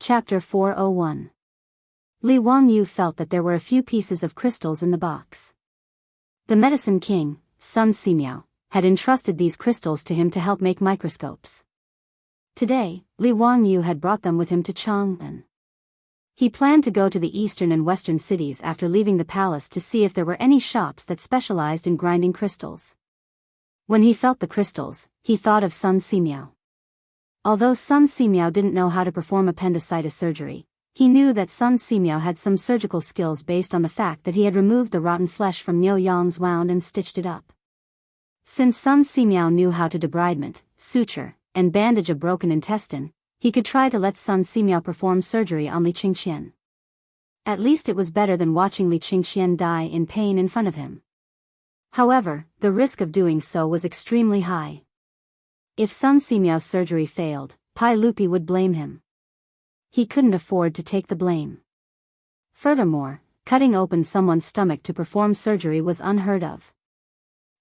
Chapter 401. Li Wangyu felt that there were a few pieces of crystals in the box. The medicine king, Sun Simiao, had entrusted these crystals to him to help make microscopes. Today, Li Wangyu had brought them with him to Chang'an. He planned to go to the eastern and western cities after leaving the palace to see if there were any shops that specialized in grinding crystals. When he felt the crystals, he thought of Sun Simiao. Although Sun Simiao didn't know how to perform appendicitis surgery, he knew that Sun Simiao had some surgical skills based on the fact that he had removed the rotten flesh from Niu Yang's wound and stitched it up. Since Sun Simiao knew how to debridement, suture, and bandage a broken intestine, he could try to let Sun Simiao perform surgery on Li Qingxian. At least it was better than watching Li Qingxian die in pain in front of him. However, the risk of doing so was extremely high. If Sun Simiao's surgery failed, Pai Lupi would blame him. He couldn't afford to take the blame. Furthermore, cutting open someone's stomach to perform surgery was unheard of.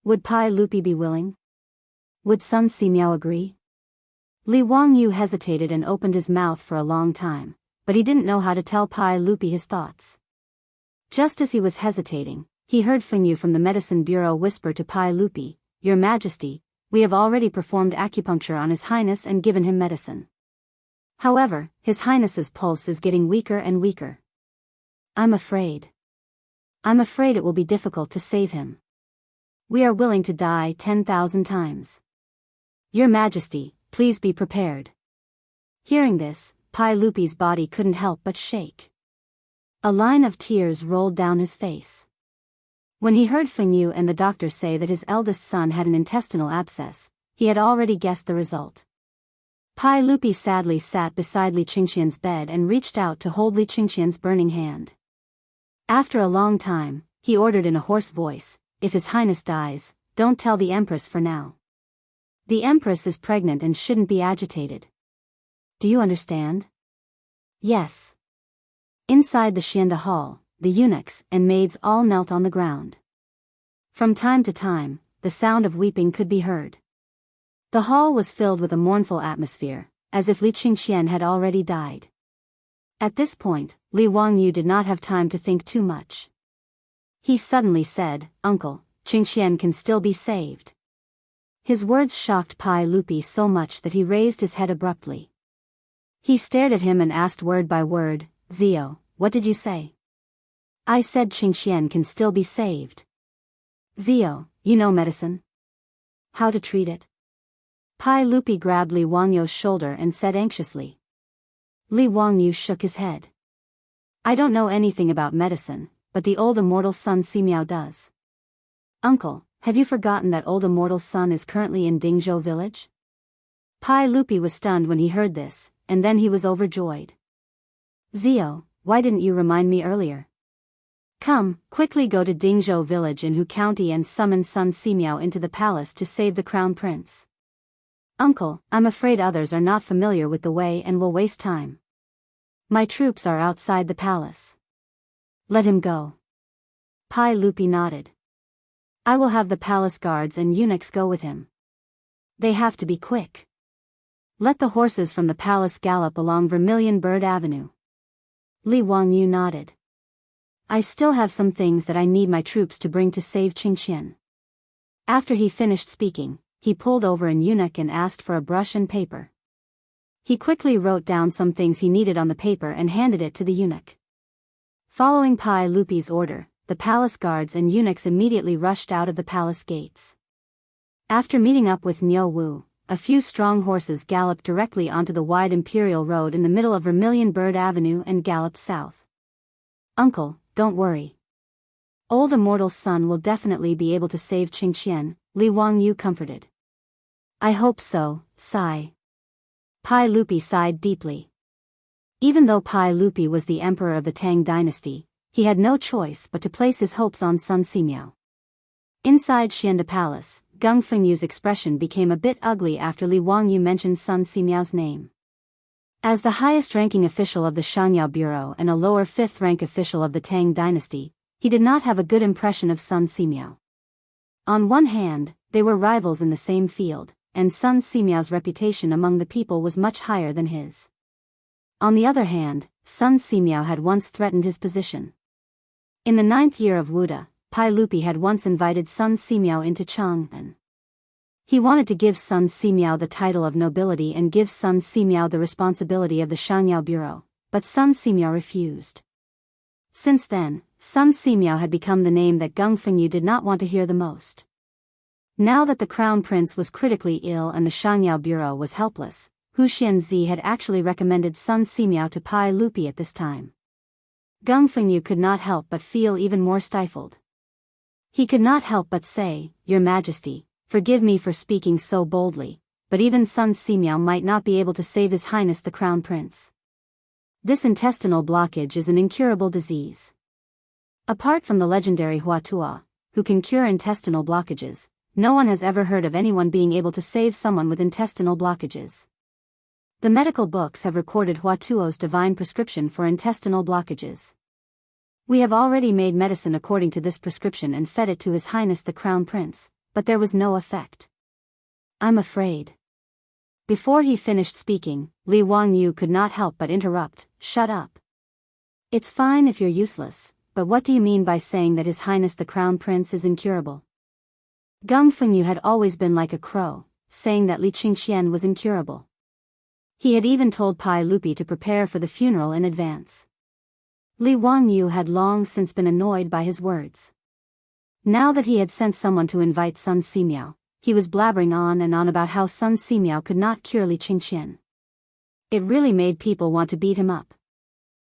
Would Pai Lupi be willing? Would Sun Simiao agree? Li Wangyu hesitated and opened his mouth for a long time, but he didn't know how to tell Pai Lupi his thoughts. Just as he was hesitating, he heard Fengyu from the medicine bureau whisper to Pai Lupi, "Your Majesty, we have already performed acupuncture on His Highness and given him medicine. However, His Highness's pulse is getting weaker and weaker. I'm afraid it will be difficult to save him. We are willing to die 10,000 times. Your Majesty, please be prepared." Hearing this, Pai Lupi's body couldn't help but shake. A line of tears rolled down his face. When he heard Fengyu and the doctor say that his eldest son had an intestinal abscess, he had already guessed the result. Pai Lupi sadly sat beside Li Qingxian's bed and reached out to hold Li Qingxian's burning hand. After a long time, he ordered in a hoarse voice, "If His Highness dies, don't tell the Empress for now. The Empress is pregnant and shouldn't be agitated. Do you understand?" "Yes." Inside the Xianda hall, the eunuchs and maids all knelt on the ground. From time to time, the sound of weeping could be heard. The hall was filled with a mournful atmosphere, as if Li Qingxian had already died. At this point, Li Wangyu did not have time to think too much. He suddenly said, "Uncle, Qingxian can still be saved." His words shocked Pai Lupi so much that he raised his head abruptly. He stared at him and asked word by word, "Zio, what did you say?" "I said Qingxian can still be saved." "Zio, you know medicine? How to treat it?" Pai Lupi grabbed Li Wangyu's shoulder and said anxiously. Li Wangyu shook his head. "I don't know anything about medicine, but the old immortal Sun Simiao does." "Uncle, have you forgotten that old immortal Sun is currently in Dingzhou village?" Pai Lupi was stunned when he heard this, and then he was overjoyed. "Zio, why didn't you remind me earlier? Come, quickly go to Dingzhou village in Hu County and summon Sun Simiao into the palace to save the crown prince." "Uncle, I'm afraid others are not familiar with the way and will waste time. My troops are outside the palace." "Let him go." Pai Lupi nodded. "I will have the palace guards and eunuchs go with him. They have to be quick. Let the horses from the palace gallop along Vermilion Bird Avenue." Li Wangyu nodded. "I still have some things that I need my troops to bring to save Qingxian." After he finished speaking, he pulled over an eunuch and asked for a brush and paper. He quickly wrote down some things he needed on the paper and handed it to the eunuch. Following Pai Lupi's order, the palace guards and eunuchs immediately rushed out of the palace gates. After meeting up with Niu Wu, a few strong horses galloped directly onto the wide imperial road in the middle of Vermilion Bird Avenue and galloped south. "Uncle, don't worry. Old immortal Sun will definitely be able to save Qingxian," Li Wangyu comforted. "I hope so, sigh." Pai Lupi sighed deeply. Even though Pai Lupi was the emperor of the Tang dynasty, he had no choice but to place his hopes on Sun Simiao. Inside Xianda Palace, Gung Fengyu's expression became a bit ugly after Li Wangyu mentioned Sun Simiao's name. As the highest-ranking official of the Shangyao Bureau and a lower fifth-rank official of the Tang dynasty, he did not have a good impression of Sun Simiao. On one hand, they were rivals in the same field, and Sun Simiao's reputation among the people was much higher than his. On the other hand, Sun Simiao had once threatened his position. In the 9th year of Wuda, Pai Lupi had once invited Sun Simiao into Chang'an. He wanted to give Sun Simiao the title of nobility and give Sun Simiao the responsibility of the Shangyao Bureau, but Sun Simiao refused. Since then, Sun Simiao had become the name that Gung Fengyu did not want to hear the most. Now that the crown prince was critically ill and the Shangyao Bureau was helpless, Hu Xianzi had actually recommended Sun Simiao to Pai Lupi at this time. Gung Fengyu could not help but feel even more stifled. He could not help but say, "Your Majesty, forgive me for speaking so boldly, but even Sun Simiao might not be able to save His Highness the Crown Prince. This intestinal blockage is an incurable disease. Apart from the legendary Huatua, who can cure intestinal blockages, no one has ever heard of anyone being able to save someone with intestinal blockages. The medical books have recorded Huatuo's divine prescription for intestinal blockages. We have already made medicine according to this prescription and fed it to His Highness the Crown Prince, but there was no effect. I'm afraid." Before he finished speaking, Li Wangyu could not help but interrupt, "Shut up. It's fine if you're useless, but what do you mean by saying that His Highness the Crown Prince is incurable?" Gung Fengyu had always been like a crow, saying that Li Qingxian was incurable. He had even told Pai Lupi to prepare for the funeral in advance. Li Wangyu had long since been annoyed by his words. Now that he had sent someone to invite Sun Simiao, he was blabbering on and on about how Sun Simiao could not cure Li Qingxian. It really made people want to beat him up.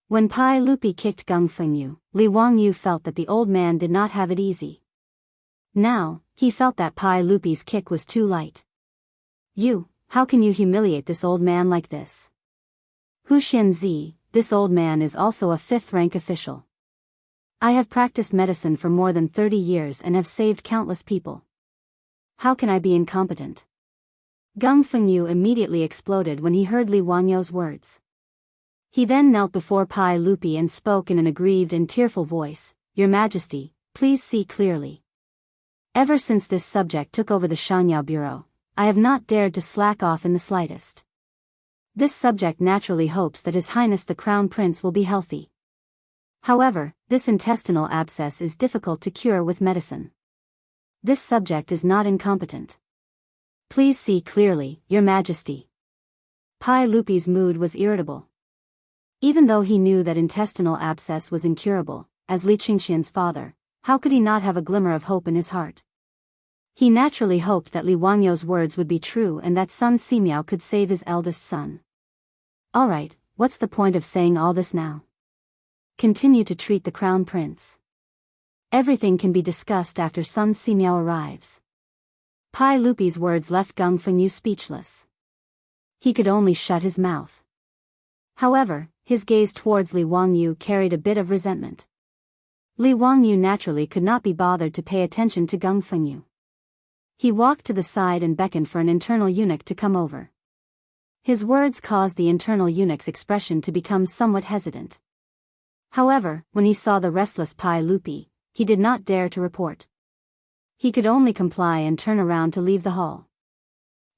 When Pai Lupi kicked Gung Fengyu, Li Wangyu felt that the old man did not have it easy. Now, he felt that Pai Lupi's kick was too light. How can you humiliate this old man like this? Hu Xianzi, this old man is also a 5th-rank official. I have practiced medicine for more than 30 years and have saved countless people. How can I be incompetent? Gung Fengyu immediately exploded when he heard Li Wangyu's words. He then knelt before Pai Lupi and spoke in an aggrieved and tearful voice, "Your Majesty, please see clearly. Ever since this subject took over the Shangyao Bureau, I have not dared to slack off in the slightest. This subject naturally hopes that His Highness the Crown Prince will be healthy. However, this intestinal abscess is difficult to cure with medicine. This subject is not incompetent. Please see clearly, Your Majesty." Pai Lupi's mood was irritable. Even though he knew that intestinal abscess was incurable, as Li Qingxian's father, how could he not have a glimmer of hope in his heart? He naturally hoped that Li Wangyu's words would be true and that Sun Simiao could save his eldest son. Alright, what's the point of saying all this now? Continue to treat the Crown Prince. Everything can be discussed after Sun Simiao arrives. Pai Lupi's words left Gung Fengyu speechless. He could only shut his mouth. However, his gaze towards Li Wangyu carried a bit of resentment. Li Wangyu naturally could not be bothered to pay attention to Gung Fengyu. He walked to the side and beckoned for an internal eunuch to come over. His words caused the internal eunuch's expression to become somewhat hesitant. However, when he saw the restless Pai Lupi, he did not dare to report. He could only comply and turn around to leave the hall.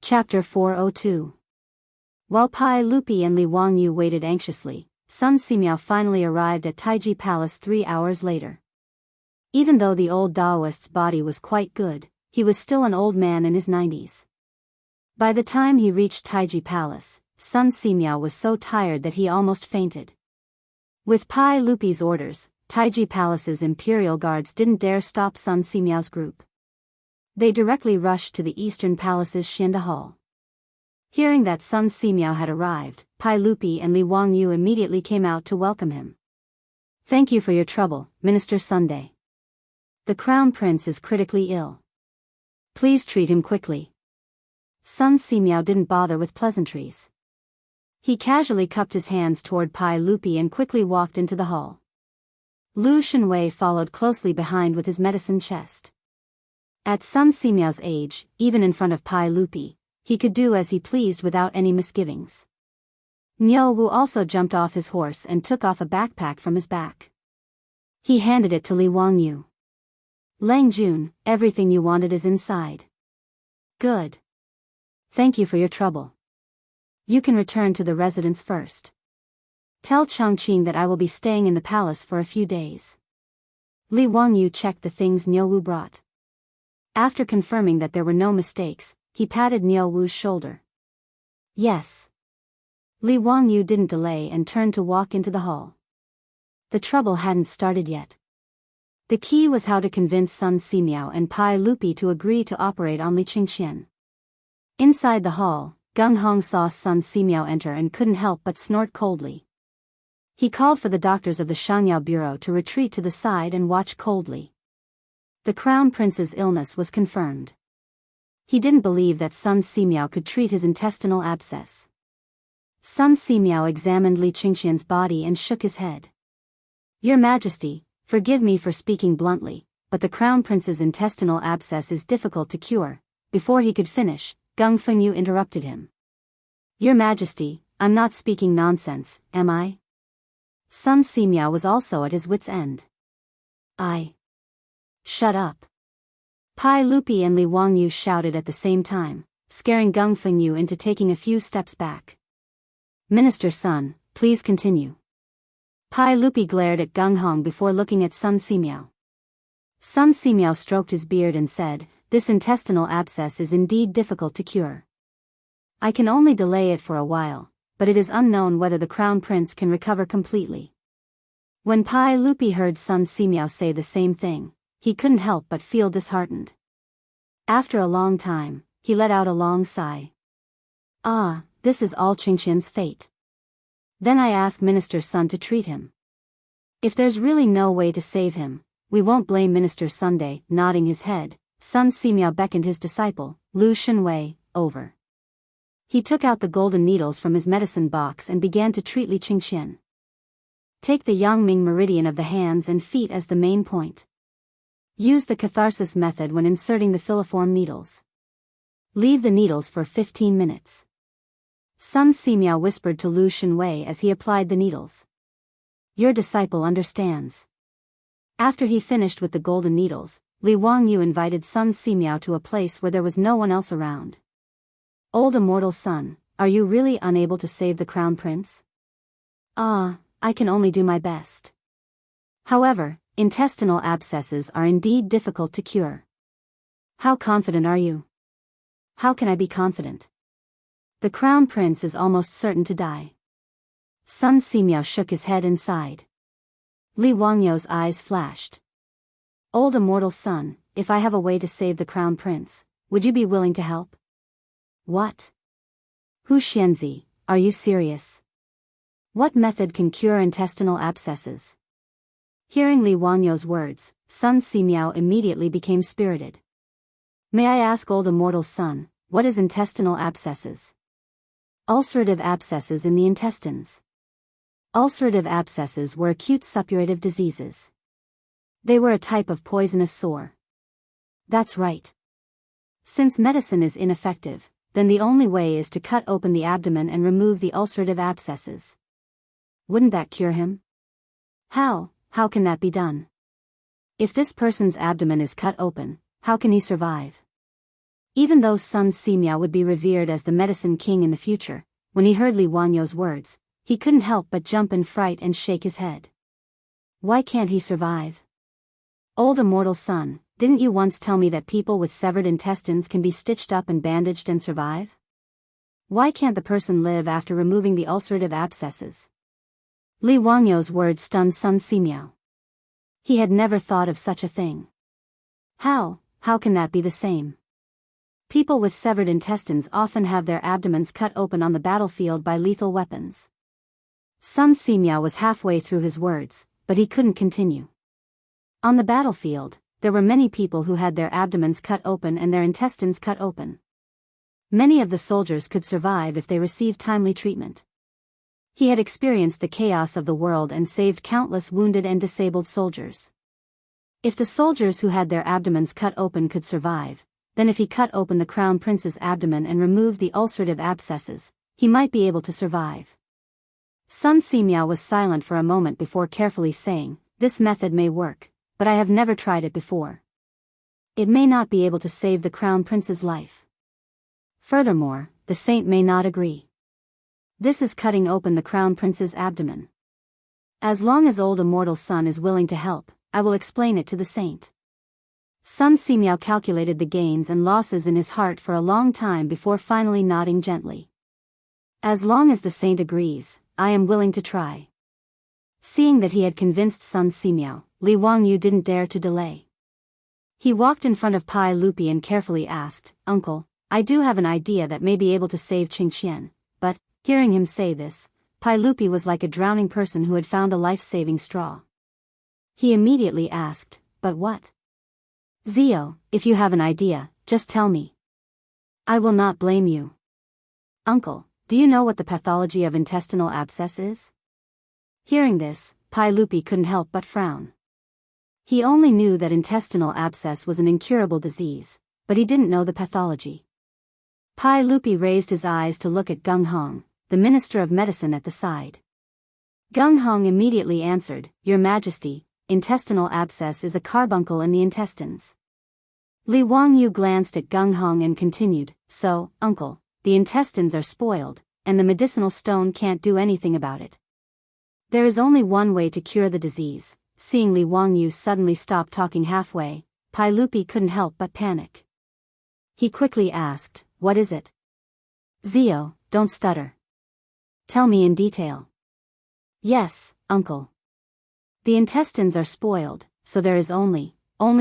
Chapter 402. While Pai Lupi and Li Wangyu waited anxiously, Sun Simiao finally arrived at Taiji Palace 3 hours later. Even though the old Daoist's body was quite good, he was still an old man in his 90s. By the time he reached Taiji Palace, Sun Simiao was so tired that he almost fainted. With Pai Lupi's orders, Taiji Palace's imperial guards didn't dare stop Sun Simiao's group. They directly rushed to the Eastern Palace's Xianda Hall. Hearing that Sun Simiao had arrived, Pai Lupi and Li Wangyu immediately came out to welcome him. "Thank you for your trouble, Minister Sunday. The Crown Prince is critically ill. Please treat him quickly." Sun Simiao didn't bother with pleasantries. He casually cupped his hands toward Pai Lupi and quickly walked into the hall. Lu Shenwei followed closely behind with his medicine chest. At Sun Simiao's age, even in front of Pai Lupi, he could do as he pleased without any misgivings. Niu Wu also jumped off his horse and took off a backpack from his back. He handed it to Li Wangyu. "Lang Jun, everything you wanted is inside." "Good. Thank you for your trouble. You can return to the residence first." Tell Chongqing that I will be staying in the palace for a few days. Li Wangyu checked the things Niu Wu brought. After confirming that there were no mistakes, he patted Niu Wu's shoulder. Yes. Li Wangyu didn't delay and turned to walk into the hall. The trouble hadn't started yet. The key was how to convince Sun Simiao and Pai Lupi to agree to operate on Li Qingxian. Inside the hall, Gung Hong saw Sun Simiao enter and couldn't help but snort coldly. He called for the doctors of the Shangyao Bureau to retreat to the side and watch coldly. The Crown Prince's illness was confirmed. He didn't believe that Sun Simiao could treat his intestinal abscess. Sun Simiao examined Li Qingxian's body and shook his head. Your Majesty, forgive me for speaking bluntly, but the Crown Prince's intestinal abscess is difficult to cure. Before he could finish, Gung Fengyu interrupted him. Your Majesty, I'm not speaking nonsense, am I? Sun Simiao was also at his wits' end. Shut up. Pai Lupi and Li Wangyu shouted at the same time, scaring Gung Fengyu into taking a few steps back. Minister Sun, please continue. Pai Lupi glared at Gung Hong before looking at Sun Simiao. Sun Simiao stroked his beard and said, this intestinal abscess is indeed difficult to cure. I can only delay it for a while, but it is unknown whether the Crown Prince can recover completely. When Pai Lupi heard Sun Simiao say the same thing, he couldn't help but feel disheartened. After a long time, he let out a long sigh. This is all Qingxian's fate. Then I ask Minister Sun to treat him. If there's really no way to save him, we won't blame Minister Sunday. Nodding his head, Sun Simiao beckoned his disciple, Lu Shenwei, over. He took out the golden needles from his medicine box and began to treat Li Qingxian. Take the Yangming meridian of the hands and feet as the main point. Use the catharsis method when inserting the filiform needles. Leave the needles for 15 minutes. Sun Simiao whispered to Lu Shenwei as he applied the needles. Your disciple understands. After he finished with the golden needles, Li Wangyu invited Sun Simiao to a place where there was no one else around. Old immortal son, are you really unable to save the Crown Prince? I can only do my best. However, intestinal abscesses are indeed difficult to cure. How confident are you? How can I be confident? The Crown Prince is almost certain to die. Sun Simiao shook his head and sighed. Li Wangyu's eyes flashed. Old immortal son, if I have a way to save the Crown Prince, would you be willing to help? What? Hu Xianzi, are you serious? What method can cure intestinal abscesses? Hearing Li Wangyu's words, Sun Simiao immediately became spirited. May I ask old immortal son, what is intestinal abscesses? Ulcerative abscesses in the intestines. Ulcerative abscesses were acute suppurative diseases. They were a type of poisonous sore. That's right. Since medicine is ineffective, then the only way is to cut open the abdomen and remove the ulcerative abscesses. Wouldn't that cure him? How can that be done? If this person's abdomen is cut open, how can he survive? Even though Sun Simiao would be revered as the medicine king in the future, when he heard Li Wangyu's words, he couldn't help but jump in fright and shake his head. Why can't he survive? Old immortal son, didn't you once tell me that people with severed intestines can be stitched up and bandaged and survive? Why can't the person live after removing the ulcerative abscesses? Li Wangyu's words stunned Sun Simiao. He had never thought of such a thing. How can that be the same? People with severed intestines often have their abdomens cut open on the battlefield by lethal weapons. Sun Simiao was halfway through his words, but he couldn't continue. On the battlefield, there were many people who had their abdomens cut open and their intestines cut open. Many of the soldiers could survive if they received timely treatment. He had experienced the chaos of the world and saved countless wounded and disabled soldiers. If the soldiers who had their abdomens cut open could survive, then if he cut open the Crown Prince's abdomen and removed the ulcerative abscesses, he might be able to survive. Sun Simiao was silent for a moment before carefully saying, this method may work, but I have never tried it before. It may not be able to save the Crown Prince's life. Furthermore, the saint may not agree. This is cutting open the Crown Prince's abdomen. As long as old immortal Sun is willing to help, I will explain it to the saint. Sun Simiao calculated the gains and losses in his heart for a long time before finally nodding gently. As long as the saint agrees, I am willing to try. Seeing that he had convinced Sun Simiao, Li Wangyu didn't dare to delay. He walked in front of Pai Lupi and carefully asked, "Uncle, I do have an idea that may be able to save Qingxian," but, hearing him say this, Pai Lupi was like a drowning person who had found a life-saving straw. He immediately asked, "But what?" "Zio, if you have an idea, just tell me. I will not blame you." "Uncle, do you know what the pathology of intestinal abscess is?" Hearing this, Pai Lupi couldn't help but frown. He only knew that intestinal abscess was an incurable disease, but he didn't know the pathology. Pai Lupi raised his eyes to look at Gung Hong, the Minister of Medicine at the side. Gung Hong immediately answered, "Your Majesty, intestinal abscess is a carbuncle in the intestines." Li Wangyu glanced at Gung Hong and continued, "So, uncle, the intestines are spoiled, and the medicinal stone can't do anything about it. There is only one way to cure the disease." Seeing Li Wangyu suddenly stop talking halfway, Pai Lupi couldn't help but panic. He quickly asked, "What is it?" "Zio, don't stutter. Tell me in detail." "Yes, uncle. The intestines are spoiled, so there is only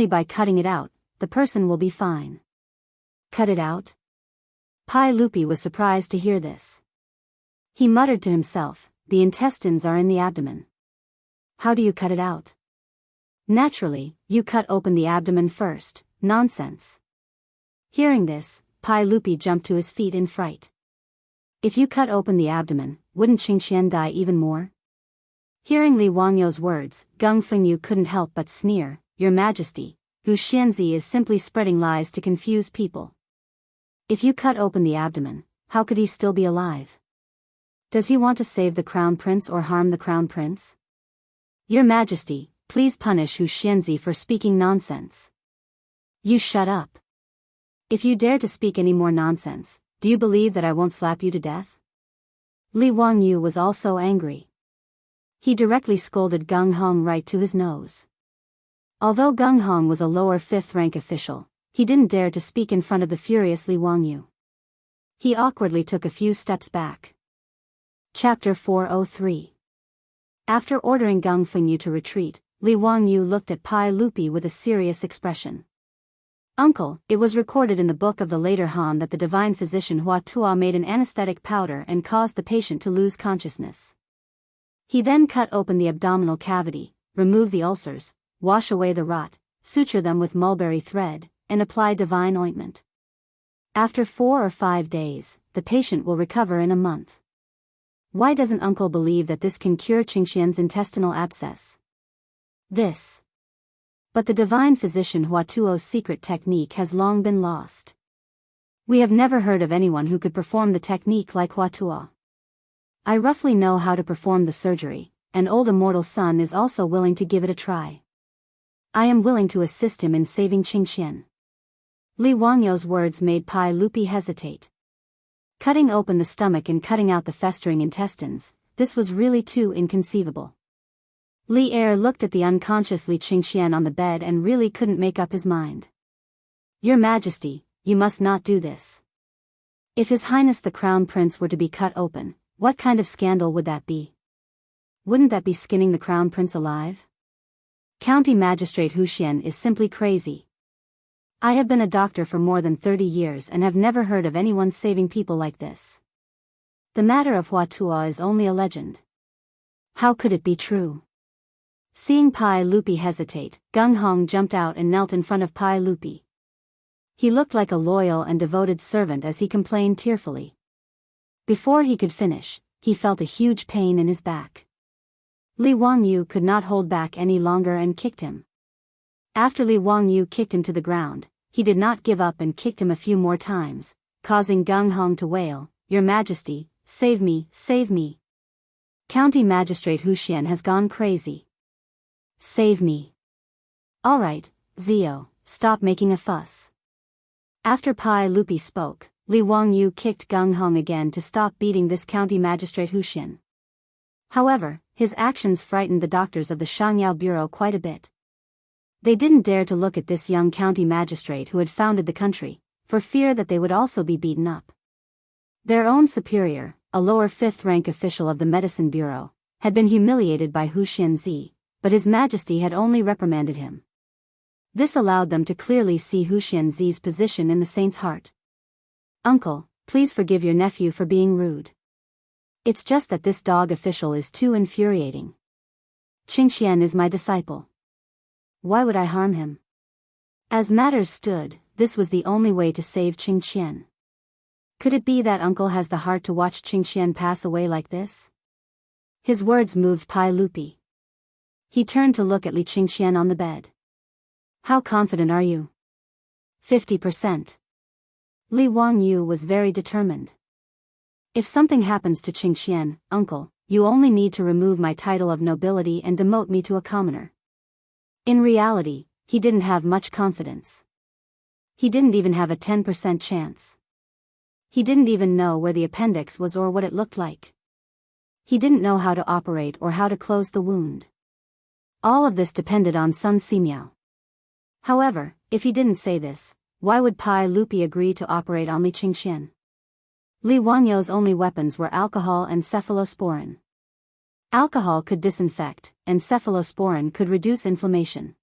by cutting it out, the person will be fine." "Cut it out?" Pai Lupi was surprised to hear this. He muttered to himself, "The intestines are in the abdomen. How do you cut it out?" "Naturally, you cut open the abdomen first." "Nonsense." Hearing this, Pai Lupi jumped to his feet in fright. "If you cut open the abdomen, wouldn't Qingxian die even more?" Hearing Li Wangyu's words, Gung Fengyu couldn't help but sneer, "Your Majesty, Wu Xianzi is simply spreading lies to confuse people. If you cut open the abdomen, how could he still be alive? Does he want to save the Crown Prince or harm the Crown Prince? Your Majesty, please punish Wu Xianzi for speaking nonsense." "You shut up. If you dare to speak any more nonsense, do you believe that I won't slap you to death?" Li Wangyu was also angry. He directly scolded Gung Hong right to his nose. Although Gung Hong was a lower 5th rank official, he didn't dare to speak in front of the furious Li Wangyu. He awkwardly took a few steps back. Chapter 403. After ordering Gung Fengyu to retreat, Li Wangyu looked at Pai Lupi with a serious expression. "Uncle, it was recorded in the book of the later Han that the divine physician Hua Tuo made an anesthetic powder and caused the patient to lose consciousness. He then cut open the abdominal cavity, remove the ulcers, wash away the rot, suture them with mulberry thread, and apply divine ointment. After 4 or 5 days, the patient will recover in a month. Why doesn't uncle believe that this can cure Qingxian's intestinal abscess?" But the divine physician Hua Tuo's secret technique has long been lost. We have never heard of anyone who could perform the technique like Hua Tuo. I roughly know how to perform the surgery, and old immortal Sun is also willing to give it a try. I am willing to assist him in saving Qingxian." Li Wangyu's words made Pai Lupi hesitate. Cutting open the stomach and cutting out the festering intestines, this was really too inconceivable. Li Er looked at the unconscious Li Qingxian on the bed and really couldn't make up his mind. "Your Majesty, you must not do this. If His Highness the Crown Prince were to be cut open, what kind of scandal would that be? Wouldn't that be skinning the Crown Prince alive? County Magistrate Hu Xian is simply crazy. I have been a doctor for more than 30 years and have never heard of anyone saving people like this. The matter of Hua Tuo is only a legend. How could it be true?" Seeing Pai Lupi hesitate, Gung Hong jumped out and knelt in front of Pai Lupi. He looked like a loyal and devoted servant as he complained tearfully. Before he could finish, he felt a huge pain in his back. Li Wangyu could not hold back any longer and kicked him. After Li Wangyu kicked him to the ground, he did not give up and kicked him a few more times, causing Gung Hong to wail, "Your Majesty, save me, save me. County Magistrate Hu Xian has gone crazy. Save me." "All right, Zio, stop making a fuss." After Pai Lupi spoke, Li Wangyu kicked Gung Hong again to stop beating this County Magistrate Hu Xian. However, his actions frightened the doctors of the Shangyao Bureau quite a bit. They didn't dare to look at this young county magistrate who had founded the country, for fear that they would also be beaten up. Their own superior, a lower fifth-rank official of the Medicine Bureau, had been humiliated by Hu Xianzi, but His Majesty had only reprimanded him. This allowed them to clearly see Hu Xianzi's position in the saint's heart. "Uncle, please forgive your nephew for being rude. It's just that this dog official is too infuriating. Qingxian is my disciple. Why would I harm him?" As matters stood, this was the only way to save Qingxian. Could it be that uncle has the heart to watch Qingxian pass away like this? His words moved Pai Lupi. He turned to look at Li Qingxian on the bed. "How confident are you?" 50%. Li Wangyu was very determined. "If something happens to Qingxian, uncle, you only need to remove my title of nobility and demote me to a commoner." In reality, he didn't have much confidence. He didn't even have a 10% chance. He didn't even know where the appendix was or what it looked like. He didn't know how to operate or how to close the wound. All of this depended on Sun Simiao. However, if he didn't say this, why would Pai Lupi agree to operate on Li Qingxian? Li Wanyu's only weapons were alcohol and cephalosporin. Alcohol could disinfect, and cephalosporin could reduce inflammation.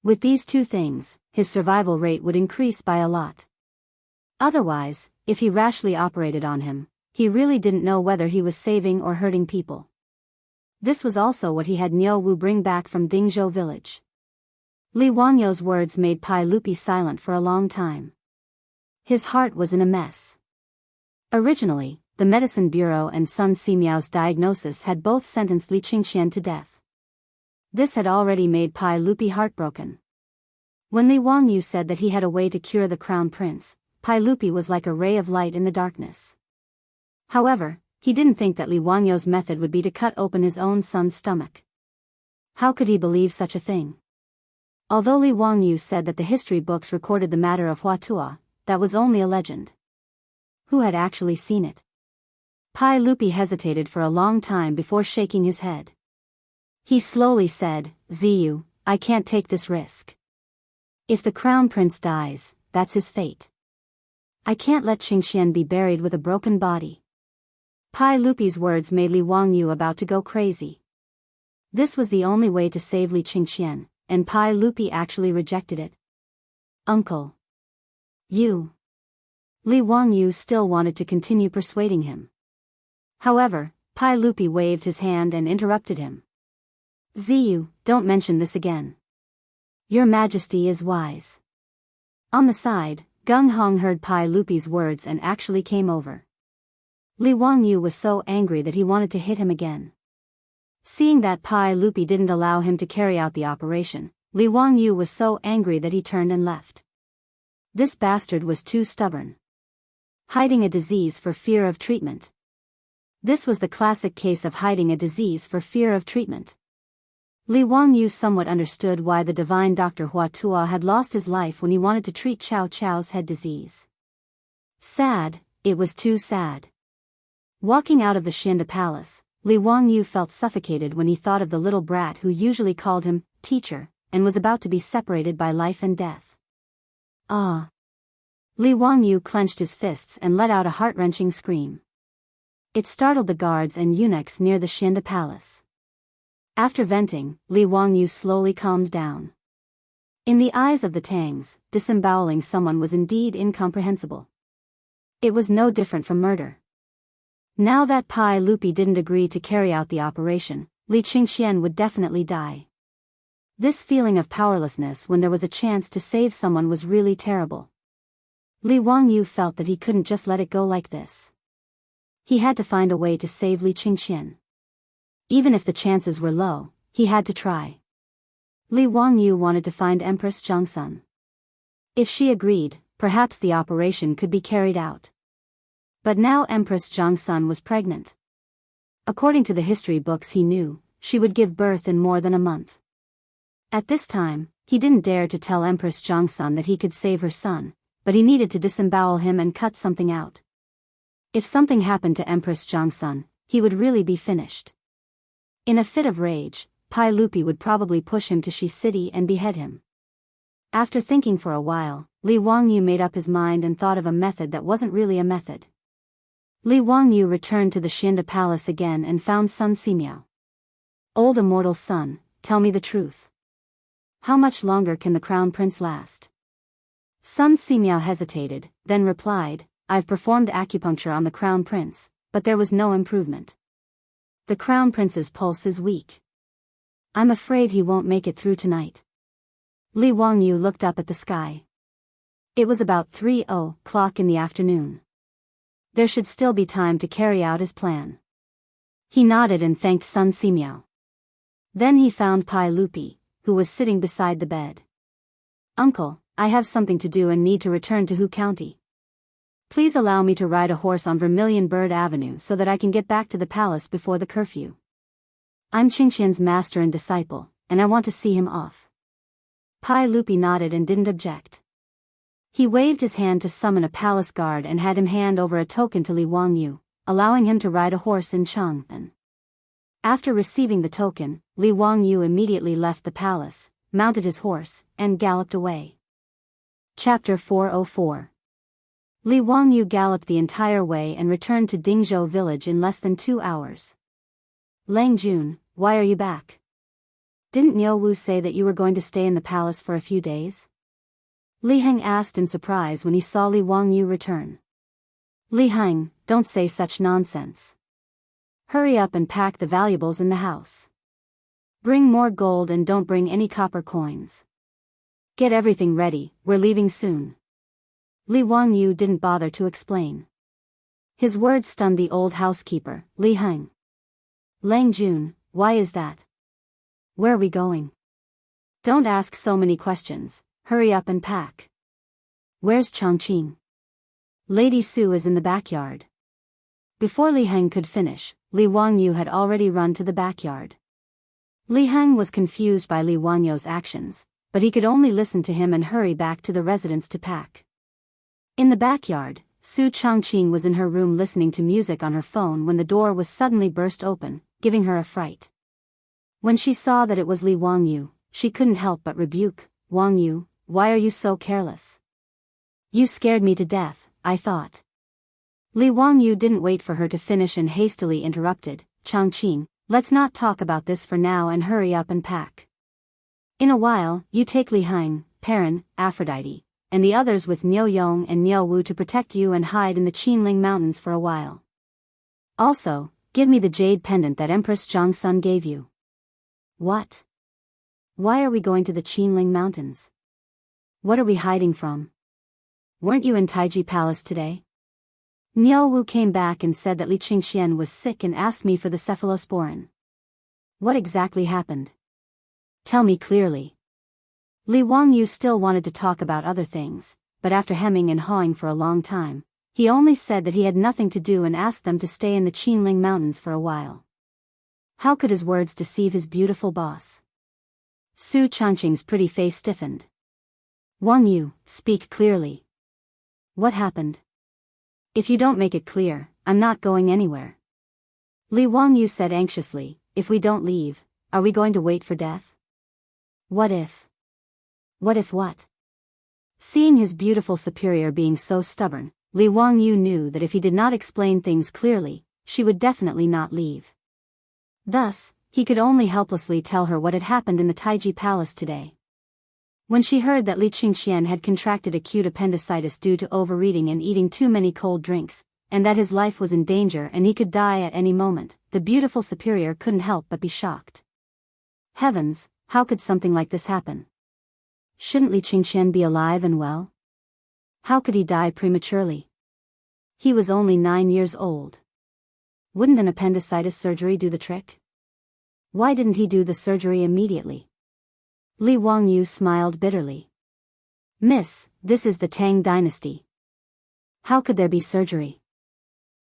With these two things, his survival rate would increase by a lot. Otherwise, if he rashly operated on him, he really didn't know whether he was saving or hurting people. This was also what he had Niu Wu bring back from Dingzhou village. Li Wanyu's words made Pai Lupi silent for a long time. His heart was in a mess. Originally, the Medicine Bureau and Sun Simiao's diagnosis had both sentenced Li Qingxian to death. This had already made Pai Lupi heartbroken. When Li Wangyu said that he had a way to cure the crown prince, Pai Lupi was like a ray of light in the darkness. However, he didn't think that Li Wanyu's method would be to cut open his own son's stomach. How could he believe such a thing? Although Li Wangyu said that the history books recorded the matter of Huatua, that was only a legend. Who had actually seen it? Pai Lupi hesitated for a long time before shaking his head. He slowly said, "Ziyu, I can't take this risk. If the crown prince dies, that's his fate. I can't let Qingxian be buried with a broken body." Pai Lupi's words made Li Wangyu about to go crazy. This was the only way to save Li Qingxian, and Pai Lupi actually rejected it. "Uncle. You." Li Wangyu still wanted to continue persuading him. However, Pai Lupi waved his hand and interrupted him. "Ziyu, don't mention this again. Your Majesty is wise." On the side, Gung Hong heard Pai Lupi's words and actually came over. Li Wangyu was so angry that he wanted to hit him again. Seeing that Pai Lupi didn't allow him to carry out the operation, Li Wangyu was so angry that he turned and left. This bastard was too stubborn. Hiding a disease for fear of treatment. This was the classic case of hiding a disease for fear of treatment. Li Wangyu somewhat understood why the divine Dr. Huatua had lost his life when he wanted to treat Chow Chow's head disease. Sad, it was too sad. Walking out of the Shinda Palace, Li Wangyu felt suffocated when he thought of the little brat who usually called him teacher, and was about to be separated by life and death. Ah! Li Wangyu clenched his fists and let out a heart-wrenching scream. It startled the guards and eunuchs near the Shinda Palace. After venting, Li Wangyu slowly calmed down. In the eyes of the Tangs, disemboweling someone was indeed incomprehensible. It was no different from murder. Now that Pai Lupi didn't agree to carry out the operation, Li Qingxian would definitely die. This feeling of powerlessness when there was a chance to save someone was really terrible. Li Wangyu felt that he couldn't just let it go like this. He had to find a way to save Li Qingxian. Even if the chances were low, he had to try. Li Wangyu wanted to find Empress Zhongsun. If she agreed, perhaps the operation could be carried out. But now Empress Zhongsun was pregnant. According to the history books he knew, she would give birth in more than a month. At this time, he didn't dare to tell Empress Zhongsun that he could save her son, but he needed to disembowel him and cut something out. If something happened to Empress Zhongsun, he would really be finished. In a fit of rage, Pai Lupi would probably push him to Shi City and behead him. After thinking for a while, Li Wangyu made up his mind and thought of a method that wasn't really a method. Li Wangyu returned to the Xianda Palace again and found Sun Simiao. Old immortal son, tell me the truth. How much longer can the crown prince last? Sun Simiao hesitated, then replied, I've performed acupuncture on the crown prince, but there was no improvement. The crown prince's pulse is weak. I'm afraid he won't make it through tonight. Li Wangyu looked up at the sky. It was about 3:00 in the afternoon. There should still be time to carry out his plan. He nodded and thanked Sun Simiao. Then he found Pai Lupi, who was sitting beside the bed. Uncle, I have something to do and need to return to Hu County. Please allow me to ride a horse on Vermilion Bird Avenue so that I can get back to the palace before the curfew. I'm Qingxian's master and disciple, and I want to see him off. Pai Lupi nodded and didn't object. He waved his hand to summon a palace guard and had him hand over a token to Li Wangyu, allowing him to ride a horse in Chang'an. After receiving the token, Li Wangyu immediately left the palace, mounted his horse, and galloped away. Chapter 404. Li Wangyu galloped the entire way and returned to Dingzhou village in less than 2 hours. Lang Jun, why are you back? Didn't Niu Wu say that you were going to stay in the palace for a few days? Li Heng asked in surprise when he saw Li Wangyu return. Li Heng, don't say such nonsense. Hurry up and pack the valuables in the house. Bring more gold and don't bring any copper coins. Get everything ready, we're leaving soon. Li Wangyu didn't bother to explain. His words stunned the old housekeeper, Li Heng. Lang Jun, why is that? Where are we going? Don't ask so many questions, hurry up and pack. Where's Chongqing? Lady Su is in the backyard. Before Li Heng could finish, Li Wangyu had already run to the backyard. Li Heng was confused by Li Wangyu's actions, but he could only listen to him and hurry back to the residence to pack. In the backyard, Su Chongqing was in her room listening to music on her phone when the door was suddenly burst open, giving her a fright. When she saw that it was Li Wangyu, she couldn't help but rebuke, Wangyu, why are you so careless? You scared me to death, I thought. Li Wangyu didn't wait for her to finish and hastily interrupted, Chongqing, let's not talk about this for now and hurry up and pack. In a while, you take Li Heng, Perrin, Aphrodite, and the others with Niu Yong and Niu Wu to protect you and hide in the Qinling Mountains for a while. Also, give me the jade pendant that Empress Zhongsun gave you. What? Why are we going to the Qinling Mountains? What are we hiding from? Weren't you in Taiji Palace today? Niu Wu came back and said that Li Qingxian was sick and asked me for the cephalosporin. What exactly happened? Tell me clearly. Li Wangyu still wanted to talk about other things, but after hemming and hawing for a long time, he only said that he had nothing to do and asked them to stay in the Qinling Mountains for a while. How could his words deceive his beautiful boss? Su Chongqing's pretty face stiffened. Wangyu, speak clearly. What happened? If you don't make it clear, I'm not going anywhere. Li Wangyu said anxiously, if we don't leave, are we going to wait for death? What if? What if what? Seeing his beautiful superior being so stubborn, Li Wangyu knew that if he did not explain things clearly, she would definitely not leave. Thus, he could only helplessly tell her what had happened in the Taiji Palace today. When she heard that Li Qingxian had contracted acute appendicitis due to overeating and eating too many cold drinks, and that his life was in danger and he could die at any moment, the beautiful superior couldn't help but be shocked. Heavens, how could something like this happen? Shouldn't Li Qingxian be alive and well? How could he die prematurely? He was only 9 years old. Wouldn't an appendicitis surgery do the trick? Why didn't he do the surgery immediately? Li Wangyu smiled bitterly. Miss, this is the Tang dynasty. How could there be surgery?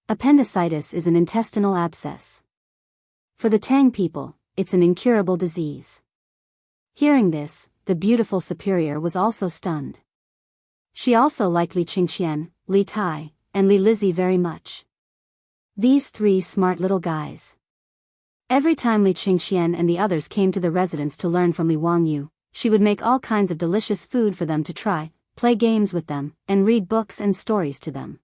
Appendicitis is an intestinal abscess. For the Tang people, it's an incurable disease. Hearing this, the beautiful superior was also stunned. She also liked Li Qingxian, Li Tai, and Li Lizzie very much. These 3 smart little guys. Every time Li Qingxian and the others came to the residence to learn from Li Wangyu, she would make all kinds of delicious food for them to try, play games with them, and read books and stories to them.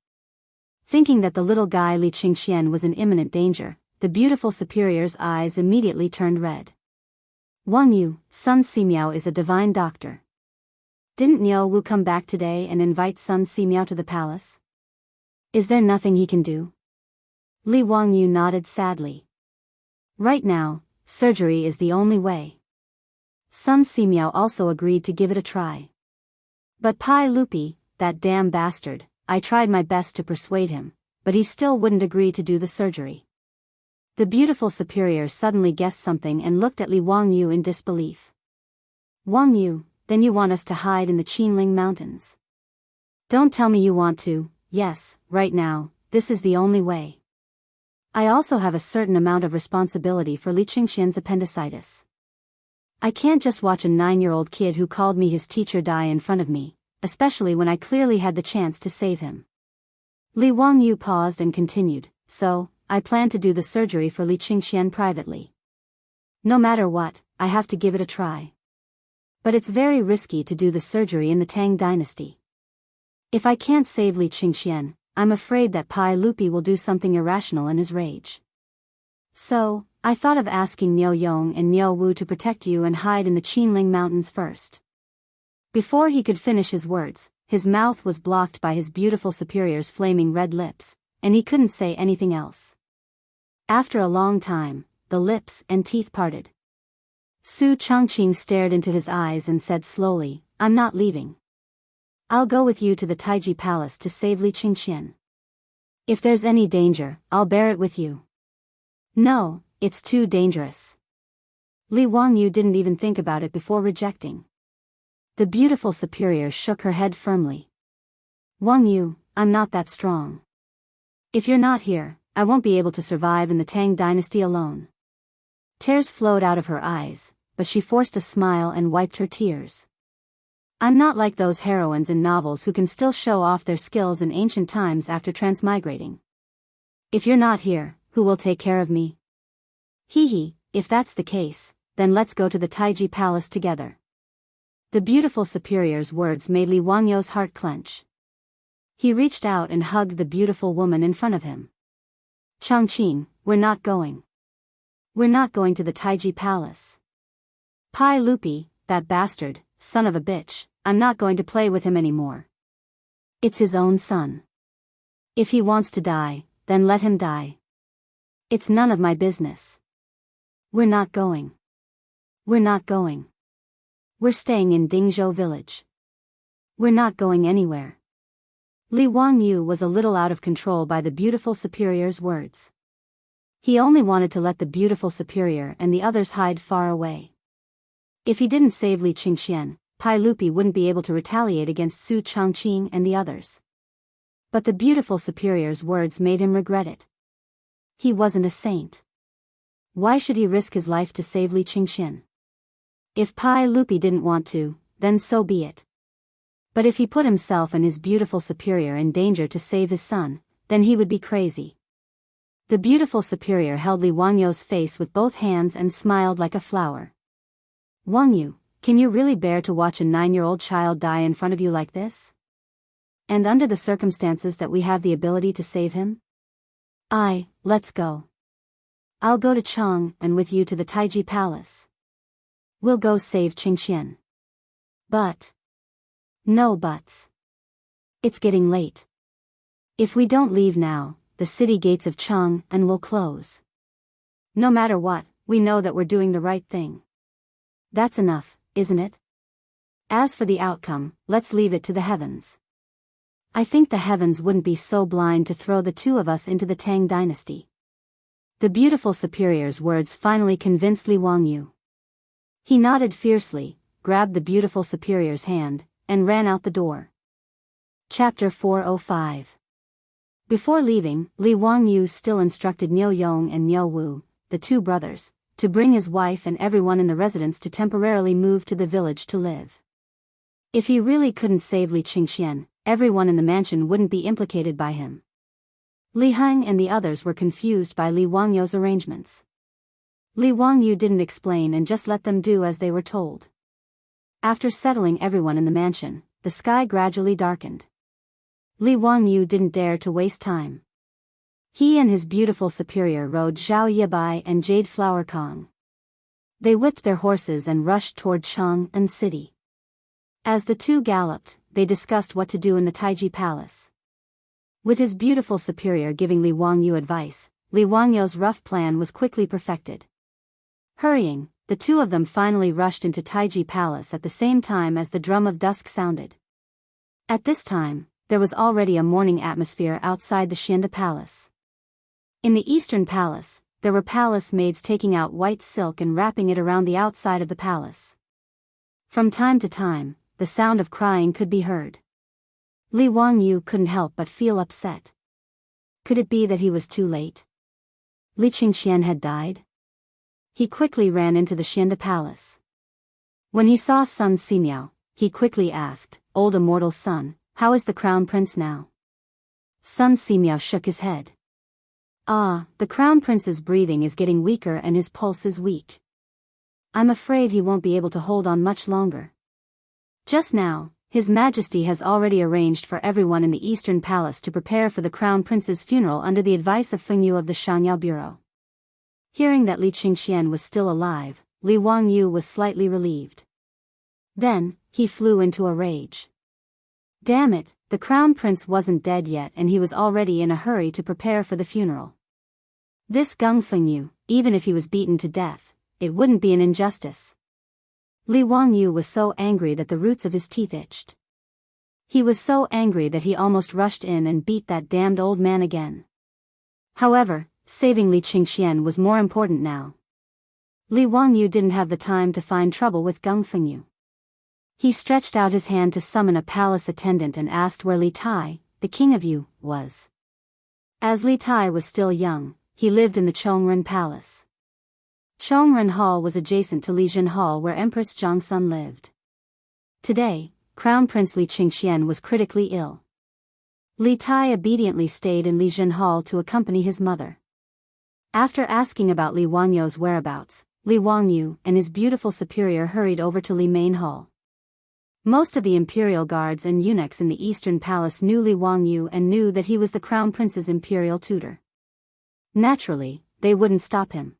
Thinking that the little guy Li Qingxian was in imminent danger, the beautiful superior's eyes immediately turned red. Wangyu, Sun Simiao is a divine doctor. Didn't Niu Wu come back today and invite Sun Simiao to the palace? Is there nothing he can do? Li Wangyu nodded sadly. Right now, surgery is the only way. Sun Simiao also agreed to give it a try. But Pai Lupi, that damn bastard, I tried my best to persuade him, but he still wouldn't agree to do the surgery. The beautiful superior suddenly guessed something and looked at Li Wangyu in disbelief. Wangyu, then you want us to hide in the Qinling Mountains? Don't tell me you want to. Yes, right now, this is the only way. I also have a certain amount of responsibility for Li Qingxian's appendicitis. I can't just watch a 9-year-old kid who called me his teacher die in front of me, especially when I clearly had the chance to save him. Li Wangyu paused and continued, so, I plan to do the surgery for Li Qingxian privately. No matter what, I have to give it a try. But it's very risky to do the surgery in the Tang dynasty. If I can't save Li Qingxian, I'm afraid that Pai Lupi will do something irrational in his rage. So, I thought of asking Niu Yong and Niu Wu to protect you and hide in the Qinling Mountains first. Before he could finish his words, his mouth was blocked by his beautiful superior's flaming red lips, and he couldn't say anything else. After a long time, the lips and teeth parted. Su Chongqing stared into his eyes and said slowly, I'm not leaving. I'll go with you to the Taiji Palace to save Li Qingxian. If there's any danger, I'll bear it with you. No, it's too dangerous. Li Wangyu didn't even think about it before rejecting. The beautiful superior shook her head firmly. Wangyu, I'm not that strong. If you're not here, I won't be able to survive in the Tang dynasty alone. Tears flowed out of her eyes, but she forced a smile and wiped her tears. I'm not like those heroines in novels who can still show off their skills in ancient times after transmigrating. If you're not here, who will take care of me? Hee, if that's the case, then let's go to the Taiji Palace together. The beautiful superior's words made Li Wangyu's heart clench. He reached out and hugged the beautiful woman in front of him. Chongqing, we're not going. We're not going to the Taiji Palace. Pai Lupi, that bastard, son of a bitch, I'm not going to play with him anymore. It's his own son. If he wants to die, then let him die. It's none of my business. We're not going. We're not going. We're staying in Dingzhou village. We're not going anywhere. Li Wangyu was a little out of control by the beautiful superior's words. He only wanted to let the beautiful superior and the others hide far away. If he didn't save Li Qingxian, Pai Lupi wouldn't be able to retaliate against Su Chongqing and the others. But the beautiful superior's words made him regret it. He wasn't a saint. Why should he risk his life to save Li Qingxian? If Pai Lupi didn't want to, then so be it. But if he put himself and his beautiful superior in danger to save his son, then he would be crazy. The beautiful superior held Li Wangyu's face with both hands and smiled like a flower. Wangyu, can you really bear to watch a 9-year-old child die in front of you like this? And under the circumstances that we have the ability to save him? Let's go. I'll go to Chang and with you to the Taiji Palace. We'll go save Qingxian. But. No buts. It's getting late. If we don't leave now, the city gates of Chang'an will close. No matter what, we know that we're doing the right thing. That's enough, isn't it? As for the outcome, let's leave it to the heavens. I think the heavens wouldn't be so blind to throw the two of us into the Tang dynasty. The beautiful superior's words finally convinced Li Wangyu. He nodded fiercely, grabbed the beautiful superior's hand, and ran out the door. Chapter 405. Before leaving, Li Wangyu still instructed Niu Yong and Niu Wu, the two brothers, to bring his wife and everyone in the residence to temporarily move to the village to live. If he really couldn't save Li Qingxian, everyone in the mansion wouldn't be implicated by him. Li Heng and the others were confused by Li Wangyu's arrangements. Li Wangyu didn't explain and just let them do as they were told. After settling everyone in the mansion, the sky gradually darkened. Li Wangyu didn't dare to waste time. He and his beautiful superior rode Zhao Yibai and Jade Flower Kong. They whipped their horses and rushed toward Chang'an City. As the two galloped, they discussed what to do in the Taiji Palace. With his beautiful superior giving Li Wangyu advice, Li Wangyu's rough plan was quickly perfected. Hurrying, the two of them finally rushed into Taiji Palace at the same time as the drum of dusk sounded. At this time, there was already a morning atmosphere outside the Xianda Palace. In the Eastern Palace, there were palace maids taking out white silk and wrapping it around the outside of the palace. From time to time, the sound of crying could be heard. Li Wangyu couldn't help but feel upset. Could it be that he was too late? Li Qingxian had died? He quickly ran into the Xianda Palace. When he saw Sun Simiao, he quickly asked, "Old immortal son, how is the crown prince now?" Sun Simiao shook his head. The crown prince's breathing is getting weaker and his pulse is weak. I'm afraid he won't be able to hold on much longer. Just now, His Majesty has already arranged for everyone in the Eastern Palace to prepare for the crown prince's funeral under the advice of Feng Yu of the Shangyao Bureau. Hearing that Li Qingxian was still alive, Li Wangyu was slightly relieved. Then, he flew into a rage. Damn it, the crown prince wasn't dead yet and he was already in a hurry to prepare for the funeral. This Gung Feng Yu, even if he was beaten to death, it wouldn't be an injustice. Li Wangyu was so angry that the roots of his teeth itched. He was so angry that he almost rushed in and beat that damned old man again. However, saving Li Qingxian was more important now. Li Wangyu didn't have the time to find trouble with Gung Feng Yu. He stretched out his hand to summon a palace attendant and asked where Li Tai, the king of Yu, was. As Li Tai was still young, he lived in the Chongren Palace. Chongren Hall was adjacent to Lijin Hall where Empress Zhongsun lived. Today, Crown Prince Li Qingxian was critically ill. Li Tai obediently stayed in Lijin Hall to accompany his mother. After asking about Li Wangyu's whereabouts, Li Wangyu and his beautiful superior hurried over to Li Main Hall. Most of the imperial guards and eunuchs in the Eastern Palace knew Li Wangyu and knew that he was the Crown Prince's imperial tutor. Naturally, they wouldn't stop him.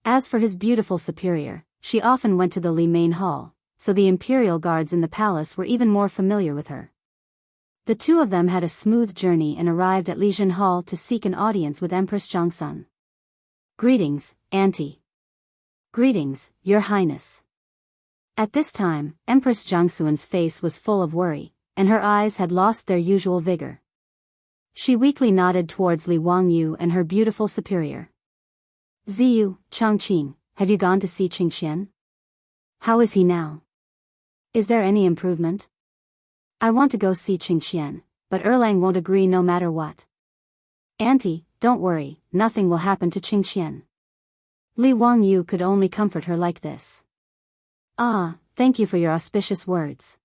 As for his beautiful superior, she often went to the Li Main Hall, so the imperial guards in the palace were even more familiar with her. The two of them had a smooth journey and arrived at Lijin Hall to seek an audience with Empress Zhongsun. "Greetings, Auntie." "Greetings, Your Highness." At this time, Empress Zhongsun's face was full of worry, and her eyes had lost their usual vigor. She weakly nodded towards Li Wangyu and her beautiful superior. "Ziyu, Chongqing, have you gone to see Qingxian? How is he now? Is there any improvement? I want to go see Qingxian, but Erlang won't agree no matter what." "Auntie, don't worry, nothing will happen to Qingxian." Li Wangyu could only comfort her like this. Thank you for your auspicious words.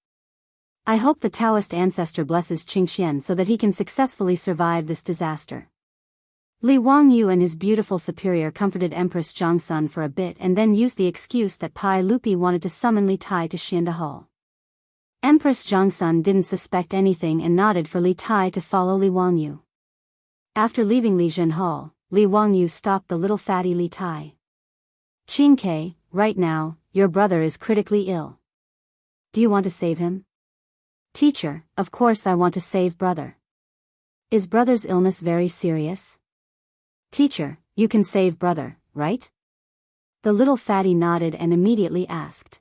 I hope the Taoist ancestor blesses Qingxian so that he can successfully survive this disaster. Li Wangyu and his beautiful superior comforted Empress Zhongsun for a bit and then used the excuse that Pai Lupi wanted to summon Li Tai to Xianda Hall. Empress Zhongsun didn't suspect anything and nodded for Li Tai to follow Li Wangyu. After leaving Lijin Hall, Li Wangyu stopped the little fatty Li Tai. "Qingke, right now, your brother is critically ill. Do you want to save him?" "Teacher, of course I want to save brother." "Is brother's illness very serious?" "Teacher, you can save brother, right?" The little fatty nodded and immediately asked.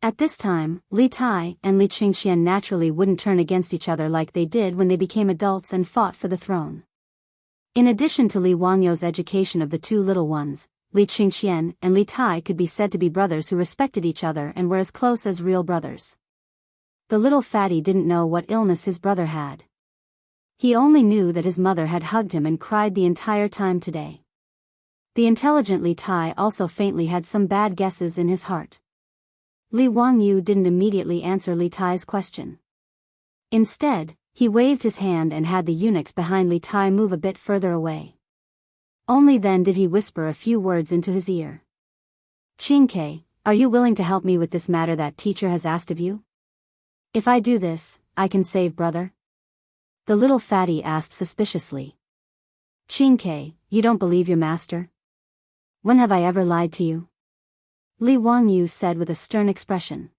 At this time, Li Tai and Li Qingxian naturally wouldn't turn against each other like they did when they became adults and fought for the throne. In addition to Li Wangyu's education of the two little ones, Li Qingxian and Li Tai could be said to be brothers who respected each other and were as close as real brothers. The little fatty didn't know what illness his brother had. He only knew that his mother had hugged him and cried the entire time today. The intelligent Li Tai also faintly had some bad guesses in his heart. Li Wangyu didn't immediately answer Li Tai's question. Instead, he waved his hand and had the eunuchs behind Li Tai move a bit further away. Only then did he whisper a few words into his ear. "Qingke, are you willing to help me with this matter that teacher has asked of you? If I do this, I can save brother?" The little fatty asked suspiciously. "Qingke, you don't believe your master? When have I ever lied to you?" Li Wangyu said with a stern expression.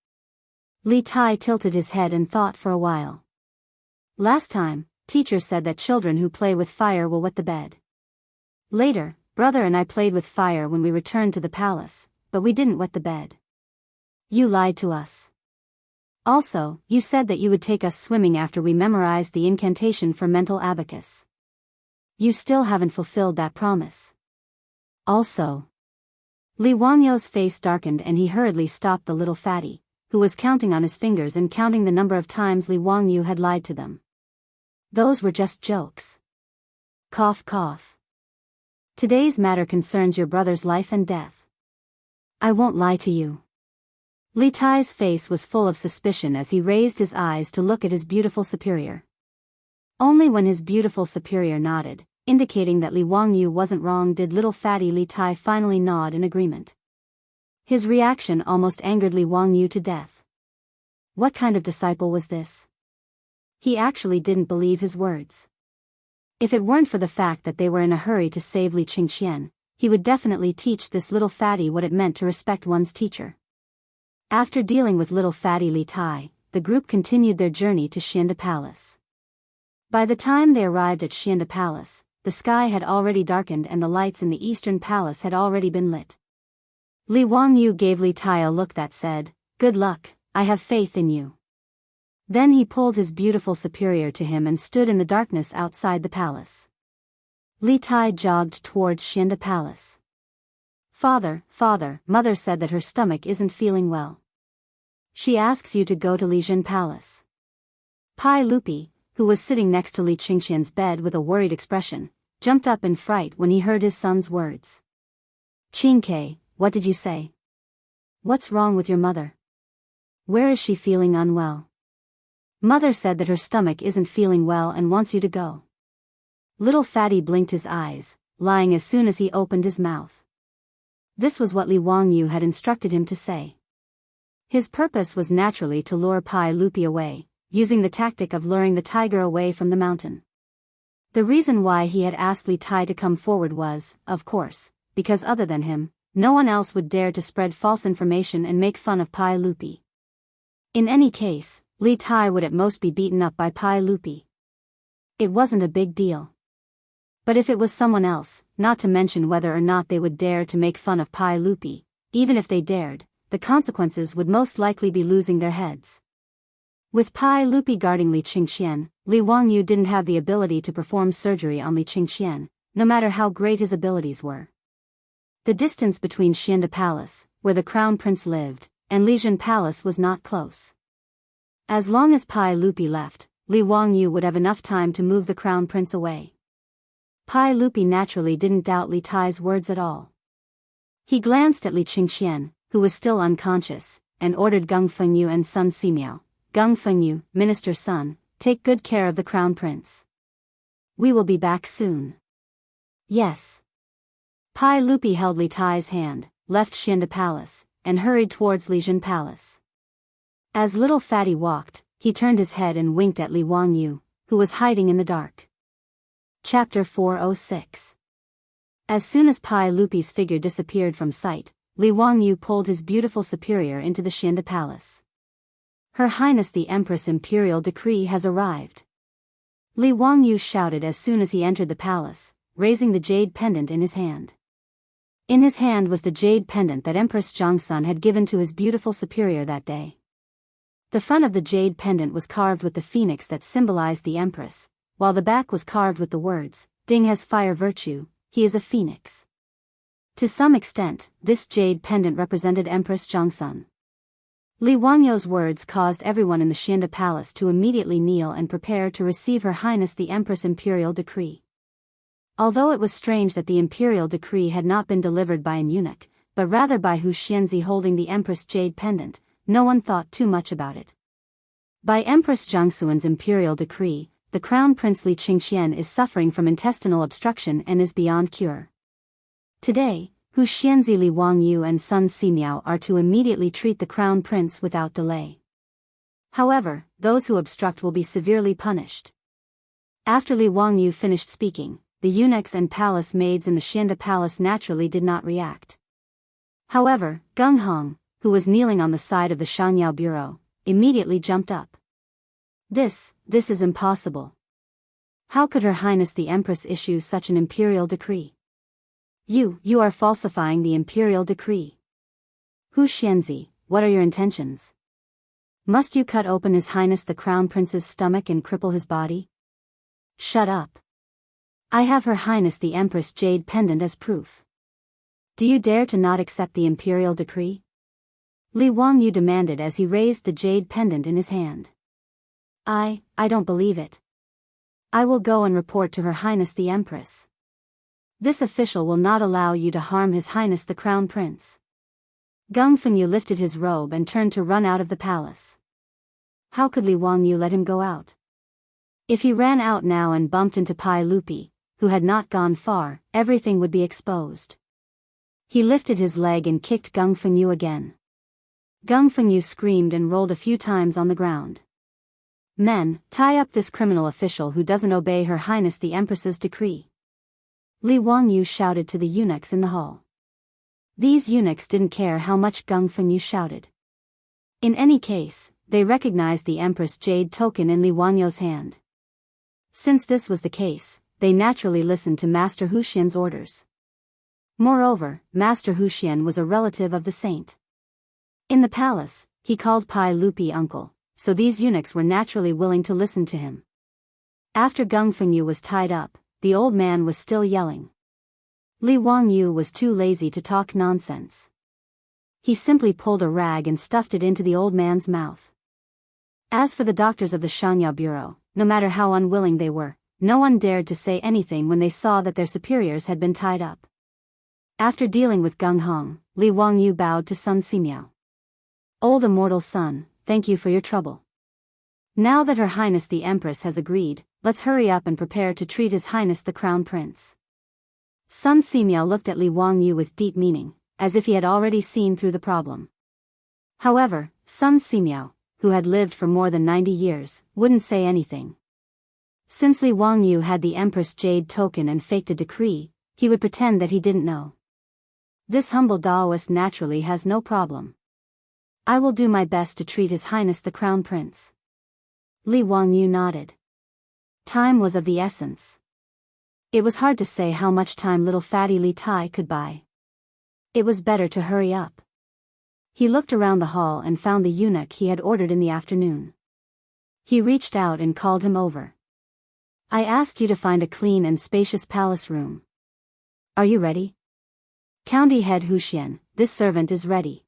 Li Tai tilted his head and thought for a while. "Last time, teacher said that children who play with fire will wet the bed. Later, brother and I played with fire when we returned to the palace, but we didn't wet the bed. You lied to us. Also, you said that you would take us swimming after we memorized the incantation for mental abacus. You still haven't fulfilled that promise. Also." Li Wangyu's face darkened and he hurriedly stopped the little fatty, who was counting on his fingers and counting the number of times Li Wangyu had lied to them. "Those were just jokes. Cough cough. Today's matter concerns your brother's life and death. I won't lie to you." Li Tai's face was full of suspicion as he raised his eyes to look at his beautiful superior. Only when his beautiful superior nodded, indicating that Li Wangyu wasn't wrong, did little fatty Li Tai finally nod in agreement. His reaction almost angered Li Wangyu to death. What kind of disciple was this? He actually didn't believe his words. If it weren't for the fact that they were in a hurry to save Li Qingxian, he would definitely teach this little fatty what it meant to respect one's teacher. After dealing with little fatty Li Tai, the group continued their journey to Xianda Palace. By the time they arrived at Xianda Palace, the sky had already darkened and the lights in the Eastern Palace had already been lit. Li Wangyu gave Li Tai a look that said, "Good luck, I have faith in you." Then he pulled his beautiful superior to him and stood in the darkness outside the palace. Li Tai jogged towards Xianda Palace. Father, Mother said that her stomach isn't feeling well. She asks you to go to Lijin Palace." Pai Lupi, who was sitting next to Li Qingxian's bed with a worried expression, jumped up in fright when he heard his son's words. "Qingke, what did you say? What's wrong with your mother? Where is she feeling unwell?" "Mother said that her stomach isn't feeling well and wants you to go." Little fatty blinked his eyes, lying as soon as he opened his mouth. This was what Li Wangyu had instructed him to say. His purpose was naturally to lure Pai Lupi away, using the tactic of luring the tiger away from the mountain. The reason why he had asked Li Tai to come forward was, of course, because other than him, no one else would dare to spread false information and make fun of Pai Lupi. In any case, Li Tai would at most be beaten up by Pai Lupi. It wasn't a big deal. But if it was someone else, not to mention whether or not they would dare to make fun of Pai Lupi, even if they dared, the consequences would most likely be losing their heads. With Pai Lupi guarding Li Qingxian, Li Wangyu didn't have the ability to perform surgery on Li Qingxian, no matter how great his abilities were. The distance between Xianda Palace, where the Crown Prince lived, and Lijin Palace was not close. As long as Pai Lupi left, Li Wangyu would have enough time to move the Crown Prince away. Pai Lupi naturally didn't doubt Li Tai's words at all. He glanced at Li Qingxian, who was still unconscious, and ordered Geng Fengyu and Sun Simiao, "Geng Fengyu, minister's son, take good care of the Crown Prince. We will be back soon." "Yes." Pai Lupi held Li Tai's hand, left Xianda Palace, and hurried towards Lijin Palace. As little fatty walked, he turned his head and winked at Li Wangyu, who was hiding in the dark. Chapter 406. As soon as Pai Lupi's figure disappeared from sight, Li Wangyu pulled his beautiful superior into the Xianda Palace. "Her Highness the Empress' imperial decree has arrived." Li Wangyu shouted as soon as he entered the palace, raising the jade pendant in his hand. In his hand was the jade pendant that Empress Zhongsun had given to his beautiful superior that day. The front of the jade pendant was carved with the phoenix that symbolized the Empress, while the back was carved with the words, "Ding has fire virtue, he is a phoenix." To some extent, this jade pendant represented Empress Zhongsun. Li Wangyu's words caused everyone in the Xianda Palace to immediately kneel and prepare to receive Her Highness the Empress' imperial decree. Although it was strange that the imperial decree had not been delivered by an eunuch, but rather by Hu Xianzi holding the Empress' jade pendant, no one thought too much about it. By Empress Zhongsun's imperial decree, the Crown Prince Li Qingxian is suffering from intestinal obstruction and is beyond cure. Today, Hu Xianzi, Li Wangyu and Sun Simiao are to immediately treat the crown prince without delay. However, those who obstruct will be severely punished. After Li Wangyu finished speaking, the eunuchs and palace maids in the Xianda palace naturally did not react. However, Gung Hong, who was kneeling on the side of the Shangyao bureau, immediately jumped up. This is impossible. How could Her Highness the Empress issue such an imperial decree? You are falsifying the imperial decree. Hu Xianzi, what are your intentions? Must you cut open His Highness the Crown Prince's stomach and cripple his body? Shut up. I have Her Highness the Empress jade pendant as proof. Do you dare to not accept the imperial decree? Li Wangyu demanded as he raised the jade pendant in his hand. I don't believe it. I will go and report to Her Highness the Empress. This official will not allow you to harm His Highness the Crown Prince. Gung Fengyu lifted his robe and turned to run out of the palace. How could Li Wangyu let him go out? If he ran out now and bumped into Pai Lupi, who had not gone far, everything would be exposed. He lifted his leg and kicked Gung Fengyu again. Gung Fengyu screamed and rolled a few times on the ground. Men, tie up this criminal official who doesn't obey Her Highness the Empress's decree. Li Wangyu shouted to the eunuchs in the hall. These eunuchs didn't care how much Gung Fengyu shouted. In any case, they recognized the Empress jade token in Li Wangyu's hand. Since this was the case, they naturally listened to Master Hu Xian's orders. Moreover, Master Hu Xian was a relative of the saint. In the palace, he called Pai Lupi uncle, so these eunuchs were naturally willing to listen to him. After Gung Fengyu was tied up, the old man was still yelling. Li Wangyu was too lazy to talk nonsense. He simply pulled a rag and stuffed it into the old man's mouth. As for the doctors of the Shangyao Bureau, no matter how unwilling they were, no one dared to say anything when they saw that their superiors had been tied up. After dealing with Gung Hong, Li Wangyu bowed to Sun Simiao. Old immortal son, thank you for your trouble. Now that Her Highness the Empress has agreed, let's hurry up and prepare to treat His Highness the Crown Prince. Sun Simiao looked at Li Wangyu with deep meaning, as if he had already seen through the problem. However, Sun Simiao, who had lived for more than 90 years, wouldn't say anything. Since Li Wangyu had the Empress jade token and faked a decree, he would pretend that he didn't know. This humble Taoist naturally has no problem. I will do my best to treat His Highness the Crown Prince. Li Wangyu nodded. Time was of the essence. It was hard to say how much time little fatty Li Tai could buy. It was better to hurry up. He looked around the hall and found the eunuch he had ordered in the afternoon. He reached out and called him over. I asked you to find a clean and spacious palace room. Are you ready? County Head Hu Xian, this servant is ready.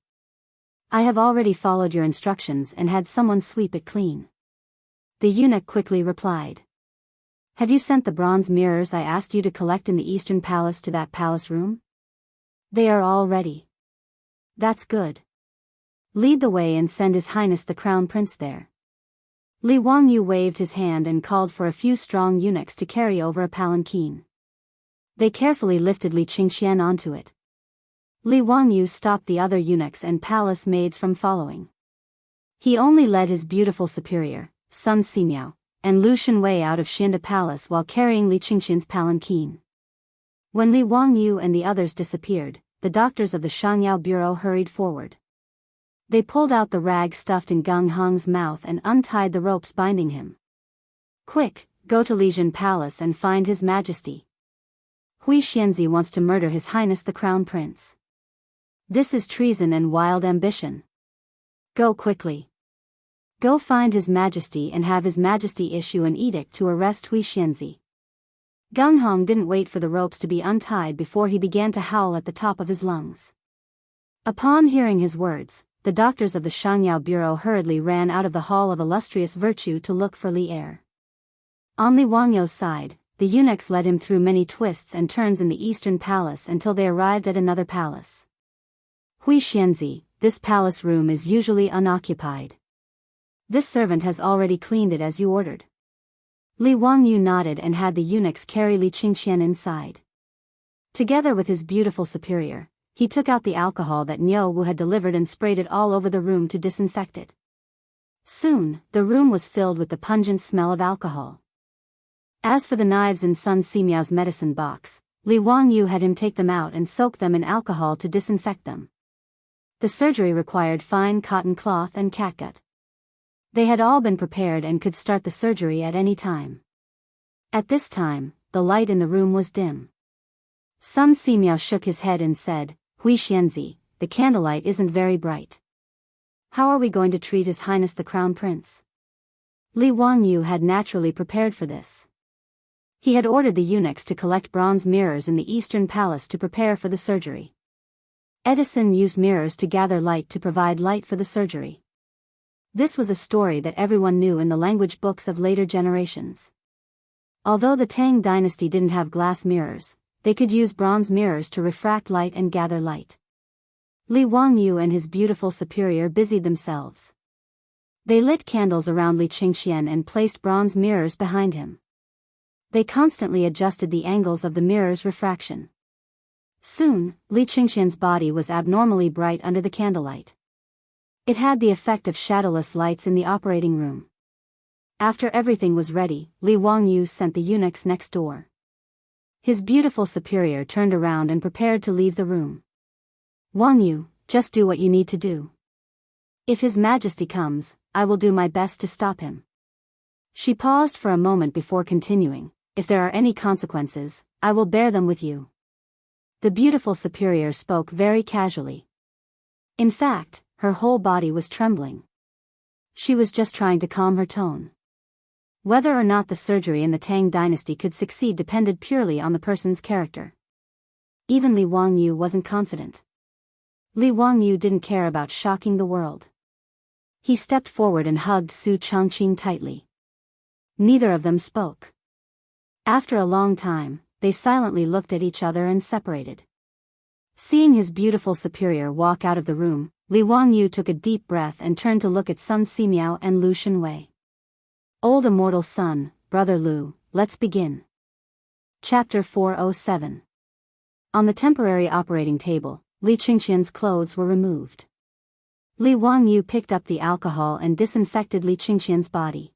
I have already followed your instructions and had someone sweep it clean. The eunuch quickly replied. Have you sent the bronze mirrors I asked you to collect in the Eastern Palace to that palace room? They are all ready. That's good. Lead the way and send His Highness the Crown Prince there. Li Wangyu waved his hand and called for a few strong eunuchs to carry over a palanquin. They carefully lifted Li Qingxian onto it. Li Wangyu stopped the other eunuchs and palace maids from following. He only led his beautiful superior, Sun Simiao, and Lu Shenwei out of Xianda Palace while carrying Li Qingxian's palanquin. When Li Wangyu and the others disappeared, the doctors of the Shangyao Bureau hurried forward. They pulled out the rag stuffed in Gung Hong's mouth and untied the ropes binding him. Quick, go to Lijian Palace and find His Majesty. Hui Xianzi wants to murder His Highness the Crown Prince. This is treason and wild ambition. Go quickly. Go find His Majesty and have His Majesty issue an edict to arrest Hui Xianzi. Gung Hong didn't wait for the ropes to be untied before he began to howl at the top of his lungs. Upon hearing his words, the doctors of the Shangyao Bureau hurriedly ran out of the Hall of Illustrious Virtue to look for Li Er. On Li Wangyu's side, the eunuchs led him through many twists and turns in the Eastern Palace until they arrived at another palace. Hui Xianzi, this palace room is usually unoccupied. This servant has already cleaned it as you ordered. Li Wangyu nodded and had the eunuchs carry Li Qingxian inside. Together with his beautiful superior, he took out the alcohol that Nyo Wu had delivered and sprayed it all over the room to disinfect it. Soon, the room was filled with the pungent smell of alcohol. As for the knives in Sun Simiao's medicine box, Li Wangyu had him take them out and soak them in alcohol to disinfect them. The surgery required fine cotton cloth and catgut. They had all been prepared and could start the surgery at any time. At this time, the light in the room was dim. Sun Simiao shook his head and said, "Hui Xianzi, the candlelight isn't very bright. How are we going to treat His Highness the Crown Prince?" Li Wangyu had naturally prepared for this. He had ordered the eunuchs to collect bronze mirrors in the Eastern Palace to prepare for the surgery. Edison used mirrors to gather light to provide light for the surgery. This was a story that everyone knew in the language books of later generations. Although the Tang dynasty didn't have glass mirrors, they could use bronze mirrors to refract light and gather light. Li Wangyu and his beautiful superior busied themselves. They lit candles around Li Qingxian and placed bronze mirrors behind him. They constantly adjusted the angles of the mirror's refraction. Soon, Li Qingxian's body was abnormally bright under the candlelight. It had the effect of shadowless lights in the operating room. After everything was ready, Li Wangyu sent the eunuchs next door. His beautiful superior turned around and prepared to leave the room. "Wangyu, just do what you need to do. If His Majesty comes, I will do my best to stop him." She paused for a moment before continuing, "If there are any consequences, I will bear them with you." The beautiful superior spoke very casually. In fact, her whole body was trembling. She was just trying to calm her tone. Whether or not the surgery in the Tang dynasty could succeed depended purely on the person's character. Even Li Wangyu wasn't confident. Li Wangyu didn't care about shocking the world. He stepped forward and hugged Su Chongqing tightly. Neither of them spoke. After a long time, they silently looked at each other and separated. Seeing his beautiful superior walk out of the room, Li Wangyu took a deep breath and turned to look at Sun Simiao and Lu Shenwei. "Old immortal son, brother Lu, let's begin." Chapter 407. On the temporary operating table, Li Qingxian's clothes were removed. Li Wangyu picked up the alcohol and disinfected Li Qingxian's body.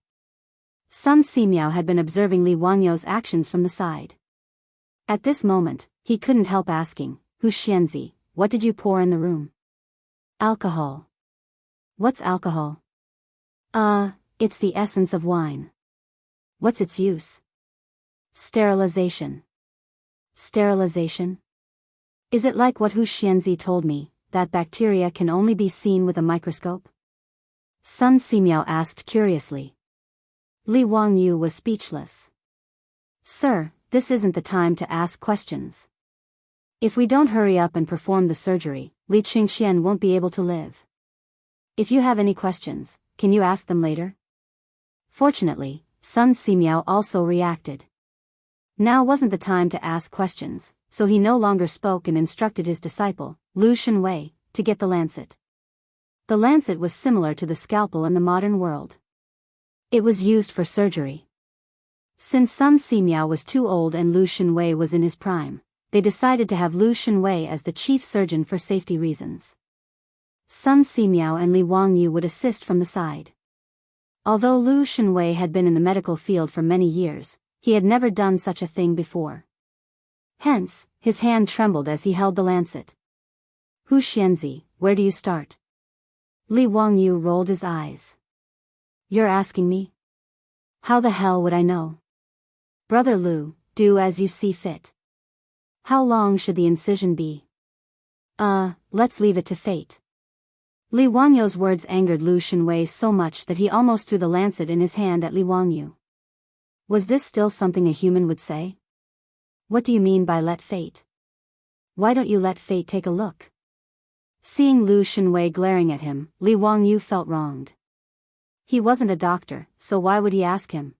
Sun Simiao had been observing Li Wangyu's actions from the side. At this moment, he couldn't help asking, "Hu Xianzi, what did you pour in the room?" "Alcohol." "What's alcohol?" It's the essence of wine." "What's its use?" "Sterilization." "Sterilization? Is it like what Hu Xianzi told me, that bacteria can only be seen with a microscope?" Sun Simiao asked curiously. Li Wangyu was speechless. "Sir, this isn't the time to ask questions. If we don't hurry up and perform the surgery, Li Qingxian won't be able to live. If you have any questions, can you ask them later?" Fortunately, Sun Simiao also reacted. Now wasn't the time to ask questions, so he no longer spoke and instructed his disciple, Lu Shenwei, to get the lancet. The lancet was similar to the scalpel in the modern world. It was used for surgery. Since Sun Simiao was too old and Lu Shenwei was in his prime, they decided to have Lu Shenwei as the chief surgeon for safety reasons. Sun Simiao and Li Wangyu would assist from the side. Although Lu Shenwei had been in the medical field for many years, he had never done such a thing before. Hence, his hand trembled as he held the lancet. "Hu Xianzi, where do you start?" Li Wangyu rolled his eyes. "You're asking me? How the hell would I know?" "Brother Lu, do as you see fit." "How long should the incision be?" Let's leave it to fate." Li Wangyu's words angered Lu Shenwei so much that he almost threw the lancet in his hand at Li Wangyu. Was this still something a human would say? "What do you mean by let fate? Why don't you let fate take a look?" Seeing Lu Shenwei glaring at him, Li Wangyu felt wronged. He wasn't a doctor, so why would he ask him?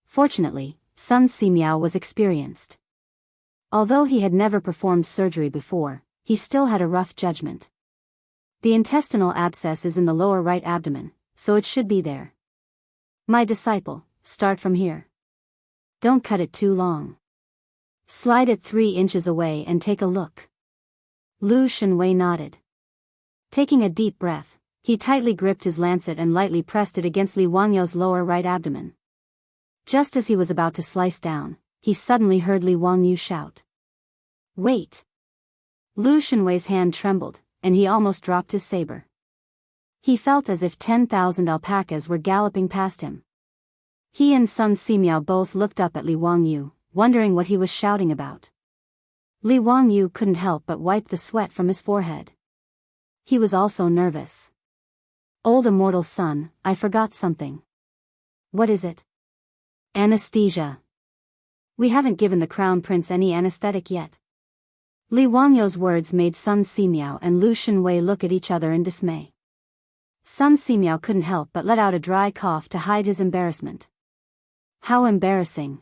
Fortunately, Sun Simiao was experienced. Although he had never performed surgery before, he still had a rough judgment. The intestinal abscess is in the lower right abdomen, so it should be there. "My disciple, start from here. Don't cut it too long." Slide it 3 inches away and take a look. Lu Shenwei nodded. Taking a deep breath, he tightly gripped his lancet and lightly pressed it against Li Wangyou's lower right abdomen. Just as he was about to slice down, he suddenly heard Li Wangyou shout. "Wait!" Lu Shenwei's hand trembled, and he almost dropped his saber. He felt as if 10,000 alpacas were galloping past him. He and Sun Simiao both looked up at Li Wangyou, wondering what he was shouting about. Li Wangyou couldn't help but wipe the sweat from his forehead. He was also nervous. "Old immortal son, I forgot something." "What is it?" "Anesthesia. We haven't given the crown prince any anesthetic yet." Li Wangyou's words made Sun Simiao and Lu Shenwei look at each other in dismay. Sun Simiao couldn't help but let out a dry cough to hide his embarrassment. How embarrassing.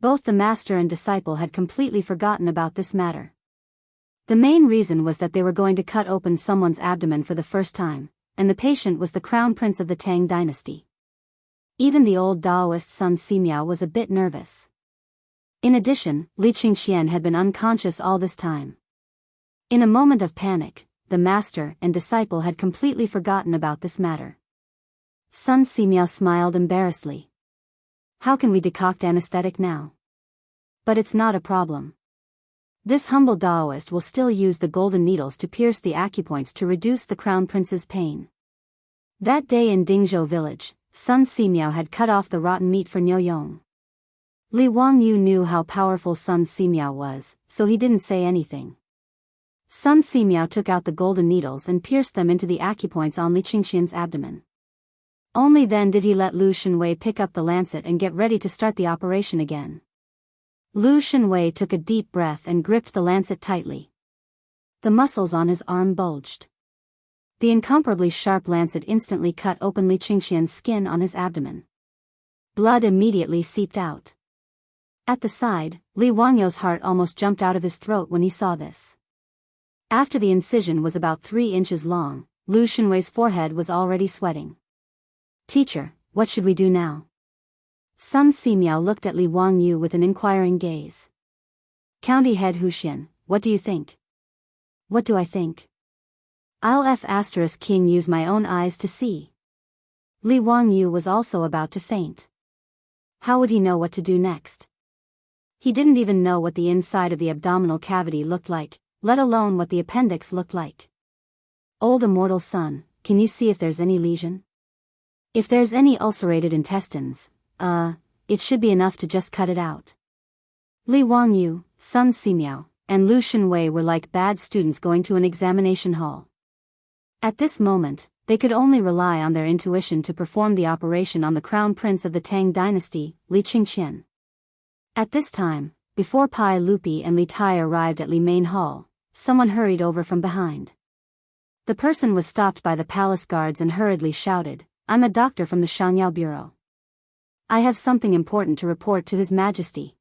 Both the master and disciple had completely forgotten about this matter. The main reason was that they were going to cut open someone's abdomen for the first time, and the patient was the crown prince of the Tang dynasty. Even the old Daoist Sun Simiao was a bit nervous. In addition, Li Qingxian had been unconscious all this time. In a moment of panic, the master and disciple had completely forgotten about this matter. Sun Simiao smiled embarrassedly. "How can we decoct anesthetic now?" "But it's not a problem. This humble Daoist will still use the golden needles to pierce the acupoints to reduce the crown prince's pain." That day in Dingzhou village, Sun Simiao had cut off the rotten meat for Niu Yong. Li Wangyou knew how powerful Sun Simiao was, so he didn't say anything. Sun Simiao took out the golden needles and pierced them into the acupoints on Li Qingxian's abdomen. Only then did he let Lu Shenwei pick up the lancet and get ready to start the operation again. Lu Shenwei took a deep breath and gripped the lancet tightly. The muscles on his arm bulged. The incomparably sharp lancet instantly cut open Li Qingxian's skin on his abdomen. Blood immediately seeped out. At the side, Li Wangyou's heart almost jumped out of his throat when he saw this. After the incision was about 3 inches long, Lu Shenwei's forehead was already sweating. "Teacher, what should we do now?" Sun Simiao looked at Li Wangyou with an inquiring gaze. "County head Huxian, what do you think?" "What do I think? I'll *King use my own eyes to see." Li Wangyou was also about to faint. How would he know what to do next? He didn't even know what the inside of the abdominal cavity looked like, let alone what the appendix looked like. "Old immortal son, can you see if there's any lesion? If there's any ulcerated intestines, it should be enough to just cut it out." Li Wangyou, Sun Simiao, and Lu Shenwei were like bad students going to an examination hall. At this moment, they could only rely on their intuition to perform the operation on the crown prince of the Tang dynasty, Li Qingxian. At this time, before Pai Lupi and Li Tai arrived at Li Main Hall, someone hurried over from behind. The person was stopped by the palace guards and hurriedly shouted, "I'm a doctor from the Shangyao Bureau. I have something important to report to His Majesty.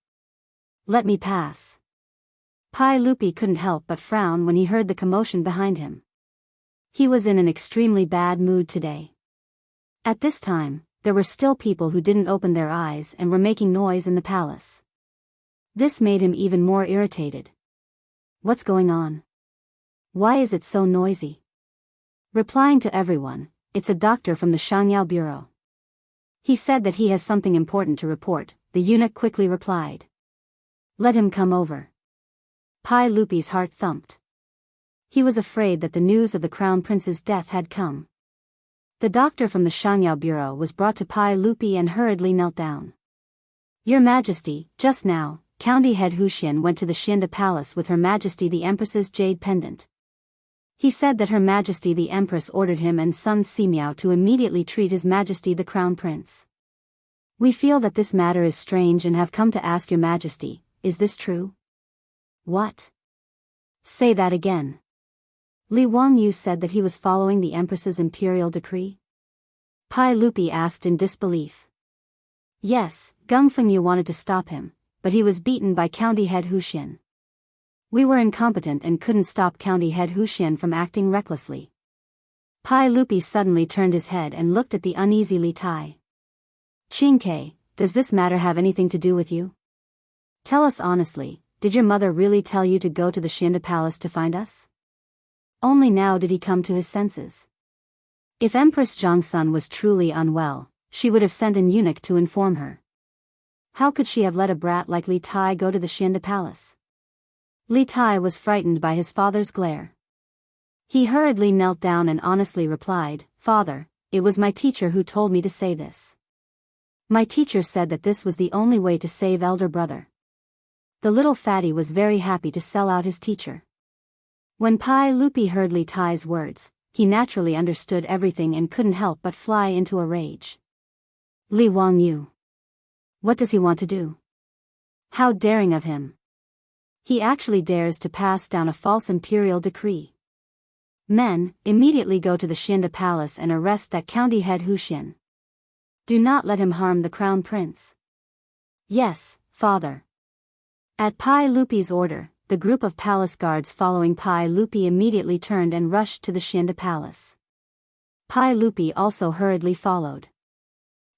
Let me pass." Pai Lupi couldn't help but frown when he heard the commotion behind him. He was in an extremely bad mood today. At this time, there were still people who didn't open their eyes and were making noise in the palace. This made him even more irritated. "What's going on? Why is it so noisy?" Replying to everyone, "It's a doctor from the Shangyao Bureau. He said that he has something important to report," the eunuch quickly replied. "Let him come over." Pai Lupi's heart thumped. He was afraid that the news of the crown prince's death had come. The doctor from the Shangyao Bureau was brought to Pai Lupi and hurriedly knelt down. "Your Majesty, just now, County head Huxian went to the Xinda Palace with Her Majesty the Empress's jade pendant. He said that Her Majesty the Empress ordered him and Sun Simiao to immediately treat His Majesty the Crown Prince. We feel that this matter is strange and have come to ask Your Majesty, is this true?" "What? Say that again." Li Wangyou said that he was following the Empress's imperial decree. Pai Lupi asked in disbelief. "Yes, Gung Fengyu wanted to stop him, but he was beaten by County head Huxian. We were incompetent and couldn't stop County head Huxian from acting recklessly." Pai Lupi suddenly turned his head and looked at the uneasy Li Tai. "Qingke, does this matter have anything to do with you?" Tell us honestly, did your mother really tell you to go to the Xianda Palace to find us? Only now did he come to his senses. If Empress Zhongsun was truly unwell, she would have sent an eunuch to inform her. How could she have let a brat like Li Tai go to the Xianda Palace? Li Tai was frightened by his father's glare. He hurriedly knelt down and honestly replied, "Father, it was my teacher who told me to say this. My teacher said that this was the only way to save elder brother." The little fatty was very happy to sell out his teacher. When Pai Lupi heard Li Tai's words, he naturally understood everything and couldn't help but fly into a rage. Li Wangyu. What does he want to do? How daring of him! He actually dares to pass down a false imperial decree. Men, immediately go to the Xianda Palace and arrest that county head Hu Xin. Do not let him harm the crown prince. Yes, father. At Pai Lupi's order, the group of palace guards following Pai Lupi immediately turned and rushed to the Xianda Palace. Pai Lupi also hurriedly followed.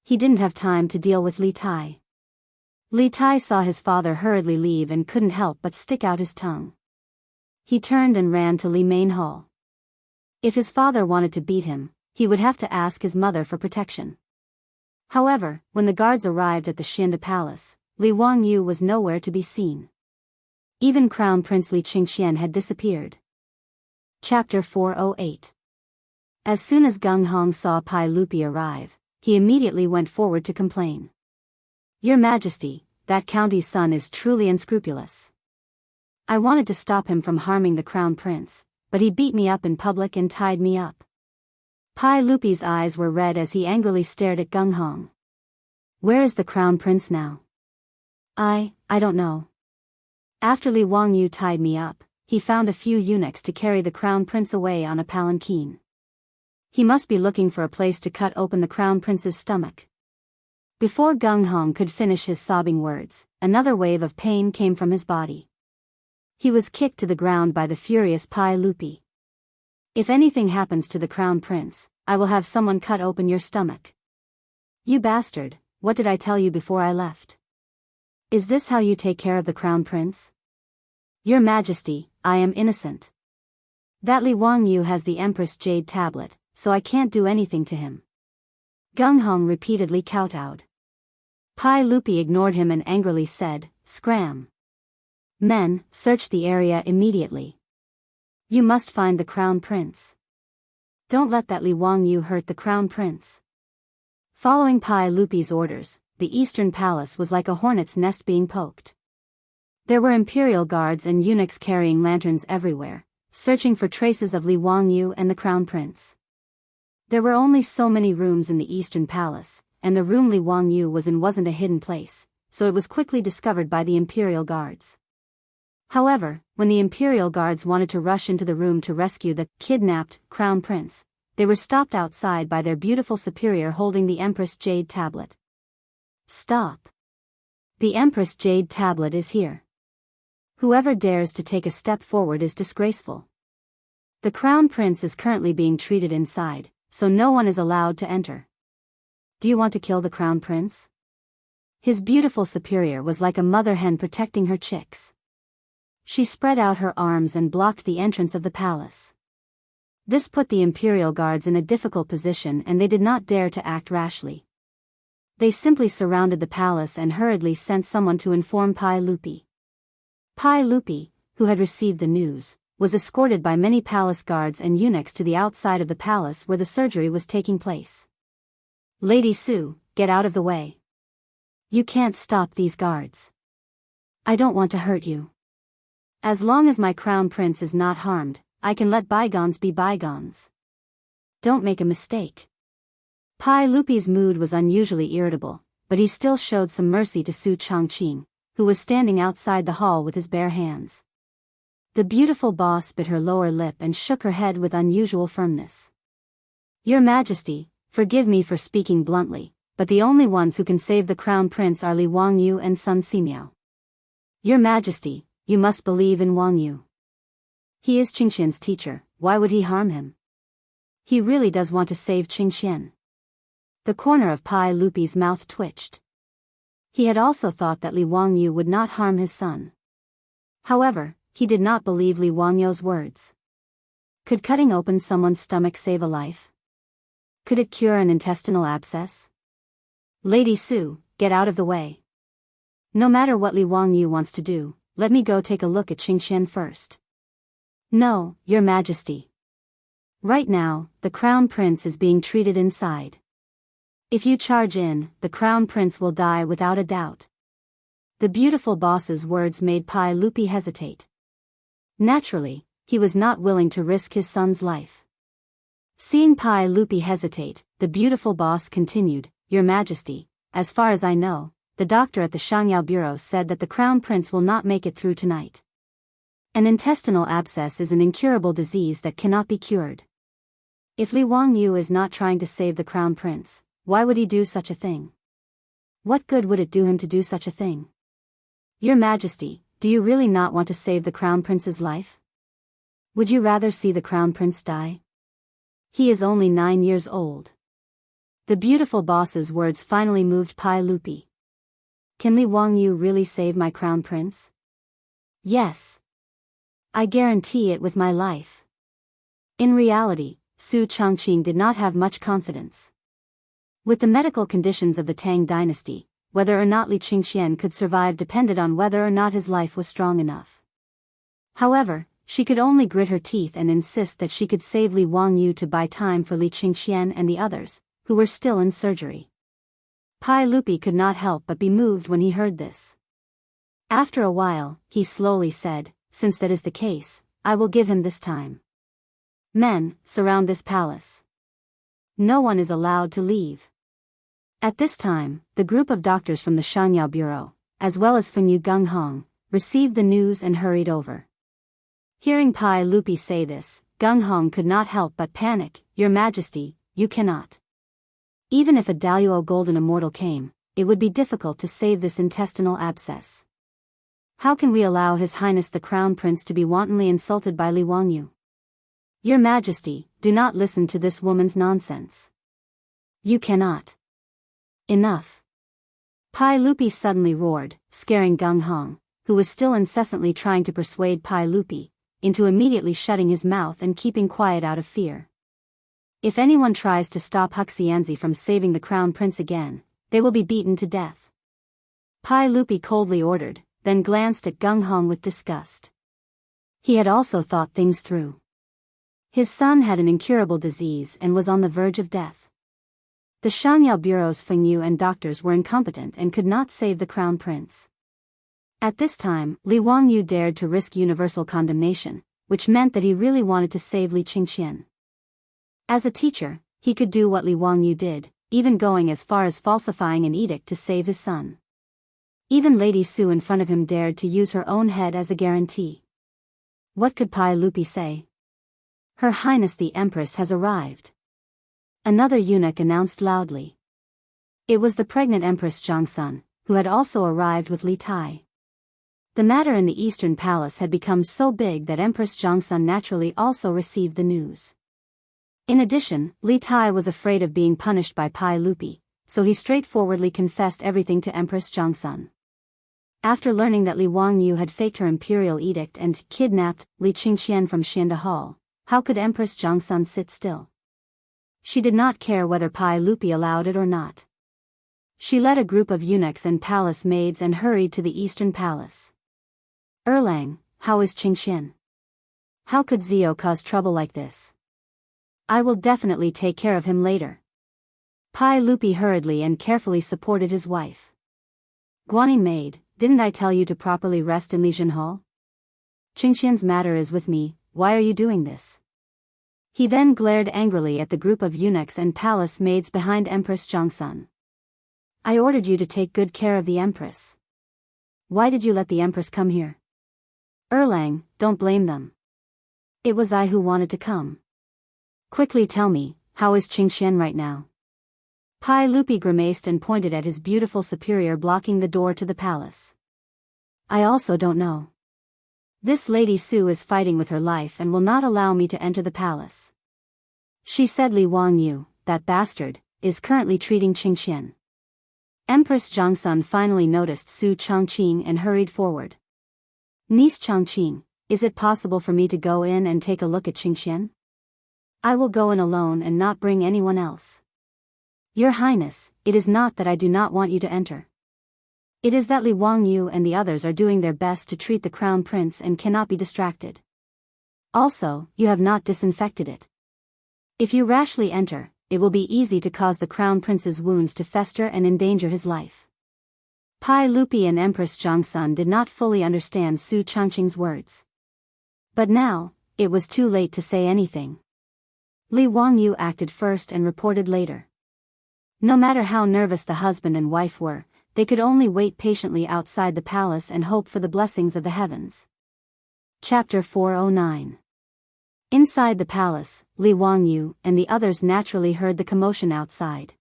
He didn't have time to deal with Li Tai. Li Tai saw his father hurriedly leave and couldn't help but stick out his tongue. He turned and ran to Li Main Hall. If his father wanted to beat him, he would have to ask his mother for protection. However, when the guards arrived at the Xianda Palace, Li Wangyu was nowhere to be seen. Even Crown Prince Li Qingxian had disappeared. Chapter 408. As soon as Gung Hong saw Pai Lupi arrive, he immediately went forward to complain. "Your Majesty, that county's son is truly unscrupulous. I wanted to stop him from harming the crown prince, but he beat me up in public and tied me up." Pai Lupi's eyes were red as he angrily stared at Gung Hong. "Where is the crown prince now?" I don't know. After Li Wangyu tied me up, he found a few eunuchs to carry the crown prince away on a palanquin. He must be looking for a place to cut open the crown prince's stomach." Before Gung Hong could finish his sobbing words, another wave of pain came from his body. He was kicked to the ground by the furious Pai Lupi. "If anything happens to the crown prince, I will have someone cut open your stomach." "You bastard, what did I tell you before I left? Is this how you take care of the crown prince?" "Your Majesty, I am innocent. That Li Wangyu has the Empress Jade tablet, so I can't do anything to him." Gung Hong repeatedly kowtowed. Pai Lupi ignored him and angrily said, "Scram. Men, search the area immediately. You must find the crown prince. Don't let that Li Wangyu hurt the crown prince." Following Pai Lupi's orders, the Eastern Palace was like a hornet's nest being poked. There were imperial guards and eunuchs carrying lanterns everywhere, searching for traces of Li Wangyu and the crown prince. There were only so many rooms in the Eastern Palace, and the room Li Wangyu was in wasn't a hidden place, so it was quickly discovered by the imperial guards. However, when the imperial guards wanted to rush into the room to rescue the kidnapped crown prince, they were stopped outside by their beautiful superior holding the Empress Jade tablet. "Stop. The Empress Jade tablet is here. Whoever dares to take a step forward is disgraceful. The crown prince is currently being treated inside, so no one is allowed to enter. Do you want to kill the crown prince?" His beautiful superior was like a mother hen protecting her chicks. She spread out her arms and blocked the entrance of the palace. This put the imperial guards in a difficult position and they did not dare to act rashly. They simply surrounded the palace and hurriedly sent someone to inform Pai Lupi. Pai Lupi, who had received the news, was escorted by many palace guards and eunuchs to the outside of the palace where the surgery was taking place. "Lady Su, get out of the way. You can't stop these guards. I don't want to hurt you. As long as my crown prince is not harmed, I can let bygones be bygones. Don't make a mistake." Pai Lupi's mood was unusually irritable, but he still showed some mercy to Su Chongqing, who was standing outside the hall with his bare hands. The beautiful boss bit her lower lip and shook her head with unusual firmness. "Your Majesty, forgive me for speaking bluntly, but the only ones who can save the crown prince are Li Wangyu and Sun Simiao. Your Majesty, you must believe in Wangyu. He is Qingxian's teacher, why would he harm him? He really does want to save Qingxian." The corner of Pai Lupi's mouth twitched. He had also thought that Li Wangyu would not harm his son. However, he did not believe Li Wangyu's words. Could cutting open someone's stomach save a life? Could it cure an intestinal abscess? Lady Su, get out of the way. No matter what Li Wangyu wants to do, let me go take a look at Qingxian first. No, Your Majesty. Right now, the Crown Prince is being treated inside. If you charge in, the Crown Prince will die without a doubt. The beautiful boss's words made Pai Lupi hesitate. Naturally, he was not willing to risk his son's life. Seeing Pai Lupi hesitate, the beautiful boss continued, Your Majesty, as far as I know, the doctor at the Shangyao Bureau said that the Crown Prince will not make it through tonight. An intestinal abscess is an incurable disease that cannot be cured. If Li Wangyu is not trying to save the Crown Prince, why would he do such a thing? What good would it do him to do such a thing? Your Majesty, do you really not want to save the Crown Prince's life? Would you rather see the Crown Prince die? He is only 9 years old. The beautiful boss's words finally moved Pai Lupi. Can Li Wangyu really save my Crown Prince? Yes. I guarantee it with my life. In reality, Su Chongqing did not have much confidence. With the medical conditions of the Tang dynasty, whether or not Li Qingxian could survive depended on whether or not his life was strong enough. However, she could only grit her teeth and insist that she could save Li Wangyu to buy time for Li Qingxian and the others, who were still in surgery. Pai Lupi could not help but be moved when he heard this. After a while, he slowly said, Since that is the case, I will give him this time. Men, surround this palace. No one is allowed to leave. At this time, the group of doctors from the Shangyao Bureau, as well as Fenyu Gunghong, received the news and hurried over. Hearing Pai Lupi say this, Gunghong could not help but panic, Your Majesty, you cannot. Even if a Daluo golden immortal came, it would be difficult to save this intestinal abscess. How can we allow His Highness the Crown Prince to be wantonly insulted by Li Wangyu? Your Majesty, do not listen to this woman's nonsense. You cannot. Enough. Pai Lupi suddenly roared, scaring Gunghong, who was still incessantly trying to persuade Pai Lupi, into immediately shutting his mouth and keeping quiet out of fear. If anyone tries to stop Huxianzi from saving the Crown Prince again, they will be beaten to death. Pai Lupi coldly ordered, then glanced at Gunghong with disgust. He had also thought things through. His son had an incurable disease and was on the verge of death. The Shangyao Bureau's Fengyu and doctors were incompetent and could not save the Crown Prince. At this time, Li Wangyu dared to risk universal condemnation, which meant that he really wanted to save Li Qingxian. As a teacher, he could do what Li Wangyu did, even going as far as falsifying an edict to save his son. Even Lady Su in front of him dared to use her own head as a guarantee. What could Pai Lupi say? Her Highness the Empress has arrived. Another eunuch announced loudly. It was the pregnant Empress Zhongsun, who had also arrived with Li Tai. The matter in the Eastern Palace had become so big that Empress Zhongsun naturally also received the news. In addition, Li Tai was afraid of being punished by Pai Lupi, so he straightforwardly confessed everything to Empress Zhongsun. After learning that Li Wangyu had faked her imperial edict and kidnapped Li Qingxian from Xianda Hall, how could Empress Zhongsun sit still? She did not care whether Pai Lupi allowed it or not. She led a group of eunuchs and palace maids and hurried to the Eastern Palace. Erlang, how is Qingxian? How could Zio cause trouble like this? I will definitely take care of him later. Pai Lupi hurriedly and carefully supported his wife. Guanyin maid, didn't I tell you to properly rest in Lijun Hall? Qingxian's matter is with me, why are you doing this? He then glared angrily at the group of eunuchs and palace maids behind Empress Zhongsun. I ordered you to take good care of the Empress. Why did you let the Empress come here? Erlang, don't blame them. It was I who wanted to come. Quickly tell me, how is Qingxian right now? Pai Lupi grimaced and pointed at his beautiful superior blocking the door to the palace. I also don't know. This Lady Su is fighting with her life and will not allow me to enter the palace. She said Li Wangyu, that bastard, is currently treating Qingxian. Empress Zhongsun finally noticed Su Chongqing and hurried forward. Niece Chongqing, is it possible for me to go in and take a look at Qingxian? I will go in alone and not bring anyone else. Your Highness, it is not that I do not want you to enter. It is that Li Wangyu and the others are doing their best to treat the crown prince and cannot be distracted. Also, you have not disinfected it. If you rashly enter, it will be easy to cause the crown prince's wounds to fester and endanger his life. Pai Lupi and Empress Zhongsun did not fully understand Su Chongqing's words. But now, it was too late to say anything. Li Wangyu acted first and reported later. No matter how nervous the husband and wife were, they could only wait patiently outside the palace and hope for the blessings of the heavens. Chapter 409. Inside the palace, Li Wangyu and the others naturally heard the commotion outside.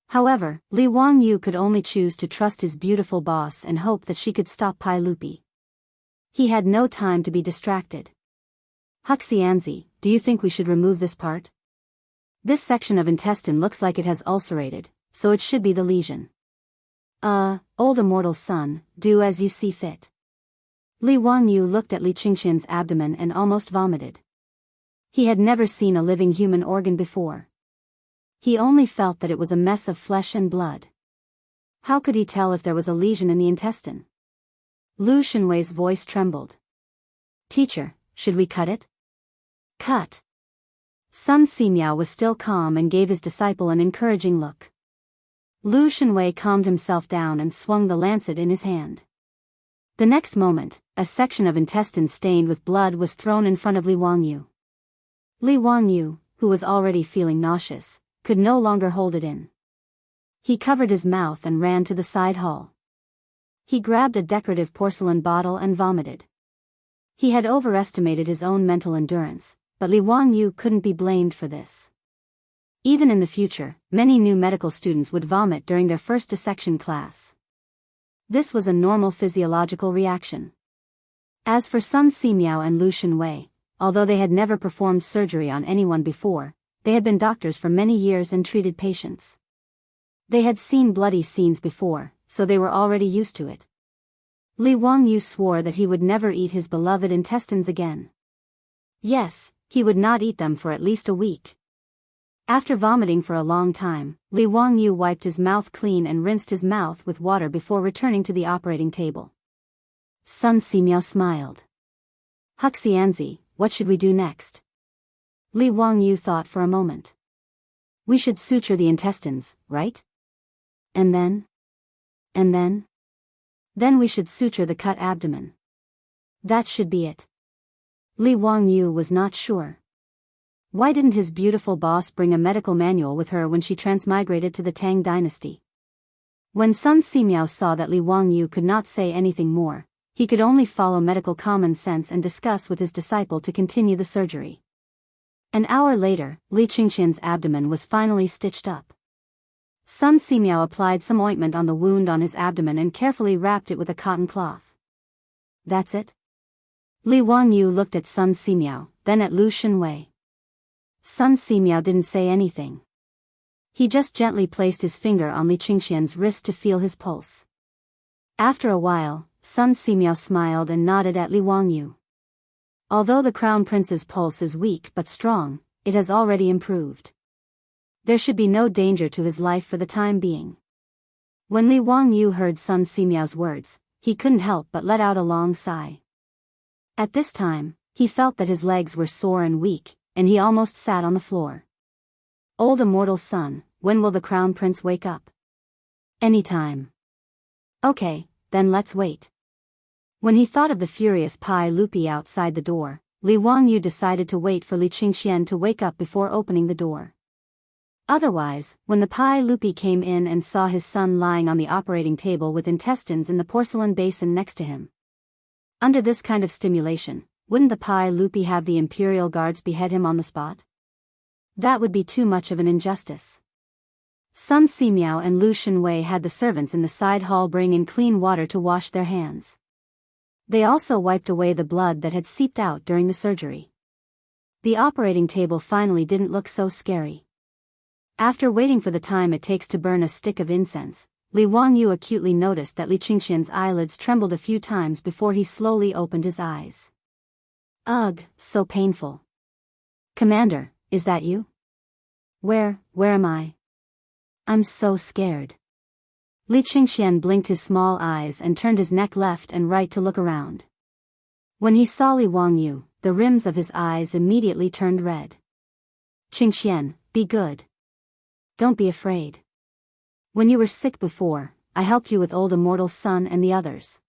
However, Li Wangyu could only choose to trust his beautiful boss and hope that she could stop Pai Lupi. He had no time to be distracted. Huxianzi, do you think we should remove this part? This section of intestine looks like it has ulcerated, so it should be the lesion. Old immortal son, do as you see fit. Li Wangyu looked at Li Qingxian's abdomen and almost vomited. He had never seen a living human organ before. He only felt that it was a mess of flesh and blood. How could he tell if there was a lesion in the intestine? Lu Shenwei's voice trembled. Teacher, should we cut it? Cut. Sun Simiao was still calm and gave his disciple an encouraging look. Lu Shenwei calmed himself down and swung the lancet in his hand. The next moment, a section of intestine stained with blood was thrown in front of Li Wangyu. Li Wangyu, who was already feeling nauseous, could no longer hold it in. He covered his mouth and ran to the side hall. He grabbed a decorative porcelain bottle and vomited. He had overestimated his own mental endurance, but Li Wangyu couldn't be blamed for this. Even in the future, many new medical students would vomit during their first dissection class. This was a normal physiological reaction. As for Sun Simiao and Lu Shenwei, although they had never performed surgery on anyone before, they had been doctors for many years and treated patients. They had seen bloody scenes before, so they were already used to it. Li Wangyu swore that he would never eat his beloved intestines again. Yes, he would not eat them for at least a week. After vomiting for a long time, Li Wangyu wiped his mouth clean and rinsed his mouth with water before returning to the operating table. Sun Simiao smiled. Huxianzi, what should we do next? Li Wangyu thought for a moment. We should suture the intestines, right? And then? Then we should suture the cut abdomen. That should be it. Li Wangyu was not sure. Why didn't his beautiful boss bring a medical manual with her when she transmigrated to the Tang dynasty? When Sun Simiao saw that Li Wangyu could not say anything more, he could only follow medical common sense and discuss with his disciple to continue the surgery. An hour later, Li Qingxian's abdomen was finally stitched up. Sun Simiao applied some ointment on the wound on his abdomen and carefully wrapped it with a cotton cloth. That's it? Li Wangyu looked at Sun Simiao, then at Lu Shenwei. Sun Simiao didn't say anything. He just gently placed his finger on Li Qingxian's wrist to feel his pulse. After a while, Sun Simiao smiled and nodded at Li Wangyu. Although the crown prince's pulse is weak but strong, it has already improved. There should be no danger to his life for the time being. When Li Wangyu heard Sun Simiao's words, he couldn't help but let out a long sigh. At this time, he felt that his legs were sore and weak, and he almost sat on the floor. Old immortal son, when will the crown prince wake up? Anytime. Okay, then let's wait. When he thought of the furious Pai Lupi outside the door, Li Wangyu decided to wait for Li Qingxian to wake up before opening the door. Otherwise, when the Pai Lupi came in and saw his son lying on the operating table with intestines in the porcelain basin next to him. Under this kind of stimulation, wouldn't the Pai Lupi have the imperial guards behead him on the spot? That would be too much of an injustice. Sun Simiao and Lu Shenwei had the servants in the side hall bring in clean water to wash their hands. They also wiped away the blood that had seeped out during the surgery. The operating table finally didn't look so scary. After waiting for the time it takes to burn a stick of incense, Li Wangyu acutely noticed that Li Qingxian's eyelids trembled a few times before he slowly opened his eyes. Ugh, so painful. Commander, is that you? Where am I? I'm so scared. Li Qingxian blinked his small eyes and turned his neck left and right to look around. When he saw Li Wangyu, the rims of his eyes immediately turned red. Qingxian, be good. Don't be afraid. When you were sick before, I helped you with old immortal Sun and the others.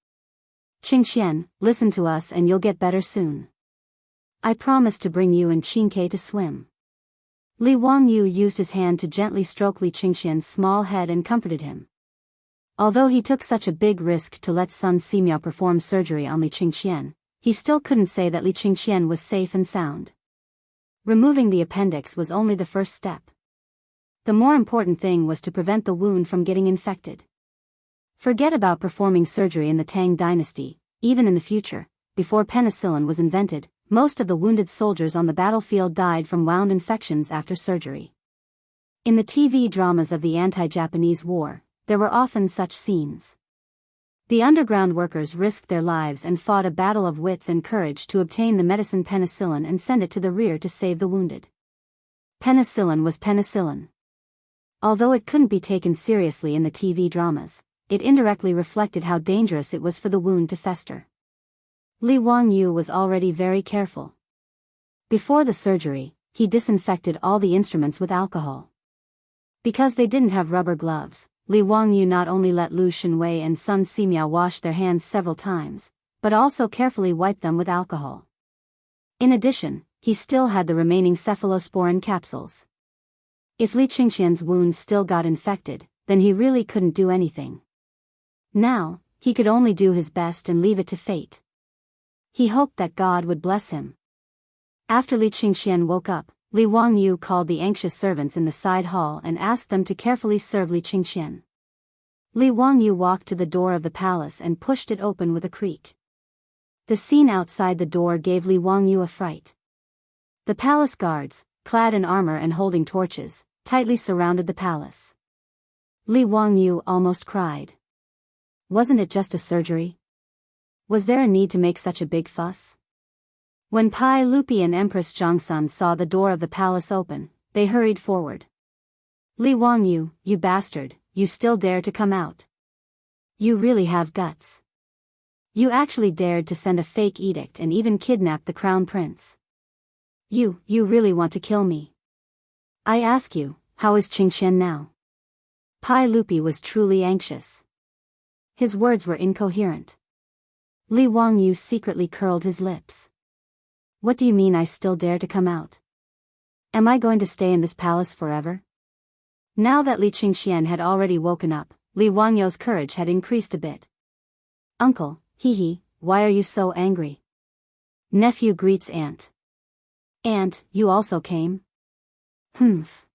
Qingxian, listen to us and you'll get better soon. I promise to bring you and Qingke to swim. Li Wangyu used his hand to gently stroke Li Qingxian's small head and comforted him. Although he took such a big risk to let Sun Simiao perform surgery on Li Qingxian, he still couldn't say that Li Qingxian was safe and sound. Removing the appendix was only the first step. The more important thing was to prevent the wound from getting infected. Forget about performing surgery in the Tang dynasty, even in the future, before penicillin was invented, most of the wounded soldiers on the battlefield died from wound infections after surgery. In the TV dramas of the anti-Japanese war, there were often such scenes. The underground workers risked their lives and fought a battle of wits and courage to obtain the medicine penicillin and send it to the rear to save the wounded. Penicillin was penicillin. Although it couldn't be taken seriously in the TV dramas, it indirectly reflected how dangerous it was for the wound to fester. Li Wangyu was already very careful. Before the surgery, he disinfected all the instruments with alcohol. Because they didn't have rubber gloves, Li Wangyu not only let Lu Shenwei and Sun Simiao wash their hands several times, but also carefully wiped them with alcohol. In addition, he still had the remaining cephalosporin capsules. If Li Qingxian's wound still got infected, then he really couldn't do anything. Now, he could only do his best and leave it to fate. He hoped that God would bless him. After Li Qingxian woke up, Li Wangyu called the anxious servants in the side hall and asked them to carefully serve Li Qingxian. Li Wangyu walked to the door of the palace and pushed it open with a creak. The scene outside the door gave Li Wangyu a fright. The palace guards, clad in armor and holding torches, tightly surrounded the palace. Li Wangyu almost cried. Wasn't it just a surgery? Was there a need to make such a big fuss? When Pai Lupi and Empress Zhongsun saw the door of the palace open, they hurried forward. Li Wangyu, you bastard, you still dare to come out. You really have guts. You actually dared to send a fake edict and even kidnap the crown prince. You really want to kill me. I ask you, how is Qingxian now? Pai Lupi was truly anxious. His words were incoherent. Li Wangyu secretly curled his lips. What do you mean I still dare to come out? Am I going to stay in this palace forever? Now that Li Qingxian had already woken up, Li Wangyu's courage had increased a bit. Uncle, why are you so angry? Nephew greets aunt. Aunt, you also came? Humph.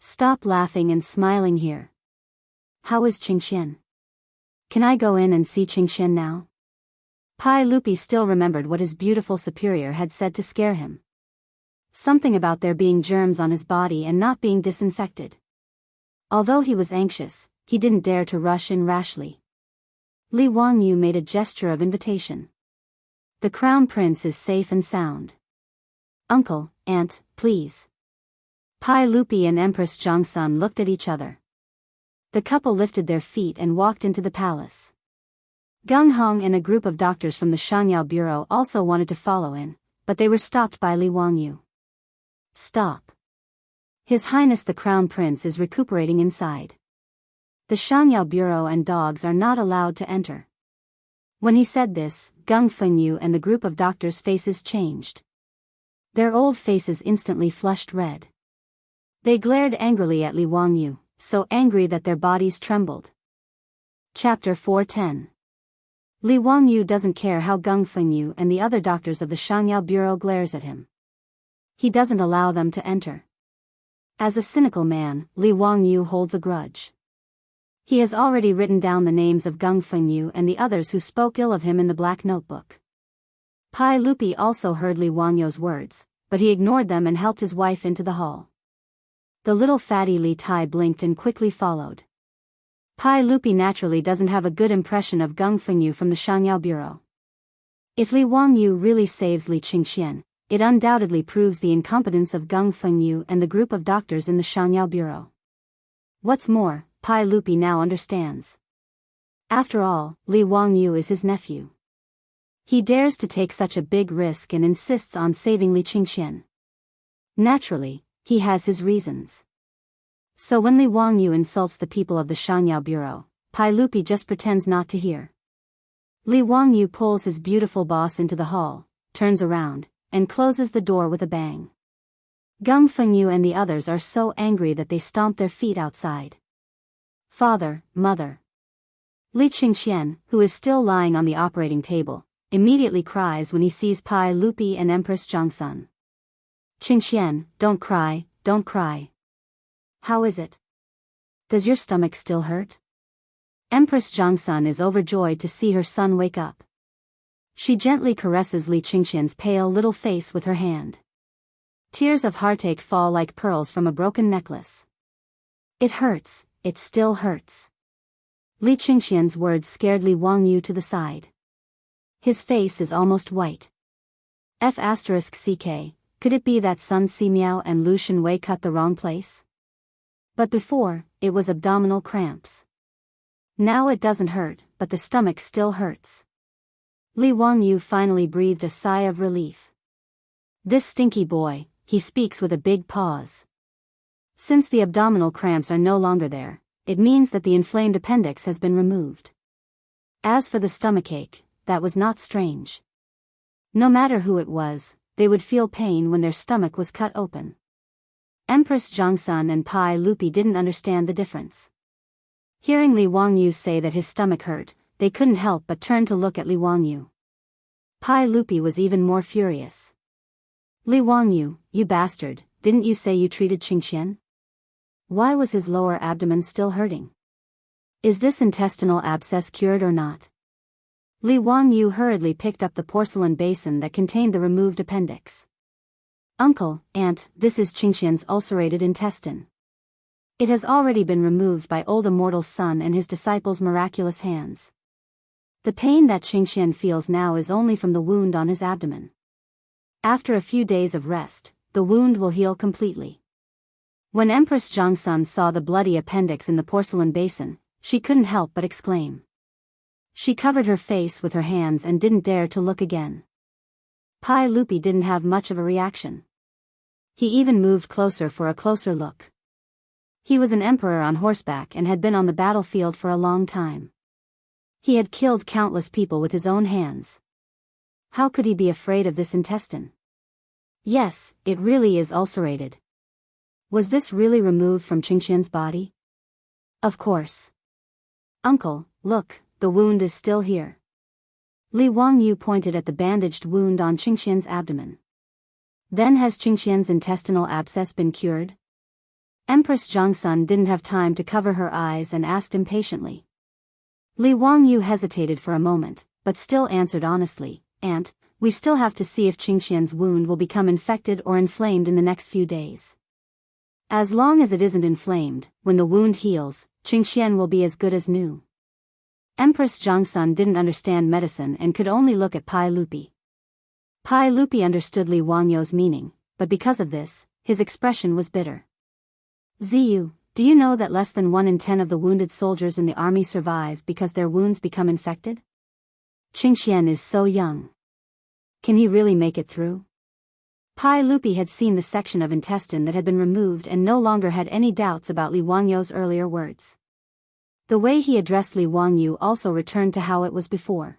Stop laughing and smiling here. How is Qingxian? Can I go in and see Qingxian now? Pai Lupi still remembered what his beautiful superior had said to scare him. Something about there being germs on his body and not being disinfected. Although he was anxious, he didn't dare to rush in rashly. Li Wangyu made a gesture of invitation. The crown prince is safe and sound. Uncle, aunt, please. Pai Lupi and Empress Zhongsun looked at each other. The couple lifted their feet and walked into the palace. Gung Hong and a group of doctors from the Shangyao Bureau also wanted to follow in, but they were stopped by Li Wangyu. Stop. His Highness the Crown Prince is recuperating inside. The Shangyao Bureau and dogs are not allowed to enter. When he said this, Gung Fengyu and the group of doctors' faces changed. Their old faces instantly flushed red. They glared angrily at Li Wangyu, so angry that their bodies trembled. Chapter 410. Li Wangyu doesn't care how Gung Fengyu and the other doctors of the Shangyao Bureau glares at him. He doesn't allow them to enter. As a cynical man, Li Wangyu holds a grudge. He has already written down the names of Gung Fengyu and the others who spoke ill of him in the black notebook. Pai Lupi also heard Li Wangyu's words, but he ignored them and helped his wife into the hall. The little fatty Li Tai blinked and quickly followed. Pai Lupi naturally doesn't have a good impression of Geng Fengyu from the Shangyao Bureau. If Li Wangyu really saves Li Qingxian, it undoubtedly proves the incompetence of Geng Fengyu and the group of doctors in the Shangyao Bureau. What's more, Pai Lupi now understands. After all, Li Wangyu is his nephew. He dares to take such a big risk and insists on saving Li Qingxian. Naturally, he has his reasons. So when Li Wangyu insults the people of the Shangyao Bureau, Pai Lupi just pretends not to hear. Li Wangyu pulls his beautiful boss into the hall, turns around, and closes the door with a bang. Geng Fengyu and the others are so angry that they stomp their feet outside. Father, mother. Li Qingxian, who is still lying on the operating table, immediately cries when he sees Pai Lupi and Empress Zhongsun. Qingxian, don't cry, don't cry. How is it? Does your stomach still hurt? Empress Zhongsun is overjoyed to see her son wake up. She gently caresses Li Qingxian's pale little face with her hand. Tears of heartache fall like pearls from a broken necklace. It hurts, it still hurts. Li Qingxian's words scared Li Wangyu to the side. His face is almost white. F***ck, could it be that Sun Simiao and Lu Shenwei cut the wrong place? But before, it was abdominal cramps. Now it doesn't hurt, but the stomach still hurts. Li Wangyu finally breathed a sigh of relief. This stinky boy, he speaks with a big pause. Since the abdominal cramps are no longer there, it means that the inflamed appendix has been removed. As for the stomachache, that was not strange. No matter who it was, they would feel pain when their stomach was cut open. Empress Zhongsun and Pai Lupi didn't understand the difference. Hearing Li Wangyu say that his stomach hurt, they couldn't help but turn to look at Li Wangyu. Pai Lupi was even more furious. Li Wangyu, you bastard, didn't you say you treated Qingxian? Why was his lower abdomen still hurting? Is this intestinal abscess cured or not? Li Wangyu hurriedly picked up the porcelain basin that contained the removed appendix. Uncle, aunt, this is Qingxian's ulcerated intestine. It has already been removed by old immortal's son and his disciples' miraculous hands. The pain that Qingxian feels now is only from the wound on his abdomen. After a few days of rest, the wound will heal completely. When Empress Zhongsun saw the bloody appendix in the porcelain basin, she couldn't help but exclaim. She covered her face with her hands and didn't dare to look again. Pai Lupi didn't have much of a reaction. He even moved closer for a closer look. He was an emperor on horseback and had been on the battlefield for a long time. He had killed countless people with his own hands. How could he be afraid of this intestine? Yes, it really is ulcerated. Was this really removed from Qingxian's body? Of course. Uncle, look, the wound is still here. Li Wangyu pointed at the bandaged wound on Qingxian's abdomen. Then has Qingxian's intestinal abscess been cured? Empress Zhongsun didn't have time to cover her eyes and asked impatiently. Li Wangyu hesitated for a moment, but still answered honestly, Aunt, we still have to see if Qingxian's wound will become infected or inflamed in the next few days. As long as it isn't inflamed, when the wound heals, Qingxian will be as good as new. Empress Zhongsun didn't understand medicine and could only look at Pai Lupi. Pai Lupi understood Li Wangyu's meaning, but because of this, his expression was bitter. Ziyu, do you know that less than 1 in 10 of the wounded soldiers in the army survive because their wounds become infected? Qingxian is so young. Can he really make it through? Pai Lupi had seen the section of intestine that had been removed and no longer had any doubts about Li Wangyu's earlier words. The way he addressed Li Wangyu also returned to how it was before.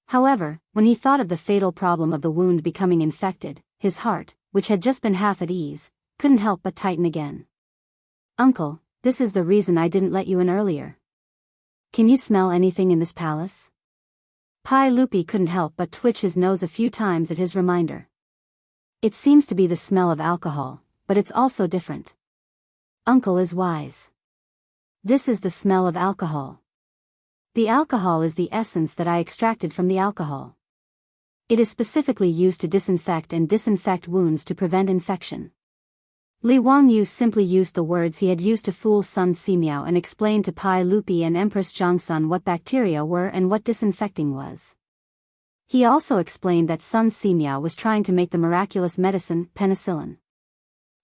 However, when he thought of the fatal problem of the wound becoming infected, his heart, which had just been half at ease, couldn't help but tighten again. Uncle, this is the reason I didn't let you in earlier. Can you smell anything in this palace? Pai Lupi couldn't help but twitch his nose a few times at his reminder. It seems to be the smell of alcohol, but it's also different. Uncle is wise. This is the smell of alcohol. The alcohol is the essence that I extracted from the alcohol. It is specifically used to disinfect wounds to prevent infection. Li Wangyu simply used the words he had used to fool Sun Simiao and explained to Pai Lupi and Empress Zhongsun what bacteria were and what disinfecting was. He also explained that Sun Simiao was trying to make the miraculous medicine, penicillin.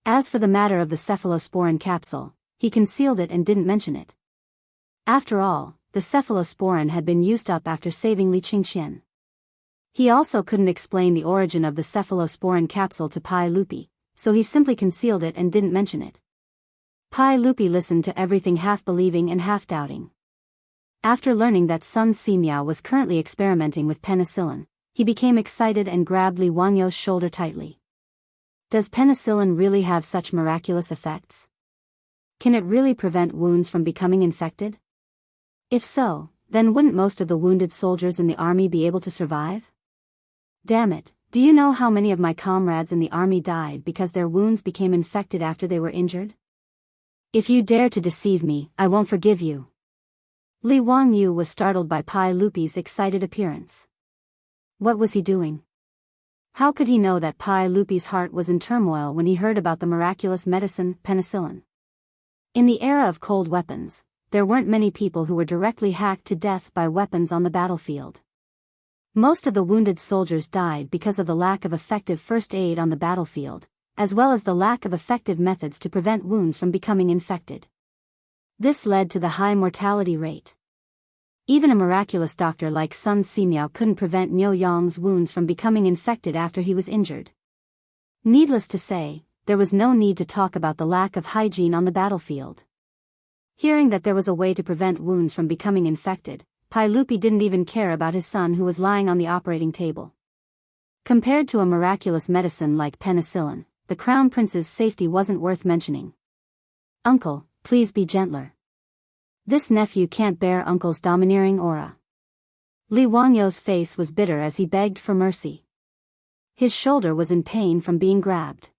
As for the matter of the cephalosporin capsule, he concealed it and didn't mention it. After all, the cephalosporin had been used up after saving Li Qingxian. He also couldn't explain the origin of the cephalosporin capsule to Pai Lupi, so he simply concealed it and didn't mention it. Pai Lupi listened to everything half believing and half doubting. After learning that Sun Simiao was currently experimenting with penicillin, he became excited and grabbed Li Wangyu's shoulder tightly. Does penicillin really have such miraculous effects? Can it really prevent wounds from becoming infected? If so, then wouldn't most of the wounded soldiers in the army be able to survive? Damn it, do you know how many of my comrades in the army died because their wounds became infected after they were injured? If you dare to deceive me, I won't forgive you. Li Wangyu was startled by Pai Lupi's excited appearance. What was he doing? How could he know that Pai Lupi's heart was in turmoil when he heard about the miraculous medicine, penicillin? In the era of cold weapons, there weren't many people who were directly hacked to death by weapons on the battlefield. Most of the wounded soldiers died because of the lack of effective first aid on the battlefield, as well as the lack of effective methods to prevent wounds from becoming infected. This led to the high mortality rate. Even a miraculous doctor like Sun Simiao couldn't prevent Niu Yang's wounds from becoming infected after he was injured. Needless to say, there was no need to talk about the lack of hygiene on the battlefield. Hearing that there was a way to prevent wounds from becoming infected, Pai Lupi didn't even care about his son who was lying on the operating table. Compared to a miraculous medicine like penicillin, the Crown Prince's safety wasn't worth mentioning. Uncle, please be gentler. This nephew can't bear Uncle's domineering aura. Li Wangyu's face was bitter as he begged for mercy. His shoulder was in pain from being grabbed.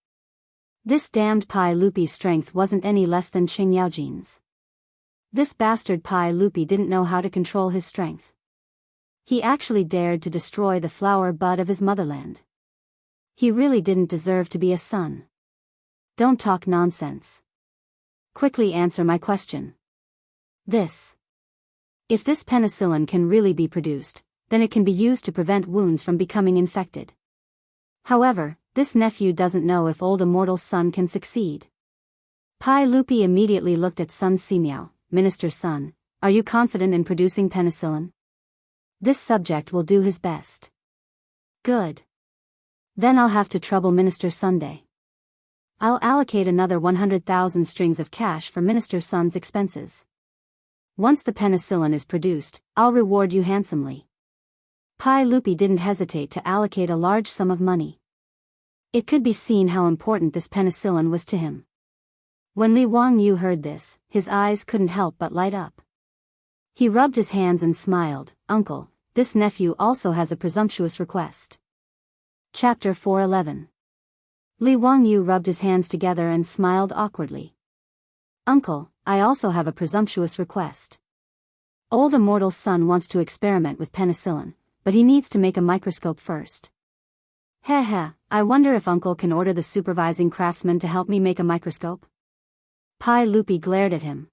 This damned Pai Lupi's strength wasn't any less than Qing Yaojin's. This bastard Pai Lupi didn't know how to control his strength. He actually dared to destroy the flower bud of his motherland. He really didn't deserve to be a son. Don't talk nonsense. Quickly answer my question. If this penicillin can really be produced, then it can be used to prevent wounds from becoming infected. However, this nephew doesn't know if old immortal's son can succeed. Pai Lupi immediately looked at Sun Simiao. Minister's son, are you confident in producing penicillin? This subject will do his best. Good. Then I'll have to trouble Minister Sunday. I'll allocate another 100,000 strings of cash for Minister Sun's expenses. Once the penicillin is produced, I'll reward you handsomely. Pai Lupi didn't hesitate to allocate a large sum of money. It could be seen how important this penicillin was to him. When Li Wangyu heard this, his eyes couldn't help but light up. He rubbed his hands and smiled. Uncle, this nephew also has a presumptuous request. Chapter 411. Li Wangyu rubbed his hands together and smiled awkwardly. Uncle, I also have a presumptuous request. Old immortal's son wants to experiment with penicillin, but he needs to make a microscope first. Heh, I wonder if Uncle can order the supervising craftsman to help me make a microscope? Pai Lupi glared at him.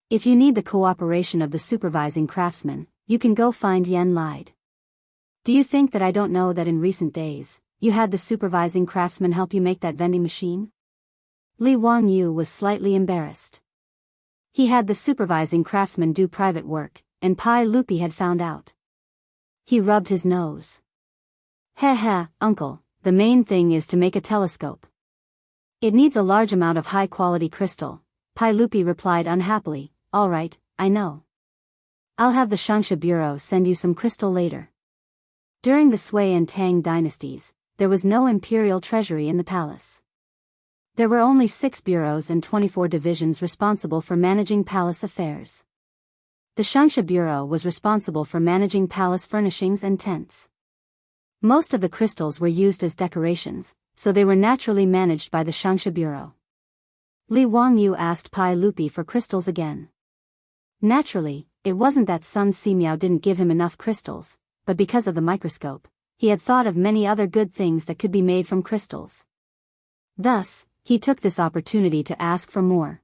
If you need the cooperation of the supervising craftsman, you can go find Yen Lide. Do you think that I don't know that in recent days, you had the supervising craftsman help you make that vending machine? Li Wangyu was slightly embarrassed. He had the supervising craftsman do private work, and Pai Lupi had found out. He rubbed his nose. Heh, Uncle, the main thing is to make a telescope. It needs a large amount of high-quality crystal, Pai Lupi replied unhappily. All right, I know. I'll have the Shangsha Bureau send you some crystal later. During the Sui and Tang dynasties, there was no imperial treasury in the palace. There were only 6 bureaus and 24 divisions responsible for managing palace affairs. The Shangsha Bureau was responsible for managing palace furnishings and tents. Most of the crystals were used as decorations, so they were naturally managed by the Shangsha Bureau. Li Wangyu asked Pai Lupi for crystals again. Naturally, it wasn't that Sun Simiao didn't give him enough crystals, but because of the microscope, he had thought of many other good things that could be made from crystals. Thus, he took this opportunity to ask for more.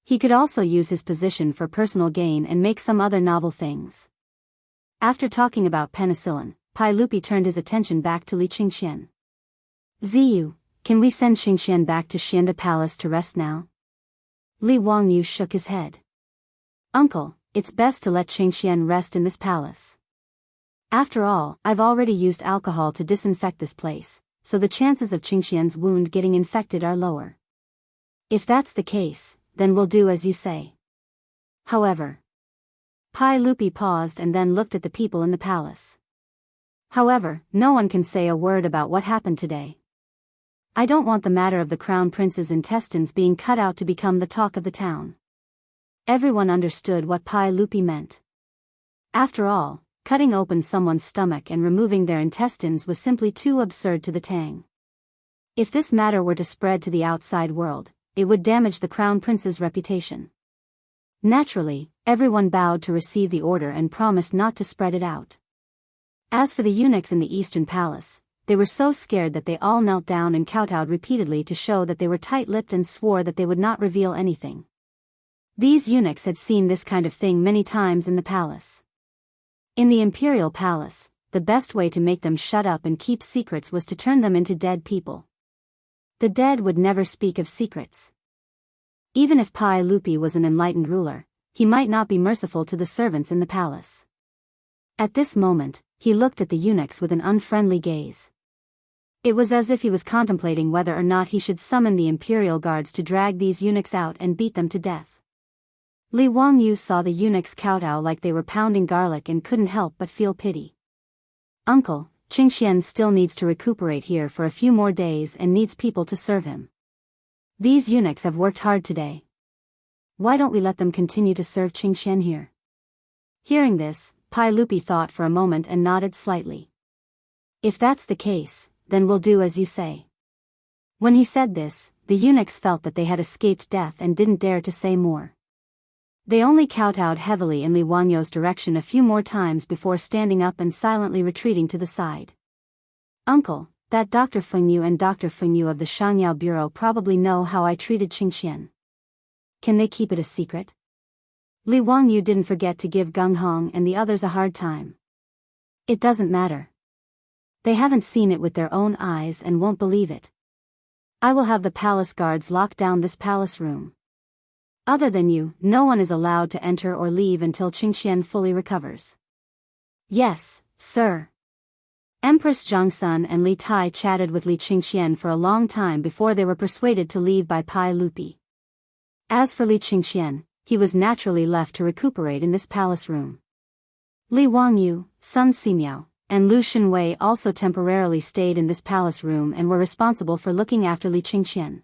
He could also use his position for personal gain and make some other novel things. After talking about penicillin, Pai Lupi turned his attention back to Li Qingxian. Ziyu, can we send Qingxian back to Xianda Palace to rest now? Li Wangyu shook his head. Uncle, it's best to let Qingxian rest in this palace. After all, I've already used alcohol to disinfect this place, so the chances of Qingxian's wound getting infected are lower. If that's the case, then we'll do as you say. However, Pai Lupi paused and then looked at the people in the palace. However, no one can say a word about what happened today. I don't want the matter of the crown prince's intestines being cut out to become the talk of the town. Everyone understood what Pai Lupi meant. After all, cutting open someone's stomach and removing their intestines was simply too absurd to the Tang. If this matter were to spread to the outside world, it would damage the crown prince's reputation. Naturally, everyone bowed to receive the order and promised not to spread it out. As for the eunuchs in the Eastern Palace, they were so scared that they all knelt down and kowtowed repeatedly to show that they were tight-lipped and swore that they would not reveal anything. These eunuchs had seen this kind of thing many times in the palace. In the imperial palace, the best way to make them shut up and keep secrets was to turn them into dead people. The dead would never speak of secrets. Even if Pai Lupi was an enlightened ruler, he might not be merciful to the servants in the palace. At this moment, he looked at the eunuchs with an unfriendly gaze. It was as if he was contemplating whether or not he should summon the imperial guards to drag these eunuchs out and beat them to death. Li Wangyu saw the eunuchs kowtow like they were pounding garlic and couldn't help but feel pity. Uncle, Qingxian still needs to recuperate here for a few more days and needs people to serve him. These eunuchs have worked hard today. Why don't we let them continue to serve Qingxian here? Hearing this, Pai Lupi thought for a moment and nodded slightly. If that's the case, then we'll do as you say. When he said this, the eunuchs felt that they had escaped death and didn't dare to say more. They only kowtowed heavily in Li Wangyu's direction a few more times before standing up and silently retreating to the side. Uncle, that Dr. Fengyu and Dr. Fengyu of the Shangyao Bureau probably know how I treated Qingxian. Can they keep it a secret? Li Wangyu didn't forget to give Gung Hong and the others a hard time. It doesn't matter. They haven't seen it with their own eyes and won't believe it. I will have the palace guards lock down this palace room. Other than you, no one is allowed to enter or leave until Qingxian fully recovers. Yes, sir. Empress Zhongsun and Li Tai chatted with Li Qingxian for a long time before they were persuaded to leave by Pai Lupi. As for Li Qingxian, he was naturally left to recuperate in this palace room. Li Wangyu, Sun Simiao, and Lu Shenwei also temporarily stayed in this palace room and were responsible for looking after Li Qingxian.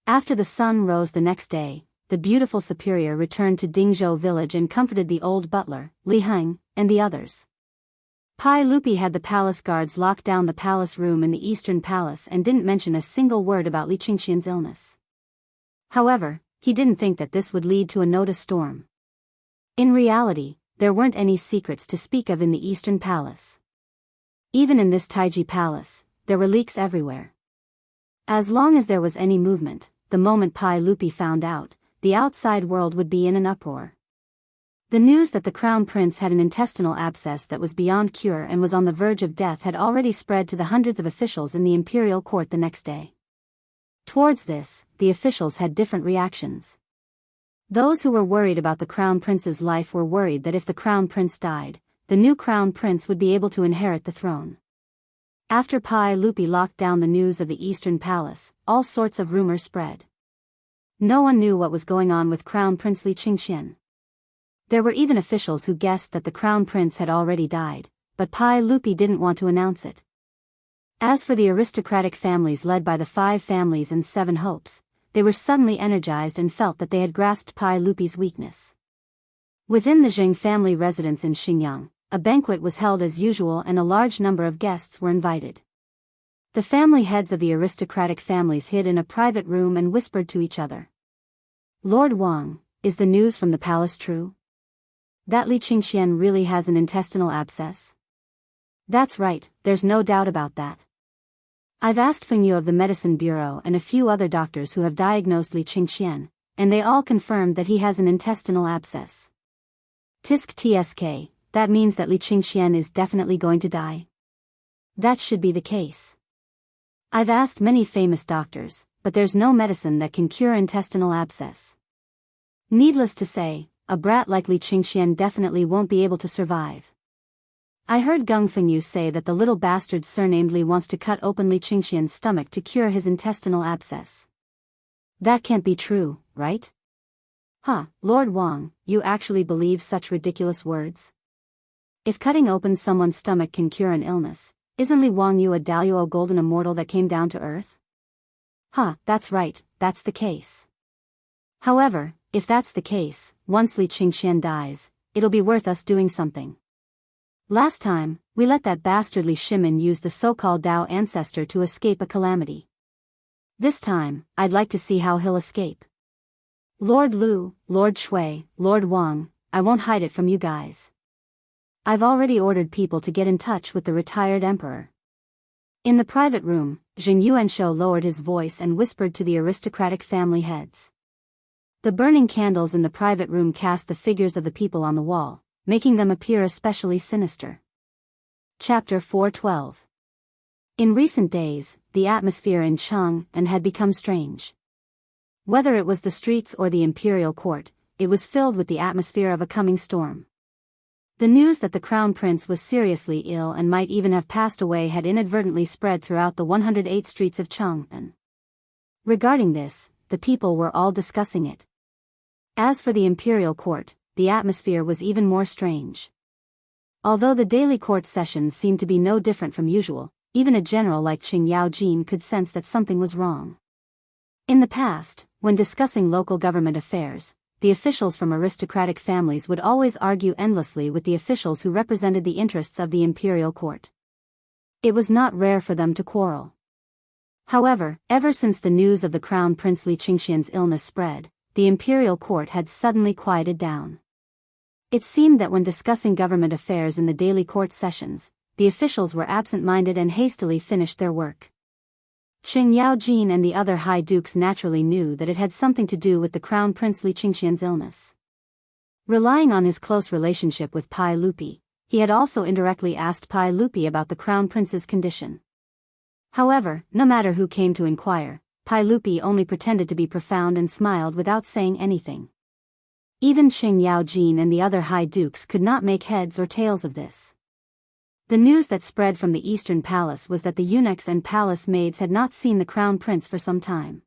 After the sun rose the next day, the beautiful superior returned to Dingzhou village and comforted the old butler, Li Heng, and the others. Pai Lupi had the palace guards lock down the palace room in the Eastern Palace and didn't mention a single word about Li Qingxian's illness. However, he didn't think that this would lead to a notice storm. In reality, there weren't any secrets to speak of in the Eastern Palace. Even in this Taiji Palace, there were leaks everywhere. As long as there was any movement, the moment Pai Lupi found out, the outside world would be in an uproar. The news that the crown prince had an intestinal abscess that was beyond cure and was on the verge of death had already spread to the hundreds of officials in the imperial court the next day. Towards this, the officials had different reactions. Those who were worried about the crown prince's life were worried that if the crown prince died, the new crown prince would be able to inherit the throne. After Pai Lupi locked down the news of the Eastern Palace, all sorts of rumors spread. No one knew what was going on with Crown Prince Li Qingxian. There were even officials who guessed that the crown prince had already died, but Pai Lupi didn't want to announce it. As for the aristocratic families led by the 5 families and 7 hopes, they were suddenly energized and felt that they had grasped Pai Lupi's weakness. Within the Zheng family residence in Xinjiang, a banquet was held as usual and a large number of guests were invited. The family heads of the aristocratic families hid in a private room and whispered to each other. Lord Wang, is the news from the palace true? That Li Qingxian really has an intestinal abscess? That's right, there's no doubt about that. I've asked Feng Yu of the Medicine Bureau and a few other doctors who have diagnosed Li Qingxian, and they all confirmed that he has an intestinal abscess. Tisk tsk, that means that Li Qingxian is definitely going to die. That should be the case. I've asked many famous doctors, but there's no medicine that can cure intestinal abscess. Needless to say, a brat like Li Qingxian definitely won't be able to survive. I heard Gung Fengyu say that the little bastard surnamed Li wants to cut open Li Qingxian's stomach to cure his intestinal abscess. That can't be true, right? Huh, Lord Wang, you actually believe such ridiculous words? If cutting open someone's stomach can cure an illness, isn't Li Wangyu a Daluo golden immortal that came down to earth? Huh, that's right, that's the case. However, if that's the case, once Li Qingxian dies, it'll be worth us doing something. Last time, we let that bastardly Shimin use the so-called Dao ancestor to escape a calamity. This time, I'd like to see how he'll escape. Lord Lu, Lord Shui, Lord Wang, I won't hide it from you guys. I've already ordered people to get in touch with the retired emperor. In the private room, Zheng Yuanshou lowered his voice and whispered to the aristocratic family heads. The burning candles in the private room cast the figures of the people on the wall, making them appear especially sinister. Chapter 412. In recent days, the atmosphere in Chang'an had become strange. Whether it was the streets or the imperial court, it was filled with the atmosphere of a coming storm. The news that the crown prince was seriously ill and might even have passed away had inadvertently spread throughout the 108 streets of Chang'an. Regarding this, the people were all discussing it. As for the imperial court, the atmosphere was even more strange. Although the daily court sessions seemed to be no different from usual, even a general like Qing Yaojin could sense that something was wrong. In the past, when discussing local government affairs, the officials from aristocratic families would always argue endlessly with the officials who represented the interests of the imperial court. It was not rare for them to quarrel. However, ever since the news of the crown prince Li Qingxian's illness spread, the imperial court had suddenly quieted down. It seemed that when discussing government affairs in the daily court sessions, the officials were absent-minded and hastily finished their work. Qing Yaojin and the other high dukes naturally knew that it had something to do with the crown prince Li Qingxian's illness. Relying on his close relationship with Pai Lupi, he had also indirectly asked Pai Lupi about the crown prince's condition. However, no matter who came to inquire, Pai Lupi only pretended to be profound and smiled without saying anything. Even Qing Yaojin and the other high dukes could not make heads or tails of this. The news that spread from the eastern palace was that the eunuchs and palace maids had not seen the crown prince for some time.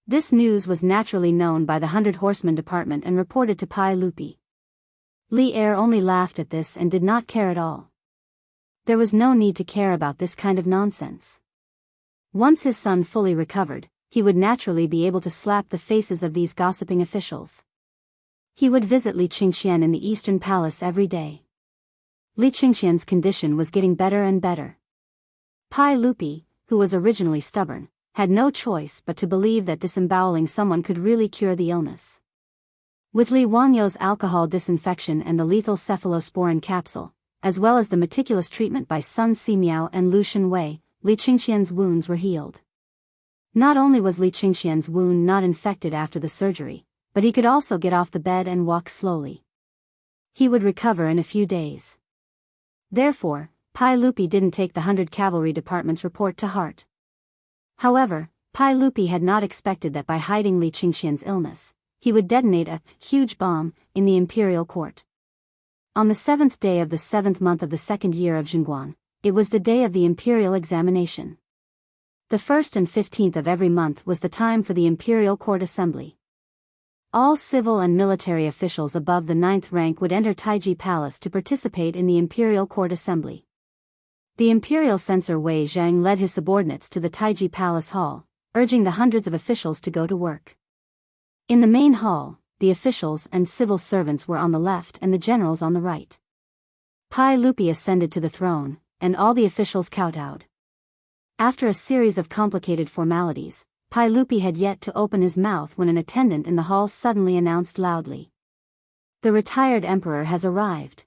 This news was naturally known by the 100 Horsemen department and reported to Pai Lupi. Li Er only laughed at this and did not care at all. There was no need to care about this kind of nonsense. Once his son fully recovered, he would naturally be able to slap the faces of these gossiping officials. He would visit Li Qingxian in the Eastern Palace every day. Li Qingxian's condition was getting better and better. Pai Lupi, who was originally stubborn, had no choice but to believe that disemboweling someone could really cure the illness. With Li Wangyou's alcohol disinfection and the lethal cephalosporin capsule, as well as the meticulous treatment by Sun Simiao and Lu Shenwei, Li Qingxian's wounds were healed. Not only was Li Qingxian's wound not infected after the surgery, but he could also get off the bed and walk slowly. He would recover in a few days. Therefore, Pai Lupi didn't take the 100 Cavalry Department's report to heart. However, Pai Lupi had not expected that by hiding Li Qingxian's illness, he would detonate a huge bomb in the imperial court. On the 7th day of the 7th month of the 2nd year of Zhengguan, it was the day of the imperial examination. The 1st and 15th of every month was the time for the imperial court assembly. All civil and military officials above the 9th rank would enter Taiji Palace to participate in the imperial court assembly. The imperial censor Wei Zhang led his subordinates to the Taiji Palace hall, urging the hundreds of officials to go to work. In the main hall, the officials and civil servants were on the left and the generals on the right. Pai Lupi ascended to the throne, and all the officials kowtowed. After a series of complicated formalities, Pai Lupi had yet to open his mouth when an attendant in the hall suddenly announced loudly, "The retired emperor has arrived."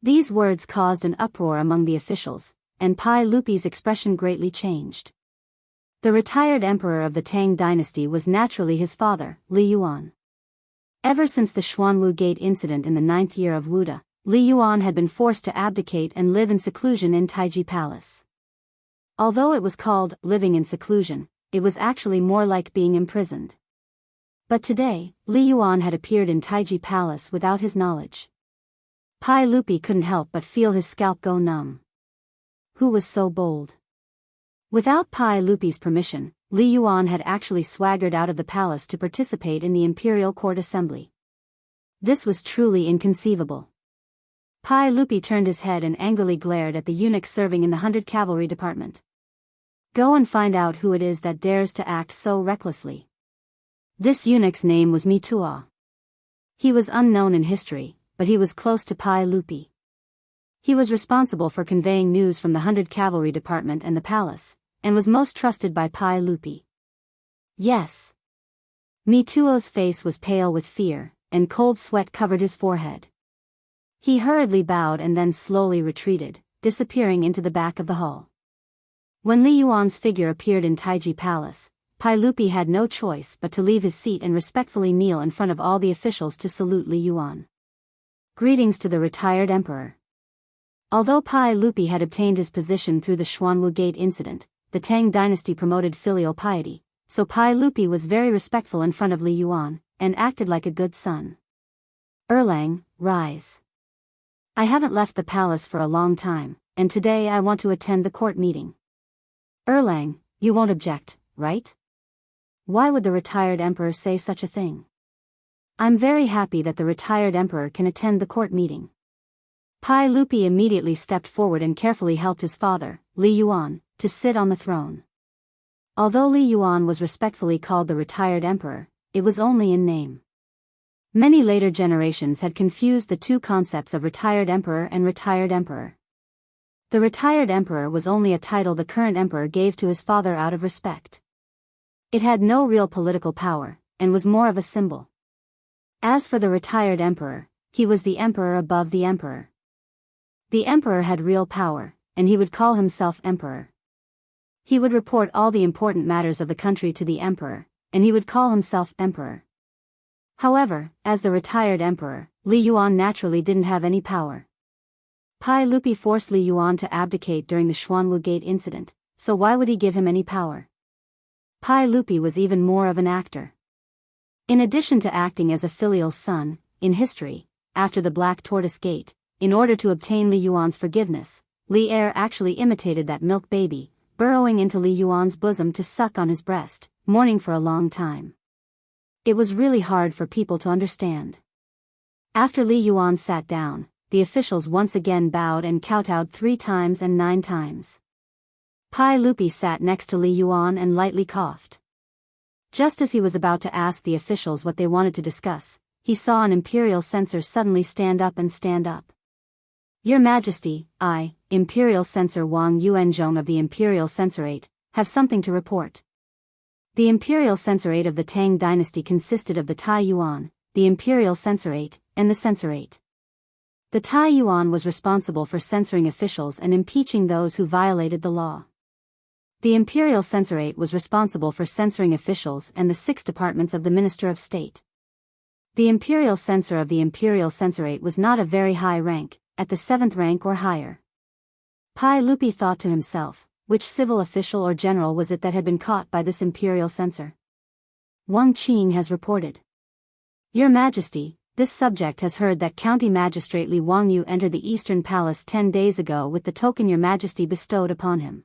These words caused an uproar among the officials, and Pai Lupi's expression greatly changed. The retired emperor of the Tang dynasty was naturally his father, Li Yuan. Ever since the Xuanwu Gate incident in the 9th year of Wuda, Li Yuan had been forced to abdicate and live in seclusion in Taiji Palace. Although it was called living in seclusion, it was actually more like being imprisoned. But today, Li Yuan had appeared in Taiji Palace without his knowledge. Pai Lupi couldn't help but feel his scalp go numb. Who was so bold? Without Pai Lupi's permission, Li Yuan had actually swaggered out of the palace to participate in the imperial court assembly. This was truly inconceivable. Pai Lupi turned his head and angrily glared at the eunuch serving in the 100 Cavalry Department. Go and find out who it is that dares to act so recklessly. This eunuch's name was Mitua. He was unknown in history, but he was close to Pai Lupi. He was responsible for conveying news from the 100 Cavalry Department and the palace, and was most trusted by Pai Lupi. Yes. Mituo's face was pale with fear, and cold sweat covered his forehead. He hurriedly bowed and then slowly retreated, disappearing into the back of the hall. When Li Yuan's figure appeared in Taiji Palace, Pai Lupi had no choice but to leave his seat and respectfully kneel in front of all the officials to salute Li Yuan. Greetings to the retired emperor. Although Pai Lupi had obtained his position through the Xuanwu Gate incident, the Tang dynasty promoted filial piety, so Pai Lupi was very respectful in front of Li Yuan, and acted like a good son. Erlang, rise. I haven't left the palace for a long time, and today I want to attend the court meeting. Erlang, you won't object, right? Why would the retired emperor say such a thing? I'm very happy that the retired emperor can attend the court meeting. Pai Lupi immediately stepped forward and carefully helped his father, Li Yuan, to sit on the throne. Although Li Yuan was respectfully called the retired emperor, it was only in name. Many later generations had confused the two concepts of retired emperor and retired emperor. The retired emperor was only a title the current emperor gave to his father out of respect. It had no real political power, and was more of a symbol. As for the retired emperor, he was the emperor above the emperor. The emperor had real power, and he would call himself emperor. He would report all the important matters of the country to the emperor, and he would call himself emperor. However, as the retired emperor, Li Yuan naturally didn't have any power. Pai Lupi forced Li Yuan to abdicate during the Xuanwu Gate incident, so why would he give him any power? Pai Lupi was even more of an actor. In addition to acting as a filial son, in history, after the Black Tortoise Gate, in order to obtain Li Yuan's forgiveness, Li Er actually imitated that milk baby, burrowing into Li Yuan's bosom to suck on his breast, mourning for a long time. It was really hard for people to understand. After Li Yuan sat down, the officials once again bowed and kowtowed 3 times and 9 times. Pai Lupi sat next to Li Yuan and lightly coughed. Just as he was about to ask the officials what they wanted to discuss, he saw an imperial censor suddenly stand up. Your Majesty, I, Imperial Censor Wang Yuanzhong of the Imperial Censorate, have something to report. The Imperial Censorate of the Tang dynasty consisted of the Tai Yuan, the Imperial Censorate, and the Censorate. The Tai Yuan was responsible for censoring officials and impeaching those who violated the law. The Imperial Censorate was responsible for censoring officials and the 6 departments of the Minister of State. The Imperial Censor of the Imperial Censorate was not a very high rank, at the 7th rank or higher. Pai Lupi thought to himself, which civil official or general was it that had been caught by this imperial censor? Wang Qing has reported. Your Majesty, this subject has heard that County Magistrate Li Wangyu entered the Eastern Palace 10 days ago with the token Your Majesty bestowed upon him.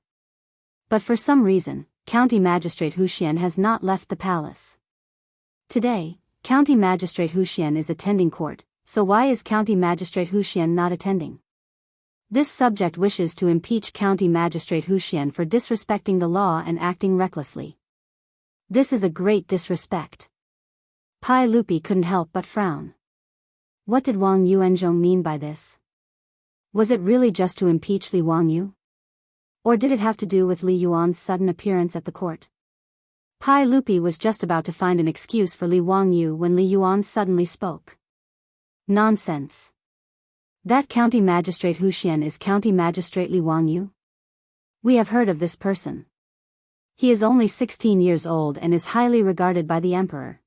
But for some reason, County Magistrate Hu Xian has not left the palace. Today, County Magistrate Hu Xian is attending court, so why is County Magistrate Hu Xian not attending? This subject wishes to impeach County Magistrate Hu Xian for disrespecting the law and acting recklessly. This is a great disrespect. Pai Lupi couldn't help but frown. What did Wang Yuanzhong mean by this? Was it really just to impeach Li Wangyu? Or did it have to do with Li Yuan's sudden appearance at the court? Pai Lupi was just about to find an excuse for Li Wangyu when Li Yuan suddenly spoke. Nonsense. That County Magistrate Hu Xian is County Magistrate Li Wangyu? We have heard of this person. He is only 16 years old and is highly regarded by the emperor.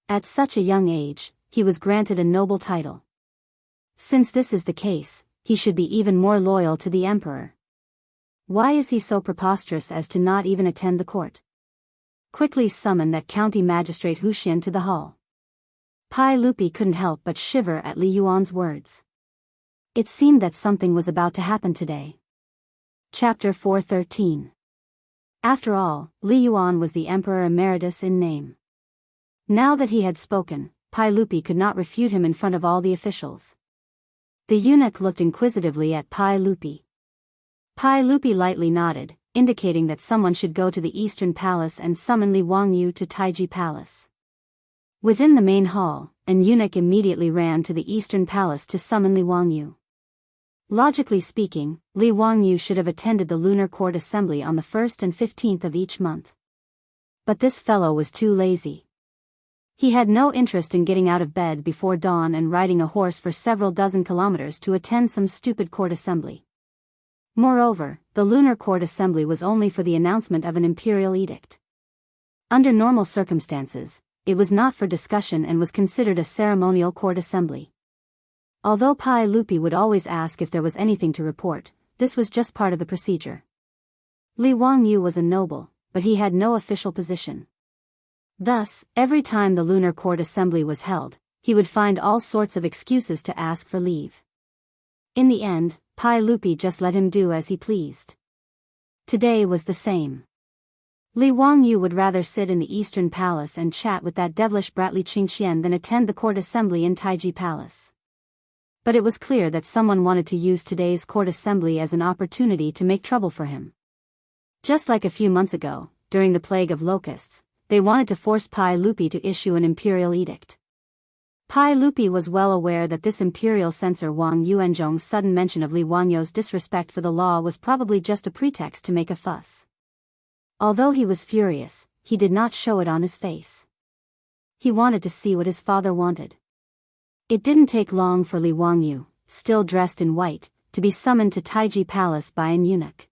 At such a young age, he was granted a noble title. Since this is the case, he should be even more loyal to the emperor. Why is he so preposterous as to not even attend the court? Quickly summon that county magistrate Huxian to the hall. Pai Lupi couldn't help but shiver at Li Yuan's words. It seemed that something was about to happen today. Chapter 413. After all, Li Yuan was the emperor emeritus in name. Now that he had spoken, Pai Lupi could not refute him in front of all the officials. The eunuch looked inquisitively at Pai Lupi. Pai Lupi lightly nodded, indicating that someone should go to the Eastern Palace and summon Li Wangyu to Taiji Palace. Within the main hall, an eunuch immediately ran to the Eastern Palace to summon Li Wangyu. Logically speaking, Li Wangyu should have attended the lunar court assembly on the 1st and 15th of each month. But this fellow was too lazy. He had no interest in getting out of bed before dawn and riding a horse for several dozen kilometers to attend some stupid court assembly. Moreover, the lunar court assembly was only for the announcement of an imperial edict. Under normal circumstances, it was not for discussion and was considered a ceremonial court assembly. Although Pai Lupi would always ask if there was anything to report, this was just part of the procedure. Li Wangyu was a noble, but he had no official position. Thus, every time the lunar court assembly was held, he would find all sorts of excuses to ask for leave. In the end, Pai Lupi just let him do as he pleased. Today was the same. Li Wangyu would rather sit in the Eastern Palace and chat with that devilish brat Li Qingxian than attend the court assembly in Taiji Palace. But it was clear that someone wanted to use today's court assembly as an opportunity to make trouble for him. Just like a few months ago, during the plague of locusts, they wanted to force Pai Lupi to issue an imperial edict. Pai Lupi was well aware that this imperial censor Wang Yuanzhong's sudden mention of Li Wangyu's disrespect for the law was probably just a pretext to make a fuss. Although he was furious, he did not show it on his face. He wanted to see what his father wanted. It didn't take long for Li Wangyu, still dressed in white, to be summoned to Taiji Palace by an eunuch.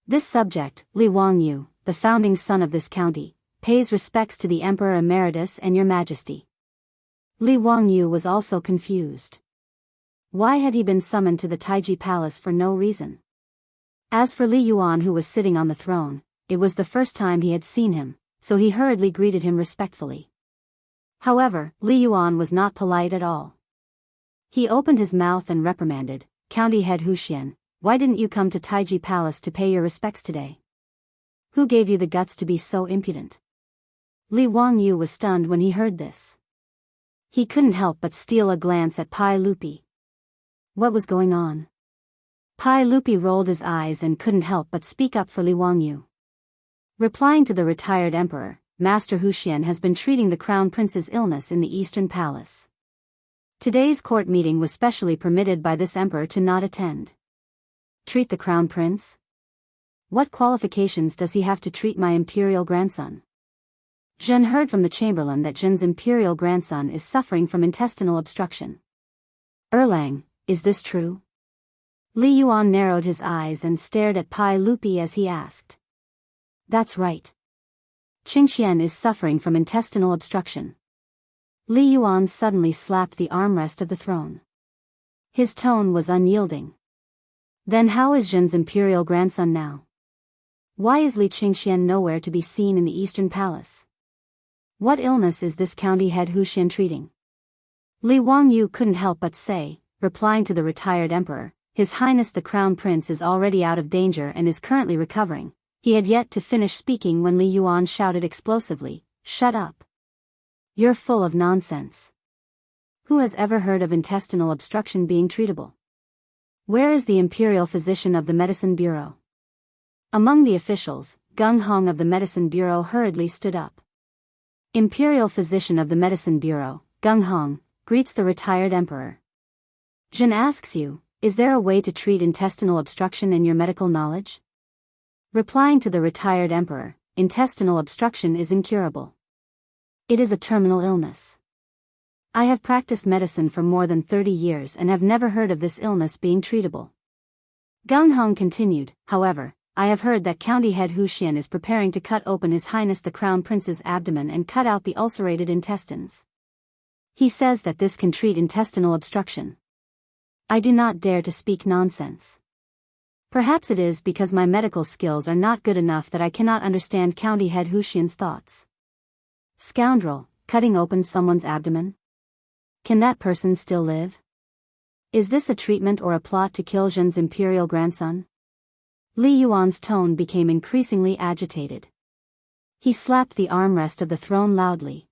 This subject, Li Wangyu, the founding son of this county, pays respects to the Emperor Emeritus and your Majesty. Li Wangyu was also confused. Why had he been summoned to the Taiji Palace for no reason? As for Li Yuan, who was sitting on the throne, it was the first time he had seen him, so he hurriedly greeted him respectfully. However, Li Yuan was not polite at all. He opened his mouth and reprimanded, "County head Huxian, why didn't you come to Taiji Palace to pay your respects today? Who gave you the guts to be so impudent?" Li Wangyu was stunned when he heard this. He couldn't help but steal a glance at Pai Lupi. What was going on? Pai Lupi rolled his eyes and couldn't help but speak up for Li Wangyu. Replying to the retired emperor, Master Huxian has been treating the crown prince's illness in the Eastern Palace. Today's court meeting was specially permitted by this emperor to not attend. Treat the crown prince? What qualifications does he have to treat my imperial grandson? Zhen heard from the chamberlain that Zhen's imperial grandson is suffering from intestinal obstruction. Erlang, is this true? Li Yuan narrowed his eyes and stared at Pai Lupi as he asked. That's right. Qingxian is suffering from intestinal obstruction. Li Yuan suddenly slapped the armrest of the throne. His tone was unyielding. Then how is Zhen's imperial grandson now? Why is Li Qingxian nowhere to be seen in the Eastern Palace? What illness is this county head Huxian treating? Li Wangyu couldn't help but say, replying to the retired emperor, His Highness the Crown Prince is already out of danger and is currently recovering. He had yet to finish speaking when Li Yuan shouted explosively, "Shut up! You're full of nonsense. Who has ever heard of intestinal obstruction being treatable? Where is the imperial physician of the Medicine Bureau?" Among the officials, Gung Hong of the Medicine Bureau hurriedly stood up. Imperial physician of the Medicine Bureau, Gung Hong, greets the retired emperor. Zhen asks you, is there a way to treat intestinal obstruction in your medical knowledge? Replying to the retired emperor, intestinal obstruction is incurable. It is a terminal illness. I have practiced medicine for more than 30 years and have never heard of this illness being treatable. Gung Hong continued, however, I have heard that County Head Huxian is preparing to cut open His Highness the Crown Prince's abdomen and cut out the ulcerated intestines. He says that this can treat intestinal obstruction. I do not dare to speak nonsense. Perhaps it is because my medical skills are not good enough that I cannot understand County Head Huxian's thoughts. Scoundrel, cutting open someone's abdomen? Can that person still live? Is this a treatment or a plot to kill Zhen's imperial grandson? Li Yuan's tone became increasingly agitated. He slapped the armrest of the throne loudly.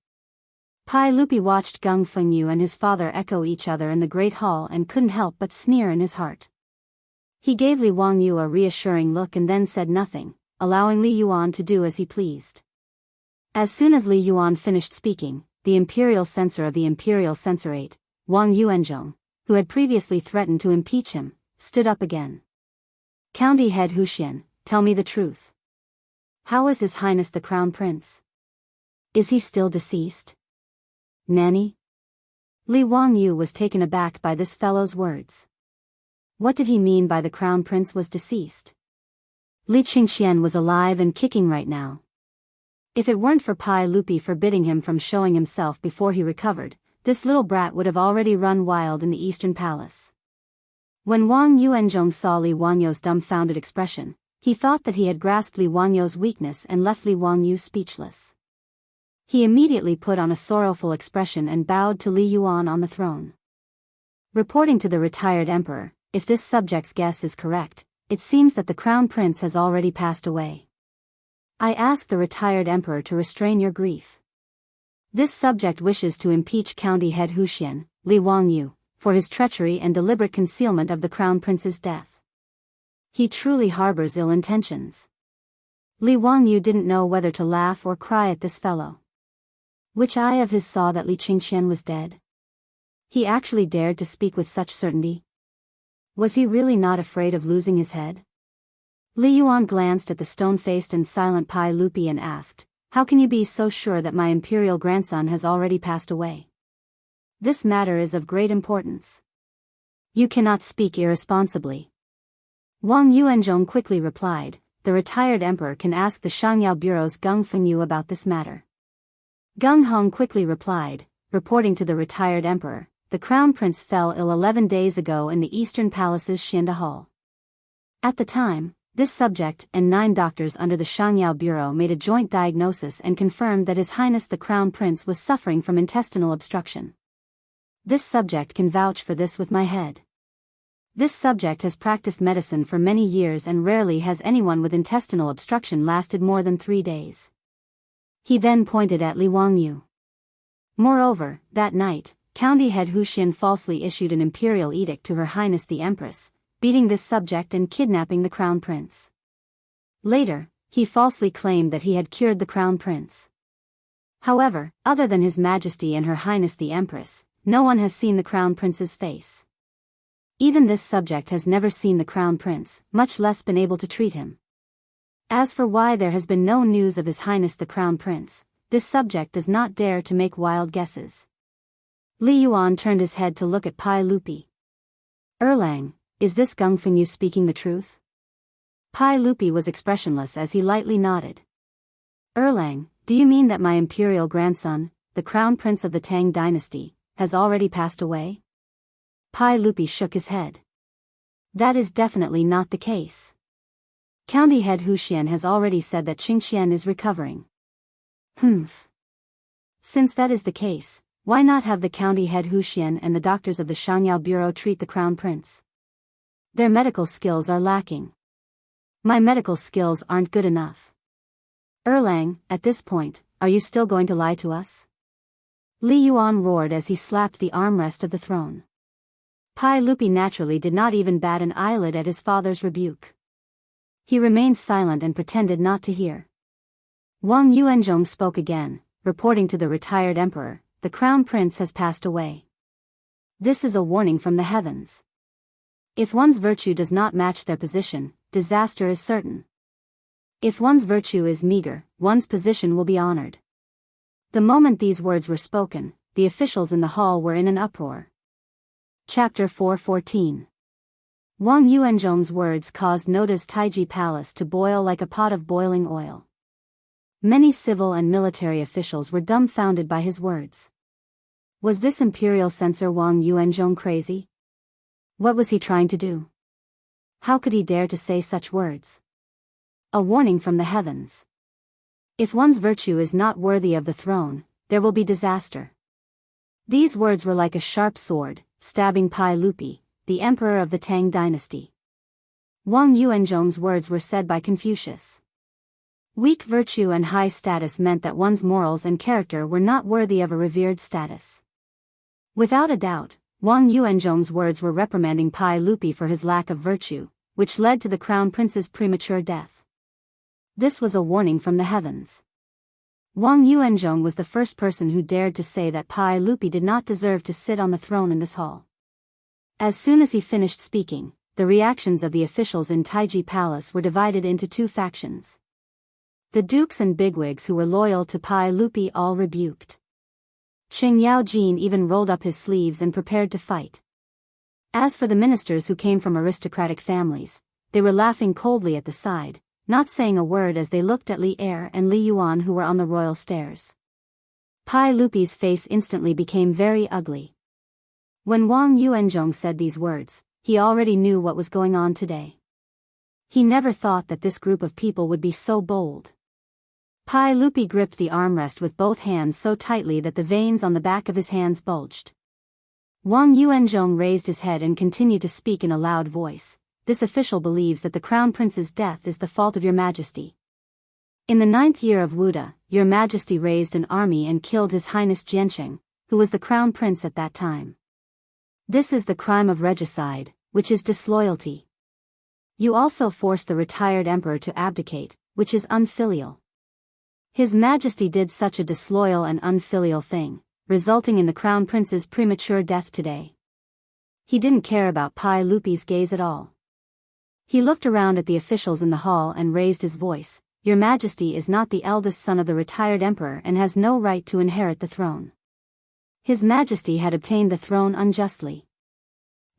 Pai Lupi watched Gung Fengyu and his father echo each other in the great hall and couldn't help but sneer in his heart. He gave Li Wangyu a reassuring look and then said nothing, allowing Li Yuan to do as he pleased. As soon as Li Yuan finished speaking, the imperial censor of the imperial censorate, Wang Yuanzhong, who had previously threatened to impeach him, stood up again. County Head Huxian, tell me the truth. How is His Highness the Crown Prince? Is he still deceased? Nanny? Li Wangyu was taken aback by this fellow's words. What did he mean by the Crown Prince was deceased? Li Qingxian was alive and kicking right now. If it weren't for Pai Lupi forbidding him from showing himself before he recovered, this little brat would have already run wild in the Eastern Palace. When Wang Yuanzhong saw Li Wangyu's dumbfounded expression, he thought that he had grasped Li Wangyu's weakness and left Li Wangyu speechless. He immediately put on a sorrowful expression and bowed to Li Yuan on the throne. Reporting to the retired emperor, if this subject's guess is correct, it seems that the crown prince has already passed away. I ask the retired emperor to restrain your grief. This subject wishes to impeach County Head Huxian, Li Wangyu, for his treachery and deliberate concealment of the crown prince's death. He truly harbors ill intentions. Li Wangyu didn't know whether to laugh or cry at this fellow. Which eye of his saw that Li Qingxian was dead? He actually dared to speak with such certainty. Was he really not afraid of losing his head? Li Yuan glanced at the stone-faced and silent Pai Lupi and asked, how can you be so sure that my imperial grandson has already passed away? This matter is of great importance. You cannot speak irresponsibly. Wang Yuanzhong quickly replied, the retired emperor can ask the Shangyao Bureau's Gung Fengyu about this matter. Gung Hong quickly replied, reporting to the retired emperor, the crown prince fell ill 11 days ago in the Eastern Palace's Xianda Hall. At the time, this subject and 9 doctors under the Shangyao Bureau made a joint diagnosis and confirmed that His Highness the Crown Prince was suffering from intestinal obstruction. This subject can vouch for this with my head. This subject has practiced medicine for many years and rarely has anyone with intestinal obstruction lasted more than 3 days. He then pointed at Li Wangyu. Moreover, that night, County Head Huxian falsely issued an imperial edict to Her Highness the Empress, beating this subject and kidnapping the Crown Prince. Later, he falsely claimed that he had cured the Crown Prince. However, other than His Majesty and Her Highness the Empress, no one has seen the Crown Prince's face. Even this subject has never seen the Crown Prince, much less been able to treat him. As for why there has been no news of His Highness the Crown Prince, this subject does not dare to make wild guesses. Li Yuan turned his head to look at Pai Lupi. Erlang, is this Gung Fengyu speaking the truth? Pai Lupi was expressionless as he lightly nodded. Erlang, do you mean that my imperial grandson, the Crown Prince of the Tang dynasty, has already passed away? Pai Lupi shook his head. That is definitely not the case. County Head Huxian has already said that Qingxian is recovering. Humph. Since that is the case, why not have the County Head Huxian and the doctors of the Shangyao Bureau treat the Crown Prince? Their medical skills are lacking. My medical skills aren't good enough. Erlang, at this point, are you still going to lie to us? Li Yuan roared as he slapped the armrest of the throne. Pai Lupi naturally did not even bat an eyelid at his father's rebuke. He remained silent and pretended not to hear. Wang Yuanzhong spoke again, reporting to the retired emperor, the Crown Prince has passed away. This is a warning from the heavens. If one's virtue does not match their position, disaster is certain. If one's virtue is meager, one's position will be honored. The moment these words were spoken, the officials in the hall were in an uproar. Chapter 4:14. Wang Yuanzhong's words caused Noda's Taiji palace to boil like a pot of boiling oil. Many civil and military officials were dumbfounded by his words. Was this imperial censor Wang Yuanzhong crazy? What was he trying to do? How could he dare to say such words? A warning from the heavens. If one's virtue is not worthy of the throne, there will be disaster. These words were like a sharp sword, stabbing Pai Lupi, the emperor of the Tang dynasty. Wang Yuanzhong's words were said by Confucius. Weak virtue and high status meant that one's morals and character were not worthy of a revered status. Without a doubt, Wang Yuanzhong's words were reprimanding Pai Lupi for his lack of virtue, which led to the crown prince's premature death. This was a warning from the heavens. Wang Yuanzhong was the first person who dared to say that Pai Lupi did not deserve to sit on the throne in this hall. As soon as he finished speaking, the reactions of the officials in Taiji Palace were divided into two factions. The dukes and bigwigs who were loyal to Pai Lupi all rebuked. Qing Yaojin even rolled up his sleeves and prepared to fight. As for the ministers who came from aristocratic families, they were laughing coldly at the side, not saying a word as they looked at Li Er and Li Yuan who were on the royal stairs. Pai Lupi's face instantly became very ugly. When Wang Yuanzhong said these words, he already knew what was going on today. He never thought that this group of people would be so bold. Pai Lupi gripped the armrest with both hands so tightly that the veins on the back of his hands bulged. Wang Yuanzhong raised his head and continued to speak in a loud voice. This official believes that the crown prince's death is the fault of your majesty. In the 9th year of Wuda, your majesty raised an army and killed his highness Jiansheng, who was the crown prince at that time. This is the crime of regicide, which is disloyalty. You also forced the retired emperor to abdicate, which is unfilial. His Majesty did such a disloyal and unfilial thing, resulting in the crown prince's premature death today. He didn't care about Pai Lupi's gaze at all. He looked around at the officials in the hall and raised his voice. Your Majesty is not the eldest son of the retired emperor and has no right to inherit the throne. His Majesty had obtained the throne unjustly.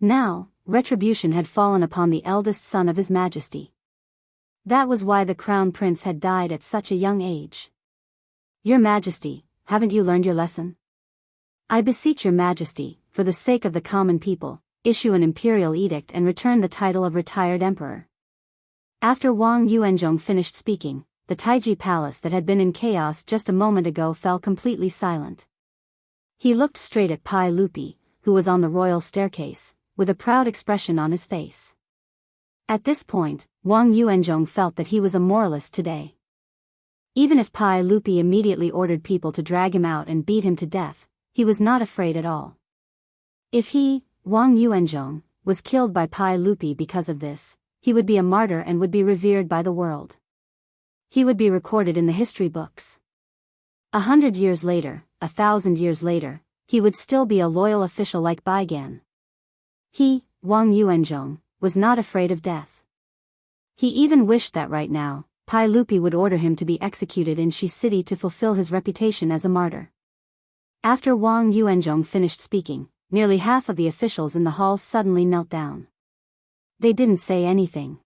Now, retribution had fallen upon the eldest son of His Majesty. That was why the crown prince had died at such a young age. Your Majesty, haven't you learned your lesson? I beseech your Majesty, for the sake of the common people, issue an imperial edict and return the title of retired emperor. After Wang Yuanzhong finished speaking, the Taiji palace that had been in chaos just a moment ago fell completely silent. He looked straight at Pai Lupi, who was on the royal staircase, with a proud expression on his face. At this point, Wang Yuanzhong felt that he was a moralist today. Even if Pai Lupi immediately ordered people to drag him out and beat him to death, he was not afraid at all. If he, Wang Yuanzhong, was killed by Pai Lupi because of this, he would be a martyr and would be revered by the world. He would be recorded in the history books. 100 years later, 1,000 years later, he would still be a loyal official like Baigan. He, Wang Yuanzhong, was not afraid of death. He even wished that right now, Pai Lupi would order him to be executed in Shi City to fulfill his reputation as a martyr. After Wang Yuanzhong finished speaking, nearly half of the officials in the hall suddenly knelt down. They didn't say anything.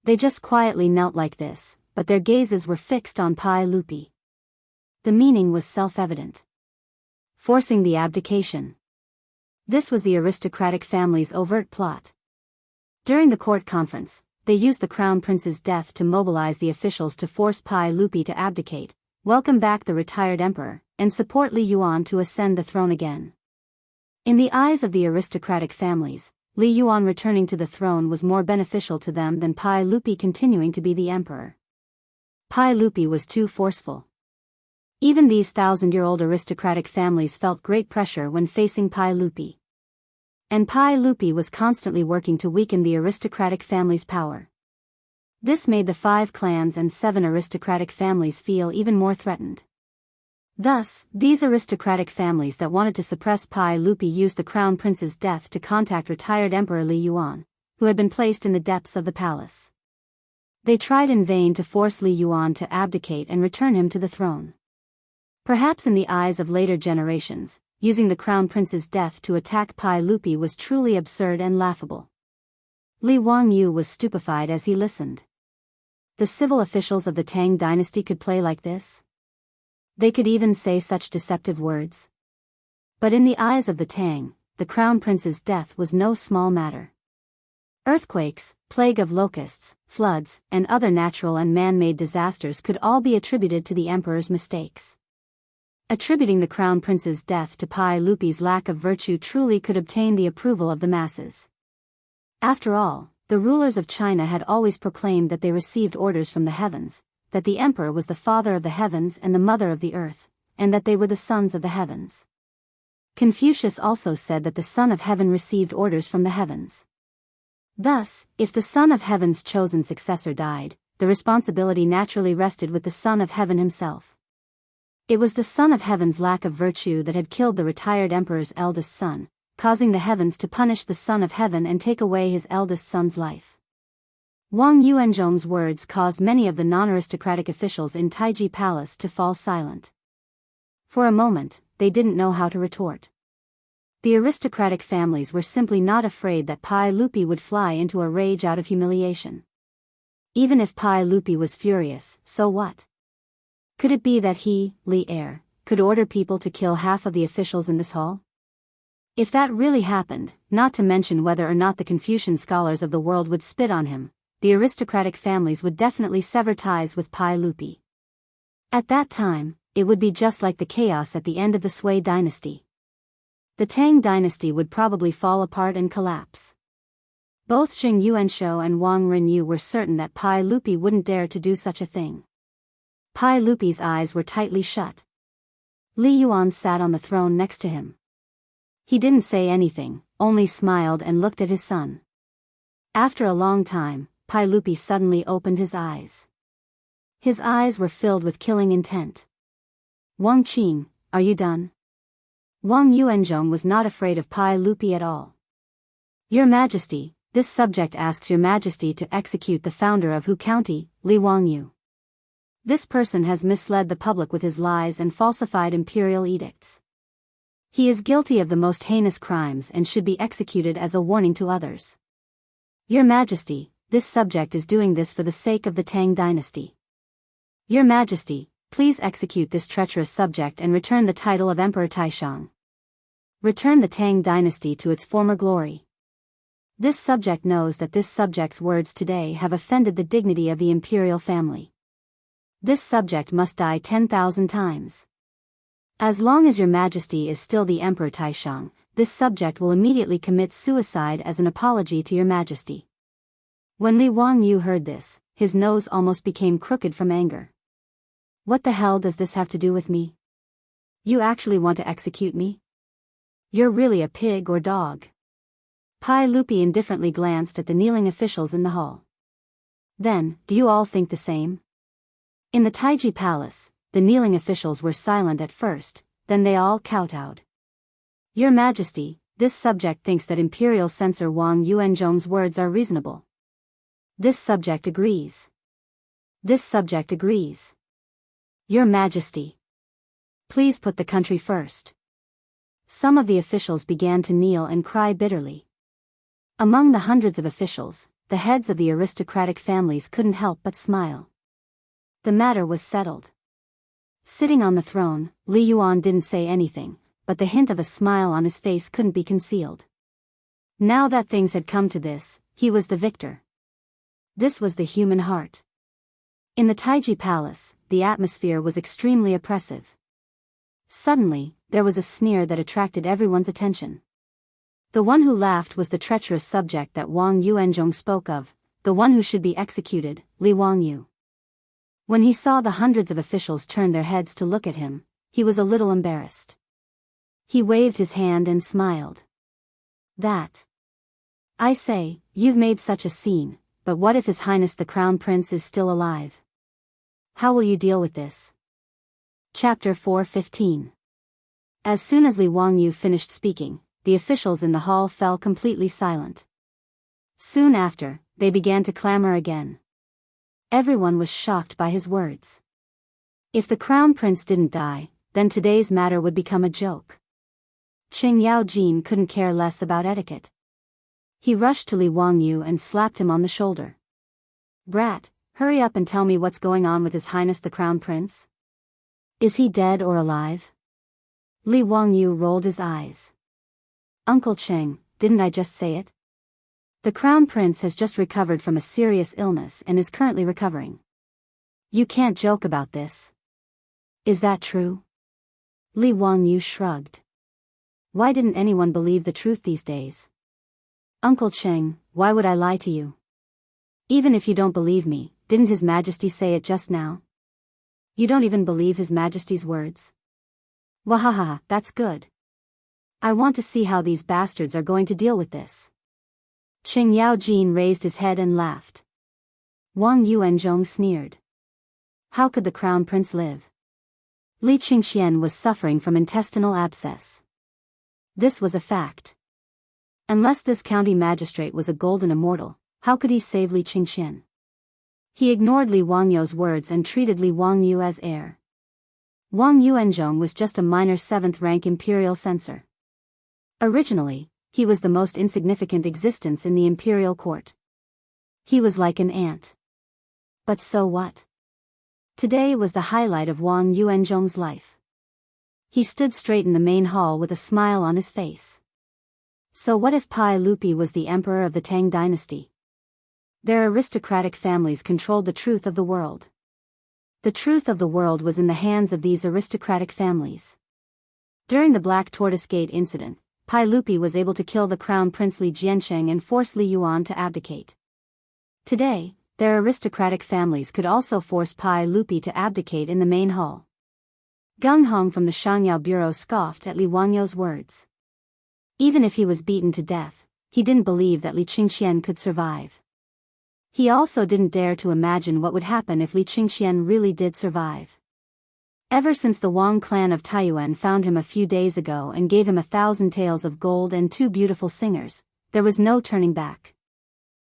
They just quietly knelt like this, but their gazes were fixed on Pai Lupi. The meaning was self-evident. Forcing the abdication. This was the aristocratic family's overt plot. During the court conference, they used the crown prince's death to mobilize the officials to force Pai Lupi to abdicate, welcome back the retired emperor, and support Li Yuan to ascend the throne again. In the eyes of the aristocratic families, Li Yuan returning to the throne was more beneficial to them than Pai Lupi continuing to be the emperor. Pai Lupi was too forceful. Even these 1,000-year-old aristocratic families felt great pressure when facing Pai Lupi. And Pai Lupi was constantly working to weaken the aristocratic family's power. This made the 5 clans and 7 aristocratic families feel even more threatened. Thus, these aristocratic families that wanted to suppress Pai Lupi used the crown prince's death to contact retired Emperor Li Yuan, who had been placed in the depths of the palace. They tried in vain to force Li Yuan to abdicate and return him to the throne. Perhaps in the eyes of later generations, using the crown prince's death to attack Pai Lupi was truly absurd and laughable. Li Wangyu was stupefied as he listened. The civil officials of the Tang dynasty could play like this? They could even say such deceptive words. But in the eyes of the Tang, the crown prince's death was no small matter. Earthquakes, plague of locusts, floods, and other natural and man-made disasters could all be attributed to the emperor's mistakes. Attributing the crown prince's death to Pai Lupi's lack of virtue truly could obtain the approval of the masses. After all, the rulers of China had always proclaimed that they received orders from the heavens, that the emperor was the father of the heavens and the mother of the earth, and that they were the sons of the heavens. Confucius also said that the Son of Heaven received orders from the heavens. Thus, if the Son of Heaven's chosen successor died, the responsibility naturally rested with the Son of Heaven himself. It was the Son of Heaven's lack of virtue that had killed the retired emperor's eldest son, causing the heavens to punish the Son of Heaven and take away his eldest son's life. Wang Yuanzhong's words caused many of the non-aristocratic officials in Taiji Palace to fall silent. For a moment, they didn't know how to retort. The aristocratic families were simply not afraid that Pai Lupi would fly into a rage out of humiliation. Even if Pai Lupi was furious, so what? Could it be that he, Li Heir, could order people to kill half of the officials in this hall? If that really happened, not to mention whether or not the Confucian scholars of the world would spit on him, the aristocratic families would definitely sever ties with Pai Lupi. At that time, it would be just like the chaos at the end of the Sui dynasty. The Tang dynasty would probably fall apart and collapse. Both Jing Yuanshou and Wang Renyu were certain that Pai Lupi wouldn't dare to do such a thing. Pai Lupi's eyes were tightly shut. Li Yuan sat on the throne next to him. He didn't say anything, only smiled and looked at his son. After a long time, Pai Lupi suddenly opened his eyes. His eyes were filled with killing intent. Wang Qing, are you done? Wang Yuanzhong was not afraid of Pai Lupi at all. Your Majesty, this subject asks Your Majesty to execute the founder of Hu County, Li Wangyu. This person has misled the public with his lies and falsified imperial edicts. He is guilty of the most heinous crimes and should be executed as a warning to others. Your Majesty, this subject is doing this for the sake of the Tang dynasty. Your Majesty, please execute this treacherous subject and return the title of Emperor Taishang. Return the Tang dynasty to its former glory. This subject knows that this subject's words today have offended the dignity of the imperial family. This subject must die 10,000 times. As long as Your Majesty is still the Emperor Taishang, this subject will immediately commit suicide as an apology to Your Majesty. When Li Wangyu heard this, his nose almost became crooked from anger. What the hell does this have to do with me? You actually want to execute me? You're really a pig or dog. Pai Lupi indifferently glanced at the kneeling officials in the hall. Then, do you all think the same? In the Taiji Palace, the kneeling officials were silent at first, then they all kowtowed. Your Majesty, this subject thinks that Imperial Censor Wang Yuanzhong's words are reasonable. This subject agrees. This subject agrees. Your Majesty, please put the country first. Some of the officials began to kneel and cry bitterly. Among the hundreds of officials, the heads of the aristocratic families couldn't help but smile. The matter was settled. Sitting on the throne, Li Yuan didn't say anything, but the hint of a smile on his face couldn't be concealed. Now that things had come to this, he was the victor. This was the human heart. In the Taiji Palace, the atmosphere was extremely oppressive. Suddenly, there was a sneer that attracted everyone's attention. The one who laughed was the treacherous subject that Wang Yuanzhong spoke of, the one who should be executed, Li Wangyu. When he saw the hundreds of officials turn their heads to look at him, he was a little embarrassed. He waved his hand and smiled. That. I say, you've made such a scene, but what if His Highness the Crown Prince is still alive? How will you deal with this? Chapter 4:15. As soon as Li Wangyu finished speaking, the officials in the hall fell completely silent. Soon after, they began to clamor again. Everyone was shocked by his words. If the Crown Prince didn't die, then today's matter would become a joke. Qing Yao Jin couldn't care less about etiquette. He rushed to Li Wangyu and slapped him on the shoulder. "Brat, hurry up and tell me what's going on with His Highness the Crown Prince. Is he dead or alive?" Li Wangyu rolled his eyes. "Uncle Cheng, didn't I just say it? The Crown Prince has just recovered from a serious illness and is currently recovering. You can't joke about this. Is that true?" Li Wangyu shrugged. Why didn't anyone believe the truth these days? "Uncle Cheng, why would I lie to you? Even if you don't believe me, didn't His Majesty say it just now? You don't even believe His Majesty's words? Wahaha, that's good. I want to see how these bastards are going to deal with this." Qing Yaojin raised his head and laughed. Wang Yuanzhong sneered. How could the Crown Prince live? Li Qingxian was suffering from intestinal abscess. This was a fact. Unless this county magistrate was a golden immortal, how could he save Li Qingxian? He ignored Li Wangyu's words and treated Li Wangyu as heir. Wang Yuanzhong was just a minor 7th-rank imperial censor. Originally, he was the most insignificant existence in the imperial court. He was like an ant. But so what? Today was the highlight of Wang Yuanzhong's life. He stood straight in the main hall with a smile on his face. So what if Pai Lupi was the emperor of the Tang dynasty? Their aristocratic families controlled the truth of the world. The truth of the world was in the hands of these aristocratic families. During the Black Tortoise Gate incident, Pai Lupi was able to kill the Crown Prince Li Jiansheng and force Li Yuan to abdicate. Today, their aristocratic families could also force Pai Lupi to abdicate in the main hall. Gung Hong from the Shangyao Bureau scoffed at Li Wangyu's words. Even if he was beaten to death, he didn't believe that Li Qingxian could survive. He also didn't dare to imagine what would happen if Li Qingxian really did survive. Ever since the Wang clan of Taiyuan found him a few days ago and gave him 1,000 taels of gold and 2 beautiful singers, there was no turning back.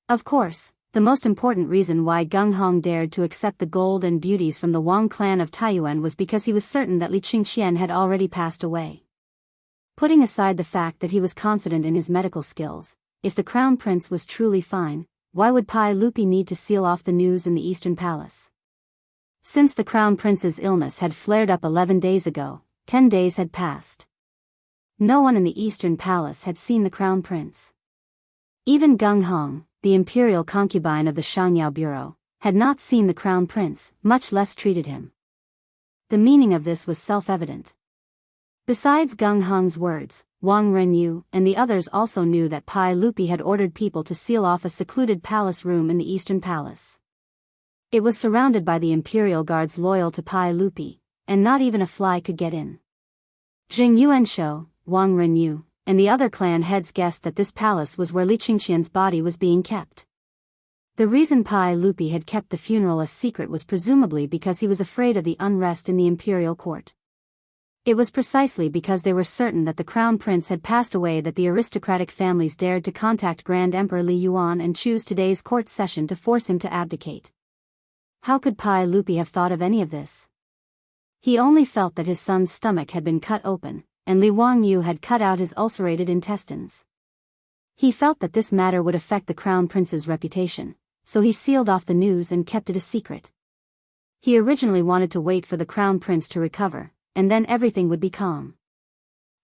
Of course, the most important reason why Gung Hong dared to accept the gold and beauties from the Wang clan of Taiyuan was because he was certain that Li Qingxian had already passed away. Putting aside the fact that he was confident in his medical skills, if the Crown Prince was truly fine, why would Pai Lupi need to seal off the news in the Eastern Palace? Since the Crown Prince's illness had flared up 11 days ago, 10 days had passed. No one in the Eastern Palace had seen the Crown Prince. Even Gung Hong, the imperial concubine of the Shangyao Bureau, had not seen the Crown Prince, much less treated him. The meaning of this was self-evident. Besides Gung Hong's words, Wang Renyu and the others also knew that Pai Lupi had ordered people to seal off a secluded palace room in the Eastern Palace. It was surrounded by the imperial guards loyal to Pai Lupi, and not even a fly could get in. Jing Yuanshou, Wang Renyu, and the other clan heads guessed that this palace was where Li Qingxian's body was being kept. The reason Pai Lupi had kept the funeral a secret was presumably because he was afraid of the unrest in the imperial court. It was precisely because they were certain that the Crown Prince had passed away that the aristocratic families dared to contact Grand Emperor Li Yuan and choose today's court session to force him to abdicate. How could Pai Lupi have thought of any of this? He only felt that his son's stomach had been cut open, and Li Wangyu had cut out his ulcerated intestines. He felt that this matter would affect the Crown Prince's reputation, so he sealed off the news and kept it a secret. He originally wanted to wait for the Crown Prince to recover, and then everything would be calm.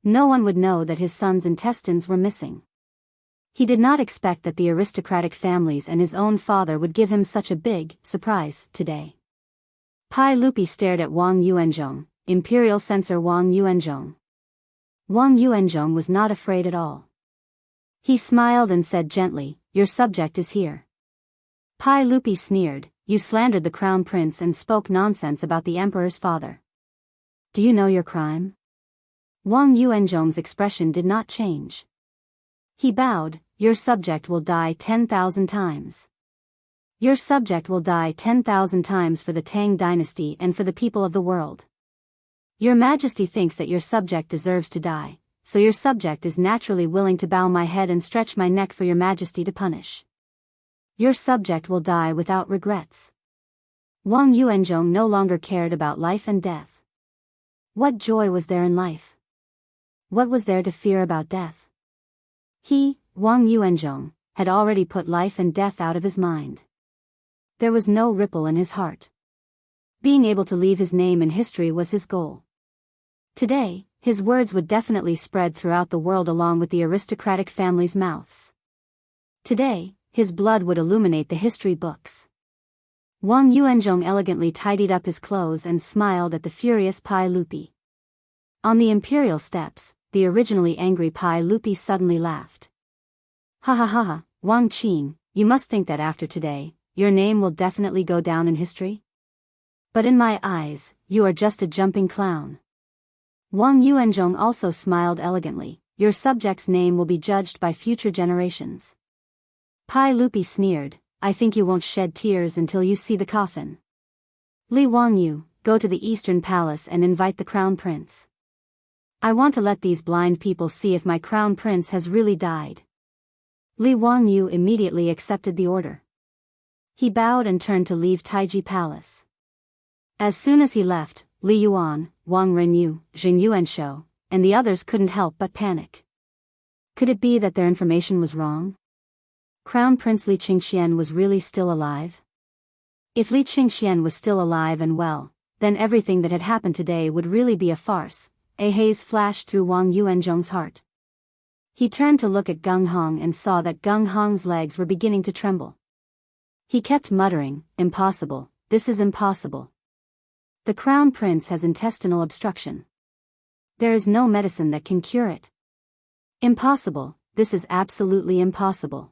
No one would know that his son's intestines were missing. He did not expect that the aristocratic families and his own father would give him such a big surprise today. Pai Lupi stared at Wang Yuanzhong, Imperial Censor Wang Yuanzhong. Wang Yuanzhong was not afraid at all. He smiled and said gently, "Your subject is here." Pai Lupi sneered, "You slandered the Crown Prince and spoke nonsense about the Emperor's father. Do you know your crime?" Wang Yuanzhong's expression did not change. He bowed, "Your subject will die 10,000 times. Your subject will die 10,000 times for the Tang dynasty and for the people of the world. Your Majesty thinks that your subject deserves to die, so your subject is naturally willing to bow my head and stretch my neck for your Majesty to punish. Your subject will die without regrets." Wang Yuanzhong no longer cared about life and death. What joy was there in life? What was there to fear about death? He, Wang Yuanzhong, had already put life and death out of his mind. There was no ripple in his heart. Being able to leave his name in history was his goal. Today, his words would definitely spread throughout the world along with the aristocratic family's mouths. Today, his blood would illuminate the history books. Wang Yuanzhong elegantly tidied up his clothes and smiled at the furious Pai Lupi. On the imperial steps, the originally angry Pai Lupi suddenly laughed. Ha ha ha ha, Wang Qing, you must think that after today, your name will definitely go down in history? But in my eyes, you are just a jumping clown. Wang Yuanzhong also smiled elegantly. Your subject's name will be judged by future generations. Pai Lupi sneered, I think you won't shed tears until you see the coffin. Li Wangyu, go to the Eastern Palace and invite the Crown Prince. I want to let these blind people see if my Crown Prince has really died. Li Wangyu immediately accepted the order. He bowed and turned to leave Taiji Palace. As soon as he left, Li Yuan, Wang Renyu, Jing Yuanshou, and the others couldn't help but panic. Could it be that their information was wrong? Crown Prince Li Qingxian was really still alive? If Li Qingxian was still alive and well, then everything that had happened today would really be a farce. A haze flashed through Wang Yuanzhong's heart. He turned to look at Gung Hong and saw that Gung Hong's legs were beginning to tremble. He kept muttering, impossible, this is impossible. The Crown Prince has intestinal obstruction. There is no medicine that can cure it. Impossible, this is absolutely impossible.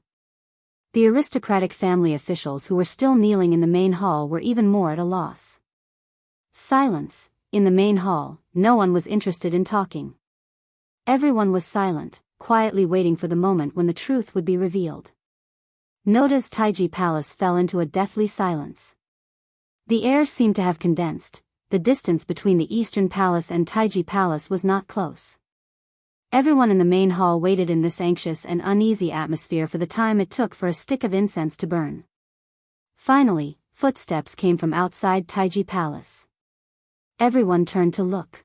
The aristocratic family officials who were still kneeling in the main hall were even more at a loss. Silence. In the main hall, no one was interested in talking. Everyone was silent, quietly waiting for the moment when the truth would be revealed. Noda's Taiji Palace fell into a deathly silence. The air seemed to have condensed. The distance between the Eastern Palace and Taiji Palace was not close. Everyone in the main hall waited in this anxious and uneasy atmosphere for the time it took for a stick of incense to burn. Finally, footsteps came from outside Taiji Palace. Everyone turned to look.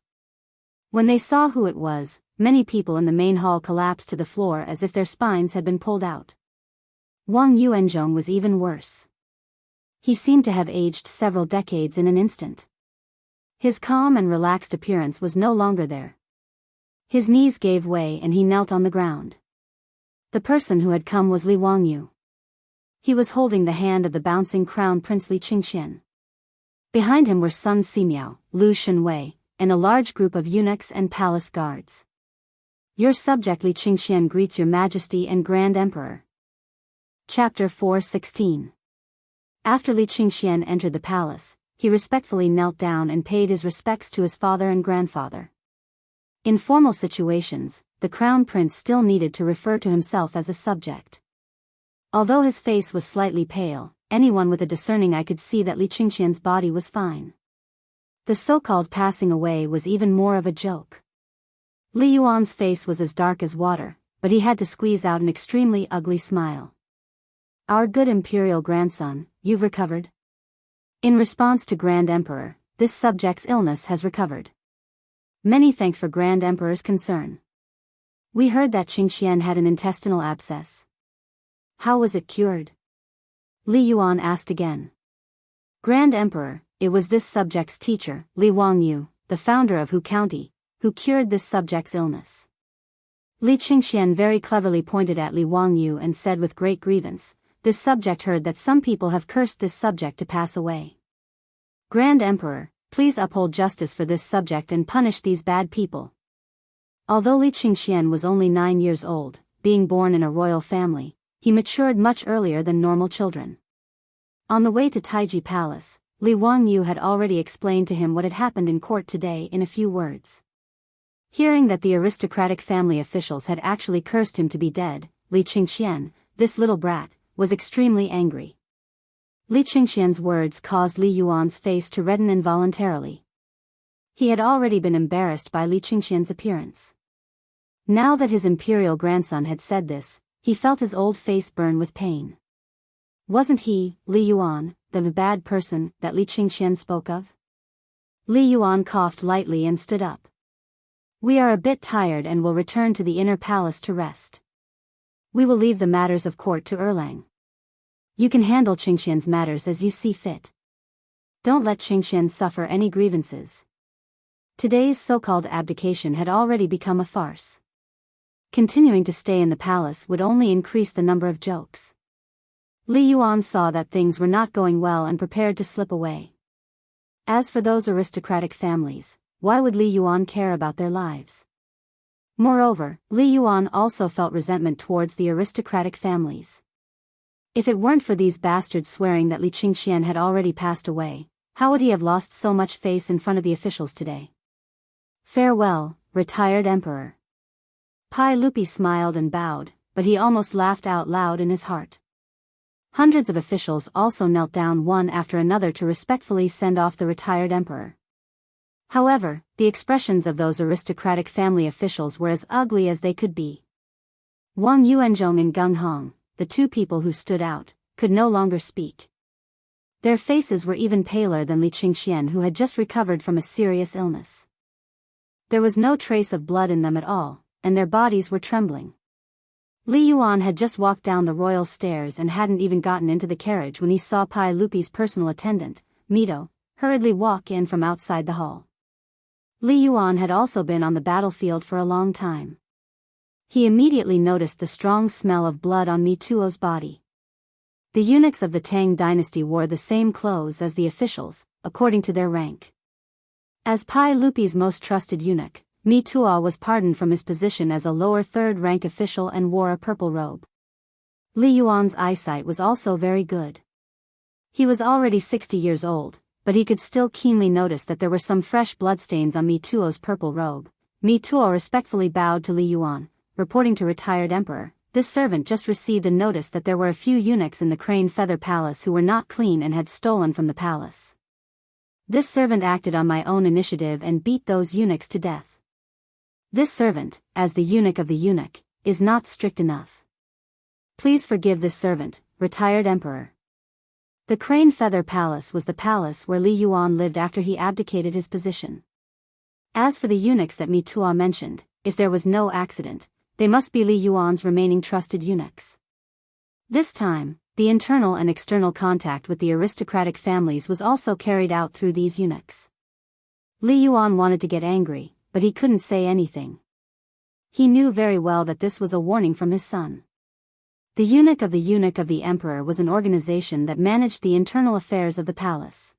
When they saw who it was, many people in the main hall collapsed to the floor as if their spines had been pulled out. Wang Yuanzhong was even worse. He seemed to have aged several decades in an instant. His calm and relaxed appearance was no longer there. His knees gave way and he knelt on the ground. The person who had come was Li Wangyu. He was holding the hand of the bouncing Crown Prince Li Qingxian. Behind him were Sun Simiao, Lu Shenwei, and a large group of eunuchs and palace guards. Your subject Li Qingxian greets your Majesty and Grand Emperor. Chapter 4:16. After Li Qingxian entered the palace, he respectfully knelt down and paid his respects to his father and grandfather. In formal situations, the Crown Prince still needed to refer to himself as a subject. Although his face was slightly pale, anyone with a discerning eye could see that Li Qingxian's body was fine. The so-called passing away was even more of a joke. Li Yuan's face was as dark as water, but he had to squeeze out an extremely ugly smile. Our good imperial grandson, you've recovered? In response to Grand Emperor, this subject's illness has recovered. Many thanks for Grand Emperor's concern. We heard that Qingxian had an intestinal abscess. How was it cured? Li Yuan asked again. Grand Emperor, it was this subject's teacher, Li Wangyu, the founder of Hu County, who cured this subject's illness. Li Qingxian very cleverly pointed at Li Wangyu and said with great grievance, this subject heard that some people have cursed this subject to pass away. Grand Emperor, please uphold justice for this subject and punish these bad people. Although Li Qingxian was only 9 years old, being born in a royal family, he matured much earlier than normal children. On the way to Taiji Palace, Li Wangyu had already explained to him what had happened in court today in a few words. Hearing that the aristocratic family officials had actually cursed him to be dead, Li Qingxian, this little brat, was extremely angry. Li Qingxian's words caused Li Yuan's face to redden involuntarily. He had already been embarrassed by Li Qingxian's appearance. Now that his imperial grandson had said this, he felt his old face burn with pain. Wasn't he, Li Yuan, the bad person that Li Qingxian spoke of? Li Yuan coughed lightly and stood up. We are a bit tired and will return to the inner palace to rest. We will leave the matters of court to Erlang. You can handle Qingxian's matters as you see fit. Don't let Qingxian suffer any grievances. Today's so-called abdication had already become a farce. Continuing to stay in the palace would only increase the number of jokes. Li Yuan saw that things were not going well and prepared to slip away. As for those aristocratic families, why would Li Yuan care about their lives? Moreover, Li Yuan also felt resentment towards the aristocratic families. If it weren't for these bastards swearing that Li Qingxian had already passed away, how would he have lost so much face in front of the officials today? Farewell, retired emperor. Pai Lupi smiled and bowed, but he almost laughed out loud in his heart. Hundreds of officials also knelt down one after another to respectfully send off the retired emperor. However, the expressions of those aristocratic family officials were as ugly as they could be. Wang Yuanzhong and Gung Hong, the two people who stood out, could no longer speak. Their faces were even paler than Li Qingxian, who had just recovered from a serious illness. There was no trace of blood in them at all, and their bodies were trembling. Li Yuan had just walked down the royal stairs and hadn't even gotten into the carriage when he saw Pai Lupi's personal attendant, Mito, hurriedly walk in from outside the hall. Li Yuan had also been on the battlefield for a long time. He immediately noticed the strong smell of blood on Mituo's body. The eunuchs of the Tang dynasty wore the same clothes as the officials, according to their rank. As Pai Lupi's most trusted eunuch, Mituo was pardoned from his position as a lower third-rank official and wore a purple robe. Li Yuan's eyesight was also very good. He was already 60 years old, but he could still keenly notice that there were some fresh bloodstains on Mituo's purple robe. Mituo respectfully bowed to Li Yuan, reporting to retired emperor. This servant just received a notice that there were a few eunuchs in the Crane Feather Palace who were not clean and had stolen from the palace. This servant acted on my own initiative and beat those eunuchs to death. This servant, as the eunuch of the eunuch, is not strict enough. Please forgive this servant, retired emperor. The Crane Feather Palace was the palace where Li Yuan lived after he abdicated his position. As for the eunuchs that Mituo mentioned, if there was no accident, they must be Li Yuan's remaining trusted eunuchs. This time, the internal and external contact with the aristocratic families was also carried out through these eunuchs. Li Yuan wanted to get angry, but he couldn't say anything. He knew very well that this was a warning from his son. The eunuch of the emperor was an organization that managed the internal affairs of the palace.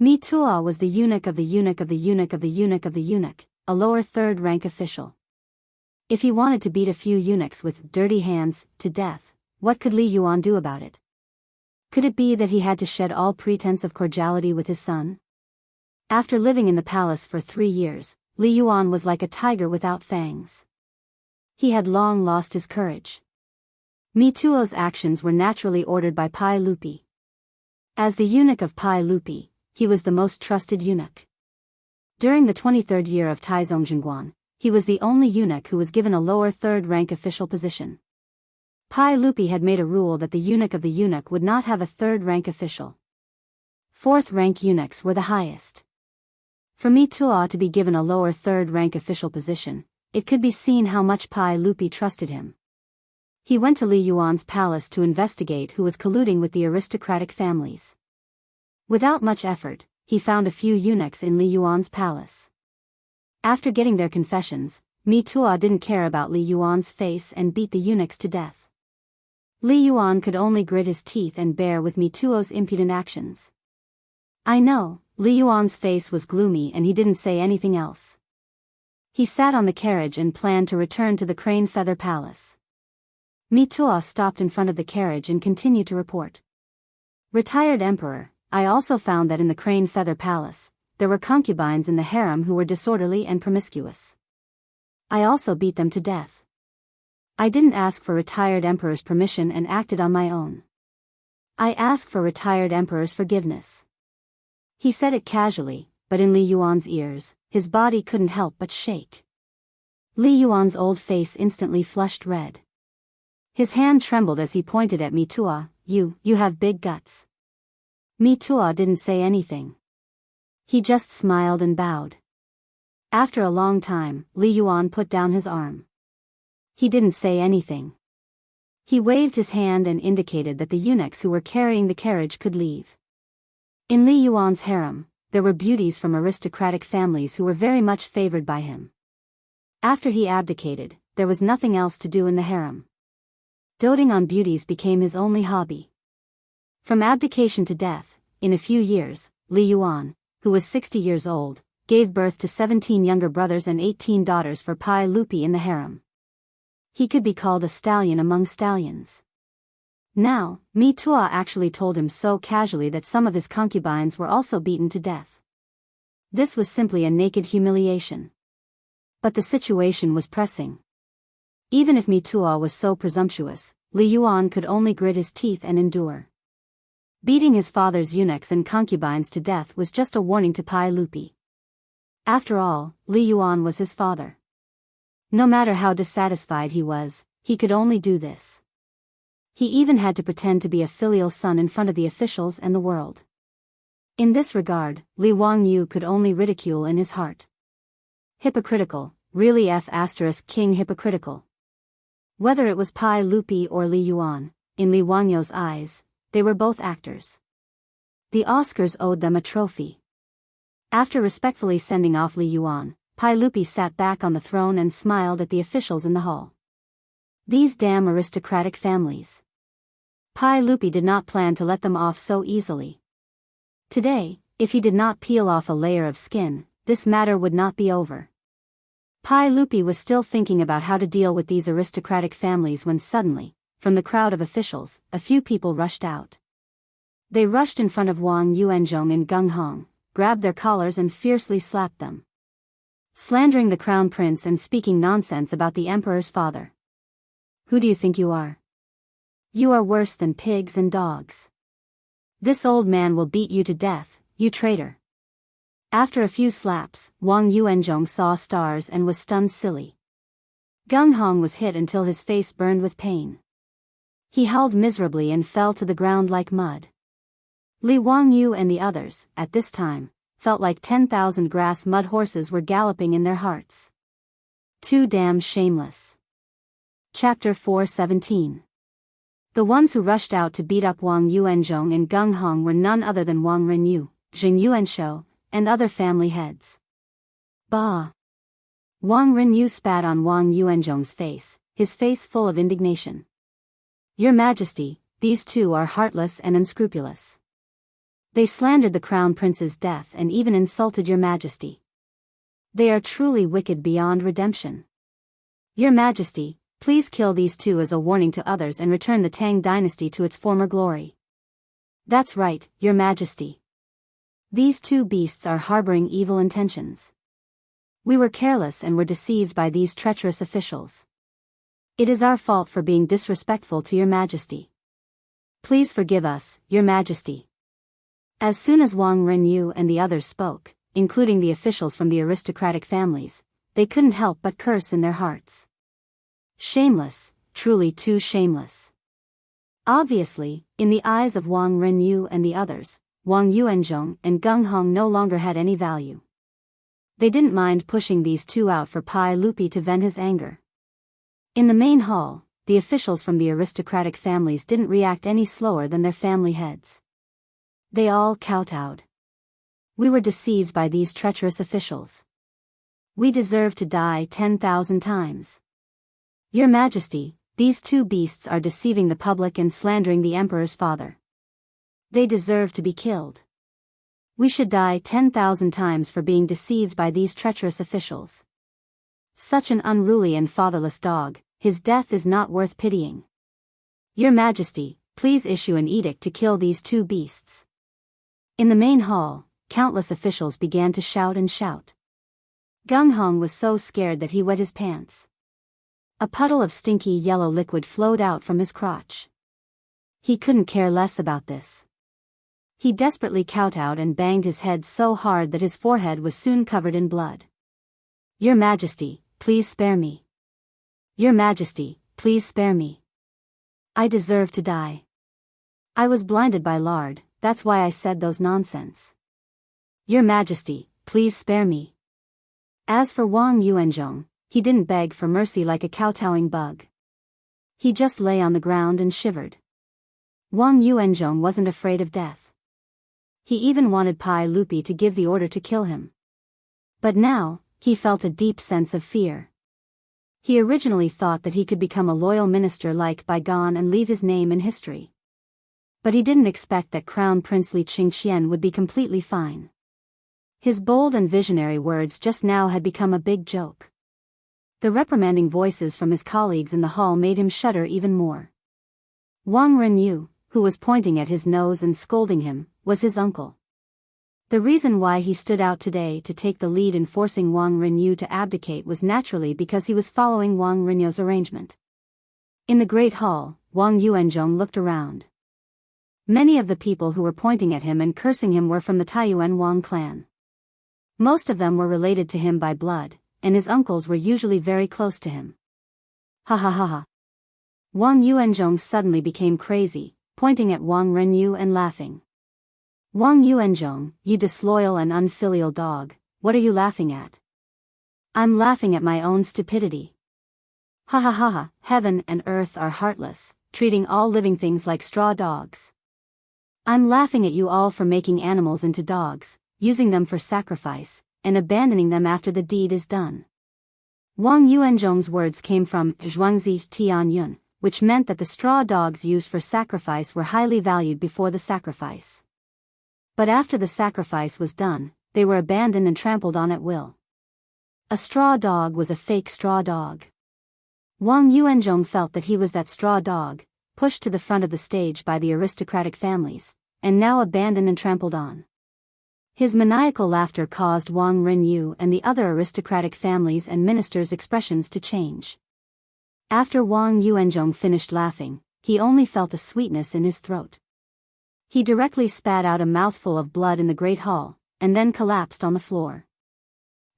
Mituo was the eunuch of the eunuch of the eunuch of the eunuch of the eunuch, a lower third-rank official. If he wanted to beat a few eunuchs with dirty hands to death, what could Li Yuan do about it? Could it be that he had to shed all pretense of cordiality with his son? After living in the palace for 3 years, Li Yuan was like a tiger without fangs. He had long lost his courage. Mituo's actions were naturally ordered by Pai Lupi. As the eunuch of Pai Lupi, he was the most trusted eunuch. During the 23rd year of Taizong Zhengguan, he was the only eunuch who was given a lower third-rank official position. Pai Lupi had made a rule that the eunuch of the eunuch would not have a third-rank official. Fourth-rank eunuchs were the highest. For Mituo to be given a lower third-rank official position, it could be seen how much Pai Lupi trusted him. He went to Li Yuan's palace to investigate who was colluding with the aristocratic families. Without much effort, he found a few eunuchs in Li Yuan's palace. After getting their confessions, Mituo didn't care about Li Yuan's face and beat the eunuchs to death. Li Yuan could only grit his teeth and bear with Mituo's impudent actions. I know, Li Yuan's face was gloomy and he didn't say anything else. He sat on the carriage and planned to return to the Crane Feather Palace. Mituo stopped in front of the carriage and continued to report. Retired Emperor, I also found that in the Crane Feather Palace, there were concubines in the harem who were disorderly and promiscuous. I also beat them to death. I didn't ask for retired emperor's permission and acted on my own. I asked for retired emperor's forgiveness. He said it casually, but in Li Yuan's ears, his body couldn't help but shake. Li Yuan's old face instantly flushed red. His hand trembled as he pointed at Mituo. You have big guts. Mituo didn't say anything. He just smiled and bowed. After a long time, Li Yuan put down his arm. He didn't say anything. He waved his hand and indicated that the eunuchs who were carrying the carriage could leave. In Li Yuan's harem, there were beauties from aristocratic families who were very much favored by him. After he abdicated, there was nothing else to do in the harem. Doting on beauties became his only hobby. From abdication to death, in a few years, Li Yuan, who was 60 years old, gave birth to 17 younger brothers and 18 daughters for Pai Lupi in the harem. He could be called a stallion among stallions. Now, Mi Tua actually told him so casually that some of his concubines were also beaten to death. This was simply a naked humiliation. But the situation was pressing. Even if Mi Tua was so presumptuous, Li Yuan could only grit his teeth and endure. Beating his father's eunuchs and concubines to death was just a warning to Pai Lupi. After all, Li Yuan was his father. No matter how dissatisfied he was, he could only do this. He even had to pretend to be a filial son in front of the officials and the world. In this regard, Li Wangyu could only ridicule in his heart. Hypocritical, really King hypocritical. Whether it was Pai Lupi or Li Yuan, in Li Wangyu's eyes, they were both actors. The Oscars owed them a trophy. After respectfully sending off Li Yuan, Pai Lupi sat back on the throne and smiled at the officials in the hall. These damn aristocratic families. Pai Lupi did not plan to let them off so easily. Today, if he did not peel off a layer of skin, this matter would not be over. Pai Lupi was still thinking about how to deal with these aristocratic families when suddenly, from the crowd of officials, a few people rushed out. They rushed in front of Wang Yuanzhong and Gung Hong, grabbed their collars and fiercely slapped them. Slandering the crown prince and speaking nonsense about the emperor's father. Who do you think you are? You are worse than pigs and dogs. This old man will beat you to death, you traitor. After a few slaps, Wang Yuanzhong saw stars and was stunned silly. Gung Hong was hit until his face burned with pain. He howled miserably and fell to the ground like mud. Li Wangyu and the others, at this time, felt like 10,000 grass mud horses were galloping in their hearts. Too damn shameless. Chapter 4:17. The ones who rushed out to beat up Wang Yuanzhong and Gung Hong were none other than Wang Renyu, Jing Yuanshou, and other family heads. Bah! Wang Renyu spat on Wang Yuanzhong's face, his face full of indignation. Your Majesty, these two are heartless and unscrupulous. They slandered the crown prince's death and even insulted your Majesty. They are truly wicked beyond redemption. Your Majesty, please kill these two as a warning to others and return the Tang dynasty to its former glory. That's right, Your Majesty. These two beasts are harboring evil intentions. We were careless and were deceived by these treacherous officials. It is our fault for being disrespectful to Your Majesty. Please forgive us, Your Majesty. As soon as Wang Renyu and the others spoke, including the officials from the aristocratic families, they couldn't help but curse in their hearts. Shameless, truly too shameless. Obviously, in the eyes of Wang Renyu and the others, Wang Yuanzhong and Gung Hong no longer had any value. They didn't mind pushing these two out for Pai Lupi to vent his anger. In the main hall, the officials from the aristocratic families didn't react any slower than their family heads. They all kowtowed. We were deceived by these treacherous officials. We deserve to die 10,000 times. Your Majesty, these two beasts are deceiving the public and slandering the emperor's father. They deserve to be killed. We should die 10,000 times for being deceived by these treacherous officials. Such an unruly and fatherless dog, his death is not worth pitying. Your Majesty, please issue an edict to kill these two beasts. In the main hall, countless officials began to shout and shout. Gung Hong was so scared that he wet his pants. A puddle of stinky yellow liquid flowed out from his crotch. He couldn't care less about this. He desperately kowtowed and banged his head so hard that his forehead was soon covered in blood. Your Majesty, please spare me. Your Majesty, please spare me. I deserve to die. I was blinded by lard, that's why I said those nonsense. Your Majesty, please spare me. As for Wang Yuanzhong, he didn't beg for mercy like a kowtowing bug. He just lay on the ground and shivered. Wang Yuanzhong wasn't afraid of death. He even wanted Pai Lupi to give the order to kill him. But now, he felt a deep sense of fear. He originally thought that he could become a loyal minister like Bai Gan and leave his name in history. But he didn't expect that Crown Prince Li Qingxian would be completely fine. His bold and visionary words just now had become a big joke. The reprimanding voices from his colleagues in the hall made him shudder even more. Wang Renyu, who was pointing at his nose and scolding him, was his uncle. The reason why he stood out today to take the lead in forcing Wang Renyu to abdicate was naturally because he was following Wang Renyu's arrangement. In the Great Hall, Wang Yuanzhong looked around. Many of the people who were pointing at him and cursing him were from the Taiyuan Wang clan. Most of them were related to him by blood, and his uncles were usually very close to him. Ha ha ha ha. Wang Yuanzhong suddenly became crazy, pointing at Wang Renyu and laughing. Wang Yuanzhong, you disloyal and unfilial dog, what are you laughing at? I'm laughing at my own stupidity. Ha ha ha ha, heaven and earth are heartless, treating all living things like straw dogs. I'm laughing at you all for making animals into dogs, using them for sacrifice, and abandoning them after the deed is done. Wang Yuanzhong's words came from Zhuangzi Tianyun, which meant that the straw dogs used for sacrifice were highly valued before the sacrifice. But after the sacrifice was done, they were abandoned and trampled on at will. A straw dog was a fake straw dog. Wang Yuanzhong felt that he was that straw dog, pushed to the front of the stage by the aristocratic families, and now abandoned and trampled on. His maniacal laughter caused Wang Renyu and the other aristocratic families and ministers' expressions to change. After Wang Yuanzhong finished laughing, he only felt a sweetness in his throat. He directly spat out a mouthful of blood in the Great Hall, and then collapsed on the floor.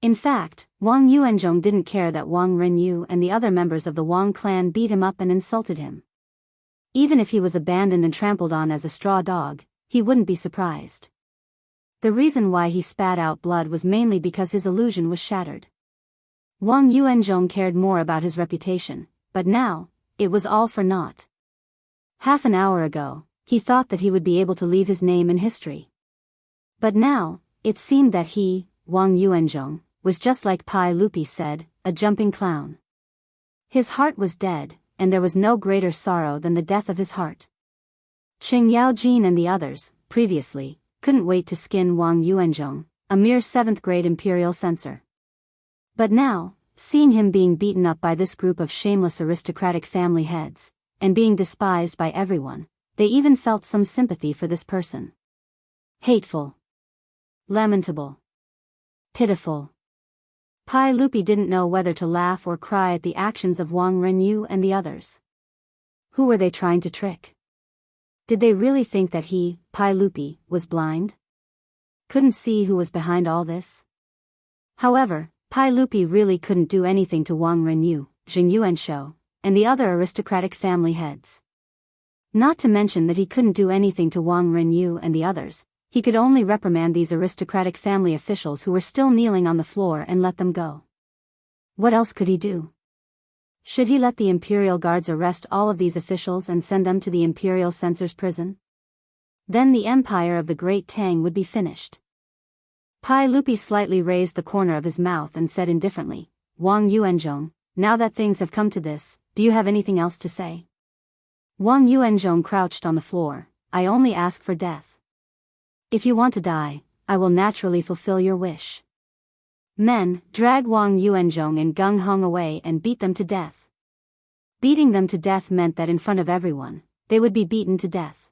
In fact, Wang Yuanzhong didn't care that Wang Renyu and the other members of the Wang clan beat him up and insulted him. Even if he was abandoned and trampled on as a straw dog, he wouldn't be surprised. The reason why he spat out blood was mainly because his illusion was shattered. Wang Yuanzhong cared more about his reputation, but now, it was all for naught. Half an hour ago, he thought that he would be able to leave his name in history. But now, it seemed that he, Wang Yuanzhong, was just like Pai Lupi said, a jumping clown. His heart was dead, and there was no greater sorrow than the death of his heart. Qing Yaojin and the others, previously, couldn't wait to skin Wang Yuanzhong, a mere 7th-grade imperial censor. But now, seeing him being beaten up by this group of shameless aristocratic family heads, and being despised by everyone, they even felt some sympathy for this person. Hateful. Lamentable. Pitiful. Pai Lupi didn't know whether to laugh or cry at the actions of Wang Renyu and the others. Who were they trying to trick? Did they really think that he, Pai Lupi, was blind? Couldn't see who was behind all this? However, Pai Lupi really couldn't do anything to Wang Renyu, Jing Yuanshou, and the other aristocratic family heads. Not to mention that he couldn't do anything to Wang Renyu and the others, he could only reprimand these aristocratic family officials who were still kneeling on the floor and let them go. What else could he do? Should he let the imperial guards arrest all of these officials and send them to the imperial censor's prison? Then the empire of the Great Tang would be finished. Pai Lupi slightly raised the corner of his mouth and said indifferently, Wang Yuanzhong, now that things have come to this, do you have anything else to say? Wang Yuanzhong crouched on the floor, I only ask for death. If you want to die, I will naturally fulfill your wish. Men, drag Wang Yuanzhong and Gung Hong away and beat them to death. Beating them to death meant that in front of everyone, they would be beaten to death.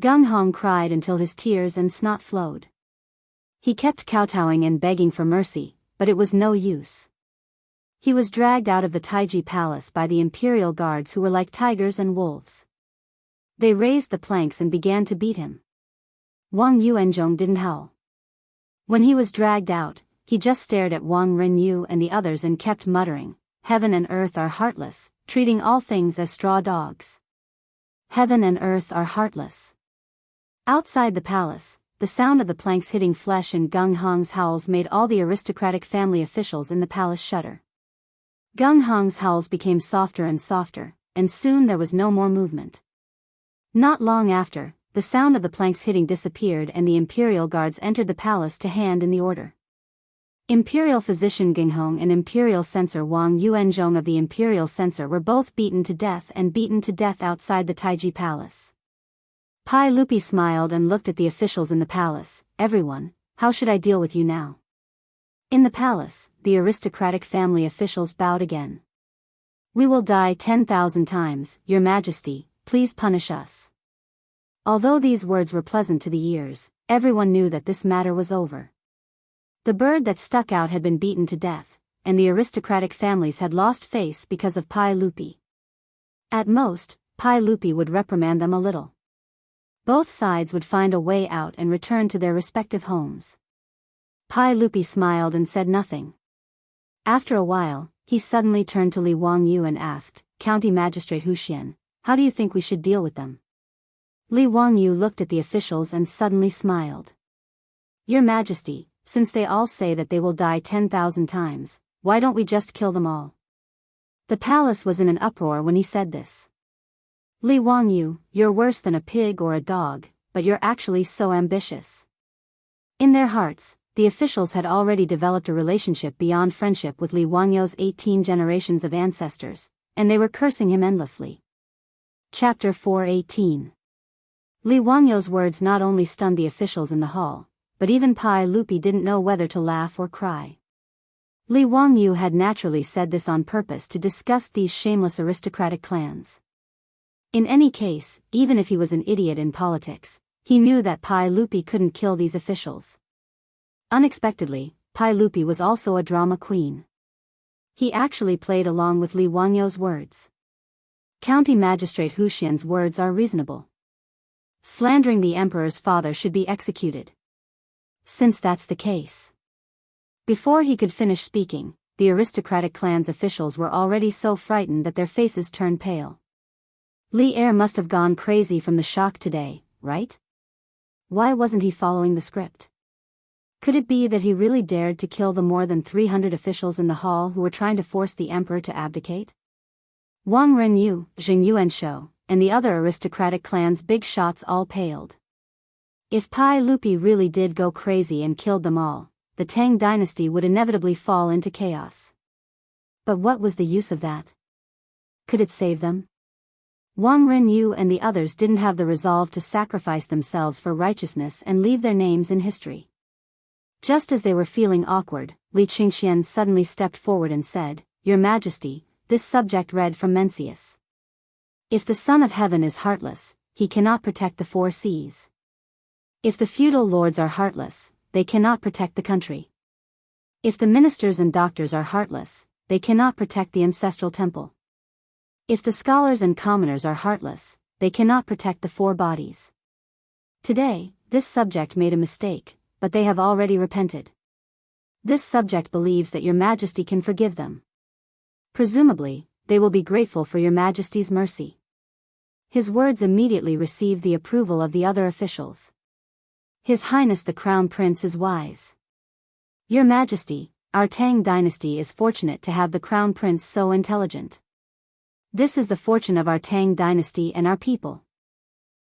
Gung Hong cried until his tears and snot flowed. He kept kowtowing and begging for mercy, but it was no use. He was dragged out of the Taiji palace by the imperial guards who were like tigers and wolves. They raised the planks and began to beat him. Wang Yuanzhong didn't howl. When he was dragged out, he just stared at Wang Renyu and the others and kept muttering, Heaven and earth are heartless, treating all things as straw dogs. Heaven and earth are heartless. Outside the palace, the sound of the planks hitting flesh and Gung Hong's howls made all the aristocratic family officials in the palace shudder. Gung Hong's howls became softer and softer, and soon there was no more movement. Not long after, the sound of the planks hitting disappeared and the imperial guards entered the palace to hand in the order. Imperial physician Ginghong and Imperial censor Wang Yuanzhong of the Imperial censor were both beaten to death outside the Taiji palace. Pai Lupi smiled and looked at the officials in the palace. Everyone, how should I deal with you now? In the palace, the aristocratic family officials bowed again. We will die 10,000 times, Your Majesty, please punish us. Although these words were pleasant to the ears, everyone knew that this matter was over. The bird that stuck out had been beaten to death, and the aristocratic families had lost face because of Pai Lupi. At most, Pai Lupi would reprimand them a little. Both sides would find a way out and return to their respective homes. Pai Lupi smiled and said nothing. After a while, he suddenly turned to Li Wangyu and asked, County Magistrate Hu Xian, how do you think we should deal with them? Li Wangyu looked at the officials and suddenly smiled. Your Majesty, since they all say that they will die 10,000 times, why don't we just kill them all? The palace was in an uproar when he said this. Li Wangyu, you're worse than a pig or a dog, but you're actually so ambitious. In their hearts, the officials had already developed a relationship beyond friendship with Li Wangyu's 18 generations of ancestors, and they were cursing him endlessly. Chapter 4:18. Li Wangyu's words not only stunned the officials in the hall, but even Pai Lupi didn't know whether to laugh or cry. Li Wangyu had naturally said this on purpose to disgust these shameless aristocratic clans. In any case, even if he was an idiot in politics, he knew that Pai Lupi couldn't kill these officials. Unexpectedly, Pai Lupi was also a drama queen. He actually played along with Li Wangyu's words. County Magistrate Hu Xian's words are reasonable. Slandering the emperor's father should be executed. Since that's the case. Before he could finish speaking, the aristocratic clan's officials were already so frightened that their faces turned pale. Li Er must have gone crazy from the shock today, right? Why wasn't he following the script? Could it be that he really dared to kill the more than 300 officials in the hall who were trying to force the emperor to abdicate? Wang Renyu, Jing Yuanshou, and the other aristocratic clan's big shots all paled. If Pai Lupi really did go crazy and killed them all, the Tang dynasty would inevitably fall into chaos. But what was the use of that? Could it save them? Wang Renyu and the others didn't have the resolve to sacrifice themselves for righteousness and leave their names in history. Just as they were feeling awkward, Li Qingxian suddenly stepped forward and said, Your Majesty, this subject read from Mencius. If the Son of Heaven is heartless, he cannot protect the four seas. If the feudal lords are heartless, they cannot protect the country. If the ministers and doctors are heartless, they cannot protect the ancestral temple. If the scholars and commoners are heartless, they cannot protect the four bodies. Today, this subject made a mistake, but they have already repented. This subject believes that Your Majesty can forgive them. Presumably, they will be grateful for Your Majesty's mercy. His words immediately received the approval of the other officials. His Highness the Crown Prince is wise. Your Majesty, our Tang dynasty is fortunate to have the Crown Prince so intelligent. This is the fortune of our Tang dynasty and our people.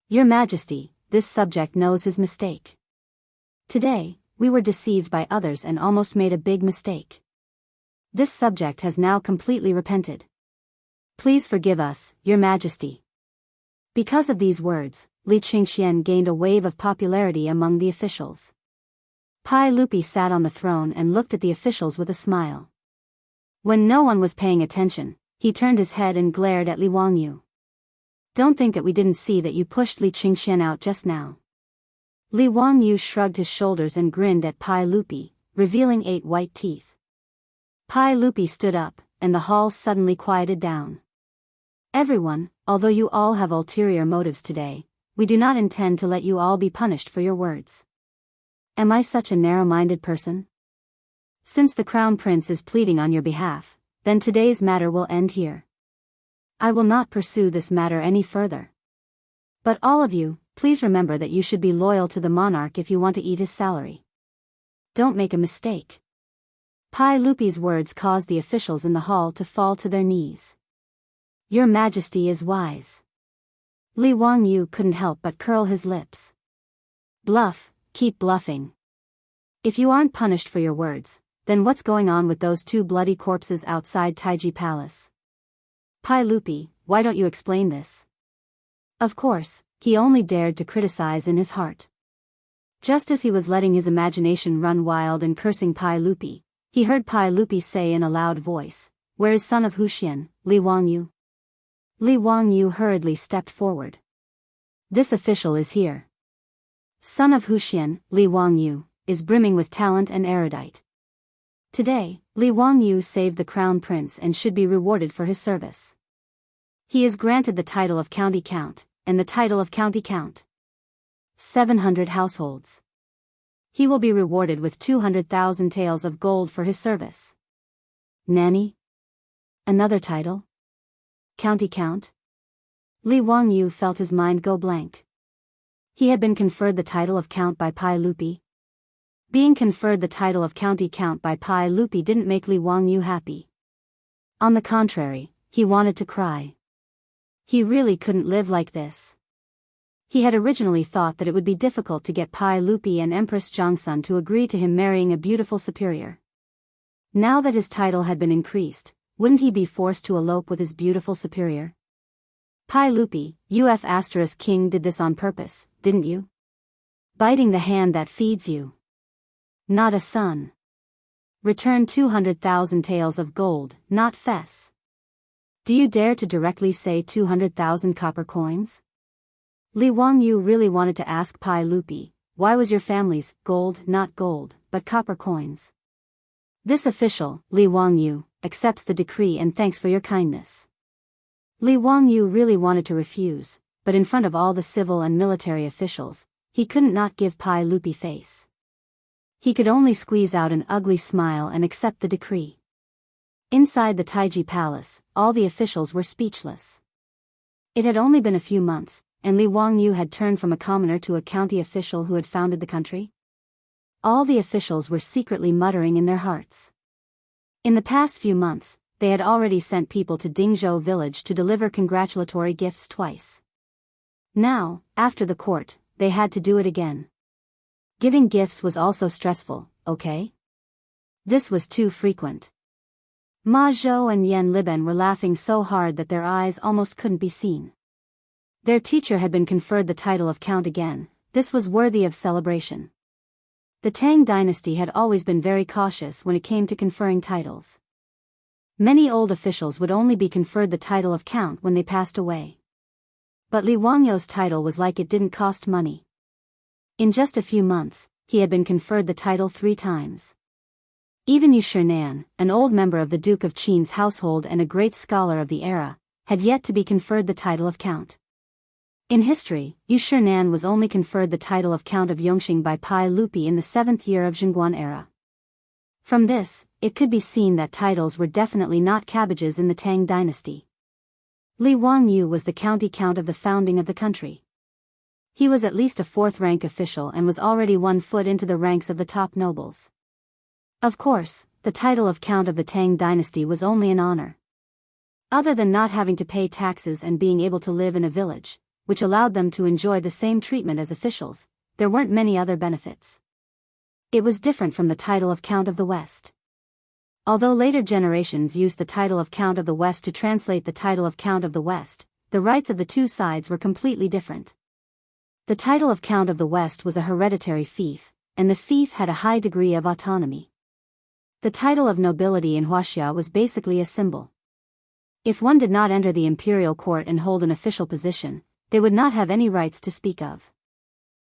Your Majesty, this subject knows his mistake. Today, we were deceived by others and almost made a big mistake. This subject has now completely repented. Please forgive us, Your Majesty. Because of these words, Li Qingxian gained a wave of popularity among the officials. Pai Lupi sat on the throne and looked at the officials with a smile. When no one was paying attention, he turned his head and glared at Li Wangyu. Don't think that we didn't see that you pushed Li Qingxian out just now. Li Wangyu shrugged his shoulders and grinned at Pai Lupi, revealing 8 white teeth. Pai Lupi stood up, and the hall suddenly quieted down. Everyone, although you all have ulterior motives today, we do not intend to let you all be punished for your words. Am I such a narrow-minded person? Since the Crown Prince is pleading on your behalf, then today's matter will end here. I will not pursue this matter any further. But all of you, please remember that you should be loyal to the monarch if you want to eat his salary. Don't make a mistake. Pai Lupi's words caused the officials in the hall to fall to their knees. Your Majesty is wise. Li Wangyu couldn't help but curl his lips. Bluff, keep bluffing. If you aren't punished for your words, then what's going on with those two bloody corpses outside Taiji Palace? Pai Lupi, why don't you explain this? Of course, he only dared to criticize in his heart. Just as he was letting his imagination run wild and cursing Pai Lupi, he heard Pai Lupi say in a loud voice, "Where is son of Huxian, Li Wangyu?" Li Wangyu hurriedly stepped forward. This official is here. Son of Huxian, Li Wangyu, is brimming with talent and erudite. Today, Li Wangyu saved the crown prince and should be rewarded for his service. He is granted the title of County Count, and the title of County Count. 700 households. He will be rewarded with 200,000 taels of gold for his service. Nanny? Another title? County Count? Li Wangyu felt his mind go blank. He had been conferred the title of Count by Pai Lupi. Being conferred the title of County Count by Pai Lupi didn't make Li Wangyu happy. On the contrary, he wanted to cry. He really couldn't live like this. He had originally thought that it would be difficult to get Pai Lupi and Empress Zhongsun to agree to him marrying a beautiful superior. Now that his title had been increased, wouldn't he be forced to elope with his beautiful superior? Pai Lupi, King did this on purpose, didn't you? Biting the hand that feeds you. Not a son. Return 200,000 taels of gold, not fess. Do you dare to directly say 200,000 copper coins? Li Wangyu really wanted to ask Pai Lupi, why was your family's gold not gold, but copper coins? This official, Li Wangyu, accepts the decree and thanks for your kindness. Li Wangyu really wanted to refuse, but in front of all the civil and military officials, he couldn't not give Pai Lupi face. He could only squeeze out an ugly smile and accept the decree. Inside the Taiji Palace, all the officials were speechless. It had only been a few months, and Li Wangyu had turned from a commoner to a county official who had founded the country. All the officials were secretly muttering in their hearts. In the past few months, they had already sent people to Dingzhou village to deliver congratulatory gifts twice. Now, after the court, they had to do it again. Giving gifts was also stressful, okay? This was too frequent. Ma Zhou and Yan Liben were laughing so hard that their eyes almost couldn't be seen. Their teacher had been conferred the title of Count again. This was worthy of celebration. The Tang dynasty had always been very cautious when it came to conferring titles. Many old officials would only be conferred the title of Count when they passed away. But Li Wangyu's title was like it didn't cost money. In just a few months, he had been conferred the title 3 times. Even Yu Shinan, an old member of the Duke of Qin's household and a great scholar of the era, had yet to be conferred the title of Count. In history, Yu Shinan was only conferred the title of Count of Yongxing by Pai Lupi in the 7th year of Zhenguan era. From this, it could be seen that titles were definitely not cabbages in the Tang dynasty. Li Wangyu was the county count of the founding of the country. He was at least a 4th-rank official and was already 1 foot into the ranks of the top nobles. Of course, the title of Count of the Tang dynasty was only an honor. Other than not having to pay taxes and being able to live in a village, which allowed them to enjoy the same treatment as officials, there weren't many other benefits. It was different from the title of Count of the West. Although later generations used the title of Count of the West to translate the title of Count of the West, the rights of the two sides were completely different. The title of Count of the West was a hereditary fief, and the fief had a high degree of autonomy. The title of nobility in Huaxia was basically a symbol. If one did not enter the imperial court and hold an official position, they would not have any rights to speak of.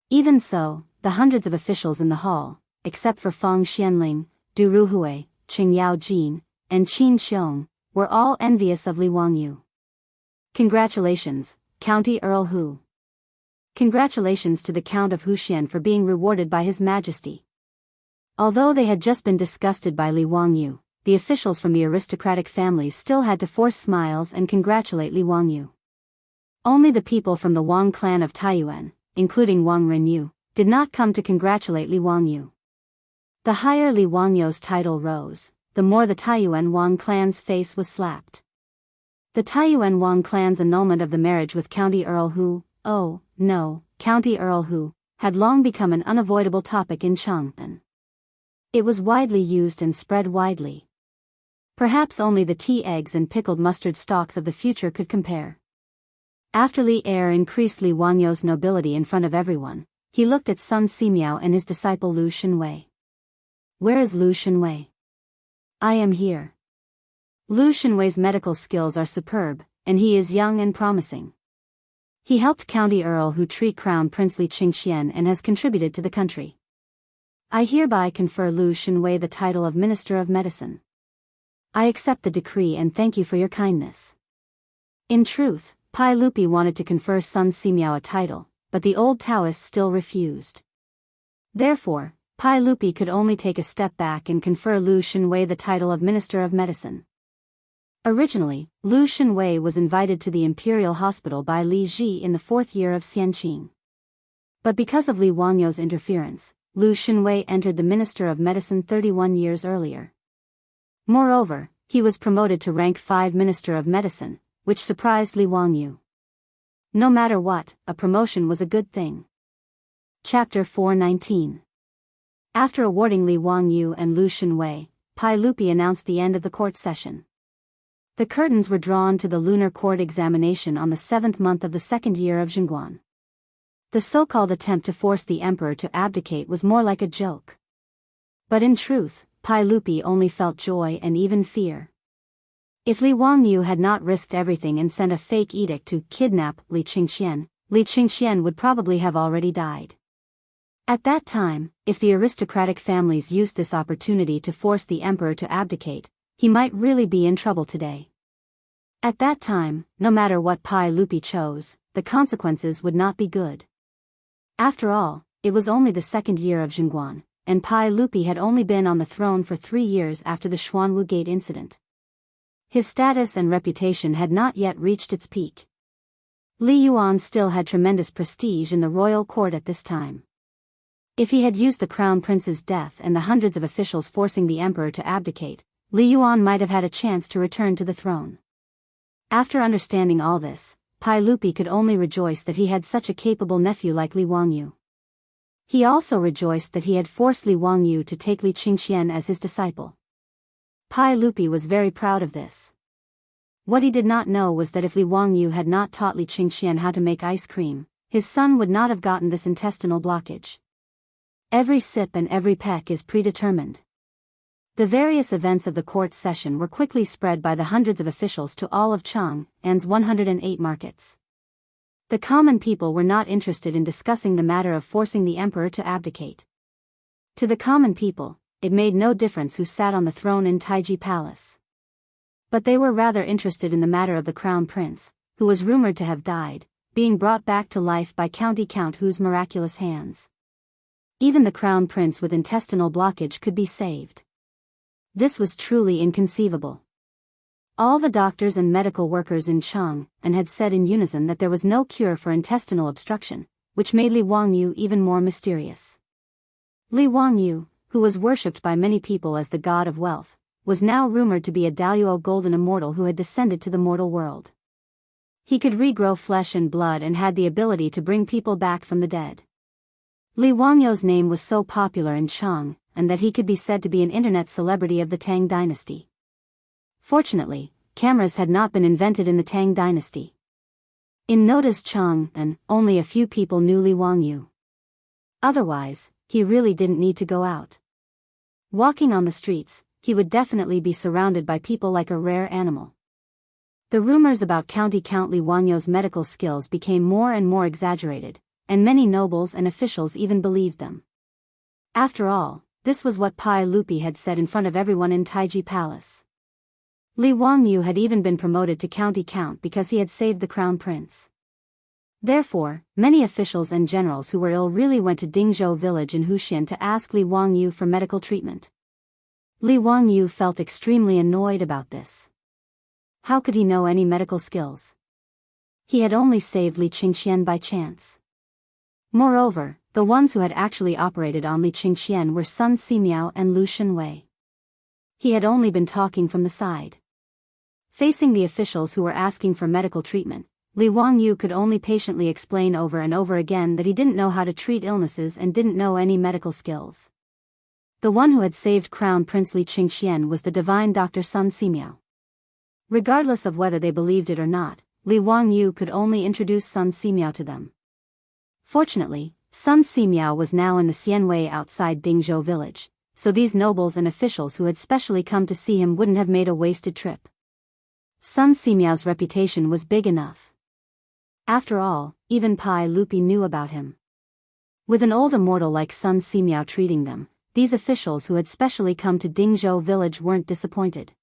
Even so, the hundreds of officials in the hall, except for Fang Xianling, Du Ruhui, Qing Yaojin, and Qin Xiong, were all envious of Li Wangyu. Congratulations, County Earl Hu. Congratulations to the Count of Huxian for being rewarded by His Majesty. Although they had just been disgusted by Li Wangyu, the officials from the aristocratic families still had to force smiles and congratulate Li Wangyu. Only the people from the Wang clan of Taiyuan, including Wang Renyu, did not come to congratulate Li Wangyu. The higher Li Wangyu's title rose, the more the Taiyuan Wang clan's face was slapped. The Taiyuan Wang clan's annulment of the marriage with County Earl Hu, oh, no, County Earl Hu, had long become an unavoidable topic in Chang'an. It was widely used and spread widely. Perhaps only the tea eggs and pickled mustard stalks of the future could compare. After Li Er increased Li Wangyou's nobility in front of everyone, he looked at Sun Simiao and his disciple Lu Shenwei. Where is Lu Shenwei? I am here. Lu Shenwei's medical skills are superb, and he is young and promising. He helped County Earl Hu treat Crown Prince Li Qingxian and has contributed to the country. I hereby confer Lu Shenwei the title of Minister of Medicine. I accept the decree and thank you for your kindness. In truth, Pai Lupi wanted to confer Sun Simiao a title, but the old Taoists still refused. Therefore, Pai Lupi could only take a step back and confer Lu Shenwei the title of Minister of Medicine. Originally, Lu Shenwei was invited to the Imperial Hospital by Li Ji in the 4th year of Xianqing. But because of Li Wangyou's interference, Lu Shenwei entered the Minister of Medicine 31 years earlier. Moreover, he was promoted to rank 5 Minister of Medicine, which surprised Li Wangyou. No matter what, a promotion was a good thing. Chapter 419. After awarding Li Wangyou and Lu Shenwei, Pai Lupi announced the end of the court session. The curtains were drawn to the lunar court examination on the 7th month of the 2nd year of Jingguan. The so-called attempt to force the emperor to abdicate was more like a joke. But in truth, Pai Lupi only felt joy and even fear. If Li Wangyou had not risked everything and sent a fake edict to kidnap Li Qingxian would probably have already died. At that time, if the aristocratic families used this opportunity to force the emperor to abdicate, he might really be in trouble today. At that time, no matter what Pai Lupi chose, the consequences would not be good. After all, it was only the 2nd year of Jingguan, and Pai Lupi had only been on the throne for 3 years after the Xuanwu Gate incident. His status and reputation had not yet reached its peak. Li Yuan still had tremendous prestige in the royal court at this time. If he had used the crown prince's death and the hundreds of officials forcing the emperor to abdicate, Li Yuan might have had a chance to return to the throne. After understanding all this, Pai Lupi could only rejoice that he had such a capable nephew like Li Wangyou. He also rejoiced that he had forced Li Wangyou to take Li Qingxian as his disciple. Pai Lupi was very proud of this. What he did not know was that if Li Wangyou had not taught Li Qingxian how to make ice cream, his son would not have gotten this intestinal blockage. Every sip and every peck is predetermined. The various events of the court session were quickly spread by the hundreds of officials to all of Chang'an's 108 markets. The common people were not interested in discussing the matter of forcing the emperor to abdicate. To the common people, it made no difference who sat on the throne in Taiji Palace. But they were rather interested in the matter of the crown prince, who was rumored to have died, being brought back to life by Count Hu's miraculous hands. Even the crown prince with intestinal blockage could be saved. This was truly inconceivable. All the doctors and medical workers in Chang'an had said in unison that there was no cure for intestinal obstruction, which made Li Wangyou even more mysterious. Li Wangyou, who was worshipped by many people as the god of wealth, was now rumored to be a Daluo golden immortal who had descended to the mortal world. He could regrow flesh and blood and had the ability to bring people back from the dead. Li Wangyou's name was so popular in Chang'an that he could be said to be an internet celebrity of the Tang dynasty. Fortunately, cameras had not been invented in the Tang dynasty. In Noda's Chang'an, only a few people knew Li Wangyou. Otherwise, he really didn't need to go out. Walking on the streets, he would definitely be surrounded by people like a rare animal. The rumors about Count Li Wangyou's medical skills became more and more exaggerated, and many nobles and officials even believed them. After all, this was what Pai Lupi had said in front of everyone in Taiji Palace. Li Wangyou had even been promoted to county count because he had saved the crown prince. Therefore, many officials and generals who were ill really went to Dingzhou village in Huxian to ask Li Wangyou for medical treatment. Li Wangyou felt extremely annoyed about this. How could he know any medical skills? He had only saved Li Qingxian by chance. Moreover, the ones who had actually operated on Li Qingxian were Sun Simiao and Lu Shenwei. He had only been talking from the side. Facing the officials who were asking for medical treatment, Li Wangyu could only patiently explain over and over again that he didn't know how to treat illnesses and didn't know any medical skills. The one who had saved Crown Prince Li Qingxian was the divine Dr. Sun Simiao. Regardless of whether they believed it or not, Li Wangyu could only introduce Sun Simiao to them. Fortunately, Sun Simiao was now in the Xianwei outside Dingzhou village, so these nobles and officials who had specially come to see him wouldn't have made a wasted trip. Sun Simiao's reputation was big enough. After all, even Pai Lupi knew about him. With an old immortal like Sun Simiao treating them, these officials who had specially come to Dingzhou village weren't disappointed.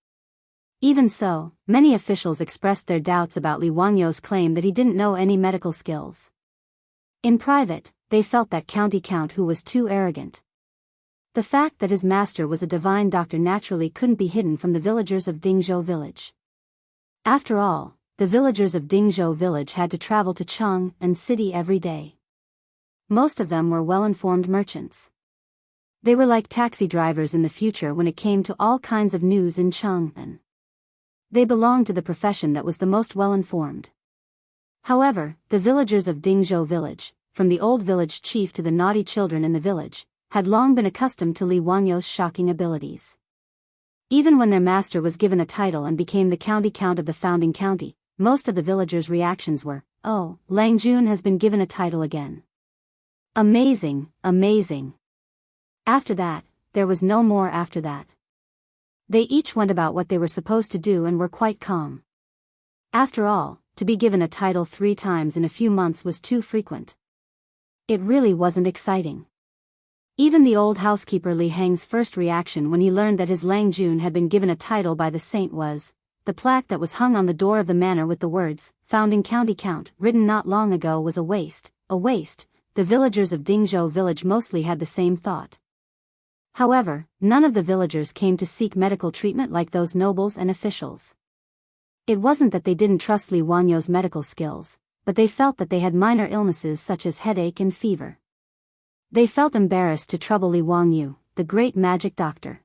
Even so, many officials expressed their doubts about Li Wangyu's claim that he didn't know any medical skills. In private, they felt that county count who was too arrogant. The fact that his master was a divine doctor naturally couldn't be hidden from the villagers of Dingzhou village. After all, the villagers of Dingzhou village had to travel to Chang'an City every day. Most of them were well-informed merchants. They were like taxi drivers in the future when it came to all kinds of news in Chang'an. They belonged to the profession that was the most well-informed. However, the villagers of Dingzhou village, from the old village chief to the naughty children in the village, had long been accustomed to Li Wangyu's shocking abilities. Even when their master was given a title and became the county count of the founding county, most of the villagers' reactions were, "Oh, Lang Jun has been given a title again. Amazing, amazing." After that, there was no more after that. They each went about what they were supposed to do and were quite calm. After all, to be given a title 3 times in a few months was too frequent. It really wasn't exciting. Even the old housekeeper Li Heng's first reaction when he learned that his Lang Jun had been given a title by the saint was, the plaque that was hung on the door of the manor with the words, "Founding County Count," written not long ago was a waste, a waste. The villagers of Dingzhou village mostly had the same thought. However, none of the villagers came to seek medical treatment like those nobles and officials. It wasn't that they didn't trust Li Wangyu's medical skills, but they felt that they had minor illnesses such as headache and fever. They felt embarrassed to trouble Li Wangyu, the great magic doctor.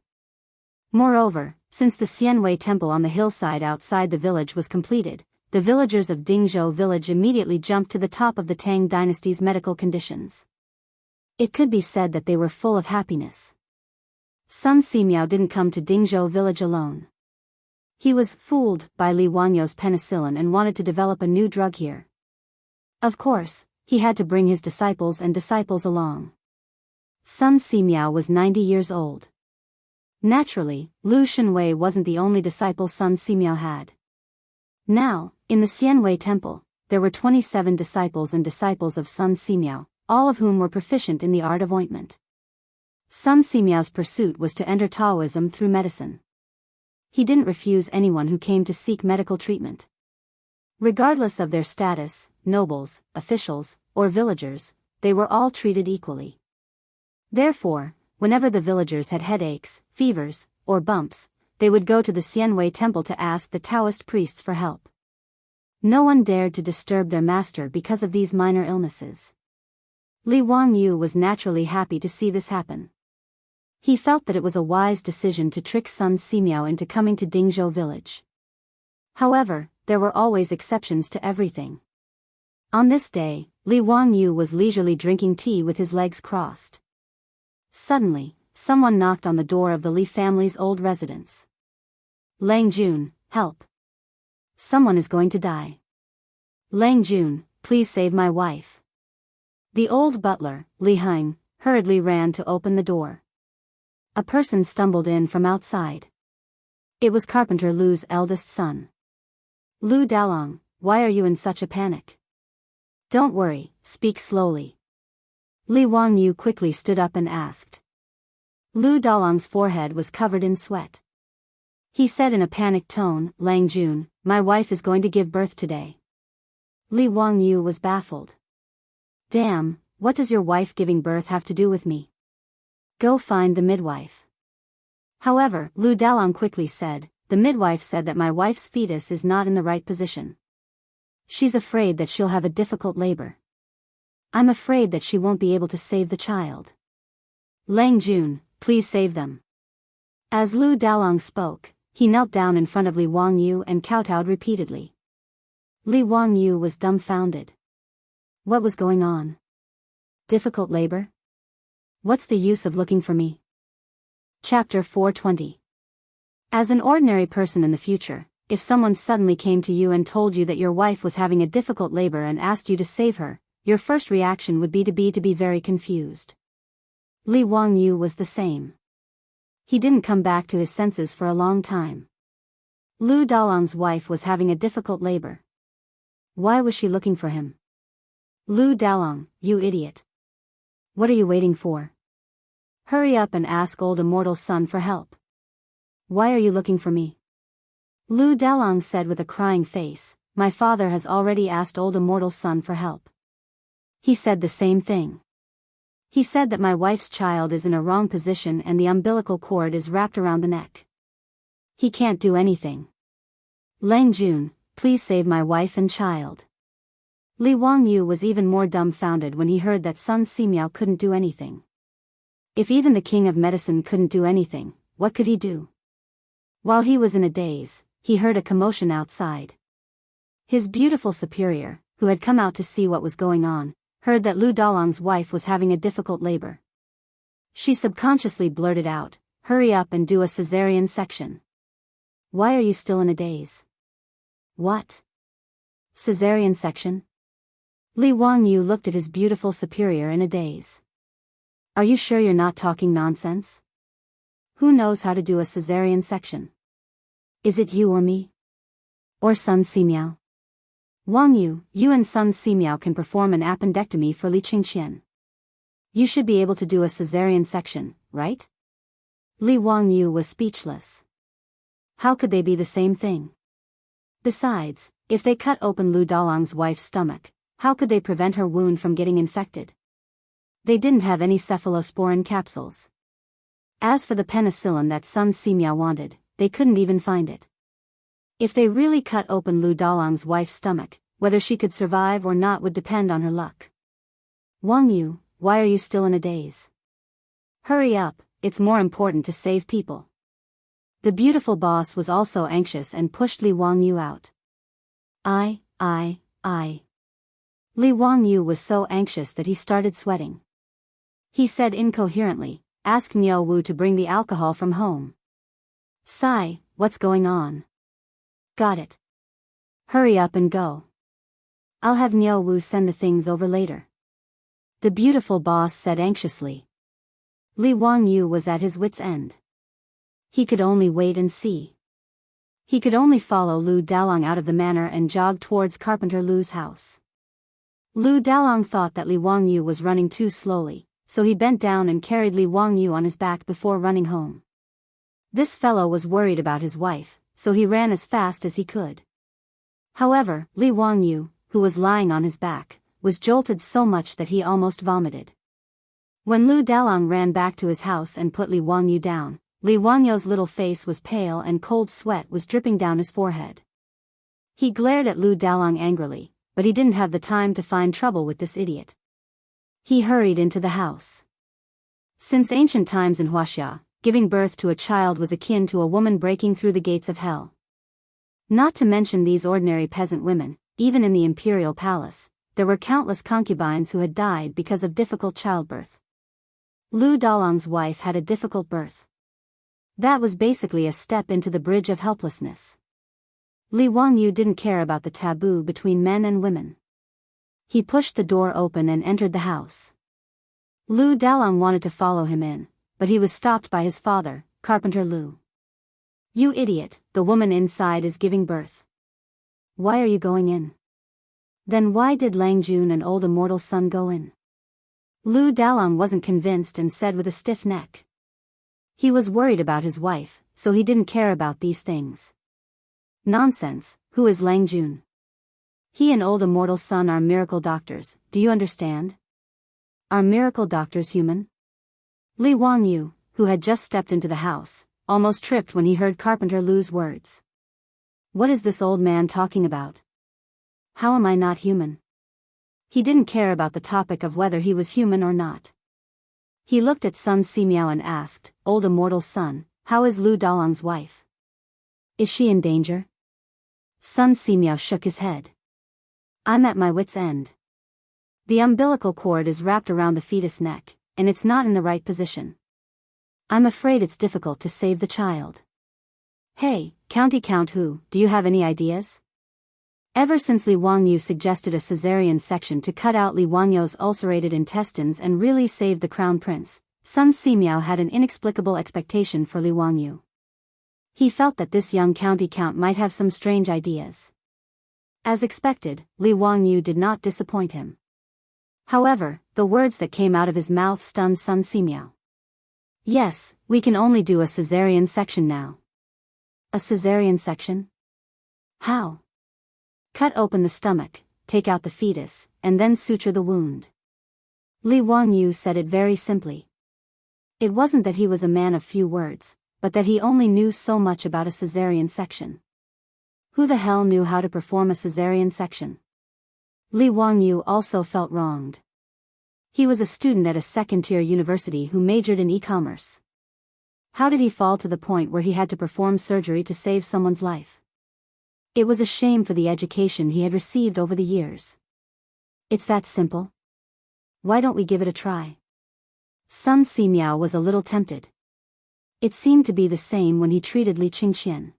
Moreover, since the Xianwei temple on the hillside outside the village was completed, the villagers of Dingzhou village immediately jumped to the top of the Tang dynasty's medical conditions. It could be said that they were full of happiness. Sun Simiao didn't come to Dingzhou village alone. He was fooled by Li Wangyu's penicillin and wanted to develop a new drug here. Of course, he had to bring his disciples along. Sun Simiao was 90 years old. Naturally, Lu Shenwei wasn't the only disciple Sun Simiao had. Now, in the Xianwei temple, there were 27 disciples and disciples of Sun Simiao, all of whom were proficient in the art of ointment. Sun Simiao's pursuit was to enter Taoism through medicine. He didn't refuse anyone who came to seek medical treatment. Regardless of their status, nobles, officials, or villagers, they were all treated equally. Therefore, whenever the villagers had headaches, fevers, or bumps, they would go to the Xianwei temple to ask the Taoist priests for help. No one dared to disturb their master because of these minor illnesses. Li Wangyu was naturally happy to see this happen. He felt that it was a wise decision to trick Sun Simiao into coming to Dingzhou village. However, there were always exceptions to everything. On this day, Li Wangyu was leisurely drinking tea with his legs crossed. Suddenly, someone knocked on the door of the Li family's old residence. "Lang Jun, help. Someone is going to die. Lang Jun, please save my wife." The old butler, Li Heng, hurriedly ran to open the door. A person stumbled in from outside. It was Carpenter Lu's eldest son. "Lu Dalong, why are you in such a panic?" "Don't worry, speak slowly." Li Wangyu quickly stood up and asked. Lu Dalong's forehead was covered in sweat. He said in a panicked tone, "Lang Jun, my wife is going to give birth today." Li Wangyu was baffled. "Damn, what does your wife giving birth have to do with me? Go find the midwife." However, Lu Dalong quickly said, "The midwife said that my wife's fetus is not in the right position. She's afraid that she'll have a difficult labor. I'm afraid that she won't be able to save the child. Lang Jun, please save them." As Lu Dalong spoke, He knelt down in front of Li Wangyu and kowtowed repeatedly. Li Wangyu was dumbfounded. What was going on? Difficult labor? What's the use of looking for me? Chapter 420. As an ordinary person in the future, if someone suddenly came to you and told you that your wife was having a difficult labor and asked you to save her, your first reaction would be to be very confused. Li Wangyu was the same. He didn't come back to his senses for a long time. Lu Dalong's wife was having a difficult labor. Why was she looking for him? Lu Dalong, you idiot. What are you waiting for? Hurry up and ask old immortal Sun for help. Why are you looking for me? Lu Dalong said with a crying face, my father has already asked old immortal Sun for help. He said the same thing. He said that my wife's child is in a wrong position and the umbilical cord is wrapped around the neck. He can't do anything. Lang Jun, please save my wife and child. Li Wangyu was even more dumbfounded when he heard that Sun Simiao couldn't do anything. If even the king of medicine couldn't do anything, what could he do? While he was in a daze, he heard a commotion outside. His beautiful superior, who had come out to see what was going on, heard that Lu Dalong's wife was having a difficult labor. She subconsciously blurted out, hurry up and do a cesarean section. Why are you still in a daze? What? Cesarean section? Li Wangyu looked at his beautiful superior in a daze. Are you sure you're not talking nonsense? Who knows how to do a cesarean section? Is it you or me? Or Sun Simiao? Wangyu, you and Sun Simiao can perform an appendectomy for Li Qingqian. You should be able to do a cesarean section, right? Li Wangyu was speechless. How could they be the same thing? Besides, if they cut open Lu Dalong's wife's stomach, how could they prevent her wound from getting infected? They didn't have any cephalosporin capsules. As for the penicillin that Sun Simiao wanted, they couldn't even find it. If they really cut open Lu Dalong's wife's stomach, whether she could survive or not would depend on her luck. Wangyu, why are you still in a daze? Hurry up, it's more important to save people. The beautiful boss was also anxious and pushed Li Wangyu out. I. Li Wangyu was so anxious that he started sweating. He said incoherently, ask Niao Wu to bring the alcohol from home. Sigh, what's going on? Got it. Hurry up and go. I'll have Niao Wu send the things over later. The beautiful boss said anxiously. Li Wangyu was at his wit's end. He could only wait and see. He could only follow Lu Dalong out of the manor and jog towards Carpenter Lu's house. Lu Dalong thought that Li Wangyu was running too slowly, so he bent down and carried Li Wangyu on his back before running home. This fellow was worried about his wife, so he ran as fast as he could. However, Li Wangyu, who was lying on his back, was jolted so much that he almost vomited. When Lu Dalong ran back to his house and put Li Wangyu down, Li Wangyu's little face was pale and cold sweat was dripping down his forehead. He glared at Lu Dalong angrily, but he didn't have the time to find trouble with this idiot. He hurried into the house. Since ancient times in Huaxia, giving birth to a child was akin to a woman breaking through the gates of hell. Not to mention these ordinary peasant women, even in the imperial palace, there were countless concubines who had died because of difficult childbirth. Lu Dalong's wife had a difficult birth. That was basically a step into the bridge of helplessness. Li Wangyu didn't care about the taboo between men and women. He pushed the door open and entered the house. Lu Dalong wanted to follow him in, but he was stopped by his father, Carpenter Lu. You idiot, the woman inside is giving birth. Why are you going in? Then why did Lang Jun and old immortal Sun go in? Lu Dalong wasn't convinced and said with a stiff neck. He was worried about his wife, so he didn't care about these things. Nonsense, who is Lang Jun? He and old immortal Sun are miracle doctors, do you understand? Are miracle doctors human? Li Wangyu, who had just stepped into the house, almost tripped when he heard Carpenter Lu's words. What is this old man talking about? How am I not human? He didn't care about the topic of whether he was human or not. He looked at Sun Simiao and asked, old immortal Sun, how is Lu Dalong's wife? Is she in danger? Sun Simiao shook his head. I'm at my wit's end. The umbilical cord is wrapped around the fetus neck, and it's not in the right position. I'm afraid it's difficult to save the child. Hey, County Count Who, do you have any ideas? Ever since Li Wangyu suggested a cesarean section to cut out Li Wangyu's ulcerated intestines and really save the crown prince, Sun Simiao had an inexplicable expectation for Li Wangyu. He felt that this young county count might have some strange ideas. As expected, Li Wangyu did not disappoint him. However, the words that came out of his mouth stunned Sun Simiao. Yes, we can only do a cesarean section now. A cesarean section? How? Cut open the stomach, take out the fetus, and then suture the wound. Li Wangyu said it very simply. It wasn't that he was a man of few words, but that he only knew so much about a cesarean section. Who the hell knew how to perform a cesarean section? Li Wangyu also felt wronged. He was a student at a second-tier university who majored in e-commerce. How did he fall to the point where he had to perform surgery to save someone's life? It was a shame for the education he had received over the years. It's that simple. Why don't we give it a try? Sun Simiao was a little tempted. It seemed to be the same when he treated Li Qingxian.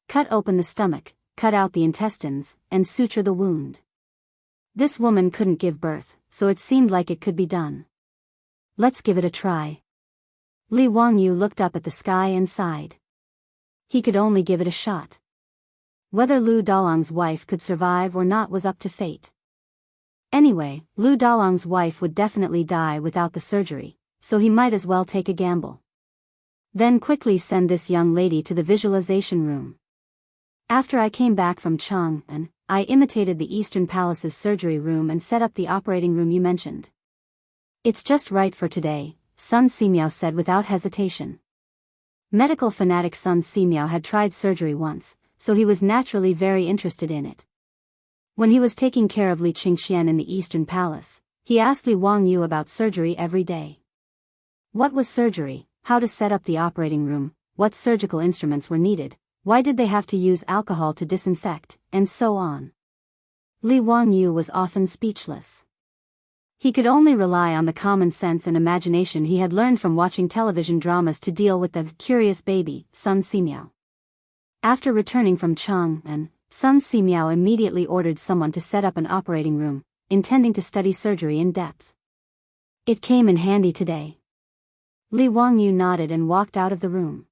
Cut open the stomach, cut out the intestines, and suture the wound. This woman couldn't give birth, so it seemed like it could be done. Let's give it a try. Li Wangyu looked up at the sky and sighed. He could only give it a shot. Whether Lu Dalong's wife could survive or not was up to fate. Anyway, Lu Dalong's wife would definitely die without the surgery, so he might as well take a gamble. Then quickly send this young lady to the visualization room. After I came back from Chang'an, I imitated the Eastern Palace's surgery room and set up the operating room you mentioned. It's just right for today, Sun Simiao said without hesitation. Medical fanatic Sun Simiao had tried surgery once, so he was naturally very interested in it. When he was taking care of Li Qingxian in the Eastern Palace, he asked Li Wangyu about surgery every day. What was surgery, how to set up the operating room, what surgical instruments were needed, why did they have to use alcohol to disinfect, and so on. Li Wangyu was often speechless. He could only rely on the common sense and imagination he had learned from watching television dramas to deal with the curious baby, Sun Simiao. After returning from Chang'an, Sun Simiao immediately ordered someone to set up an operating room, intending to study surgery in depth. It came in handy today. Li Wangyu nodded and walked out of the room.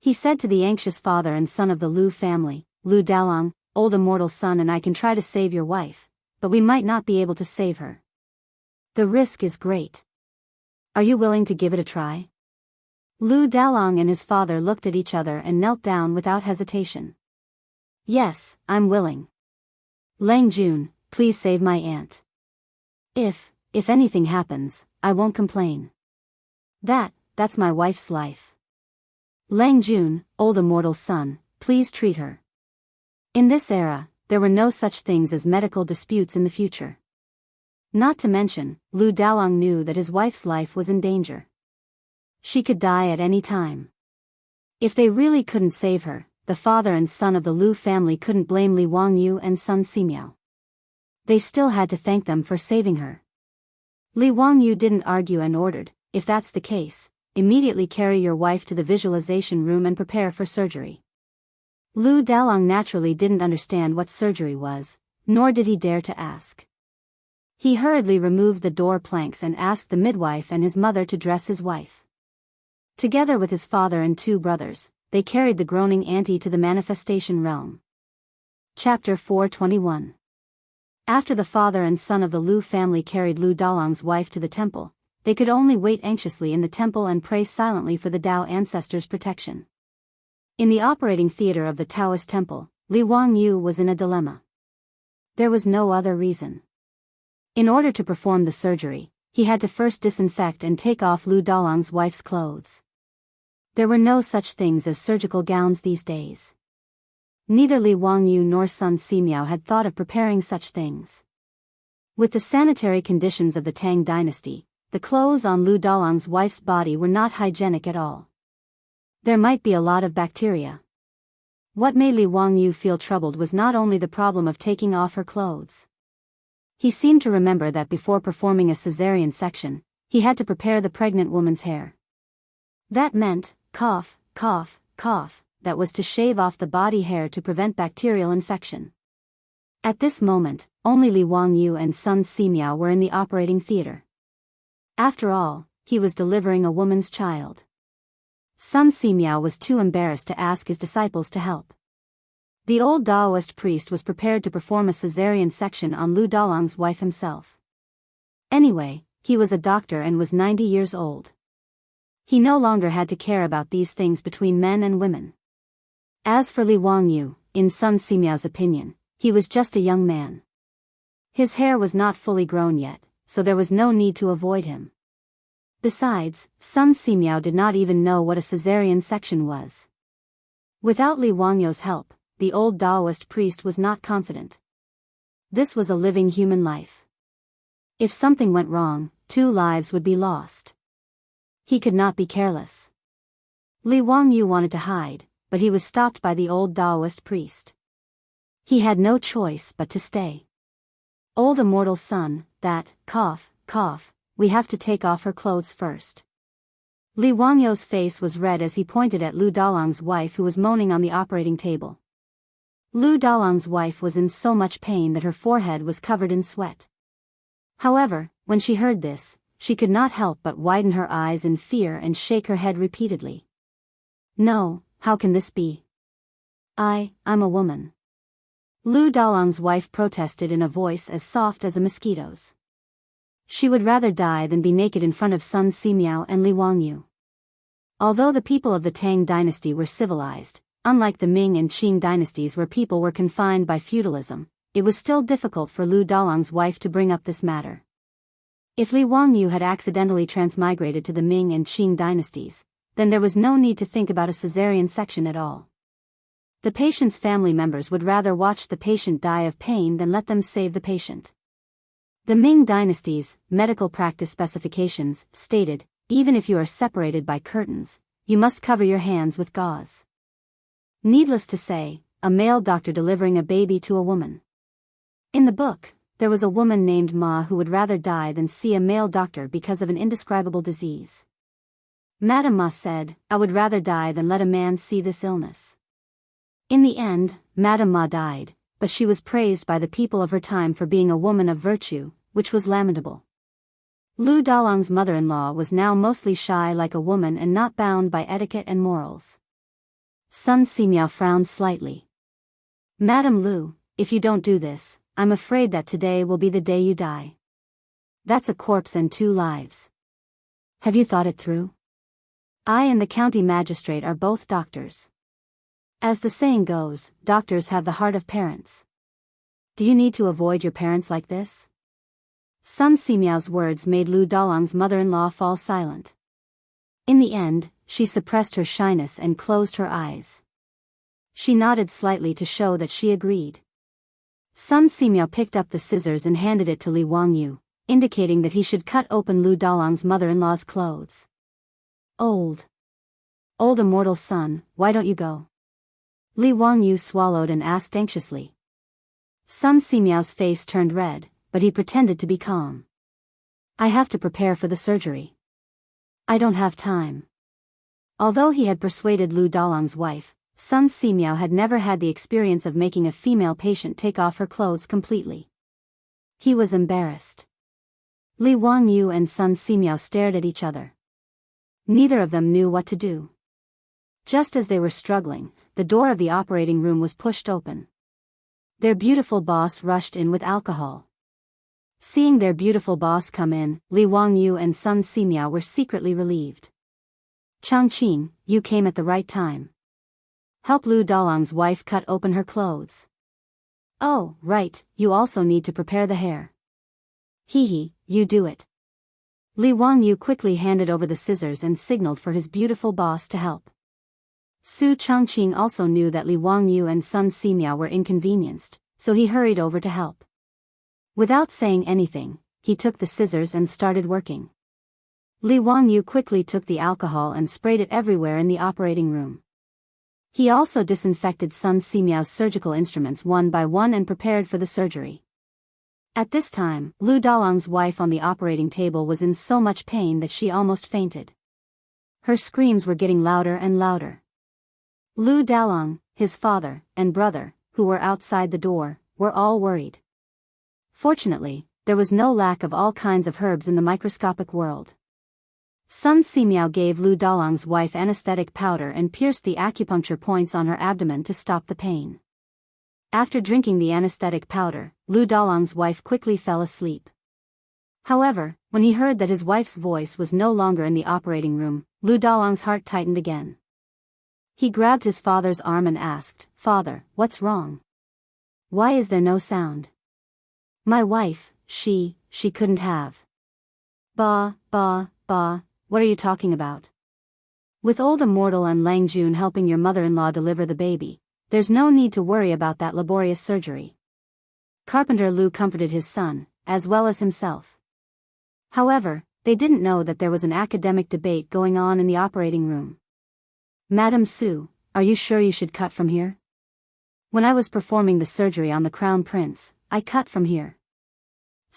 He said to the anxious father and son of the Lu family, Lu Dalong, old immortal son, and I can try to save your wife, but we might not be able to save her. The risk is great. Are you willing to give it a try? Lu Dalong and his father looked at each other and knelt down without hesitation. Yes, I'm willing. Lang Jun, please save my aunt. If anything happens, I won't complain. That's my wife's life. Lang Jun, old immortal son, please treat her. In this era, there were no such things as medical disputes in the future. Not to mention, Lu Dalong knew that his wife's life was in danger. She could die at any time. If they really couldn't save her, the father and son of the Lu family couldn't blame Li Wangyu and Sun Simiao. They still had to thank them for saving her. Li Wangyu didn't argue and ordered, if that's the case, immediately carry your wife to the visualization room and prepare for surgery. Lu Dalong naturally didn't understand what surgery was, nor did he dare to ask. He hurriedly removed the door planks and asked the midwife and his mother to dress his wife. Together with his father and two brothers, they carried the groaning auntie to the manifestation realm. Chapter 421. After the father and son of the Lu family carried Lu Dalong's wife to the temple, they could only wait anxiously in the temple and pray silently for the Tao ancestors' protection. In the operating theater of the Taoist temple, Li Wangyu was in a dilemma. There was no other reason. In order to perform the surgery, he had to first disinfect and take off Lu Dalong's wife's clothes. There were no such things as surgical gowns these days. Neither Li Wangyu nor Sun Simiao had thought of preparing such things. With the sanitary conditions of the Tang dynasty, the clothes on Lu Dalong's wife's body were not hygienic at all. There might be a lot of bacteria. What made Li Wangyu feel troubled was not only the problem of taking off her clothes. He seemed to remember that before performing a cesarean section, he had to prepare the pregnant woman's hair. That meant, cough, cough, cough, that was to shave off the body hair to prevent bacterial infection. At this moment, only Li Wangyu and Sun Simiao were in the operating theater. After all, he was delivering a woman's child. Sun Simiao was too embarrassed to ask his disciples to help. The old Taoist priest was prepared to perform a cesarean section on Lu Dalong's wife himself. Anyway, he was a doctor and was 90 years old. He no longer had to care about these things between men and women. As for Li Wangyu, in Sun Simiao's opinion, he was just a young man. His hair was not fully grown yet, so there was no need to avoid him. Besides, Sun Simiao did not even know what a cesarean section was. Without Li Wangyu's help, the old Taoist priest was not confident. This was a living human life. If something went wrong, 2 lives would be lost. He could not be careless. Li Wangyu wanted to hide, but he was stopped by the old Taoist priest. He had no choice but to stay. Old immortal son, that, cough, cough, we have to take off her clothes first. Li Wangyu's face was red as he pointed at Lu Dalong's wife who was moaning on the operating table. Lu Dalong's wife was in so much pain that her forehead was covered in sweat. However, when she heard this, she could not help but widen her eyes in fear and shake her head repeatedly. No, how can this be? I'm a woman. Lu Dalong's wife protested in a voice as soft as a mosquito's. She would rather die than be naked in front of Sun Simiao and Li Wangyu. Although the people of the Tang dynasty were civilized, unlike the Ming and Qing dynasties where people were confined by feudalism, it was still difficult for Lu Dalong's wife to bring up this matter. If Li Wangyu had accidentally transmigrated to the Ming and Qing dynasties, then there was no need to think about a cesarean section at all. The patient's family members would rather watch the patient die of pain than let them save the patient. The Ming dynasty's medical practice specifications stated, even if you are separated by curtains, you must cover your hands with gauze. Needless to say, a male doctor delivering a baby to a woman. In the book, there was a woman named Ma who would rather die than see a male doctor because of an indescribable disease. Madame Ma said, I would rather die than let a man see this illness. In the end, Madame Ma died, but she was praised by the people of her time for being a woman of virtue, which was lamentable. Lu Dalong's mother-in-law was now mostly shy like a woman and not bound by etiquette and morals. Sun Simiao frowned slightly. Madame Lu, if you don't do this, I'm afraid that today will be the day you die. That's a corpse and 2 lives. Have you thought it through? I and the county magistrate are both doctors. As the saying goes, doctors have the heart of parents. Do you need to avoid your parents like this? Sun Simiao's words made Lu Dalong's mother-in-law fall silent. In the end, she suppressed her shyness and closed her eyes. She nodded slightly to show that she agreed. Sun Simiao picked up the scissors and handed it to Li Wangyu, indicating that he should cut open Lu Dalong's mother-in-law's clothes. Old immortal son, why don't you go? Li Wangyu swallowed and asked anxiously. Sun Simiao's face turned red, but he pretended to be calm. I have to prepare for the surgery. I don't have time. Although he had persuaded Lu Dalong's wife, Sun Simiao had never had the experience of making a female patient take off her clothes completely. He was embarrassed. Li Wangyu and Sun Simiao stared at each other. Neither of them knew what to do. Just as they were struggling, the door of the operating room was pushed open. Their beautiful boss rushed in with alcohol. Seeing their beautiful boss come in, Li Wangyu and Sun Simiao were secretly relieved. Changqing, you came at the right time. Help Lu Dalong's wife cut open her clothes. Oh, right, you also need to prepare the hair. Hee, you do it. Li Wangyu quickly handed over the scissors and signaled for his beautiful boss to help. Su Changqing also knew that Li Wangyu and Sun Simiao were inconvenienced, so he hurried over to help. Without saying anything, he took the scissors and started working. Li Wangyu quickly took the alcohol and sprayed it everywhere in the operating room. He also disinfected Sun Simiao's surgical instruments one by one and prepared for the surgery. At this time, Lu Dalong's wife on the operating table was in so much pain that she almost fainted. Her screams were getting louder and louder. Lu Dalong, his father, and brother, who were outside the door, were all worried. Fortunately, there was no lack of all kinds of herbs in the microscopic world. Sun Simiao gave Lu Dalong's wife anesthetic powder and pierced the acupuncture points on her abdomen to stop the pain. After drinking the anesthetic powder, Lu Dalong's wife quickly fell asleep. However, when he heard that his wife's voice was no longer in the operating room, Lu Dalong's heart tightened again. He grabbed his father's arm and asked, "Father, what's wrong? Why is there no sound? My wife, she couldn't have." Bah, what are you talking about? With old Immortal and Lang Jun helping your mother-in-law deliver the baby, there's no need to worry about that laborious surgery. Carpenter Lu comforted his son, as well as himself. However, they didn't know that there was an academic debate going on in the operating room. "Madam Su, are you sure you should cut from here? When I was performing the surgery on the Crown Prince, I cut from here."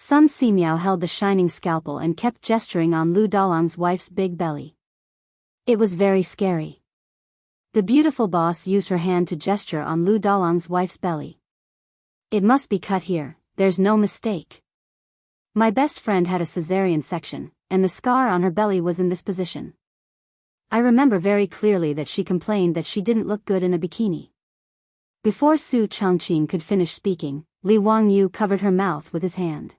Sun Simiao held the shining scalpel and kept gesturing on Lu Dalong's wife's big belly. It was very scary. The beautiful boss used her hand to gesture on Lu Dalong's wife's belly. "It must be cut here, there's no mistake. My best friend had a cesarean section, and the scar on her belly was in this position. I remember very clearly that she complained that she didn't look good in a bikini." Before Su Changqing could finish speaking, Li Wangyu covered her mouth with his hand.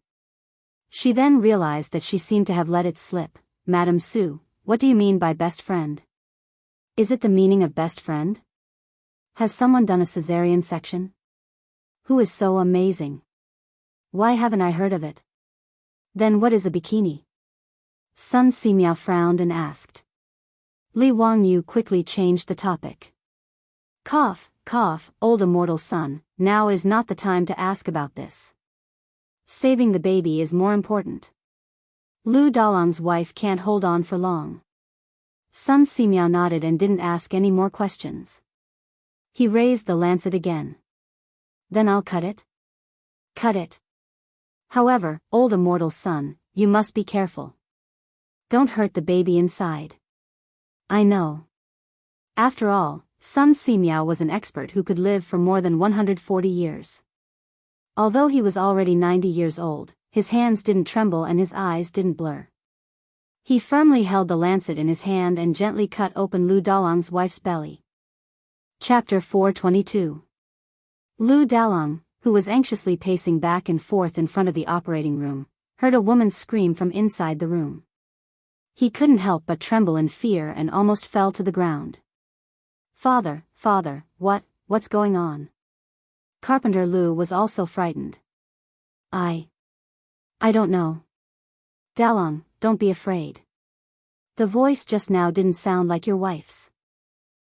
She then realized that she seemed to have let it slip. "Madam Su, what do you mean by best friend? Is it the meaning of best friend? Has someone done a cesarean section? Who is so amazing? Why haven't I heard of it? Then what is a bikini?" Sun Simiao frowned and asked. Li Wangyu quickly changed the topic. Cough, old immortal son, now is not the time to ask about this. Saving the baby is more important. Lu Dalong's wife can't hold on for long. Sun Simiao nodded and didn't ask any more questions. He raised the lancet again. "Then I'll cut it?" "Cut it. However, old immortal son, you must be careful. Don't hurt the baby inside." "I know." After all, Sun Simiao was an expert who could live for more than 140 years. Although he was already 90 years old, his hands didn't tremble and his eyes didn't blur. He firmly held the lancet in his hand and gently cut open Lu Dalong's wife's belly. Chapter 422. Lu Dalong, who was anxiously pacing back and forth in front of the operating room, heard a woman's scream from inside the room. He couldn't help but tremble in fear and almost fell to the ground. Father, what's going on?" Carpenter Lu was also frightened. I don't know. Dalong, don't be afraid. The voice just now didn't sound like your wife's.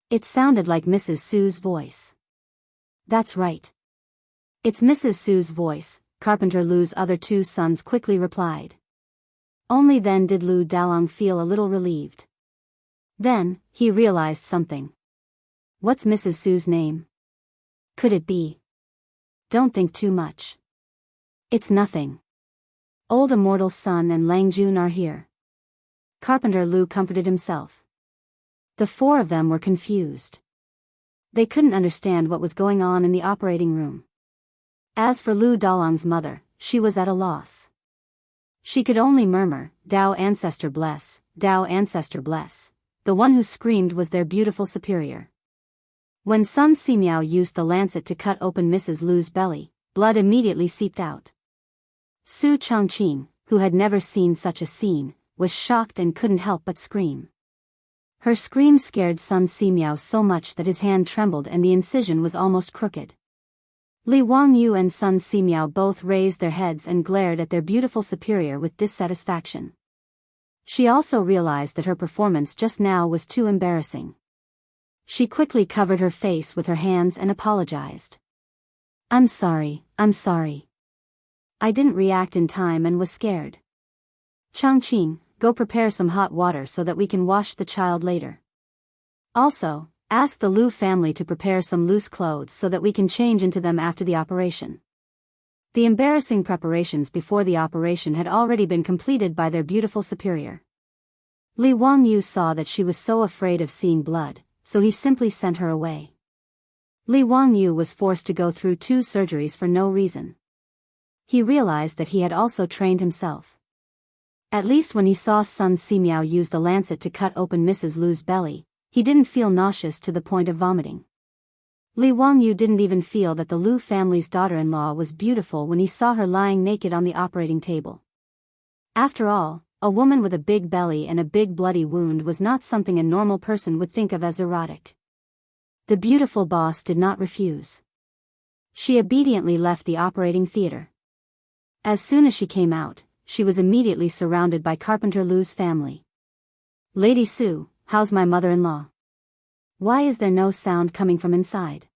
It sounded like Mrs. Su's voice." "That's right. It's Mrs. Su's voice," Carpenter Lu's other two sons quickly replied. Only then did Lu Dalong feel a little relieved. Then, he realized something. "What's Mrs. Su's name? Could it be?" "Don't think too much. It's nothing. Old immortal son and Lang Jun are here." Carpenter Lu comforted himself. The four of them were confused. They couldn't understand what was going on in the operating room. As for Lu Dalong's mother, she was at a loss. She could only murmur, "Dao ancestor bless, Dao ancestor bless." The one who screamed was their beautiful superior. When Sun Simiao used the lancet to cut open Mrs. Lu's belly, blood immediately seeped out. Su Changqing, who had never seen such a scene, was shocked and couldn't help but scream. Her scream scared Sun Simiao so much that his hand trembled and the incision was almost crooked. Li Wangyu and Sun Simiao both raised their heads and glared at their beautiful superior with dissatisfaction. She also realized that her performance just now was too embarrassing. She quickly covered her face with her hands and apologized. I'm sorry. I didn't react in time and was scared. Changqing, go prepare some hot water so that we can wash the child later. Also, Ask the Liu family to prepare some loose clothes so that we can change into them after the operation. The embarrassing preparations before the operation had already been completed by their beautiful superior. Li Wangyu saw that she was so afraid of seeing blood, so he simply sent her away. Li Wangyu was forced to go through 2 surgeries for no reason. He realized that he had also trained himself. At least when he saw Sun Simiao use the lancet to cut open Mrs. Liu's belly, he didn't feel nauseous to the point of vomiting. Li Wangyu didn't even feel that the Liu family's daughter-in-law was beautiful when he saw her lying naked on the operating table. After all, a woman with a big belly and a big bloody wound was not something a normal person would think of as erotic. The beautiful boss did not refuse. She obediently left the operating theater. As soon as she came out, she was immediately surrounded by Carpenter Liu's family. "Lady Su, how's my mother-in-law? Why is there no sound coming from inside?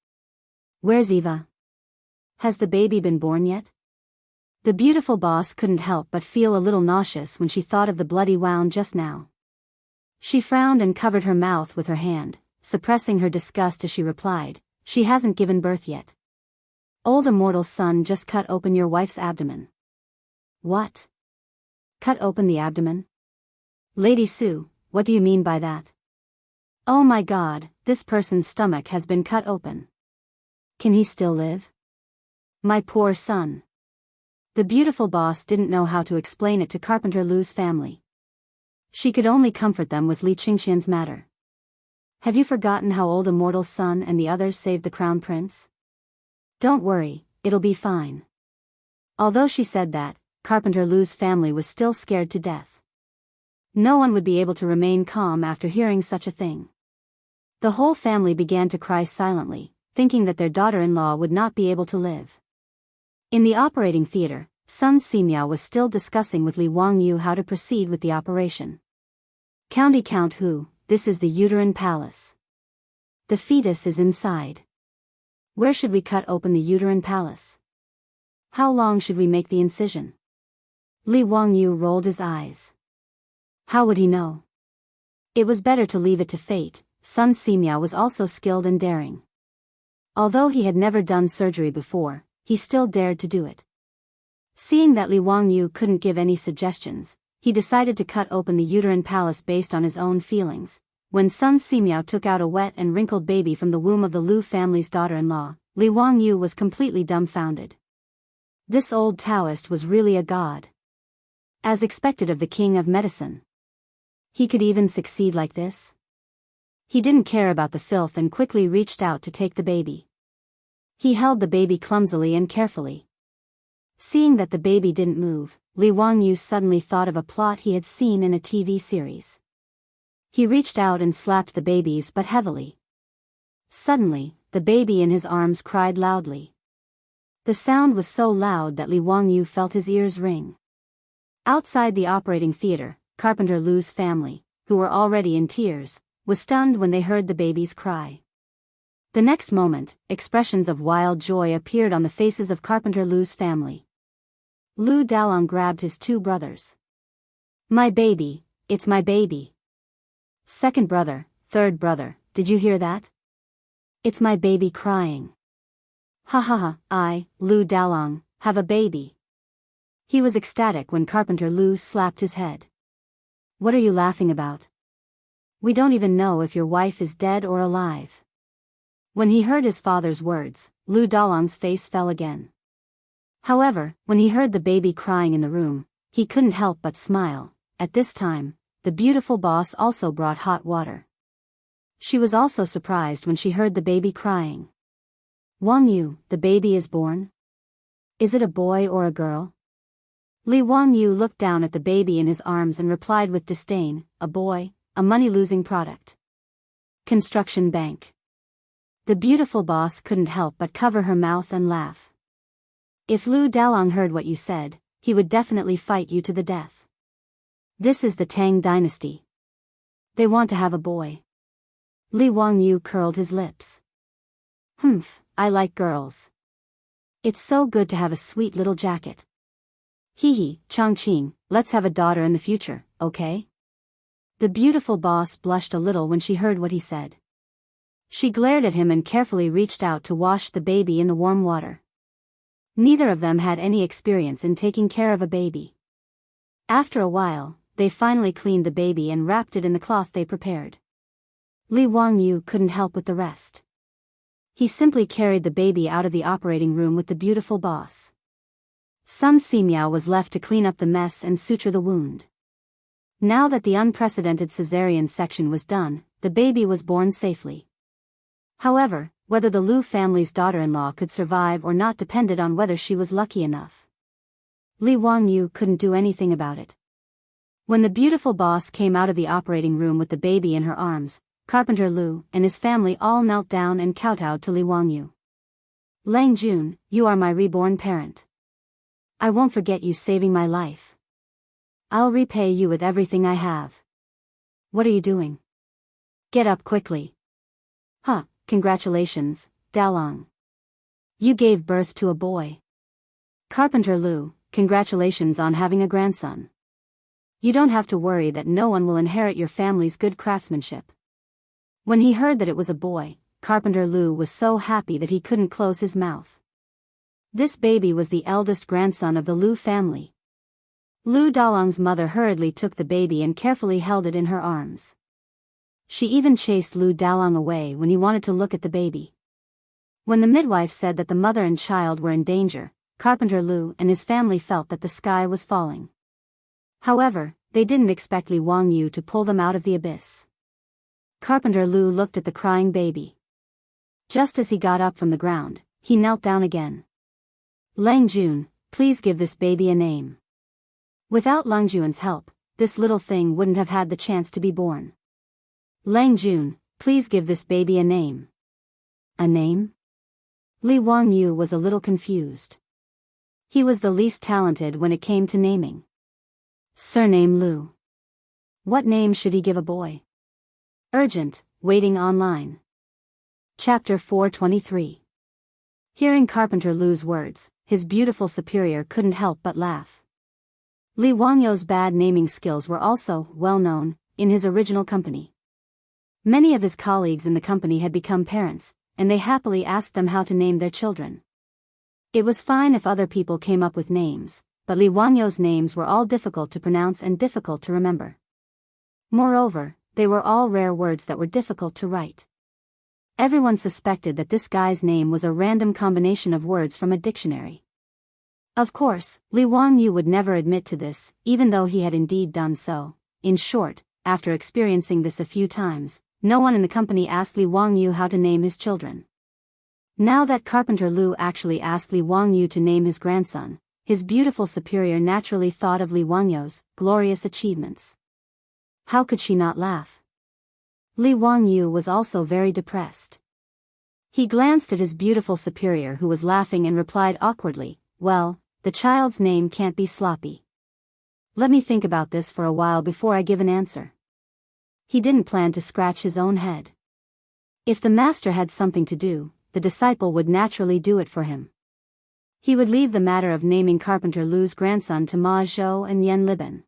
Where's Eva? Has the baby been born yet?" The beautiful boss couldn't help but feel a little nauseous when she thought of the bloody wound just now. She frowned and covered her mouth with her hand, suppressing her disgust as she replied, "She hasn't given birth yet. Old immortal son just cut open your wife's abdomen." "What? Cut open the abdomen? Lady Su, what do you mean by that?" "Oh my God, this person's stomach has been cut open. Can he still live? My poor son." The beautiful boss didn't know how to explain it to Carpenter Liu's family. She could only comfort them with Li Qingxian's matter. "Have you forgotten how old immortal son and the others saved the crown prince? Don't worry, it'll be fine." Although she said that, Carpenter Liu's family was still scared to death. No one would be able to remain calm after hearing such a thing. The whole family began to cry silently, thinking that their daughter-in-law would not be able to live. In the operating theater, Sun Simiao was still discussing with Li Wangyu how to proceed with the operation. "County count who, this is the uterine palace. The fetus is inside. Where should we cut open the uterine palace? How long should we make the incision?" Li Wangyu rolled his eyes. How would he know? It was better to leave it to fate. Sun Simiao was also skilled and daring. Although he had never done surgery before, he still dared to do it. Seeing that Li Wangyu couldn't give any suggestions, he decided to cut open the uterine palace based on his own feelings. When Sun Simiao took out a wet and wrinkled baby from the womb of the Liu family's daughter-in-law, Li Wangyu was completely dumbfounded. This old Taoist was really a god. As expected of the king of medicine. He could even succeed like this? He didn't care about the filth and quickly reached out to take the baby. He held the baby clumsily and carefully. Seeing that the baby didn't move, Li Wangyu suddenly thought of a plot he had seen in a TV series. He reached out and slapped the baby's butt heavily. Suddenly, the baby in his arms cried loudly. The sound was so loud that Li Wangyu felt his ears ring. Outside the operating theater, Carpenter Liu's family, who were already in tears, was stunned when they heard the baby's cry. The next moment, expressions of wild joy appeared on the faces of Carpenter Liu's family. Liu Dalong grabbed his 2 brothers. "My baby, it's my baby. Second brother, third brother, did you hear that? It's my baby crying. Ha ha ha, I, Liu Dalong, have a baby." He was ecstatic when Carpenter Liu slapped his head. "What are you laughing about? We don't even know if your wife is dead or alive." When he heard his father's words, Liu Dalong's face fell again. However, when he heard the baby crying in the room, he couldn't help but smile. At this time, the beautiful boss also brought hot water. She was also surprised when she heard the baby crying. "Wangyu, the baby is born? Is it a boy or a girl?" Li Wangyu looked down at the baby in his arms and replied with disdain, "A boy, a money-losing product. Construction bank." The beautiful boss couldn't help but cover her mouth and laugh. "If Liu Dalong heard what you said, he would definitely fight you to the death. This is the Tang dynasty. They want to have a boy." Li Wangyu curled his lips. "Humph, I like girls. It's so good to have a sweet little jacket. Hee hee, Chongqing, let's have a daughter in the future, okay?" The beautiful boss blushed a little when she heard what he said. She glared at him and carefully reached out to wash the baby in the warm water. Neither of them had any experience in taking care of a baby. After a while, they finally cleaned the baby and wrapped it in the cloth they prepared. Li Wangyu couldn't help with the rest. He simply carried the baby out of the operating room with the beautiful boss. Sun Simiao was left to clean up the mess and suture the wound. Now that the unprecedented cesarean section was done, the baby was born safely. However, whether the Lu family's daughter-in-law could survive or not depended on whether she was lucky enough. Li Wangyu couldn't do anything about it. When the beautiful boss came out of the operating room with the baby in her arms, Carpenter Lu and his family all knelt down and kowtowed to Li Wangyu. Lang Jun, you are my reborn parent. I won't forget you saving my life. I'll repay you with everything I have. What are you doing? Get up quickly. Huh, congratulations, Dalong. You gave birth to a boy. Carpenter Lu, congratulations on having a grandson. You don't have to worry that no one will inherit your family's good craftsmanship. When he heard that it was a boy, Carpenter Lu was so happy that he couldn't close his mouth. This baby was the eldest grandson of the Lu family. Lu Dalong's mother hurriedly took the baby and carefully held it in her arms. She even chased Lu Dalong away when he wanted to look at the baby. When the midwife said that the mother and child were in danger, Carpenter Lu and his family felt that the sky was falling. However, they didn't expect Li Wangyu to pull them out of the abyss. Carpenter Lu looked at the crying baby. Just as he got up from the ground, he knelt down again. Lang Jun, please give this baby a name. Without Lang Jun's help, this little thing wouldn't have had the chance to be born. Lang Jun, please give this baby a name. A name? Li Wangyu was a little confused. He was the least talented when it came to naming. Surname Lu. What name should he give a boy? Urgent, waiting online. Chapter 423. Hearing Carpenter Lu's words, his beautiful superior couldn't help but laugh. Li Wangyu's bad naming skills were also well known in his original company. Many of his colleagues in the company had become parents, and they happily asked them how to name their children. It was fine if other people came up with names, but Li Wangyu's names were all difficult to pronounce and difficult to remember. Moreover, they were all rare words that were difficult to write. Everyone suspected that this guy's name was a random combination of words from a dictionary. Of course, Li Wangyu would never admit to this, even though he had indeed done so. In short, after experiencing this a few times, no one in the company asked Li Wangyu how to name his children. Now that Carpenter Lu actually asked Li Wangyu to name his grandson, his beautiful superior naturally thought of Li Wangyu's glorious achievements. How could she not laugh? Li Wangyu was also very depressed. He glanced at his beautiful superior who was laughing and replied awkwardly, well, the child's name can't be Sloppy. Let me think about this for a while before I give an answer. He didn't plan to scratch his own head. If the master had something to do, the disciple would naturally do it for him. He would leave the matter of naming Carpenter Lu's grandson to Ma Zhou and Yen Liben.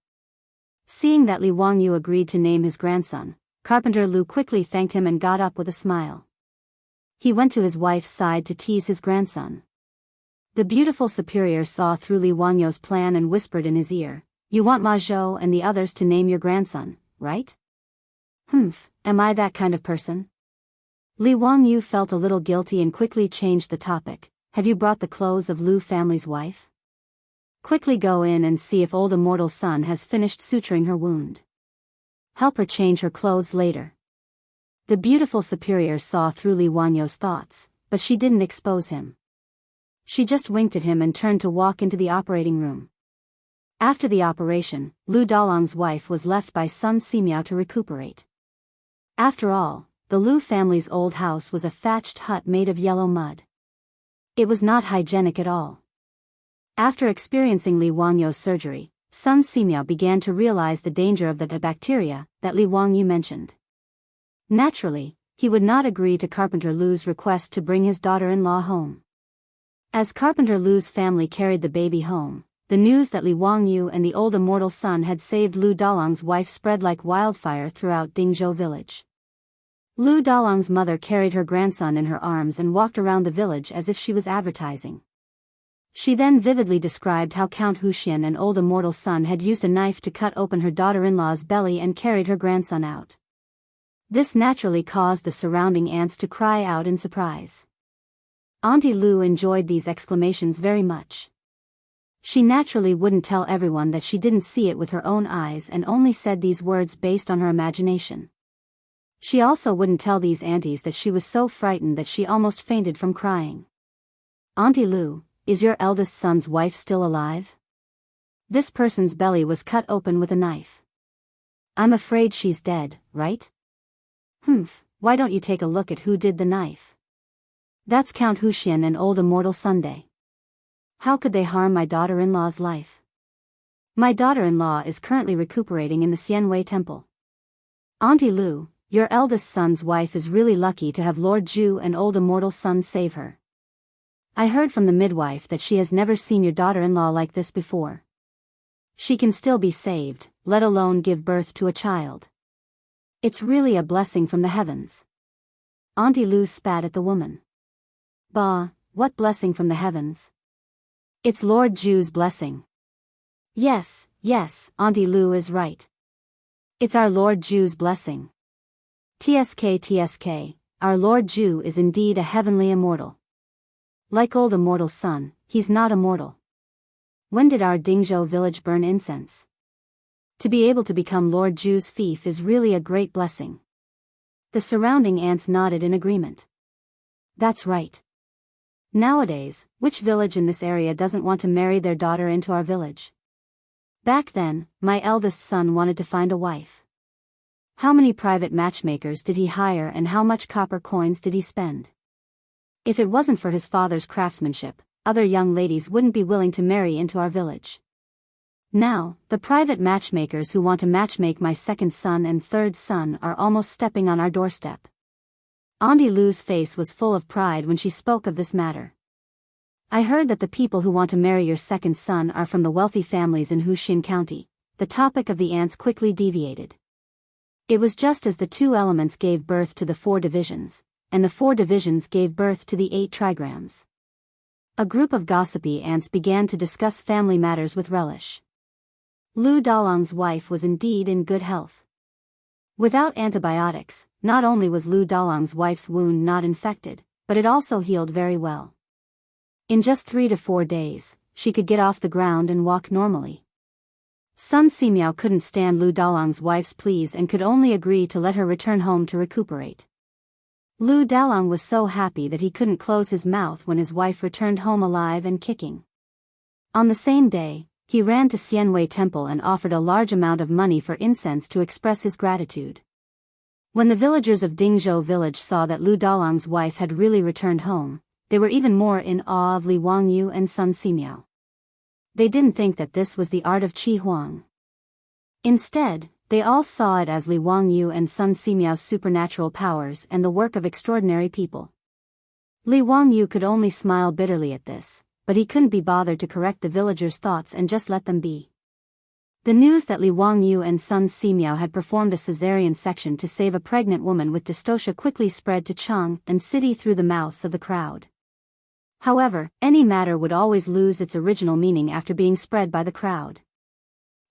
Seeing that Li Wangyu agreed to name his grandson, Carpenter Lu quickly thanked him and got up with a smile. He went to his wife's side to tease his grandson. The beautiful superior saw through Li Wangyu's plan and whispered in his ear, "You want Ma Zhou and the others to name your grandson, right?" Am I that kind of person? Li Wangyu felt a little guilty and quickly changed the topic. Have you brought the clothes of Lu family's wife? Quickly go in and see if old immortal Sun has finished suturing her wound. Help her change her clothes later. The beautiful superior saw through Li Wanyu's thoughts, but she didn't expose him. She just winked at him and turned to walk into the operating room. After the operation, Lu Dalong's wife was left by Sun Simiao to recuperate. After all, the Lu family's old house was a thatched hut made of yellow mud. It was not hygienic at all. After experiencing Li Wangyu's surgery, Sun Simiao began to realize the danger of the bacteria that Li Wangyu mentioned. Naturally, he would not agree to Carpenter Lu's request to bring his daughter-in-law home. As Carpenter Lu's family carried the baby home, the news that Li Wangyu and the old immortal Sun had saved Lu Dalong's wife spread like wildfire throughout Dingzhou village. Lu Dalong's mother carried her grandson in her arms and walked around the village as if she was advertising. She then vividly described how Count Huxian, an old immortal son, had used a knife to cut open her daughter-in-law's belly and carried her grandson out. This naturally caused the surrounding aunts to cry out in surprise. Auntie Lu enjoyed these exclamations very much. She naturally wouldn't tell everyone that she didn't see it with her own eyes and only said these words based on her imagination. She also wouldn't tell these aunties that she was so frightened that she almost fainted from crying. "Auntie Lu, is your eldest son's wife still alive? This person's belly was cut open with a knife. I'm afraid she's dead, right?" "Humph, why don't you take a look at who did the knife? That's Count Huxian and old immortal Sunday. How could they harm my daughter-in-law's life? My daughter-in-law is currently recuperating in the Xianwei Temple. Auntie Lu, your eldest son's wife is really lucky to have Lord Zhu and old immortal Sun save her. I heard from the midwife that she has never seen your daughter-in-law like this before. She can still be saved, let alone give birth to a child. It's really a blessing from the heavens." Auntie Lu spat at the woman. "Bah, what blessing from the heavens? It's Lord Zhu's blessing." Yes, Auntie Lu is right. It's our Lord Zhu's blessing. TSK, our Lord Zhu is indeed a heavenly immortal. Like old immortal Sun, he's not immortal. When did our Dingzhou village burn incense? To be able to become Lord Zhu's fief is really a great blessing." The surrounding aunts nodded in agreement. "That's right. Nowadays, which village in this area doesn't want to marry their daughter into our village? Back then, my eldest son wanted to find a wife. How many private matchmakers did he hire and how much copper coins did he spend? If it wasn't for his father's craftsmanship, other young ladies wouldn't be willing to marry into our village. Now, the private matchmakers who want to matchmake my second son and third son are almost stepping on our doorstep." Auntie Lu's face was full of pride when she spoke of this matter. "I heard that the people who want to marry your second son are from the wealthy families in Huxin County." The topic of the aunts quickly deviated. It was just as the 2 elements gave birth to the 4 divisions, and the 4 divisions gave birth to the 8 trigrams. A group of gossipy aunts began to discuss family matters with relish. Lu Dalong's wife was indeed in good health. Without antibiotics, not only was Lu Dalong's wife's wound not infected, but it also healed very well. In just 3 to 4 days, she could get off the ground and walk normally. Sun Simiao couldn't stand Lu Dalong's wife's pleas and could only agree to let her return home to recuperate. Lu Dalong was so happy that he couldn't close his mouth when his wife returned home alive and kicking. On the same day, he ran to Xianwei Temple and offered a large amount of money for incense to express his gratitude. When the villagers of Dingzhou village saw that Lu Dalong's wife had really returned home, they were even more in awe of Li Wangyu and Sun Simiao. They didn't think that this was the art of Qi Huang. Instead, they all saw it as Li Wangyu and Sun Simiao's supernatural powers and the work of extraordinary people. Li Wangyu could only smile bitterly at this, but he couldn't be bothered to correct the villagers' thoughts and just let them be. The news that Li Wangyu and Sun Simiao had performed a caesarean section to save a pregnant woman with dystocia quickly spread to Chang and City through the mouths of the crowd. However, any matter would always lose its original meaning after being spread by the crowd.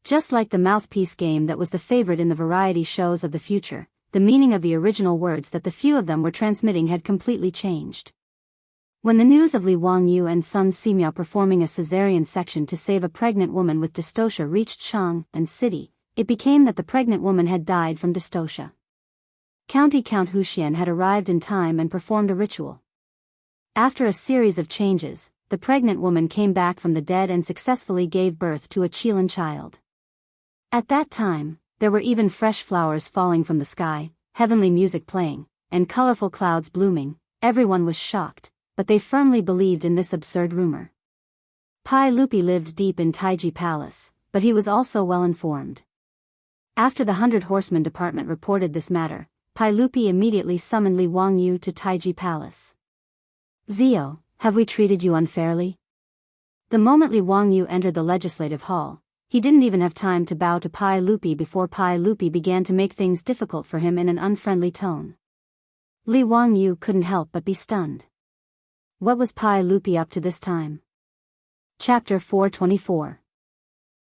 Just like the mouthpiece game that was the favorite in the variety shows of the future, the meaning of the original words that the few of them were transmitting had completely changed. When the news of Li Wangyu and Sun Simiao performing a caesarean section to save a pregnant woman with dystocia reached Chang and City, it became that the pregnant woman had died from dystocia. Count Huxian had arrived in time and performed a ritual. After a series of changes, the pregnant woman came back from the dead and successfully gave birth to a Qilin child. At that time, there were even fresh flowers falling from the sky, heavenly music playing, and colorful clouds blooming. Everyone was shocked, but they firmly believed in this absurd rumor. Pai Lupi lived deep in Taiji Palace, but he was also well informed. After the 100 Horsemen department reported this matter, Pai Lupi immediately summoned Li Wangyu to Taiji Palace. "Zio, have we treated you unfairly?" The moment Li Wangyu entered the legislative hall, he didn't even have time to bow to Pai Lupi before Pai Lupi began to make things difficult for him in an unfriendly tone. Li Wangyu couldn't help but be stunned. What was Pai Lupi up to this time? Chapter 424.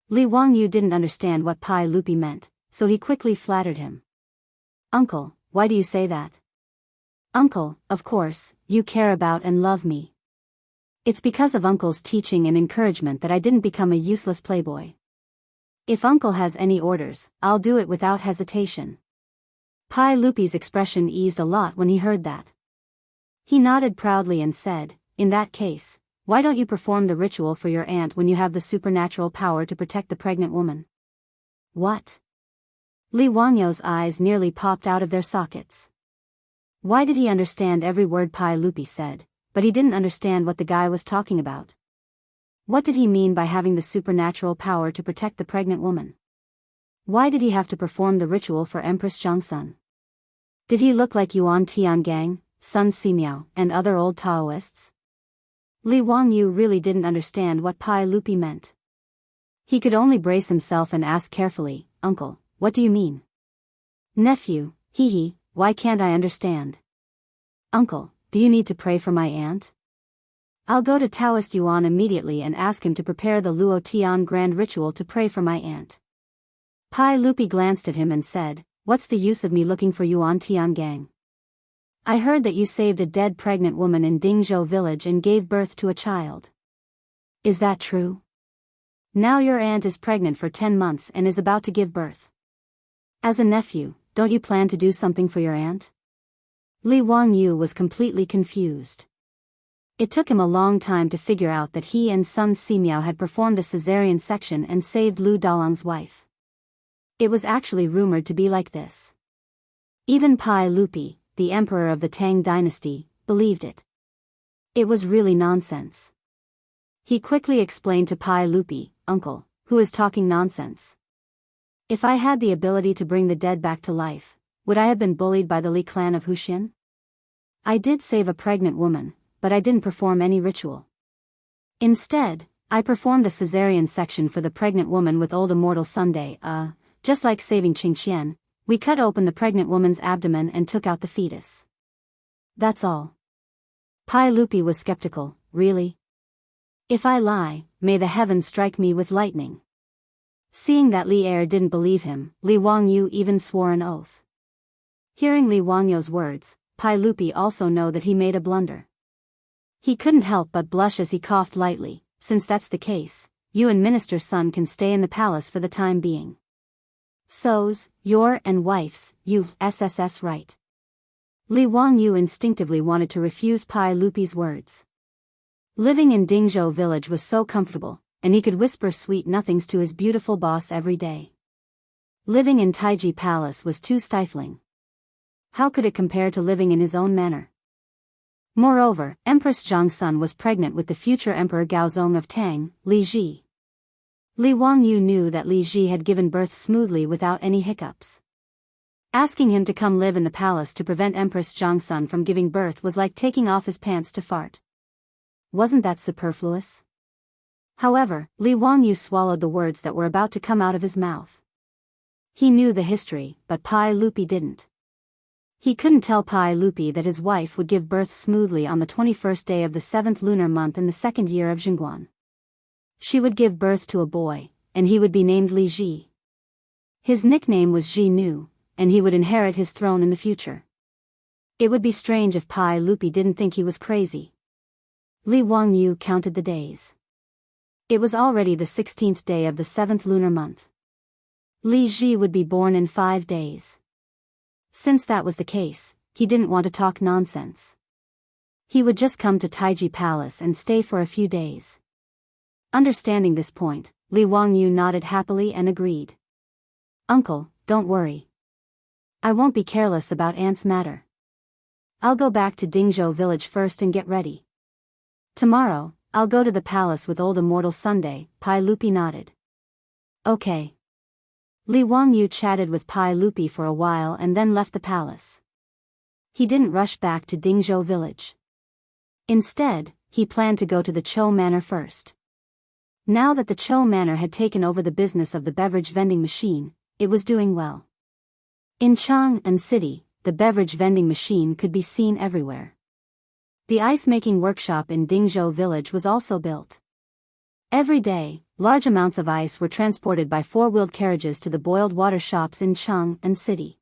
Li Wangyu didn't understand what Pai Lupi meant, so he quickly flattered him. Uncle, why do you say that? Uncle, of course, you care about and love me. It's because of Uncle's teaching and encouragement that I didn't become a useless playboy. If Uncle has any orders, I'll do it without hesitation. Pai Lupi's expression eased a lot when he heard that. He nodded proudly and said, in that case, why don't you perform the ritual for your aunt when you have the supernatural power to protect the pregnant woman? What? Li Wangyu's eyes nearly popped out of their sockets. Why did he understand every word Pai Lupi said, but he didn't understand what the guy was talking about? What did he mean by having the supernatural power to protect the pregnant woman? Why did he have to perform the ritual for Empress Zhongsun? Did he look like Yuan Tiangang, Sun Simiao, and other old Taoists? Li Wangyu really didn't understand what Pai Lupi meant. He could only brace himself and ask carefully, Uncle, what do you mean? Nephew, why can't I understand? Uncle, do you need to pray for my aunt? I'll go to Taoist Yuan immediately and ask him to prepare the Luo Tian grand ritual to pray for my aunt. Pai Lupi glanced at him and said, what's the use of me looking for Yuan Tiangang? I heard that you saved a dead pregnant woman in Dingzhou village and gave birth to a child. Is that true? Now your aunt is pregnant for 10 months and is about to give birth. As a nephew, don't you plan to do something for your aunt? Li Wangyu was completely confused. It took him a long time to figure out that he and Sun Simiao had performed a caesarean section and saved Lu Dalang's wife. It was actually rumored to be like this. Even Pai Lupi, the emperor of the Tang dynasty, believed it. It was really nonsense. He quickly explained to Pai Lupi, Uncle, who is talking nonsense? If I had the ability to bring the dead back to life, would I have been bullied by the Li clan of Huxian? I did save a pregnant woman, but I didn't perform any ritual. Instead, I performed a caesarean section for the pregnant woman with old immortal Sunday. Just like saving Qingqian, we cut open the pregnant woman's abdomen and took out the fetus. That's all. Pai Lupi was skeptical, really? If I lie, may the heavens strike me with lightning. Seeing that Li Er didn't believe him, Li Wangyu even swore an oath. Hearing Li Wangyu's words, Pai Lupi also knew that he made a blunder. He couldn't help but blush as he coughed lightly. Since that's the case, you and Minister's son can stay in the palace for the time being. So's, your and wife's, SSS right. Li Wangyu instinctively wanted to refuse Pai Lupi's words. Living in Dingzhou village was so comfortable, and he could whisper sweet nothings to his beautiful boss every day. Living in Taiji Palace was too stifling. How could it compare to living in his own manor? Moreover, Empress Zhongsun was pregnant with the future Emperor Gaozong of Tang, Li Ji. Li Wangyu knew that Li Ji had given birth smoothly without any hiccups. Asking him to come live in the palace to prevent Empress Zhongsun from giving birth was like taking off his pants to fart. Wasn't that superfluous? However, Li Wangyu swallowed the words that were about to come out of his mouth. He knew the history, but Pai Lupi didn't. He couldn't tell Pai Lupi that his wife would give birth smoothly on the 21st day of the 7th lunar month in the 2nd year of Jingguan. She would give birth to a boy, and he would be named Li Ji. His nickname was Ji Nu, and he would inherit his throne in the future. It would be strange if Pai Lupi didn't think he was crazy. Li Wangyu counted the days. It was already the 16th day of the 7th lunar month. Li Ji would be born in 5 days. Since that was the case, he didn't want to talk nonsense. He would just come to Taiji Palace and stay for a few days. Understanding this point, Li Wangyu nodded happily and agreed. Uncle, don't worry. I won't be careless about Aunt's matter. I'll go back to Dingzhou village first and get ready. Tomorrow, I'll go to the palace with old immortal Sunday. Pai Lupi nodded. Okay. Li Wangyu chatted with Pai Lupi for a while and then left the palace. He didn't rush back to Dingzhou village. Instead, he planned to go to the Chou Manor first. Now that the Chou Manor had taken over the business of the beverage vending machine, it was doing well. In Chang'an City, the beverage vending machine could be seen everywhere. The ice-making workshop in Dingzhou village was also built. Every day, large amounts of ice were transported by four-wheeled carriages to the boiled water shops in Cheng'an City.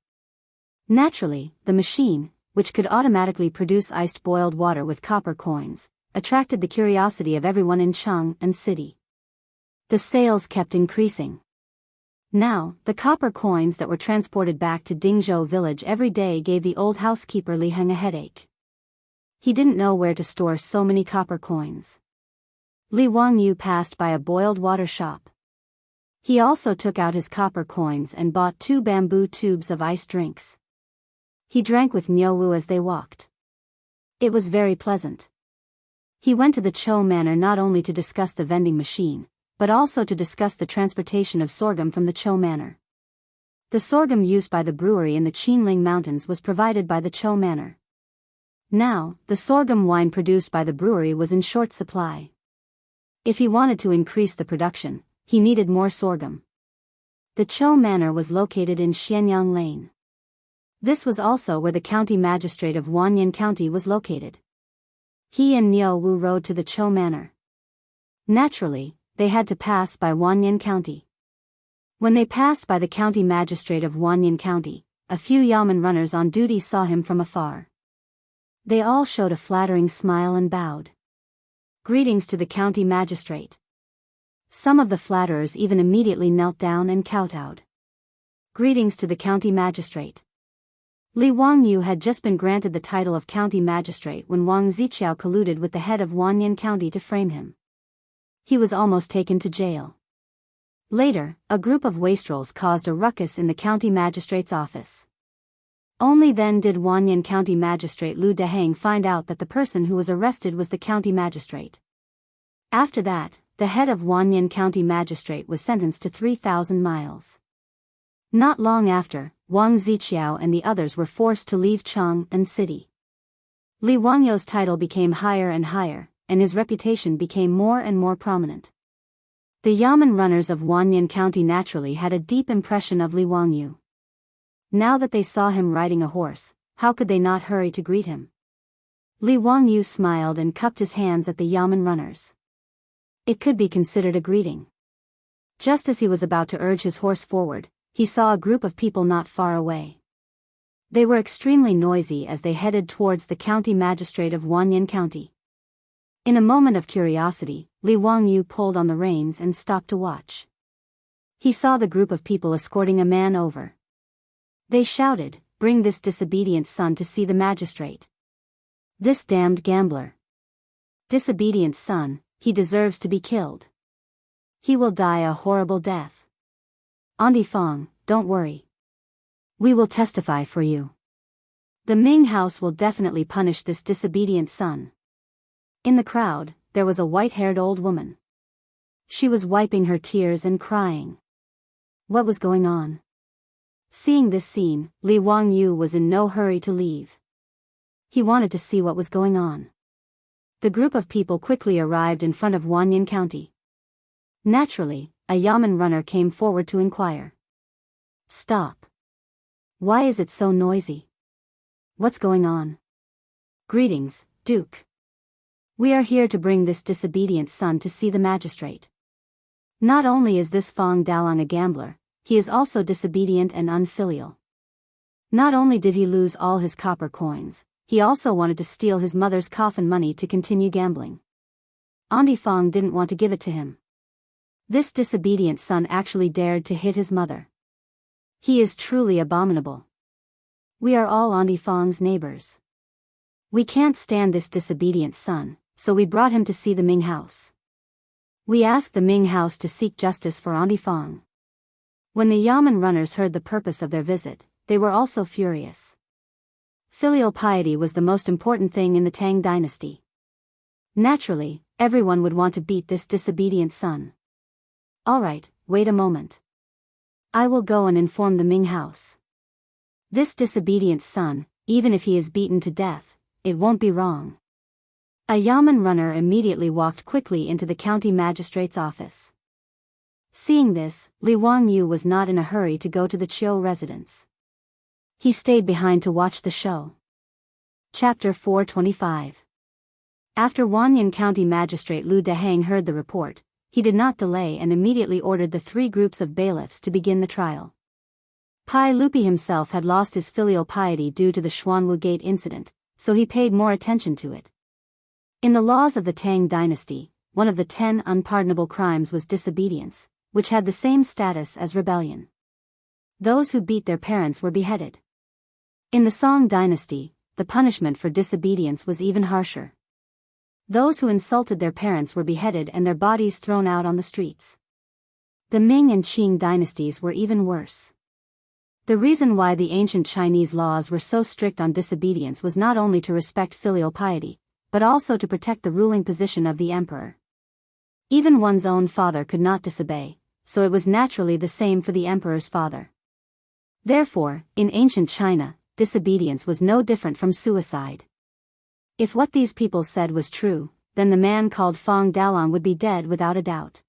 Naturally, the machine, which could automatically produce iced boiled water with copper coins, attracted the curiosity of everyone in Cheng'an City. The sales kept increasing. Now, the copper coins that were transported back to Dingzhou village every day gave the old housekeeper Li Heng a headache. He didn't know where to store so many copper coins. Li Wangyu passed by a boiled water shop. He also took out his copper coins and bought 2 bamboo tubes of iced drinks. He drank with Niu Wu as they walked. It was very pleasant. He went to the Chou Manor not only to discuss the vending machine, but also to discuss the transportation of sorghum from the Chou Manor. The sorghum used by the brewery in the Qinling Mountains was provided by the Chou Manor. Now, the sorghum wine produced by the brewery was in short supply. If he wanted to increase the production, he needed more sorghum. The Chou Manor was located in Xianyang Lane. This was also where the county magistrate of Wanyan County was located. He and Niu Wu rode to the Chou Manor. Naturally, they had to pass by Wanyan County. When they passed by the county magistrate of Wanyan County, a few yamen runners on duty saw him from afar. They all showed a flattering smile and bowed. Greetings to the county magistrate. Some of the flatterers even immediately knelt down and kowtowed. Greetings to the county magistrate. Li Wangyu had just been granted the title of county magistrate when Wang Ziqiao colluded with the head of Wanyan County to frame him. He was almost taken to jail. Later, a group of wastrels caused a ruckus in the county magistrate's office. Only then did Wanyan County Magistrate Lu Deheng find out that the person who was arrested was the county magistrate. After that, the head of Wanyan County Magistrate was sentenced to 3,000 miles. Not long after, Wang Ziqiao and the others were forced to leave Cheng'an City. Li Wangyu's title became higher and higher, and his reputation became more and more prominent. The yamen runners of Wanyan County naturally had a deep impression of Li Wangyu. Now that they saw him riding a horse, how could they not hurry to greet him? Li Wangyu smiled and cupped his hands at the yamen runners. It could be considered a greeting. Just as he was about to urge his horse forward, he saw a group of people not far away. They were extremely noisy as they headed towards the county magistrate of Wanyan County. In a moment of curiosity, Li Wangyu pulled on the reins and stopped to watch. He saw the group of people escorting a man over. They shouted, "Bring this disobedient son to see the magistrate. This damned gambler. Disobedient son, he deserves to be killed. He will die a horrible death. Auntie Fong, don't worry. We will testify for you. The Ming house will definitely punish this disobedient son." In the crowd, there was a white-haired old woman. She was wiping her tears and crying. What was going on? Seeing this scene, Li Wangyu was in no hurry to leave. He wanted to see what was going on. The group of people quickly arrived in front of Wanyan County. Naturally, a yamen runner came forward to inquire. "Stop. Why is it so noisy? What's going on?" "Greetings, Duke. We are here to bring this disobedient son to see the magistrate. Not only is this Fong Dalang a gambler, he is also disobedient and unfilial. Not only did he lose all his copper coins, he also wanted to steal his mother's coffin money to continue gambling. Auntie Fong didn't want to give it to him. This disobedient son actually dared to hit his mother. He is truly abominable. We are all Auntie Fong's neighbors. We can't stand this disobedient son, so we brought him to see the Ming house. We asked the Ming house to seek justice for Auntie Fong." When the yamen runners heard the purpose of their visit, they were also furious. Filial piety was the most important thing in the Tang dynasty. Naturally, everyone would want to beat this disobedient son. "Alright, wait a moment. I will go and inform the Ming house. This disobedient son, even if he is beaten to death, it won't be wrong." A yamen runner immediately walked quickly into the county magistrate's office. Seeing this, Li Wangyu was not in a hurry to go to the Chiu residence. He stayed behind to watch the show. Chapter 425. After Wanyan County Magistrate Lu Dehang heard the report, he did not delay and immediately ordered the 3 groups of bailiffs to begin the trial. Pai Lupi himself had lost his filial piety due to the Xuanwu Gate incident, so he paid more attention to it. In the laws of the Tang dynasty, one of the 10 unpardonable crimes was disobedience, which had the same status as rebellion. Those who beat their parents were beheaded. In the Song dynasty, the punishment for disobedience was even harsher. Those who insulted their parents were beheaded and their bodies thrown out on the streets. The Ming and Qing dynasties were even worse. The reason why the ancient Chinese laws were so strict on disobedience was not only to respect filial piety, but also to protect the ruling position of the emperor. Even one's own father could not disobey, so it was naturally the same for the emperor's father. Therefore, in ancient China, disobedience was no different from suicide. If what these people said was true, then the man called Fong Dalong would be dead without a doubt.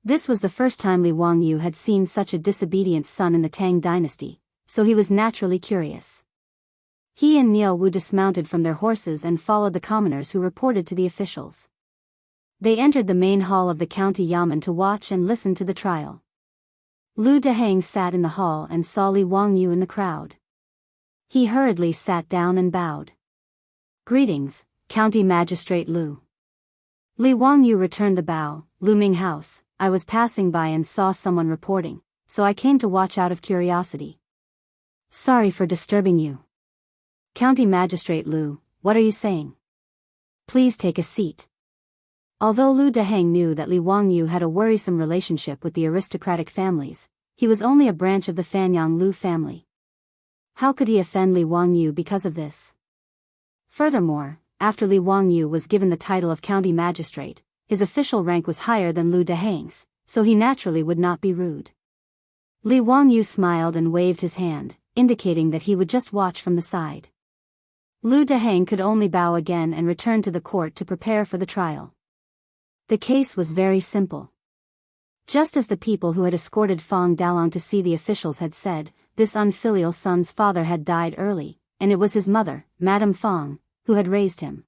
This was the first time Li Wangyu had seen such a disobedient son in the Tang dynasty, so he was naturally curious. He and Niao Wu dismounted from their horses and followed the commoners who reported to the officials. They entered the main hall of the county yamen to watch and listen to the trial. Lu Dehang sat in the hall and saw Li Wangyu in the crowd. He hurriedly sat down and bowed. "Greetings, County Magistrate Lu." Li Wangyu returned the bow. "Lu House, I was passing by and saw someone reporting, so I came to watch out of curiosity." "Sorry for disturbing you." "County Magistrate Lu, what are you saying?" "Please take a seat." Although Lu Dehang knew that Li Wangyu had a worrisome relationship with the aristocratic families, he was only a branch of the Fanyang Lu family. How could he offend Li Wangyu because of this? Furthermore, after Li Wangyu was given the title of county magistrate, his official rank was higher than Lu Dehang's, so he naturally would not be rude. Li Wangyu smiled and waved his hand, indicating that he would just watch from the side. Lu Dehang could only bow again and return to the court to prepare for the trial. The case was very simple. Just as the people who had escorted Fong Dalong to see the officials had said, this unfilial son's father had died early, and it was his mother, Madame Fong, who had raised him.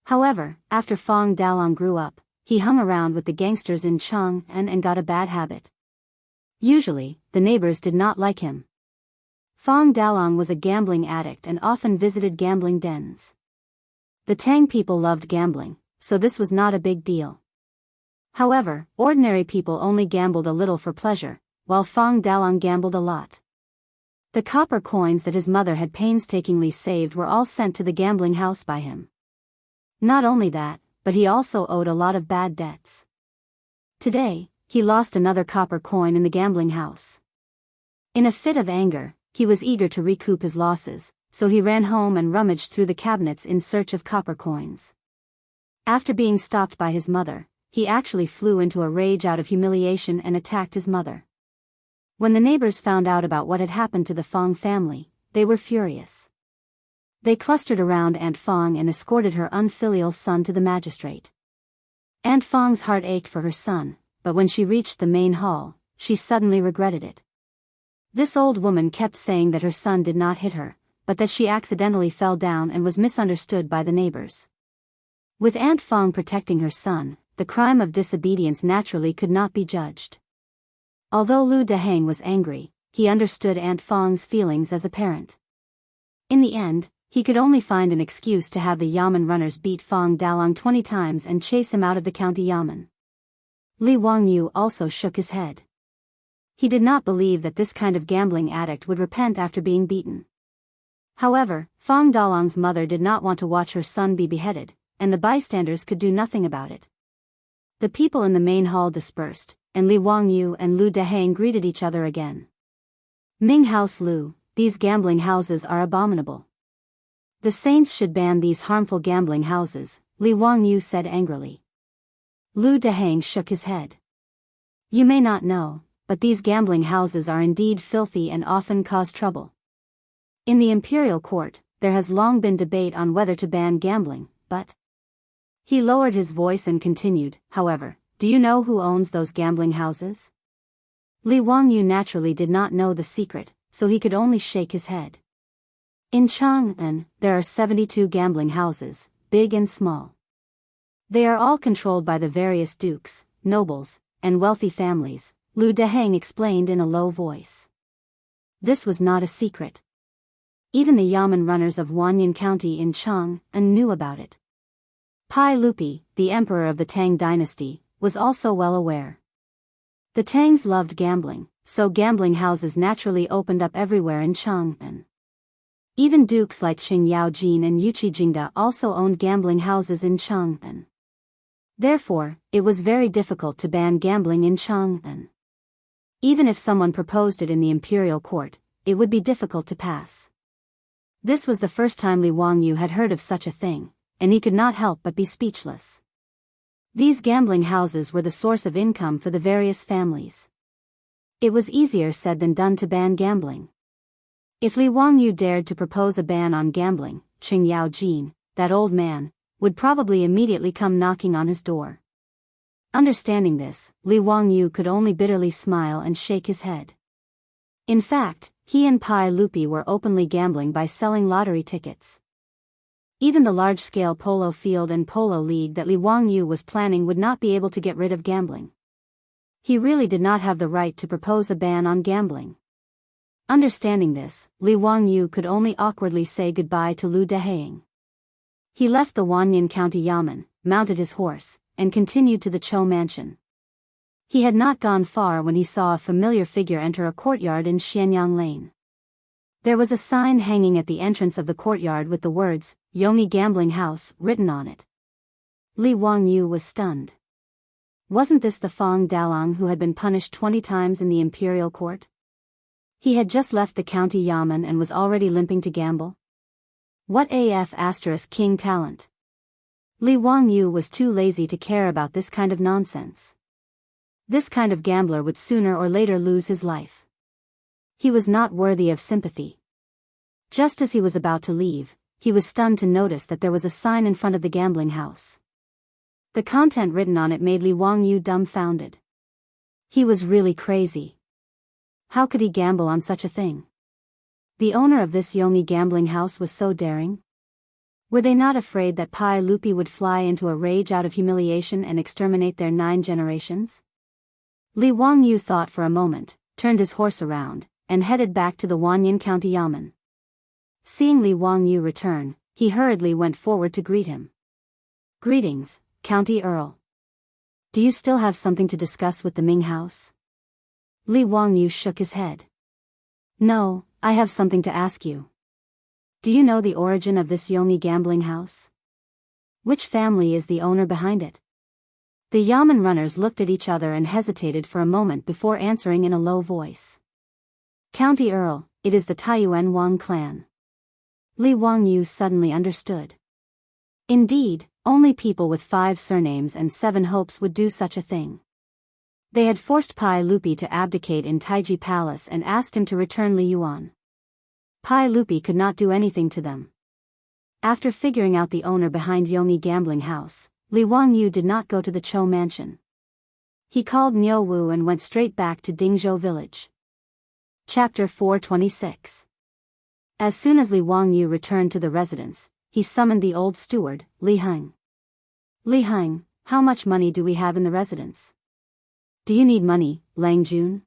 However, after Fong Dalong grew up, he hung around with the gangsters in Chong'an and got a bad habit. Usually, the neighbors did not like him. Fong Dalong was a gambling addict and often visited gambling dens. The Tang people loved gambling, so this was not a big deal. However, ordinary people only gambled a little for pleasure, while Fong Dalong gambled a lot. The copper coins that his mother had painstakingly saved were all sent to the gambling house by him. Not only that, but he also owed a lot of bad debts. Today, he lost another copper coin in the gambling house. In a fit of anger, he was eager to recoup his losses, so he ran home and rummaged through the cabinets in search of copper coins. After being stopped by his mother, he actually flew into a rage out of humiliation and attacked his mother. When the neighbors found out about what had happened to the Fong family, they were furious. They clustered around Aunt Fong and escorted her unfilial son to the magistrate. Aunt Fong's heart ached for her son, but when she reached the main hall, she suddenly regretted it. This old woman kept saying that her son did not hit her, but that she accidentally fell down and was misunderstood by the neighbors. With Aunt Fong protecting her son, the crime of disobedience naturally could not be judged. Although Lu Dehang was angry, he understood Aunt Fong's feelings as a parent. In the end, he could only find an excuse to have the yamen runners beat Fong Dalong 20 times and chase him out of the county yamen. Li Wangyu also shook his head. He did not believe that this kind of gambling addict would repent after being beaten. However, Fong Dalong's mother did not want to watch her son be beheaded, and the bystanders could do nothing about it. The people in the main hall dispersed, and Li Wangyu and Lu Dehang greeted each other again. "Ming House Lu, these gambling houses are abominable. The saints should ban these harmful gambling houses," Li Wangyu said angrily. Lu Dehang shook his head. "You may not know, but these gambling houses are indeed filthy and often cause trouble. In the imperial court, there has long been debate on whether to ban gambling, but..." He lowered his voice and continued, "However, do you know who owns those gambling houses?" Li Wangyu naturally did not know the secret, so he could only shake his head. In Chang'an, there are 72 gambling houses, big and small. They are all controlled by the various dukes, nobles, and wealthy families, Lu Deheng explained in a low voice. This was not a secret. Even the yamen runners of Wanyan County in Chang'an knew about it. Pai Lupi, the emperor of the Tang dynasty, was also well aware. The Tangs loved gambling, so gambling houses naturally opened up everywhere in Chang'an. Even dukes like Qing Yaojin and Yuqi Jingda also owned gambling houses in Chang'an. Therefore, it was very difficult to ban gambling in Chang'an. Even if someone proposed it in the imperial court, it would be difficult to pass. This was the first time Li Wangyu had heard of such a thing, and he could not help but be speechless. These gambling houses were the source of income for the various families. It was easier said than done to ban gambling. If Li Wangyu dared to propose a ban on gambling, Qing Yaojin, that old man, would probably immediately come knocking on his door. Understanding this, Li Wangyu could only bitterly smile and shake his head. In fact, he and Pai Lupi were openly gambling by selling lottery tickets. Even the large-scale polo field and polo league that Li Wangyu was planning would not be able to get rid of gambling. He really did not have the right to propose a ban on gambling. Understanding this, Li Wangyu could only awkwardly say goodbye to Lu Deheng. He left the Wanyan County Yamen, mounted his horse, and continued to the Chou mansion. He had not gone far when he saw a familiar figure enter a courtyard in Xianyang Lane. There was a sign hanging at the entrance of the courtyard with the words, Yongyi Gambling House, written on it. Li Wangyu was stunned. Wasn't this the Fang Dalang who had been punished 20 times in the imperial court? He had just left the county yamen and was already limping to gamble? What king talent? Li Wangyu was too lazy to care about this kind of nonsense. This kind of gambler would sooner or later lose his life. He was not worthy of sympathy. Just as he was about to leave, he was stunned to notice that there was a sign in front of the gambling house. The content written on it made Li Wangyu dumbfounded. He was really crazy. How could he gamble on such a thing? The owner of this Yongyi gambling house was so daring? Were they not afraid that Pai Lupi would fly into a rage out of humiliation and exterminate their 9 generations? Li Wangyu thought for a moment, turned his horse around, and headed back to the Wanyan County Yamen. Seeing Li Wangyu return, he hurriedly went forward to greet him. Greetings, County Earl. Do you still have something to discuss with the Ming House? Li Wangyu shook his head. No, I have something to ask you. Do you know the origin of this Yongyi gambling house? Which family is the owner behind it? The yamen runners looked at each other and hesitated for a moment before answering in a low voice. County Earl, it is the Taiyuan Wang clan. Li Wangyu suddenly understood. Indeed, only people with 5 surnames and 7 hopes would do such a thing. They had forced Pai Lupi to abdicate in Taiji Palace and asked him to return Li Yuan. Pai Lupi could not do anything to them. After figuring out the owner behind Yongyi gambling house, Li Wangyu did not go to the Chou mansion. He called Niu Wu and went straight back to Dingzhou village. Chapter 426. As soon as Li Wangyu returned to the residence, he summoned the old steward, Li Heng. Li Heng, how much money do we have in the residence? Do you need money, Lang Jun?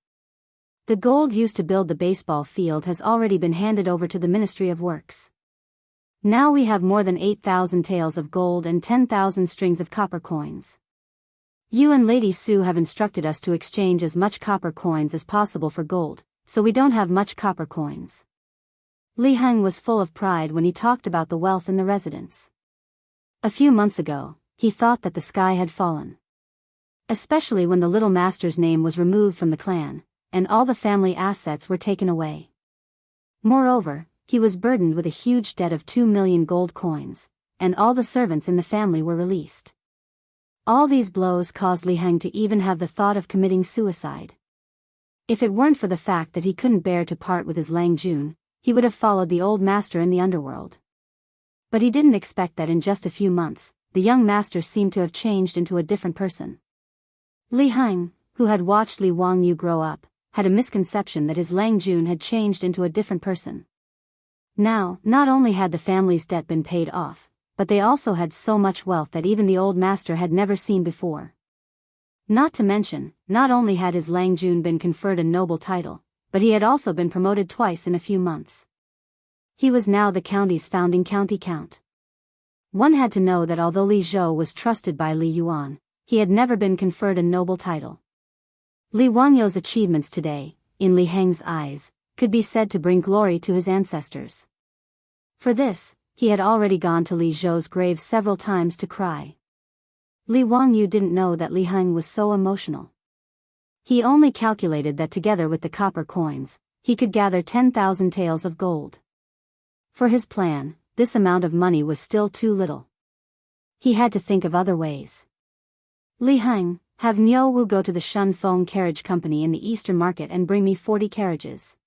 The gold used to build the baseball field has already been handed over to the Ministry of Works. Now we have more than 8,000 taels of gold and 10,000 strings of copper coins. You and Lady Su have instructed us to exchange as much copper coins as possible for gold, so we don't have much copper coins. Li Heng was full of pride when he talked about the wealth in the residence. A few months ago, he thought that the sky had fallen. Especially when the little master's name was removed from the clan, and all the family assets were taken away. Moreover, he was burdened with a huge debt of 2 million gold coins, and all the servants in the family were released. All these blows caused Li Heng to even have the thought of committing suicide. If it weren't for the fact that he couldn't bear to part with his Lang Jun, he would have followed the old master in the underworld. But he didn't expect that in just a few months, the young master seemed to have changed into a different person. Li Heng, who had watched Li Wangyu grow up, had a misconception that his Lang Jun had changed into a different person. Now, not only had the family's debt been paid off, but they also had so much wealth that even the old master had never seen before. Not to mention, not only had his Lang Jun been conferred a noble title, but he had also been promoted twice in a few months. He was now the county's founding county count. One had to know that although Li Zhou was trusted by Li Yuan, he had never been conferred a noble title. Li Wangyou's achievements today, in Li Heng's eyes, could be said to bring glory to his ancestors. For this, he had already gone to Li Zhou's grave several times to cry. Li Wangyou didn't know that Li Heng was so emotional. He only calculated that together with the copper coins, he could gather 10,000 taels of gold. For his plan, this amount of money was still too little. He had to think of other ways. Li Heng, have Niu Wu go to the Shun Feng Carriage Company in the Eastern Market and bring me 40 carriages.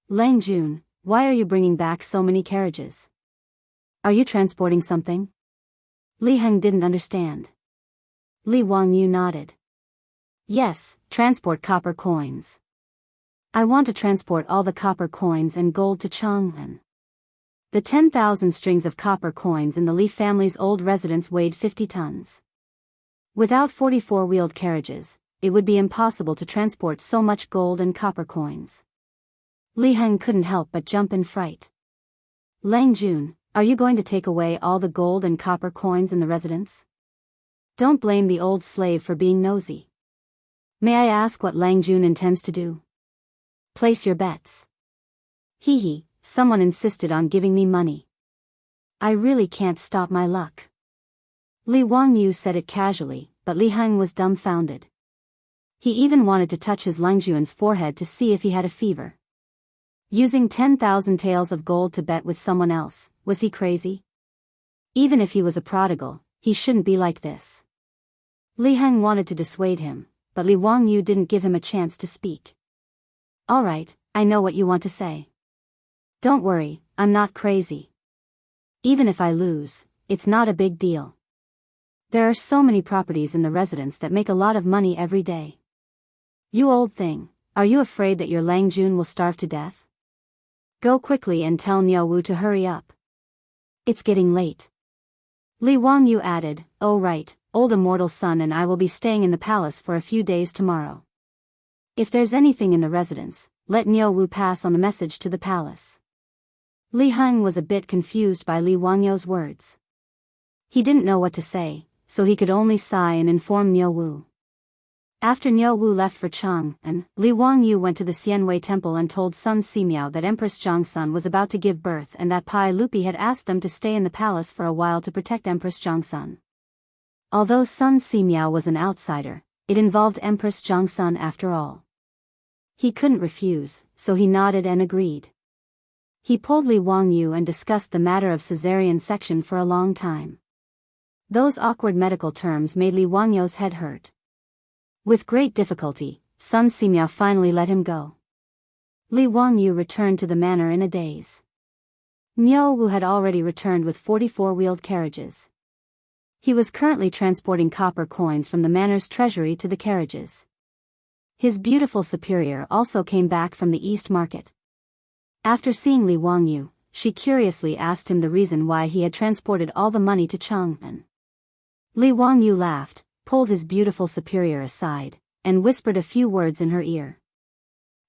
Lang Jun, why are you bringing back so many carriages? Are you transporting something? Li Heng didn't understand. Li Wangyou nodded. Yes, transport copper coins. I want to transport all the copper coins and gold to Chang'an. The 10,000 strings of copper coins in the Li family's old residence weighed 50 tons. Without 44-wheeled carriages, it would be impossible to transport so much gold and copper coins. Li Heng couldn't help but jump in fright. Lang Jun, are you going to take away all the gold and copper coins in the residence? Don't blame the old slave for being nosy. May I ask what Lang Jun intends to do? Place your bets. Hee, someone insisted on giving me money. I really can't stop my luck. Li Wangyou said it casually, but Li Heng was dumbfounded. He even wanted to touch his Lang Jun's forehead to see if he had a fever. Using 10,000 taels of gold to bet with someone else, was he crazy? Even if he was a prodigal, he shouldn't be like this. Li Heng wanted to dissuade him, but Li Wangyou didn't give him a chance to speak. All right, I know what you want to say. Don't worry, I'm not crazy. Even if I lose, it's not a big deal. There are so many properties in the residence that make a lot of money every day. You old thing, are you afraid that your Lang Jun will starve to death? Go quickly and tell Niu Wu to hurry up. It's getting late. Li Wangyou added, oh right, old immortal son and I will be staying in the palace for a few days tomorrow. If there's anything in the residence, let Niu Wu pass on the message to the palace. Li Heng was a bit confused by Li Wangyou's words. He didn't know what to say, so he could only sigh and inform Niu Wu. After Niu Wu left for Chang'an, Li Wangyou went to the Xianwei temple and told Sun Simiao that Empress Zhongsun was about to give birth and that Pai Lupi had asked them to stay in the palace for a while to protect Empress Zhongsun. Although Sun Simiao was an outsider, it involved Empress Zhongsun after all. He couldn't refuse, so he nodded and agreed. He pulled Li Wangyou and discussed the matter of caesarean section for a long time. Those awkward medical terms made Li Wangyou's head hurt. With great difficulty, Sun Simiao finally let him go. Li Wangyou returned to the manor in a daze. Niu Wu had already returned with 44-wheeled carriages. He was currently transporting copper coins from the manor's treasury to the carriages. His beautiful superior also came back from the East Market. After seeing Li Wangyou, she curiously asked him the reason why he had transported all the money to Chang'an. Li Wangyou laughed, pulled his beautiful superior aside, and whispered a few words in her ear.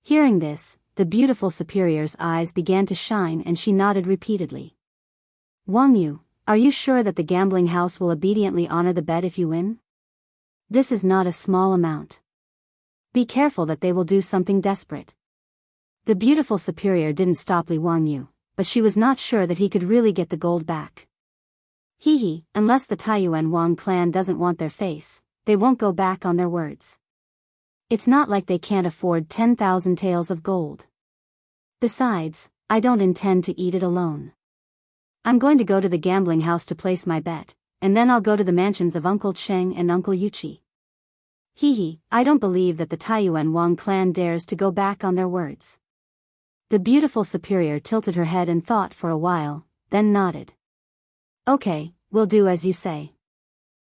Hearing this, the beautiful superior's eyes began to shine and she nodded repeatedly. Wangyou, are you sure that the gambling house will obediently honor the bet if you win? This is not a small amount. Be careful that they will do something desperate. The beautiful superior didn't stop Li Wangyou, but she was not sure that he could really get the gold back. Hee, unless the Taiyuan Wang clan doesn't want their face, they won't go back on their words. It's not like they can't afford 10,000 taels of gold. Besides, I don't intend to eat it alone. I'm going to go to the gambling house to place my bet, and then I'll go to the mansions of Uncle Cheng and Uncle Yuchi. Hee, I don't believe that the Taiyuan Wang clan dares to go back on their words. The beautiful superior tilted her head and thought for a while, then nodded. Okay, we'll do as you say.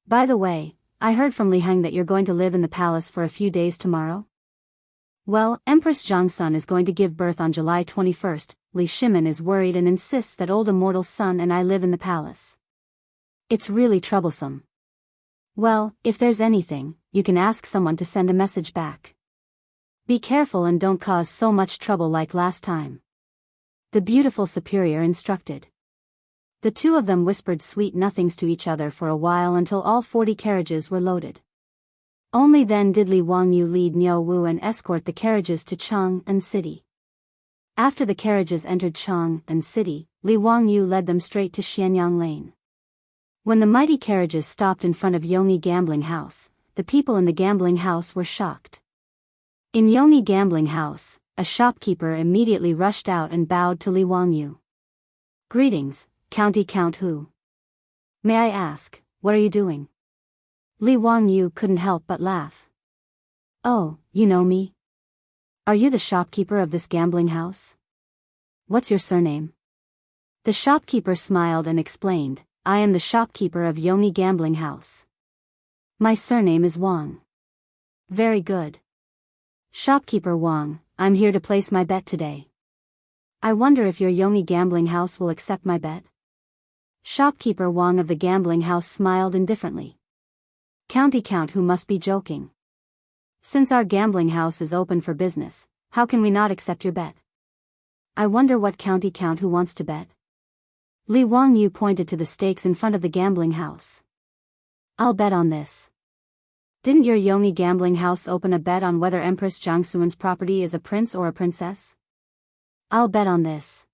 By the way, I heard from Li Heng that you're going to live in the palace for a few days tomorrow? Well, Empress Jongsun is going to give birth on July 21st. Li Shimin is worried and insists that old immortal son and I live in the palace. It's really troublesome. Well, if there's anything, you can ask someone to send a message back. Be careful and don't cause so much trouble like last time. The beautiful superior instructed. The two of them whispered sweet nothings to each other for a while until all 40 carriages were loaded. Only then did Li Wangyu lead Miao Wu and escort the carriages to Chang'an City. After the carriages entered Chang'an City, Li Wangyu led them straight to Xianyang Lane. When the mighty carriages stopped in front of Yongyi Gambling House, the people in the gambling house were shocked. In Yongyi Gambling House, a shopkeeper immediately rushed out and bowed to Li Wangyu. Greetings, County Count Hu. May I ask, what are you doing? Li Wangyu couldn't help but laugh. Oh, you know me? Are you the shopkeeper of this gambling house? What's your surname? The shopkeeper smiled and explained, I am the shopkeeper of Yongyi Gambling House. My surname is Wang. Very good. Shopkeeper Wang, I'm here to place my bet today. I wonder if your Yongyi Gambling House will accept my bet? Shopkeeper Wang of the gambling house smiled indifferently. County Count Hu must be joking. Since our gambling house is open for business, how can we not accept your bet? I wonder what County Count Hu wants to bet. Li Wangyu pointed to the stakes in front of the gambling house. I'll bet on this. Didn't your Yongyi Gambling House open a bet on whether Empress Jongsuen's property is a prince or a princess? I'll bet on this.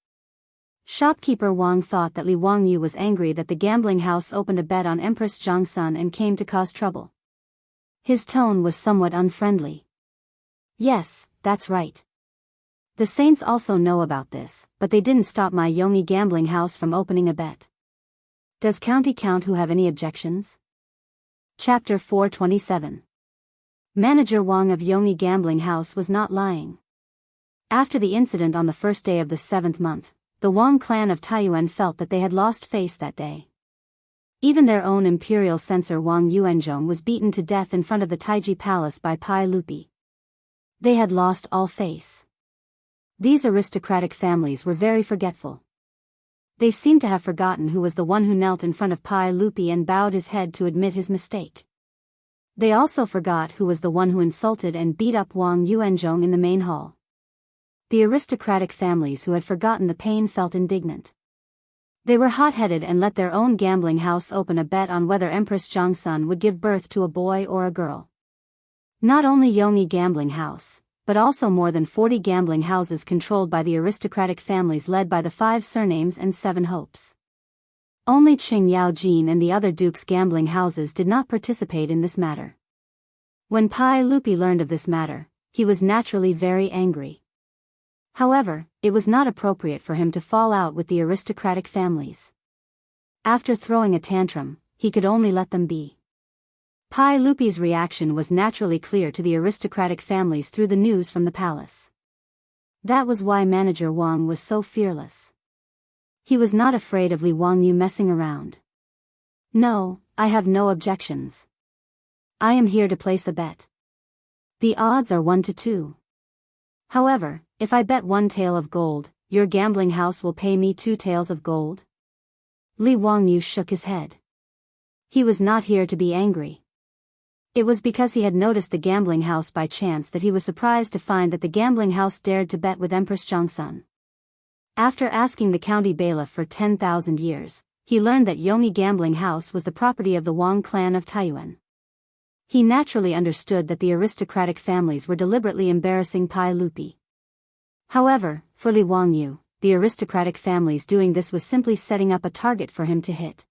Shopkeeper Wang thought that Li Wangyu was angry that the gambling house opened a bet on Empress Jongsun and came to cause trouble. His tone was somewhat unfriendly. Yes, that's right. The saints also know about this, but they didn't stop my Yongyi Gambling House from opening a bet. Does County Count Hu have any objections? Chapter 427. Manager Wang of Yongyi Gambling House was not lying. After the incident on the first day of the 7th month, the Wang clan of Taiyuan felt that they had lost face that day. Even their own imperial censor Wang Yuanzhong was beaten to death in front of the Taiji Palace by Pai Lupi. They had lost all face. These aristocratic families were very forgetful. They seemed to have forgotten who was the one who knelt in front of Pai Lupi and bowed his head to admit his mistake. They also forgot who was the one who insulted and beat up Wang Yuanzhong in the main hall. The aristocratic families who had forgotten the pain felt indignant. They were hot-headed and let their own gambling house open a bet on whether Empress Jongsun would give birth to a boy or a girl. Not only Yongyi Gambling House, but also more than 40 gambling houses controlled by the aristocratic families led by the 5 surnames and 7 hopes. Only Qing Yaojin and the other dukes' gambling houses did not participate in this matter. When Pai Lupi learned of this matter, he was naturally very angry. However, it was not appropriate for him to fall out with the aristocratic families. After throwing a tantrum, he could only let them be. Pai Lupi's reaction was naturally clear to the aristocratic families through the news from the palace. That was why Manager Wang was so fearless. He was not afraid of Li Wangyu messing around. No, I have no objections. I am here to place a bet. The odds are 1 to 2. However, if I bet 1 tael of gold, your gambling house will pay me 2 taels of gold? Li Wangyu shook his head. He was not here to be angry. It was because he had noticed the gambling house by chance that he was surprised to find that the gambling house dared to bet with Empress Jongsun. After asking the county bailiff for 10,000 years, he learned that Yongyi Gambling House was the property of the Wang clan of Taiyuan. He naturally understood that the aristocratic families were deliberately embarrassing Pai Lupi. However, for Li Wangyu, the aristocratic families doing this was simply setting up a target for him to hit.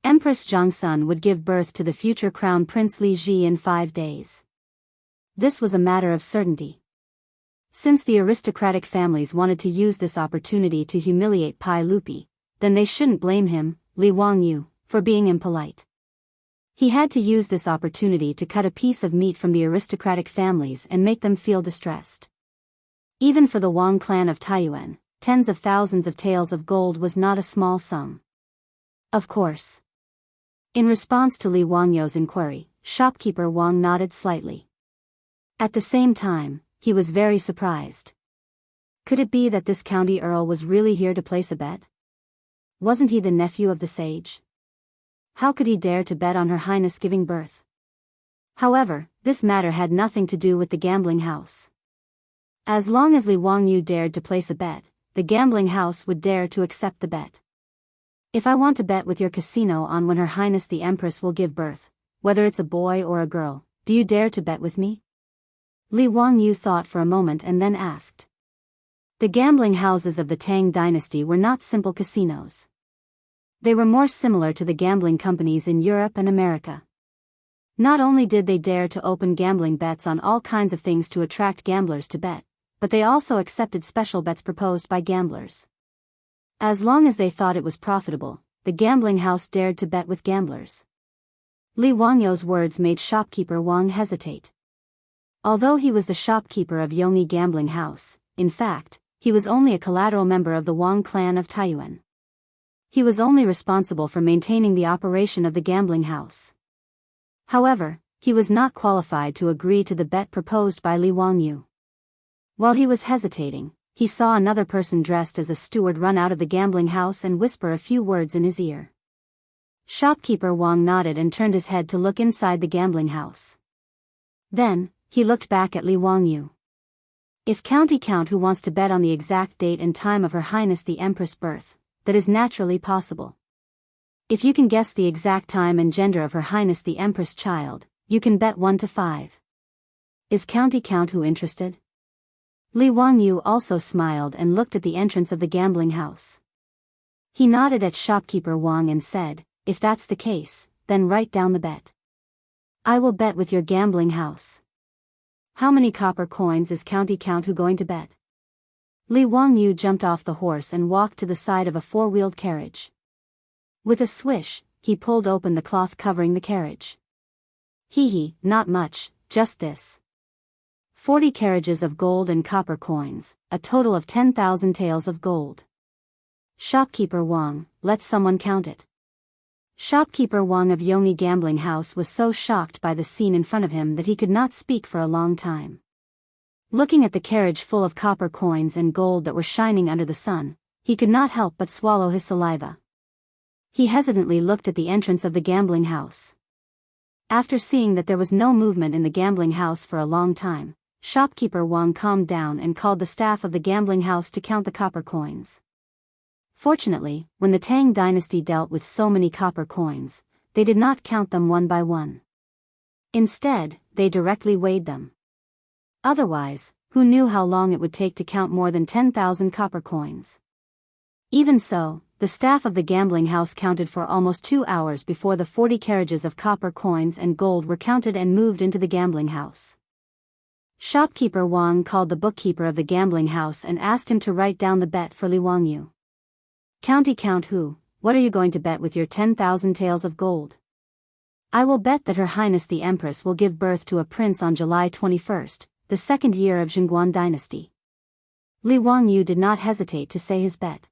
Empress Jongsun would give birth to the future Crown Prince Li Ji in 5 days. This was a matter of certainty. Since the aristocratic families wanted to use this opportunity to humiliate Pai Lupi, then they shouldn't blame him, Li Wangyu, for being impolite. He had to use this opportunity to cut a piece of meat from the aristocratic families and make them feel distressed. Even for the Wang clan of Taiyuan, tens of thousands of taels of gold was not a small sum. Of course. In response to Li Wangyu's inquiry, shopkeeper Wang nodded slightly. At the same time, he was very surprised. Could it be that this county earl was really here to place a bet? Wasn't he the nephew of the sage? How could he dare to bet on Her Highness giving birth? However, this matter had nothing to do with the gambling house. As long as Li Wangyu dared to place a bet, the gambling house would dare to accept the bet. If I want to bet with your casino on when Her Highness the Empress will give birth, whether it's a boy or a girl, do you dare to bet with me? Li Wangyu thought for a moment and then asked. The gambling houses of the Tang dynasty were not simple casinos. They were more similar to the gambling companies in Europe and America. Not only did they dare to open gambling bets on all kinds of things to attract gamblers to bet, but they also accepted special bets proposed by gamblers. As long as they thought it was profitable, the gambling house dared to bet with gamblers. Li Wangyu's words made shopkeeper Wang hesitate. Although he was the shopkeeper of Yongyi Gambling House, in fact, he was only a collateral member of the Wang clan of Taiyuan. He was only responsible for maintaining the operation of the gambling house. However, he was not qualified to agree to the bet proposed by Li Wangyu. While he was hesitating, he saw another person dressed as a steward run out of the gambling house and whisper a few words in his ear. Shopkeeper Wang nodded and turned his head to look inside the gambling house. Then, he looked back at Li Wangyu. If County Count who wants to bet on the exact date and time of Her Highness the Empress' birth, that is naturally possible. If you can guess the exact time and gender of Her Highness the Empress' child, you can bet 1 to 5. Is County Count who interested? Li Wangyu also smiled and looked at the entrance of the gambling house. He nodded at shopkeeper Wang and said, if that's the case, then write down the bet. I will bet with your gambling house. How many copper coins is County Count who going to bet? Li Wangyu jumped off the horse and walked to the side of a four-wheeled carriage. With a swish, he pulled open the cloth covering the carriage. Hee, not much, just this. 40 carriages of gold and copper coins, a total of 10,000 taels of gold. Shopkeeper Wang, let someone count it. Shopkeeper Wang of Yongyi Gambling House was so shocked by the scene in front of him that he could not speak for a long time. Looking at the carriage full of copper coins and gold that were shining under the sun, he could not help but swallow his saliva. He hesitantly looked at the entrance of the gambling house. After seeing that there was no movement in the gambling house for a long time, shopkeeper Wang calmed down and called the staff of the gambling house to count the copper coins. Fortunately, when the Tang dynasty dealt with so many copper coins, they did not count them one by one. Instead, they directly weighed them. Otherwise, who knew how long it would take to count more than 10,000 copper coins? Even so, the staff of the gambling house counted for almost 2 hours before the 40 carriages of copper coins and gold were counted and moved into the gambling house. Shopkeeper Wang called the bookkeeper of the gambling house and asked him to write down the bet for Li Wangyu. County Count who, what are you going to bet with your 10,000 taels of gold? I will bet that Her Highness the Empress will give birth to a prince on July 21st, the second year of Jingguan dynasty. Li Wangyu did not hesitate to say his bet.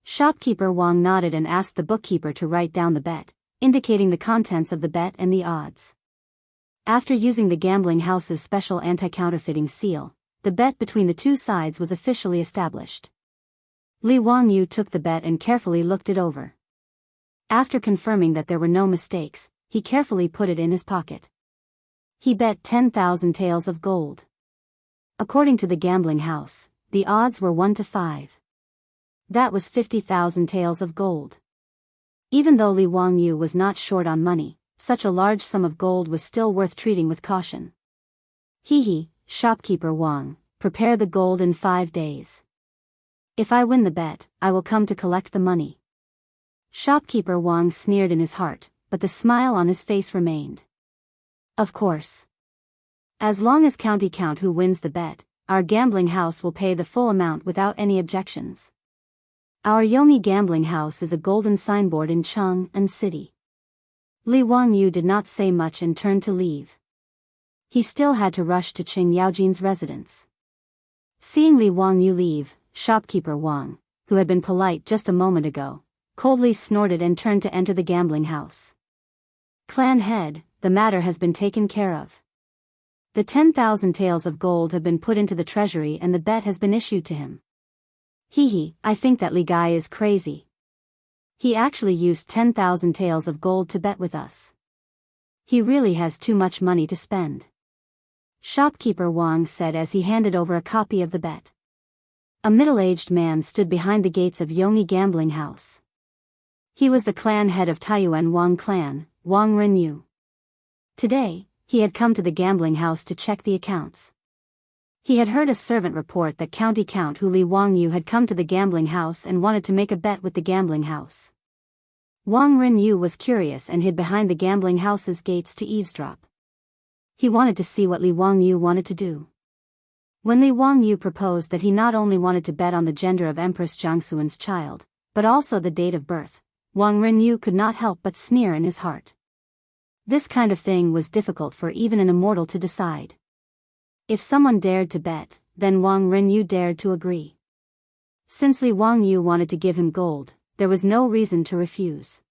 Shopkeeper Wang nodded and asked the bookkeeper to write down the bet, indicating the contents of the bet and the odds. After using the gambling house's special anti-counterfeiting seal, the bet between the two sides was officially established. Li Wangyu took the bet and carefully looked it over. After confirming that there were no mistakes, he carefully put it in his pocket. He bet 10,000 taels of gold. According to the gambling house, the odds were 1 to 5. That was 50,000 taels of gold. Even though Li Wangyu was not short on money, such a large sum of gold was still worth treating with caution. Hee, shopkeeper Wang, prepare the gold in 5 days. If I win the bet, I will come to collect the money. Shopkeeper Wang sneered in his heart, but the smile on his face remained. Of course. As long as County Count who wins the bet, our gambling house will pay the full amount without any objections. Our Yongyi Gambling House is a golden signboard in Chang'an City. Li Wangyu did not say much and turned to leave. He still had to rush to Qing Yaojin's residence. Seeing Li Wangyu leave, shopkeeper Wang, who had been polite just a moment ago, coldly snorted and turned to enter the gambling house. Clan head, the matter has been taken care of. The 10,000 taels of gold have been put into the treasury and the bet has been issued to him. Hee, I think that Li guy is crazy. He actually used 10,000 taels of gold to bet with us. He really has too much money to spend. Shopkeeper Wang said as he handed over a copy of the bet. A middle-aged man stood behind the gates of Yongyi gambling house. He was the clan head of Taiyuan Wang clan, Wang Renyu. Today, he had come to the gambling house to check the accounts. He had heard a servant report that County Count Hu Li Wangyu had come to the gambling house and wanted to make a bet with the gambling house. Wang Renyu was curious and hid behind the gambling house's gates to eavesdrop. He wanted to see what Li Wangyu wanted to do. When Li Wangyu proposed that he not only wanted to bet on the gender of Empress Jiangxuan's child, but also the date of birth, Wang Renyu could not help but sneer in his heart. This kind of thing was difficult for even an immortal to decide. If someone dared to bet, then Wang Renyu dared to agree. Since Li Wangyu wanted to give him gold, there was no reason to refuse.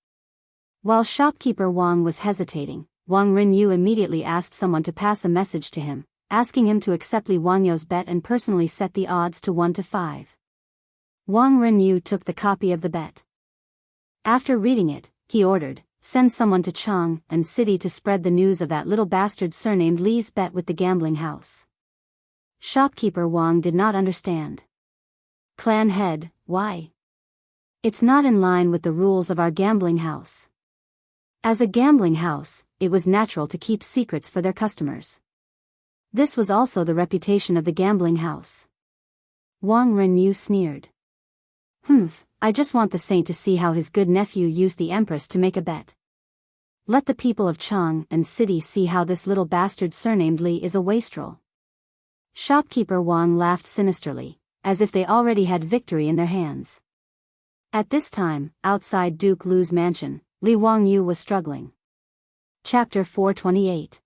While shopkeeper Wang was hesitating, Wang Renyu immediately asked someone to pass a message to him, asking him to accept Li Wangyu's bet and personally set the odds to 1 to 5. Wang Renyu took the copy of the bet. After reading it, he ordered, "Send someone to Chang'an City to spread the news of that little bastard surnamed Li's bet with the gambling house." Shopkeeper Wang did not understand. Clan head, why? It's not in line with the rules of our gambling house. As a gambling house, it was natural to keep secrets for their customers. This was also the reputation of the gambling house. Wang Renyu sneered. I just want the saint to see how his good nephew used the empress to make a bet. Let the people of Chang'an City see how this little bastard surnamed Li is a wastrel. Shopkeeper Wang laughed sinisterly, as if they already had victory in their hands. At this time, outside Duke Lu's mansion, Li Wangyu was struggling. Chapter 428.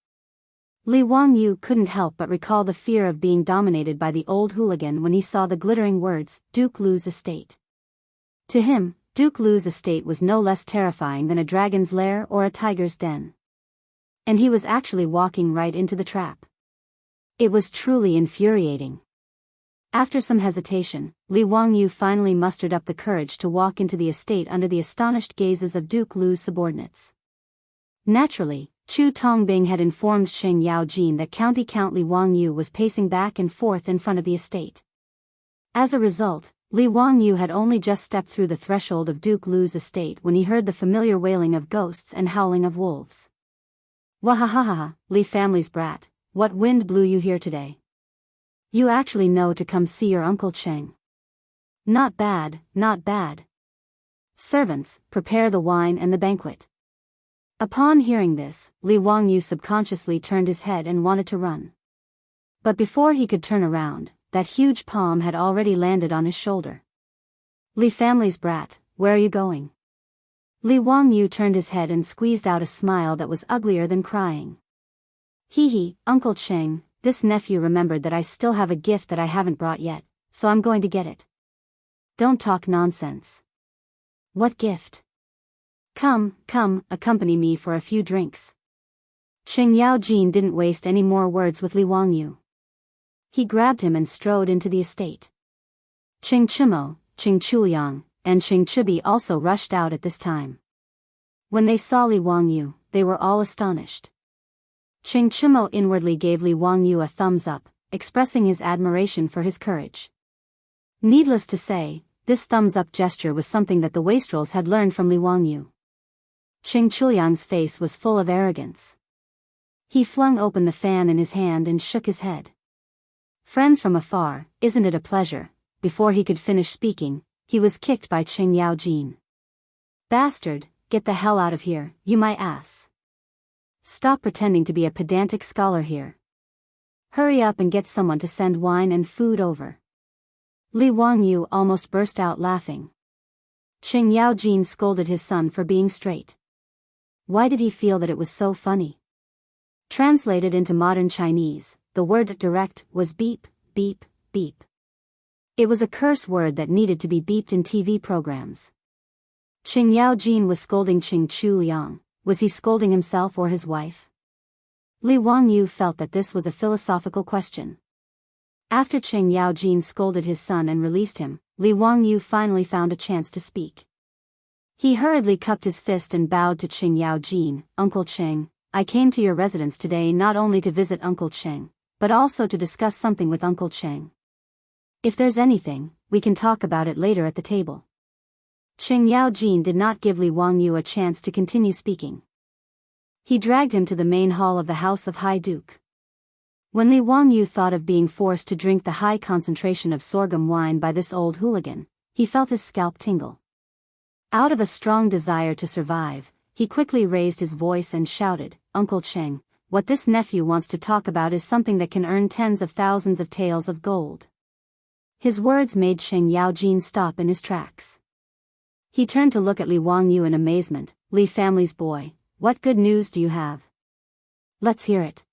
Li Wangyu couldn't help but recall the fear of being dominated by the old hooligan when he saw the glittering words, Duke Lu's estate. To him, Duke Lu's estate was no less terrifying than a dragon's lair or a tiger's den. And he was actually walking right into the trap. It was truly infuriating. After some hesitation, Li Wangyu finally mustered up the courage to walk into the estate under the astonished gazes of Duke Lu's subordinates. Naturally, Chu Tongbing had informed Sheng Yaojin that County Count Li Wangyu was pacing back and forth in front of the estate. As a result, Li Wangyu had only just stepped through the threshold of Duke Lu's estate when he heard the familiar wailing of ghosts and howling of wolves. Wahahaha, Li family's brat, what wind blew you here today? You actually know to come see your Uncle Cheng. Not bad, not bad. Servants, prepare the wine and the banquet. Upon hearing this, Li Wangyu subconsciously turned his head and wanted to run. But before he could turn around, that huge palm had already landed on his shoulder. Li family's brat, where are you going? Li Wangyu turned his head and squeezed out a smile that was uglier than crying. Hee, Uncle Cheng, this nephew remembered that I still have a gift that I haven't brought yet, so I'm going to get it. Don't talk nonsense. What gift? Come, accompany me for a few drinks. Sheng Yaojin didn't waste any more words with Li Wangyu. He grabbed him and strode into the estate. Cheng Chimo, Cheng Chuliang, and Cheng Chibi also rushed out at this time. When they saw Li Wangyu, they were all astonished. Cheng Chimo inwardly gave Li Wangyu a thumbs up, expressing his admiration for his courage. Needless to say, this thumbs up gesture was something that the wastrels had learned from Li Wangyu. Cheng Chuliang's face was full of arrogance. He flung open the fan in his hand and shook his head. Friends from afar, isn't it a pleasure? Before he could finish speaking, he was kicked by Cheng Yaojin. Bastard, get the hell out of here, you my ass. Stop pretending to be a pedantic scholar here. Hurry up and get someone to send wine and food over. Li Wangyu almost burst out laughing. Cheng Yaojin scolded his son for being straight. Why did he feel that it was so funny? Translated into modern Chinese, the word direct was beep, beep, beep. It was a curse word that needed to be beeped in TV programs. Cheng Yaojin was scolding Cheng Chuliang. Was he scolding himself or his wife? Li Wangyu felt that this was a philosophical question. After Qing Yaojin scolded his son and released him, Li Wangyu finally found a chance to speak. He hurriedly cupped his fist and bowed to Qing Yaojin. "Uncle Qing, I came to your residence today not only to visit Uncle Qing, but also to discuss something with Uncle Qing. If there's anything, we can talk about it later at the table." Qing Yaojin did not give Li Wangyu a chance to continue speaking. He dragged him to the main hall of the House of High Duke. When Li Wangyu thought of being forced to drink the high concentration of sorghum wine by this old hooligan, he felt his scalp tingle. Out of a strong desire to survive, he quickly raised his voice and shouted, "Uncle Qing, what this nephew wants to talk about is something that can earn tens of thousands of taels of gold." His words made Qing Yaojin stop in his tracks. He turned to look at Li Wangyu in amazement. "Li family's boy, what good news do you have? Let's hear it."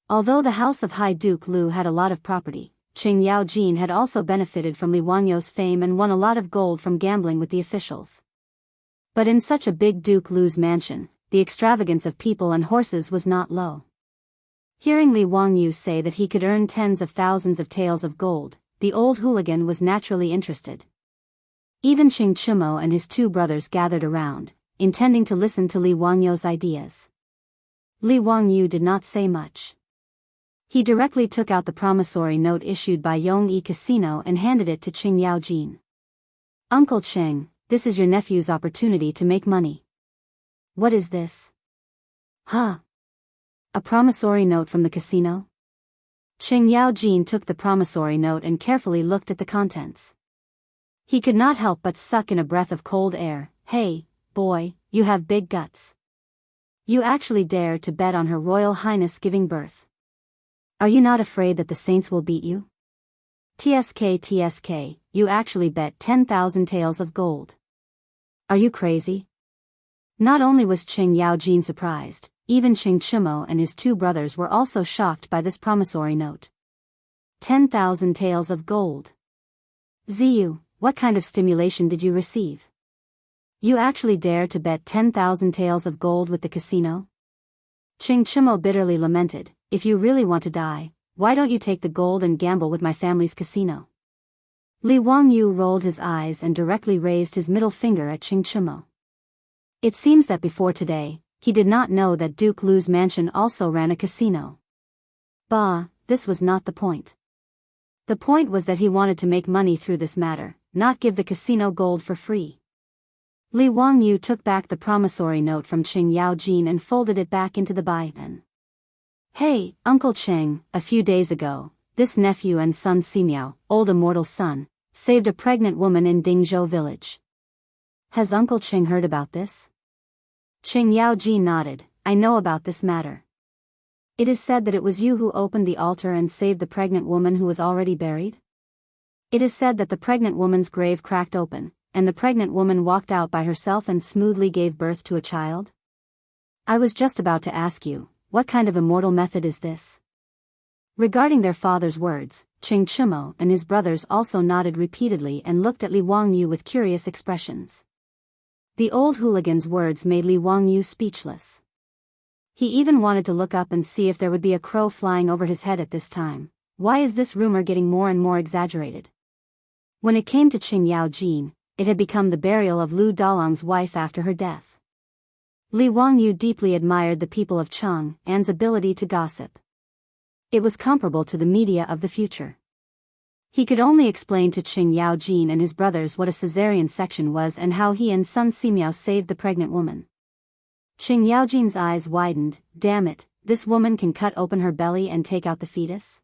Although the House of High Duke Lu had a lot of property, Qing Yaojin had also benefited from Li Wangyu's fame and won a lot of gold from gambling with the officials. But in such a big Duke Lu's mansion, the extravagance of people and horses was not low. Hearing Li Wangyu say that he could earn tens of thousands of taels of gold, the old hooligan was naturally interested. Even Qing Chumo and his two brothers gathered around, intending to listen to Li Wangyu's ideas. Li Wangyu did not say much. He directly took out the promissory note issued by Yongyi Casino and handed it to Qing Yaojin. "Uncle Qing, this is your nephew's opportunity to make money." "What is this?" "Huh? A promissory note from the casino?" Qing Yaojin took the promissory note and carefully looked at the contents. He could not help but suck in a breath of cold air. "Hey, boy, you have big guts. You actually dare to bet on Her Royal Highness giving birth. Are you not afraid that the saints will beat you? TSK, you actually bet 10,000 taels of gold. Are you crazy?" Not only was Qing Yaojin surprised, even Qing Chumo and his two brothers were also shocked by this promissory note. 10,000 taels of gold. "Ziyu, what kind of stimulation did you receive? You actually dare to bet 10,000 taels of gold with the casino?" Qing Chumo bitterly lamented, "If you really want to die, why don't you take the gold and gamble with my family's casino?" Li Wangyu rolled his eyes and directly raised his middle finger at Qing Chumo. It seems that before today, he did not know that Duke Lu's mansion also ran a casino. Bah, this was not the point. The point was that he wanted to make money through this matter, not give the casino gold for free. Li Wangyu took back the promissory note from Qing Yaojin and folded it back into the baipan. "Hey, Uncle Qing, a few days ago, this nephew and son Simiao, old immortal son, saved a pregnant woman in Dingzhou village. Has Uncle Qing heard about this?" Qing Yaojin nodded. "I know about this matter. It is said that it was you who opened the altar and saved the pregnant woman who was already buried? It is said that the pregnant woman's grave cracked open, and the pregnant woman walked out by herself and smoothly gave birth to a child? I was just about to ask you, what kind of immortal method is this?" Regarding their father's words, Qing Chumo and his brothers also nodded repeatedly and looked at Li Wangyu with curious expressions. The old hooligan's words made Li Wangyu speechless. He even wanted to look up and see if there would be a crow flying over his head at this time. Why is this rumor getting more and more exaggerated? When it came to Qing Yaojin, it had become the burial of Lu Dalong's wife after her death. Li Wangyu deeply admired the people of Chang'an's ability to gossip. It was comparable to the media of the future. He could only explain to Qing Yaojin and his brothers what a cesarean section was and how he and son Simiao saved the pregnant woman. Qing Yaojin's eyes widened. "Damn it, this woman can cut open her belly and take out the fetus?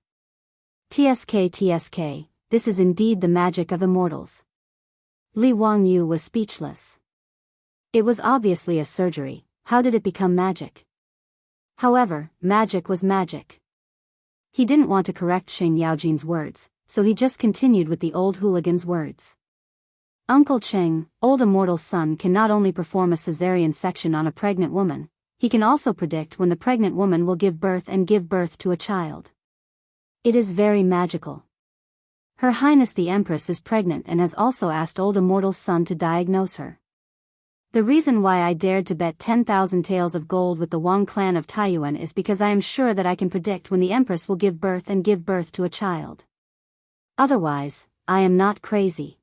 TSK, this is indeed the magic of immortals." Li Wangyu was speechless. It was obviously a surgery. How did it become magic? However, magic was magic. He didn't want to correct Qing Yaojin's words, so he just continued with the old hooligan's words. "Uncle Qing, old immortal's son can not only perform a cesarean section on a pregnant woman, he can also predict when the pregnant woman will give birth and give birth to a child. It is very magical. Her Highness the Empress is pregnant and has also asked old immortal's son to diagnose her. The reason why I dared to bet 10,000 taels of gold with the Wang clan of Taiyuan is because I am sure that I can predict when the Empress will give birth to a child. Otherwise, I am not crazy.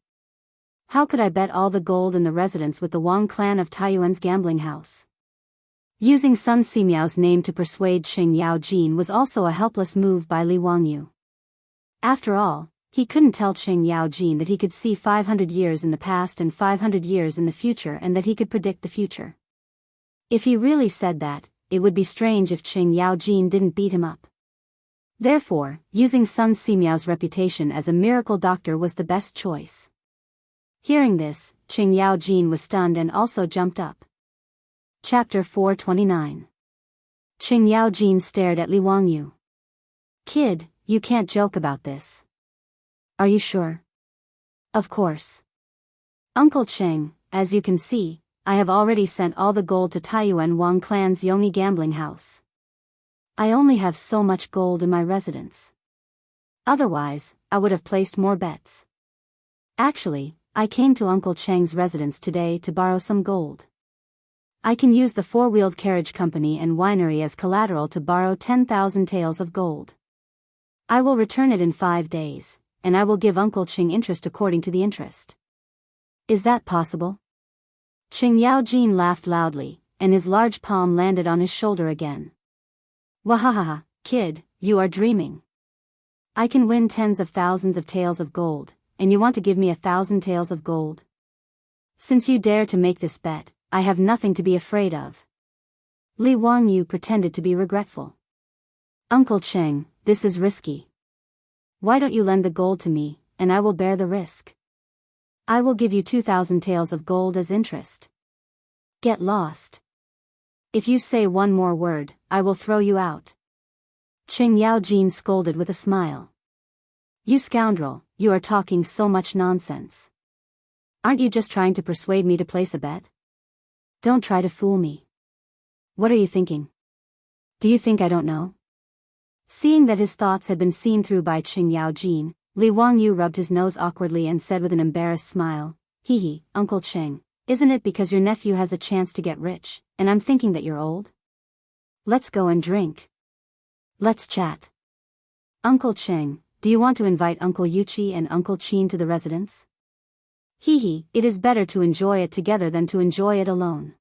How could I bet all the gold in the residence with the Wang clan of Taiyuan's gambling house? Using Sun Simiao's name to persuade Qing Yaojin was also a helpless move by Li Wangyu. After all, he couldn't tell Qing Yaojin that he could see 500 years in the past and 500 years in the future and that he could predict the future. If he really said that, it would be strange if Qing Yaojin didn't beat him up. Therefore, using Sun Simiao's reputation as a miracle doctor was the best choice. Hearing this, Qing Yaojin was stunned and also jumped up. Chapter 429. Qing Yaojin stared at Li Wangyu. "Kid, you can't joke about this. Are you sure?" "Of course. Uncle Qing, as you can see, I have already sent all the gold to Taiyuan Wang clan's Yomi gambling house. I only have so much gold in my residence. Otherwise, I would have placed more bets. Actually, I came to Uncle Cheng's residence today to borrow some gold. I can use the four-wheeled carriage company and winery as collateral to borrow 10,000 taels of gold. I will return it in 5 days, and I will give Uncle Qing interest according to the interest. Is that possible?" Qing Yaojin laughed loudly, and his large palm landed on his shoulder again. "Wahahaha, kid, you are dreaming. I can win tens of thousands of taels of gold, and you want to give me 1,000 taels of gold? Since you dare to make this bet, I have nothing to be afraid of." Li Wangyu pretended to be regretful. "Uncle Qing, this is risky. Why don't you lend the gold to me, and I will bear the risk? I will give you 2,000 taels of gold as interest. Get lost. If you say one more word, I will throw you out." Qing Yaojin scolded with a smile. "You scoundrel, you are talking so much nonsense. Aren't you just trying to persuade me to place a bet? Don't try to fool me. What are you thinking? Do you think I don't know?" Seeing that his thoughts had been seen through by Qing Yaojin, Li Wangyu rubbed his nose awkwardly and said with an embarrassed smile, "Hee, Uncle Qing, isn't it because your nephew has a chance to get rich, and I'm thinking that you're old? Let's go and drink. Let's chat. Uncle Qing, do you want to invite Uncle Yuqi and Uncle Qin to the residence? Hee, it is better to enjoy it together than to enjoy it alone."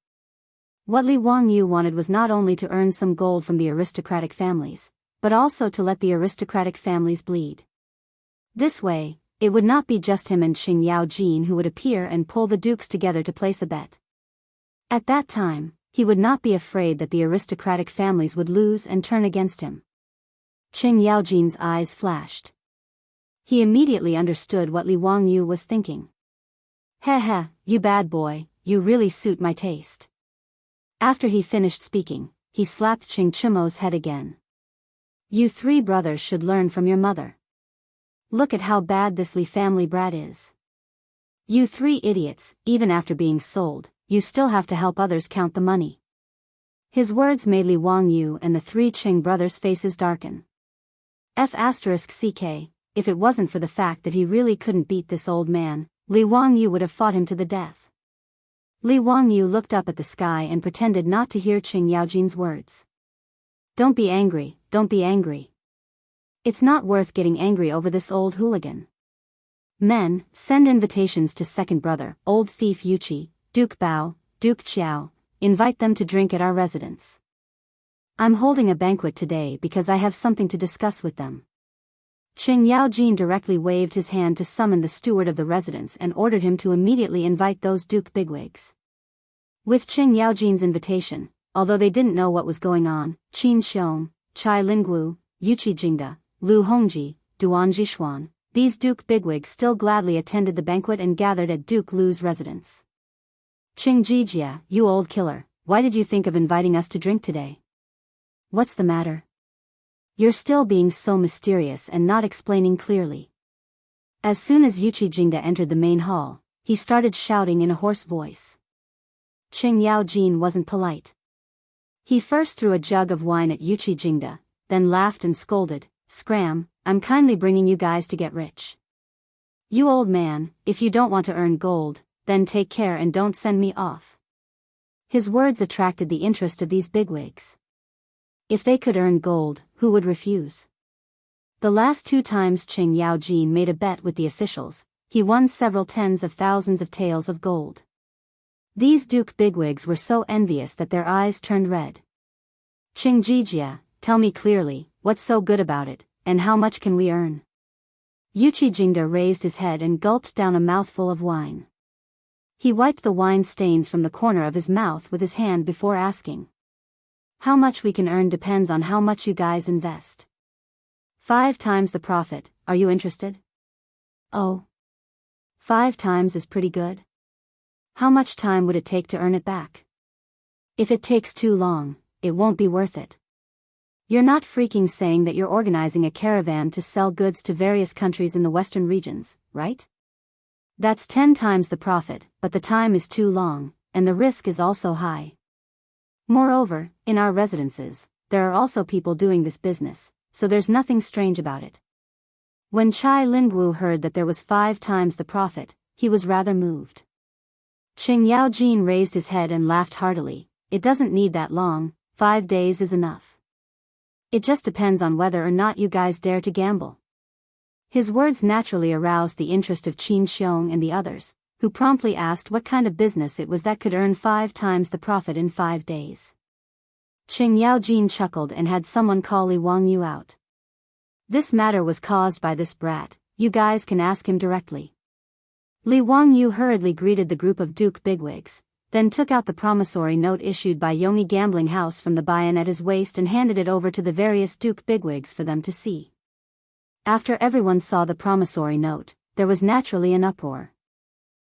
What Li Wangyu wanted was not only to earn some gold from the aristocratic families, but also to let the aristocratic families bleed. This way, it would not be just him and Qing Yaojin who would appear and pull the dukes together to place a bet. At that time, he would not be afraid that the aristocratic families would lose and turn against him. Qing Yaojin's eyes flashed. He immediately understood what Li Wangyu was thinking. "Heh, you bad boy, you really suit my taste." After he finished speaking, he slapped Qing Chimo's head again. "You 3 brothers should learn from your mother. Look at how bad this Li family brat is. You 3 idiots, even after being sold, you still have to help others count the money." His words made Li Wangyu and the 3 Qing brothers' faces darken. F***ck, if it wasn't for the fact that he really couldn't beat this old man, Li Wangyu would have fought him to the death. Li Wangyu looked up at the sky and pretended not to hear Qing Yaojin's words. Don't be angry, don't be angry. It's not worth getting angry over this old hooligan. Men, send invitations to second brother, old thief Yuqi, Duke Bao, Duke Qiao, invite them to drink at our residence. I'm holding a banquet today because I have something to discuss with them. Qing Yaojin directly waved his hand to summon the steward of the residence and ordered him to immediately invite those duke bigwigs. With Qing Yaojin's invitation, although they didn't know what was going on, Qin Xiong, Chai Linggu, Yuqi Jingda, Lu Hongji, Duan Jishuan, these duke bigwigs still gladly attended the banquet and gathered at Duke Lu's residence. Qing Jijia, you old killer, why did you think of inviting us to drink today? What's the matter? You're still being so mysterious and not explaining clearly. As soon as Yuqi Jingda entered the main hall, he started shouting in a hoarse voice. Qing Yaojin wasn't polite. He first threw a jug of wine at Yuqi Jingda, then laughed and scolded, "Scram, I'm kindly bringing you guys to get rich. You old man, if you don't want to earn gold, then take care and don't send me off." His words attracted the interest of these bigwigs. If they could earn gold, who would refuse? The last 2 times Qing Yaojin made a bet with the officials, he won several tens of thousands of taels of gold. These duke bigwigs were so envious that their eyes turned red. Qing Jijia, tell me clearly, what's so good about it, and how much can we earn? Yuqi Jingda raised his head and gulped down a mouthful of wine. He wiped the wine stains from the corner of his mouth with his hand before asking. How much we can earn depends on how much you guys invest. 5 times the profit, are you interested? Oh. 5 times is pretty good. How much time would it take to earn it back? If it takes too long, it won't be worth it. You're not freaking saying that you're organizing a caravan to sell goods to various countries in the western regions, right? That's 10 times the profit, but the time is too long, and the risk is also high. Moreover, in our residences, there are also people doing this business, so there's nothing strange about it. When Chai Lingwu heard that there was 5 times the profit, he was rather moved. Qing Yaojin raised his head and laughed heartily. It doesn't need that long, 5 days is enough. It just depends on whether or not you guys dare to gamble. His words naturally aroused the interest of Qin Xiong and the others, who promptly asked what kind of business it was that could earn 5 times the profit in 5 days. Qing Yaojin chuckled and had someone call Li Wangyu out. This matter was caused by this brat, you guys can ask him directly. Li Wangyu hurriedly greeted the group of duke bigwigs, then took out the promissory note issued by Yongyi Gambling House from the bayan at his waist and handed it over to the various duke bigwigs for them to see. After everyone saw the promissory note, there was naturally an uproar.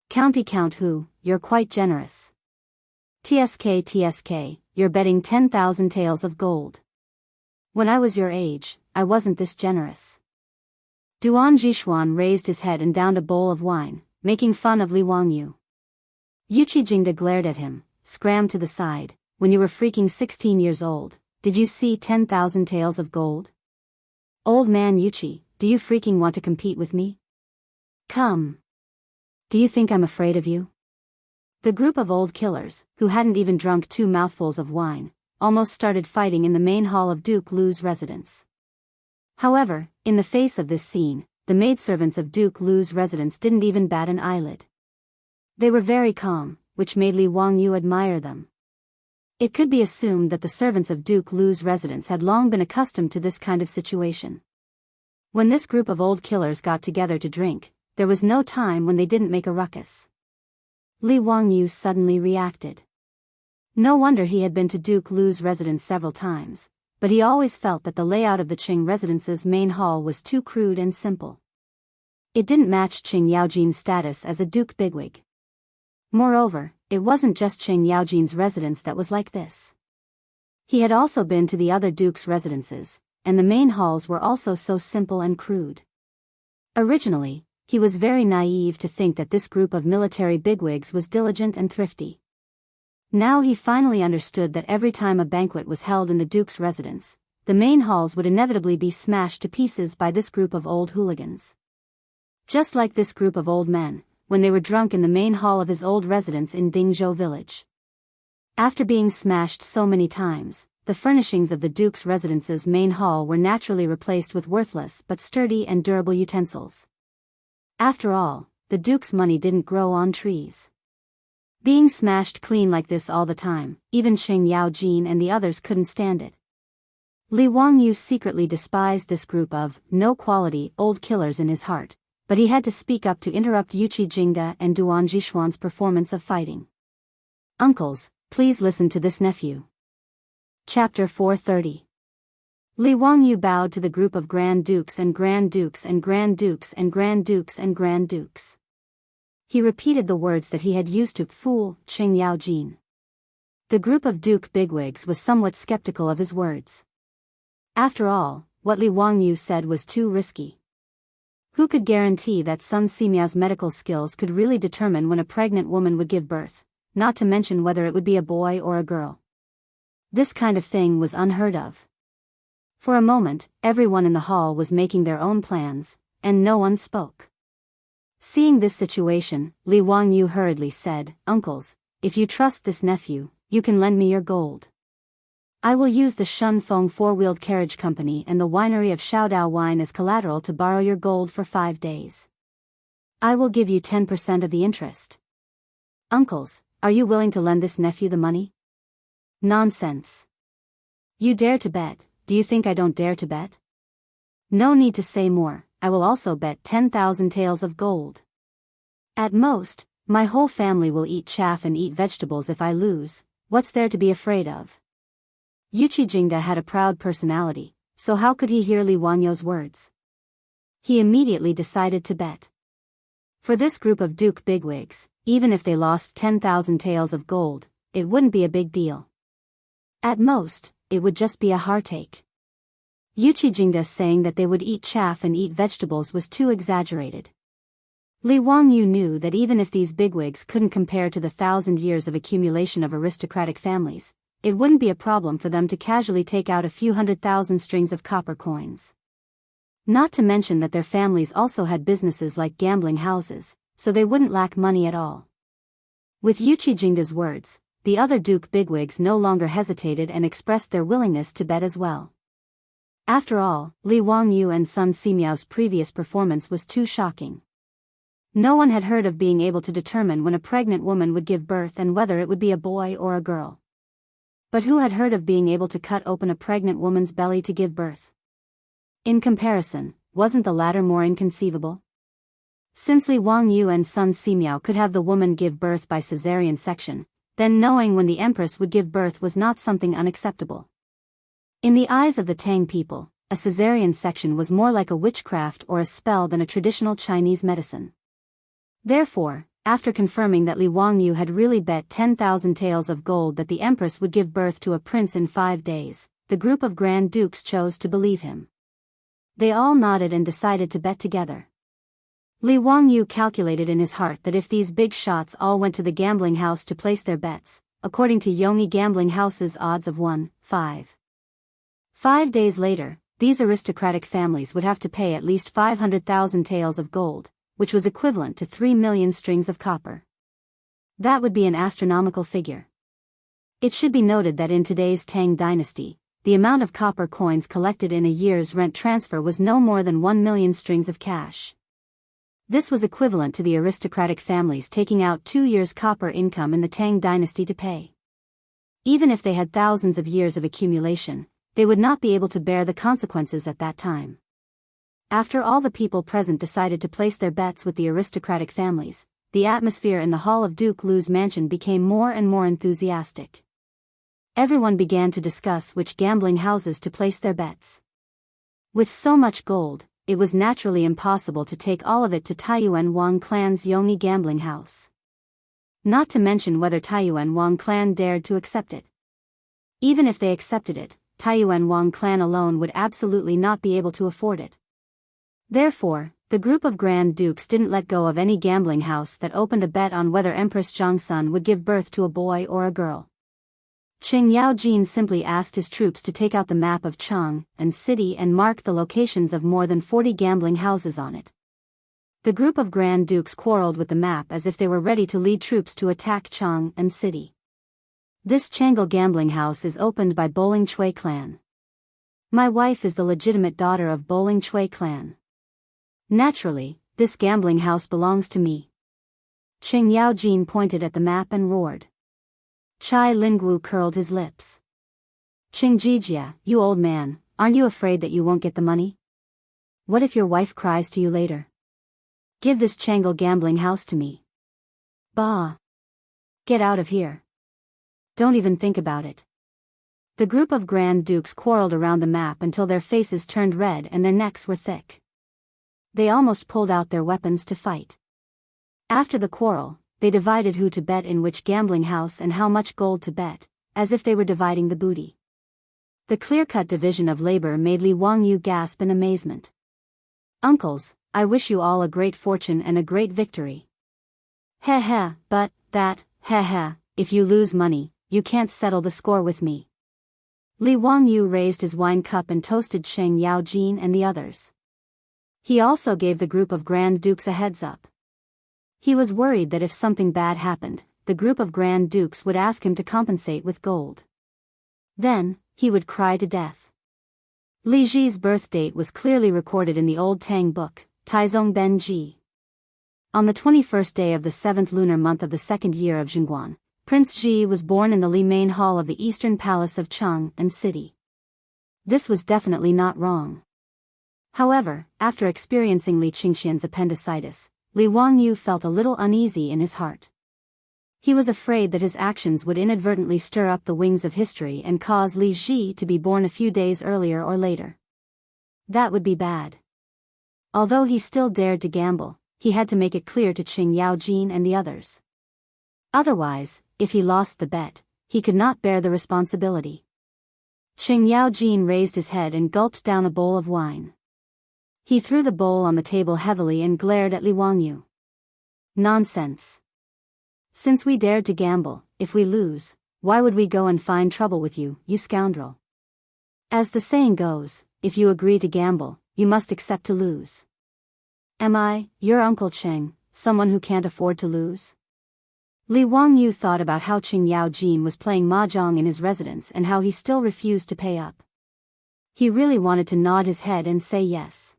County Count Hu, you're quite generous. TSK, you're betting 10,000 taels of gold. When I was your age, I wasn't this generous. Duan Jishuan raised his head and downed a bowl of wine, making fun of Li Wangyu. Yuqi Jingda glared at him, scrammed to the side. When you were freaking 16 years old, did you see 10,000 taels of gold? Old man Yuqi, do you freaking want to compete with me? Come. Do you think I'm afraid of you? The group of old killers, who hadn't even drunk 2 mouthfuls of wine, almost started fighting in the main hall of Duke Lu's residence. However, in the face of this scene, the maidservants of Duke Lu's residence didn't even bat an eyelid. They were very calm, which made Li Wangyu admire them. It could be assumed that the servants of Duke Lu's residence had long been accustomed to this kind of situation. When this group of old killers got together to drink, there was no time when they didn't make a ruckus. Li Wangyu suddenly reacted. No wonder he had been to Duke Lu's residence several times, but he always felt that the layout of the Qing residence's main hall was too crude and simple. It didn't match Qing Yaojin's status as a duke bigwig. Moreover, it wasn't just Qing Yaojin's residence that was like this. He had also been to the other dukes' residences, and the main halls were also so simple and crude. Originally, he was very naive to think that this group of military bigwigs was diligent and thrifty. Now he finally understood that every time a banquet was held in the duke's residence, the main halls would inevitably be smashed to pieces by this group of old hooligans. Just like this group of old men, when they were drunk in the main hall of his old residence in Dingzhou village. After being smashed so many times, the furnishings of the duke's residence's main hall were naturally replaced with worthless but sturdy and durable utensils. After all, the duke's money didn't grow on trees. Being smashed clean like this all the time, even Qing Yaojin and the others couldn't stand it. Li Wangyu secretly despised this group of no-quality old killers in his heart, but he had to speak up to interrupt Yuqi Jingda and Duan Jishuan's performance of fighting. Uncles, please listen to this nephew. Chapter 430. Li Wangyu bowed to the group of Grand Dukes and Grand Dukes and Grand Dukes and Grand Dukes and Grand Dukes. He repeated the words that he had used to fool Qing Yaojin. The group of Duke bigwigs was somewhat skeptical of his words. After all, what Li Wangyu said was too risky. Who could guarantee that Sun Simiao's medical skills could really determine when a pregnant woman would give birth, not to mention whether it would be a boy or a girl? This kind of thing was unheard of. For a moment, everyone in the hall was making their own plans, and no one spoke. Seeing this situation, Li Wangyu hurriedly said, "Uncles, if you trust this nephew, you can lend me your gold. I will use the Shun Feng four-wheeled carriage company and the winery of Shaodao wine as collateral to borrow your gold for 5 days. I will give you 10% of the interest. Uncles, are you willing to lend this nephew the money? Nonsense. You dare to bet, do you think I don't dare to bet? No need to say more, I will also bet 10,000 taels of gold. At most, my whole family will eat chaff and eat vegetables if I lose, what's there to be afraid of? Yuqi Jingda had a proud personality, so how could he hear Li Wanyo's words? He immediately decided to bet. For this group of Duke bigwigs, even if they lost 10,000 taels of gold, it wouldn't be a big deal. At most, it would just be a heartache. Yuqi Jingda saying that they would eat chaff and eat vegetables was too exaggerated. Li Wangyu knew that even if these bigwigs couldn't compare to the 1,000 years of accumulation of aristocratic families, it wouldn't be a problem for them to casually take out a few 100,000 strings of copper coins. Not to mention that their families also had businesses like gambling houses, so they wouldn't lack money at all. With Yuqi Jingda's words, the other Duke bigwigs no longer hesitated and expressed their willingness to bet as well. After all, Li Wangyu and Sun Simiao's previous performance was too shocking. No one had heard of being able to determine when a pregnant woman would give birth and whether it would be a boy or a girl. But who had heard of being able to cut open a pregnant woman's belly to give birth? In comparison, wasn't the latter more inconceivable? Since Li Wangyu and Sun Simiao could have the woman give birth by caesarean section, then knowing when the empress would give birth was not something unacceptable. In the eyes of the Tang people, a caesarean section was more like a witchcraft or a spell than a traditional Chinese medicine. Therefore, after confirming that Li Wangyu had really bet 10,000 taels of gold that the empress would give birth to a prince in 5 days, the group of Grand Dukes chose to believe him. They all nodded and decided to bet together. Li Wangyu calculated in his heart that if these big shots all went to the gambling house to place their bets, according to Yongyi Gambling House's odds of 1-5. 5 days later, these aristocratic families would have to pay at least 500,000 taels of gold, which was equivalent to 3 million strings of copper. That would be an astronomical figure. It should be noted that in today's Tang dynasty, the amount of copper coins collected in a year's rent transfer was no more than 1 million strings of cash. This was equivalent to the aristocratic families taking out 2 years' copper income in the Tang dynasty to pay. Even if they had thousands of years of accumulation, they would not be able to bear the consequences at that time. After all the people present decided to place their bets with the aristocratic families, the atmosphere in the hall of Duke Lu's mansion became more and more enthusiastic. Everyone began to discuss which gambling houses to place their bets. With so much gold, it was naturally impossible to take all of it to Taiyuan Wang clan's Yongyi gambling house. Not to mention whether Taiyuan Wang clan dared to accept it. Even if they accepted it, Taiyuan Wang clan alone would absolutely not be able to afford it. Therefore, the group of Grand Dukes didn't let go of any gambling house that opened a bet on whether Empress Zhongsun would give birth to a boy or a girl. Qing Yaojin simply asked his troops to take out the map of Chang and city and mark the locations of more than 40 gambling houses on it. The group of Grand Dukes quarreled with the map as if they were ready to lead troops to attack Chang and city. This Changle gambling house is opened by Bowling Chui clan. My wife is the legitimate daughter of Bowling Chui clan. Naturally, this gambling house belongs to me. Qing Yaojin pointed at the map and roared. Chai Lingwu curled his lips. Qing Jijia, you old man, aren't you afraid that you won't get the money? What if your wife cries to you later? Give this Changle gambling house to me. Bah! Get out of here. Don't even think about it. The group of Grand Dukes quarreled around the map until their faces turned red and their necks were thick. They almost pulled out their weapons to fight. After the quarrel, they divided who to bet in which gambling house and how much gold to bet, as if they were dividing the booty. The clear-cut division of labor made Li Wangyu gasp in amazement. Uncles, I wish you all a great fortune and a great victory. Heh heh, but, heh heh, if you lose money, you can't settle the score with me. Li Wangyu raised his wine cup and toasted Sheng Yaojin and the others. He also gave the group of Grand Dukes a heads up. He was worried that if something bad happened, the group of Grand Dukes would ask him to compensate with gold. Then, he would cry to death. Li Ji's birth date was clearly recorded in the old Tang book, Taizong Ben Ji. On the 21st day of the 7th lunar month of the 2nd year of Jingguan, Prince Ji was born in the Li main hall of the eastern palace of Chang'an City. This was definitely not wrong. However, after experiencing Li Qingxian's appendicitis, Li Wangyu felt a little uneasy in his heart. He was afraid that his actions would inadvertently stir up the wings of history and cause Li Ji to be born a few days earlier or later. That would be bad. Although he still dared to gamble, he had to make it clear to Qing Yaojin and the others. Otherwise, if he lost the bet, he could not bear the responsibility. Qing Yaojin raised his head and gulped down a bowl of wine. He threw the bowl on the table heavily and glared at Li Wangyu. Nonsense. Since we dared to gamble, if we lose, why would we go and find trouble with you, you scoundrel? As the saying goes, if you agree to gamble, you must accept to lose. Am I, your Uncle Qing, someone who can't afford to lose? Li Wangyu thought about how Qing Yaojin was playing mahjong in his residence and how he still refused to pay up. He really wanted to nod his head and say yes.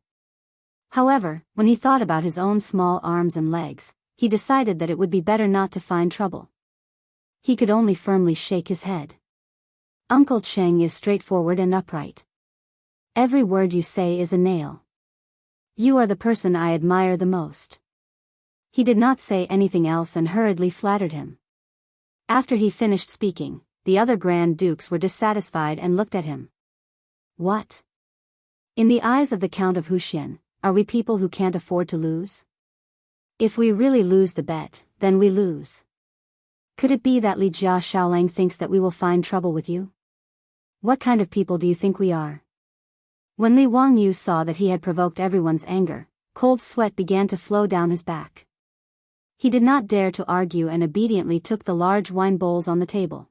However, when he thought about his own small arms and legs, he decided that it would be better not to find trouble. He could only firmly shake his head. Uncle Qing is straightforward and upright. Every word you say is a nail. You are the person I admire the most. He did not say anything else and hurriedly flattered him. After he finished speaking, the other Grand Dukes were dissatisfied and looked at him. What? In the eyes of the Count of Huxian, are we people who can't afford to lose? If we really lose the bet, then we lose. Could it be that Li Jia Shaolang thinks that we will find trouble with you? What kind of people do you think we are? When Li Wangyu saw that he had provoked everyone's anger, cold sweat began to flow down his back. He did not dare to argue and obediently took the large wine bowls on the table.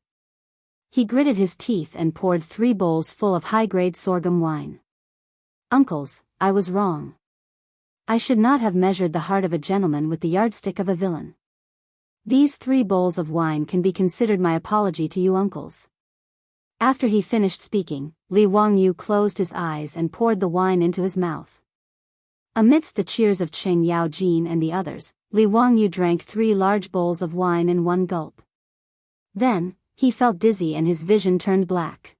He gritted his teeth and poured 3 bowls full of high-grade sorghum wine. Uncles, I was wrong. I should not have measured the heart of a gentleman with the yardstick of a villain. These 3 bowls of wine can be considered my apology to you uncles. After he finished speaking, Li Wangyu closed his eyes and poured the wine into his mouth. Amidst the cheers of Qing Yaojin and the others, Li Wangyu drank 3 large bowls of wine in one gulp. Then, he felt dizzy and his vision turned black.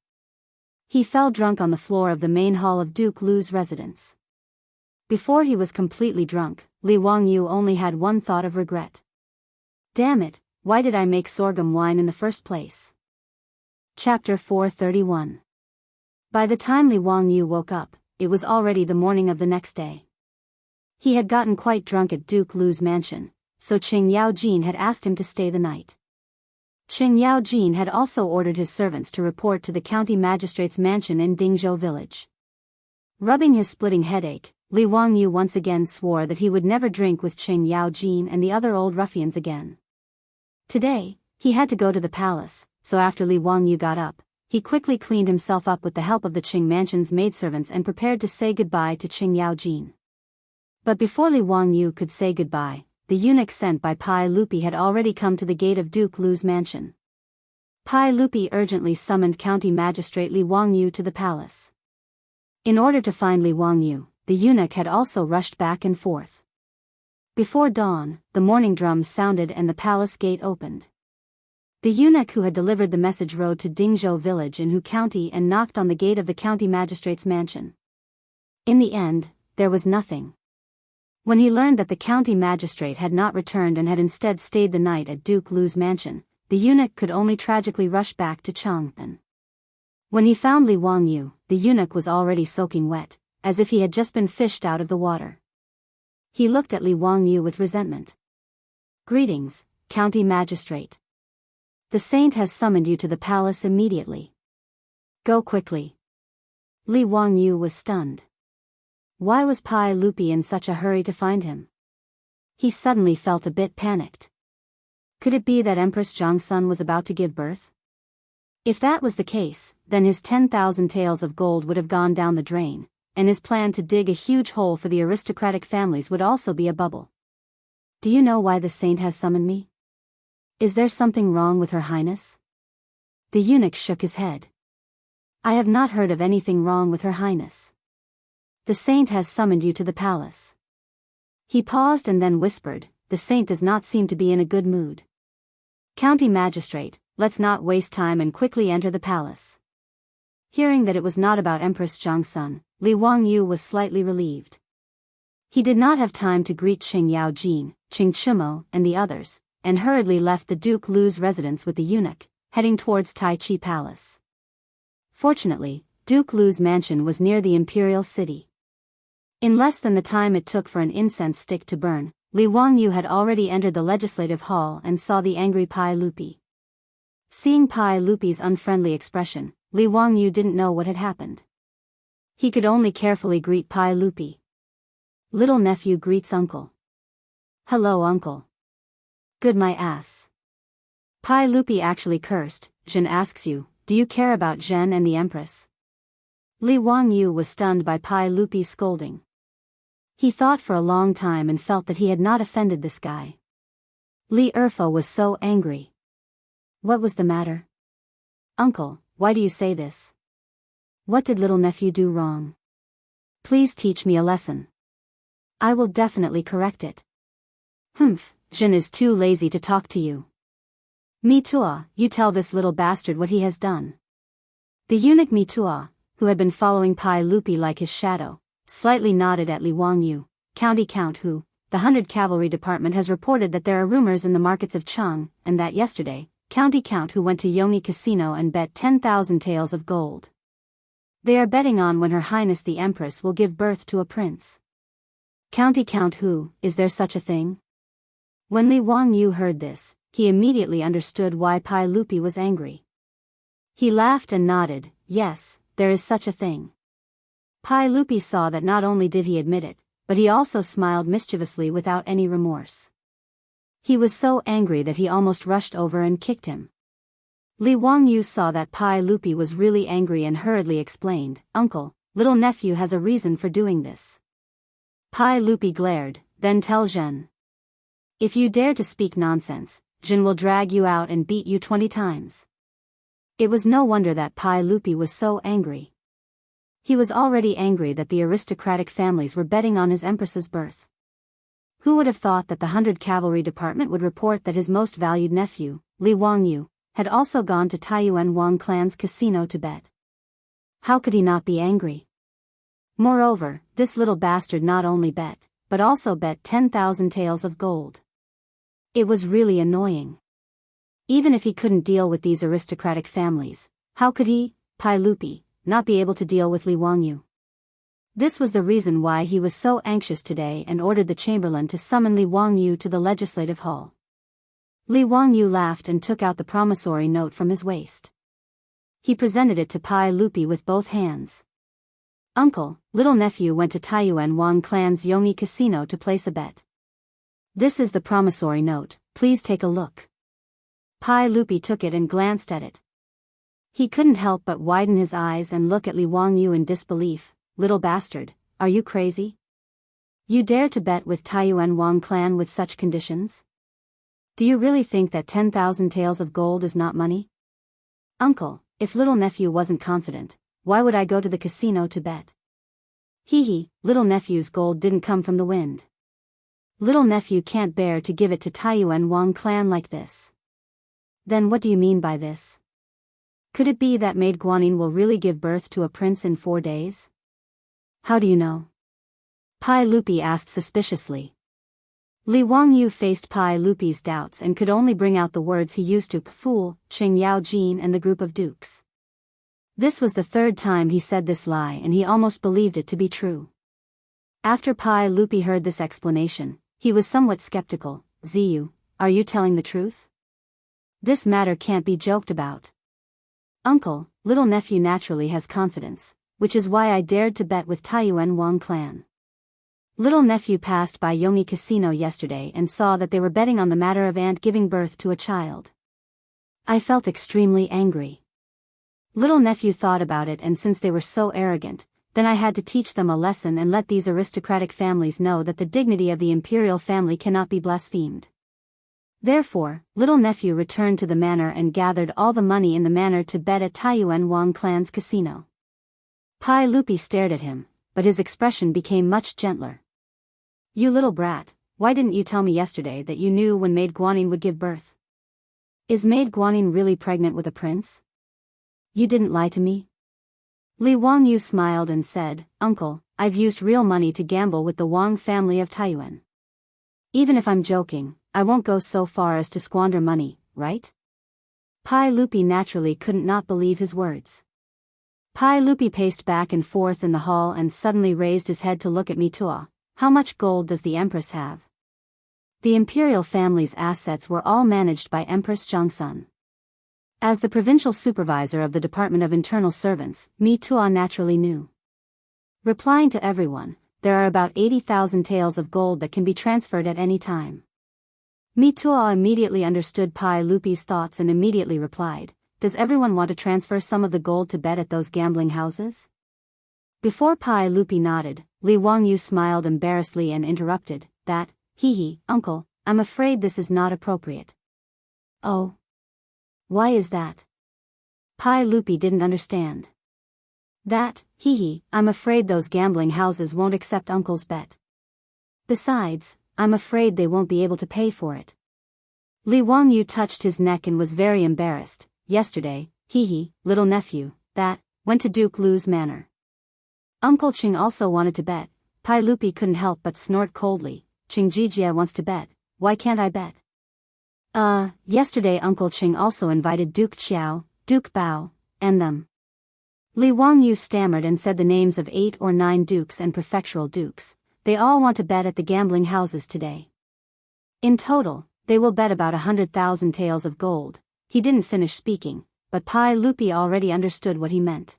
He fell drunk on the floor of the main hall of Duke Lu's residence. Before he was completely drunk, Li Wangyu only had one thought of regret. Damn it, why did I make sorghum wine in the first place? Chapter 431. By the time Li Wangyu woke up, it was already the morning of the next day. He had gotten quite drunk at Duke Lu's mansion, so Qing Yaojin had asked him to stay the night. Qing Yaojin had also ordered his servants to report to the county magistrate's mansion in Dingzhou village. Rubbing his splitting headache, Li Wangyu once again swore that he would never drink with Qing Yaojin and the other old ruffians again. Today, he had to go to the palace, so after Li Wangyu got up, he quickly cleaned himself up with the help of the Qing mansion's maidservants and prepared to say goodbye to Qing Yaojin. But before Li Wangyu could say goodbye, the eunuch sent by Pai Lupi had already come to the gate of Duke Lu's mansion. Pai Lupi urgently summoned County Magistrate Li Wangyu to the palace. In order to find Li Wangyu, the eunuch had also rushed back and forth. Before dawn, the morning drums sounded and the palace gate opened. The eunuch who had delivered the message rode to Dingzhou village in Hu County and knocked on the gate of the county magistrate's mansion. In the end, there was nothing. When he learned that the county magistrate had not returned and had instead stayed the night at Duke Lu's mansion, the eunuch could only tragically rush back to Chang'an. When he found Li Wangyu, the eunuch was already soaking wet, as if he had just been fished out of the water. He looked at Li Wangyu with resentment. Greetings, county magistrate. The saint has summoned you to the palace immediately. Go quickly. Li Wangyu was stunned. Why was Pai Lupi in such a hurry to find him? He suddenly felt a bit panicked. Could it be that Empress Zhangsun was about to give birth? If that was the case, then his 10,000 taels of gold would have gone down the drain, and his plan to dig a huge hole for the aristocratic families would also be a bubble. Do you know why the saint has summoned me? Is there something wrong with Her Highness? The eunuch shook his head. I have not heard of anything wrong with Her Highness. The saint has summoned you to the palace. He paused and then whispered, the saint does not seem to be in a good mood. County magistrate, let's not waste time and quickly enter the palace. Hearing that it was not about Empress Zhangsun, Li Wangyu was slightly relieved. He did not have time to greet Qing Yaojin, Qing Chumo, and the others, and hurriedly left the Duke Lu's residence with the eunuch, heading towards Tai Chi Palace. Fortunately, Duke Lu's mansion was near the imperial city. In less than the time it took for an incense stick to burn, Li Wangyu had already entered the legislative hall and saw the angry Pai Lupi. Seeing Pai Lupi's unfriendly expression, Li Wangyu didn't know what had happened. He could only carefully greet Pai Lupi. Little nephew greets uncle. Hello uncle. Good my ass. Pai Lupi actually cursed. Zhen asks you, do you care about Zhen and the Empress? Li Wangyu was stunned by Pai Lupi's scolding. He thought for a long time and felt that he had not offended this guy. Li Erfo was so angry. What was the matter? Uncle, why do you say this? What did little nephew do wrong? Please teach me a lesson. I will definitely correct it. Humph, Jin is too lazy to talk to you. Mitua, you tell this little bastard what he has done. The eunuch Mitua, who had been following Pai Lupi like his shadow, slightly nodded at Li Wangyu, county count who, the 100 Cavalry Department has reported that there are rumors in the markets of Cheng, and that yesterday, county count who went to Yongni Casino and bet 10,000 taels of gold. They are betting on when Her Highness the Empress will give birth to a prince. County count who, is there such a thing? When Li Wangyu heard this, he immediately understood why Pai Lupi was angry. He laughed and nodded, yes, there is such a thing. Pai Lupi saw that not only did he admit it, but he also smiled mischievously without any remorse. He was so angry that he almost rushed over and kicked him. Li Wangyu saw that Pai Lupi was really angry and hurriedly explained, Uncle, little nephew has a reason for doing this. Pai Lupi glared, then tell Zhen. If you dare to speak nonsense, Zhen will drag you out and beat you 20 times. It was no wonder that Pai Lupi was so angry. He was already angry that the aristocratic families were betting on his empress's birth. Who would have thought that the 100 Cavalry Department would report that his most valued nephew, Li Wangyu, had also gone to Taiyuan Wang clan's casino to bet? How could he not be angry? Moreover, this little bastard not only bet, but also bet 10,000 taels of gold. It was really annoying. Even if he couldn't deal with these aristocratic families, how could he, Pai Lupi, not be able to deal with Li Wangyu? This was the reason why he was so anxious today and ordered the chamberlain to summon Li Wangyu to the legislative hall. Li Wangyu laughed and took out the promissory note from his waist. He presented it to Pai Lupi with both hands. Uncle, little nephew went to Taiyuan Wang clan's Yongni Casino to place a bet. This is the promissory note, please take a look. Pai Lupi took it and glanced at it. He couldn't help but widen his eyes and look at Li Wangyu in disbelief. Little bastard, are you crazy? You dare to bet with Taiyuan Wang clan with such conditions? Do you really think that 10,000 taels of gold is not money? Uncle, if little nephew wasn't confident, why would I go to the casino to bet? Hee, little nephew's gold didn't come from the wind. Little nephew can't bear to give it to Taiyuan Wang clan like this. Then what do you mean by this? Could it be that Maid Guanyin will really give birth to a prince in 4 days? How do you know? Pai Lupi asked suspiciously. Li Wangyu faced Pai Lupi's doubts and could only bring out the words he used to fool Qing Yaojin and the group of dukes. This was the 3rd time he said this lie and he almost believed it to be true. After Pai Lupi heard this explanation, he was somewhat skeptical. Ziyu, are you telling the truth? This matter can't be joked about. Uncle, little nephew naturally has confidence, which is why I dared to bet with Taiyuan Wang clan. Little nephew passed by Yongni Casino yesterday and saw that they were betting on the matter of aunt giving birth to a child. I felt extremely angry. Little nephew thought about it, and since they were so arrogant, then I had to teach them a lesson and let these aristocratic families know that the dignity of the imperial family cannot be blasphemed. Therefore, little nephew returned to the manor and gathered all the money in the manor to bet at Taiyuan Wang clan's casino. Pai Lupi stared at him, but his expression became much gentler. You little brat, why didn't you tell me yesterday that you knew when Maid Guanyin would give birth? Is Maid Guanyin really pregnant with a prince? You didn't lie to me? Li Wangyu smiled and said, Uncle, I've used real money to gamble with the Wang family of Taiyuan. Even if I'm joking, I won't go so far as to squander money, right? Pai Lupi naturally couldn't not believe his words. Pai Lupi paced back and forth in the hall and suddenly raised his head to look at Mitua. How much gold does the Empress have? The imperial family's assets were all managed by Empress Zhongsun. As the provincial supervisor of the Department of Internal Servants, Mitua naturally knew. Replying to everyone, there are about 80,000 taels of gold that can be transferred at any time. Mitua immediately understood Pai Lupi's thoughts and immediately replied, Does everyone want to transfer some of the gold to bet at those gambling houses? Before Pai Lupi nodded, Li Wangyu smiled embarrassedly and interrupted, That, hee, uncle, I'm afraid this is not appropriate. Oh. Why is that? Pai Lupi didn't understand. That, hee, I'm afraid those gambling houses won't accept uncle's bet. Besides, I'm afraid they won't be able to pay for it. Li Wangyu touched his neck and was very embarrassed. Yesterday, hee, little nephew, that, went to Duke Lu's manor. Uncle Qing also wanted to bet. Pai Lupi couldn't help but snort coldly. Qing Jijia wants to bet, why can't I bet? Yesterday Uncle Qing also invited Duke Qiao, Duke Bao, and them. Li Wangyu stammered and said the names of 8 or 9 dukes and prefectural dukes. They all want to bet at the gambling houses today. In total, they will bet about 100,000 taels of gold. He didn't finish speaking, but Pai Lupi already understood what he meant.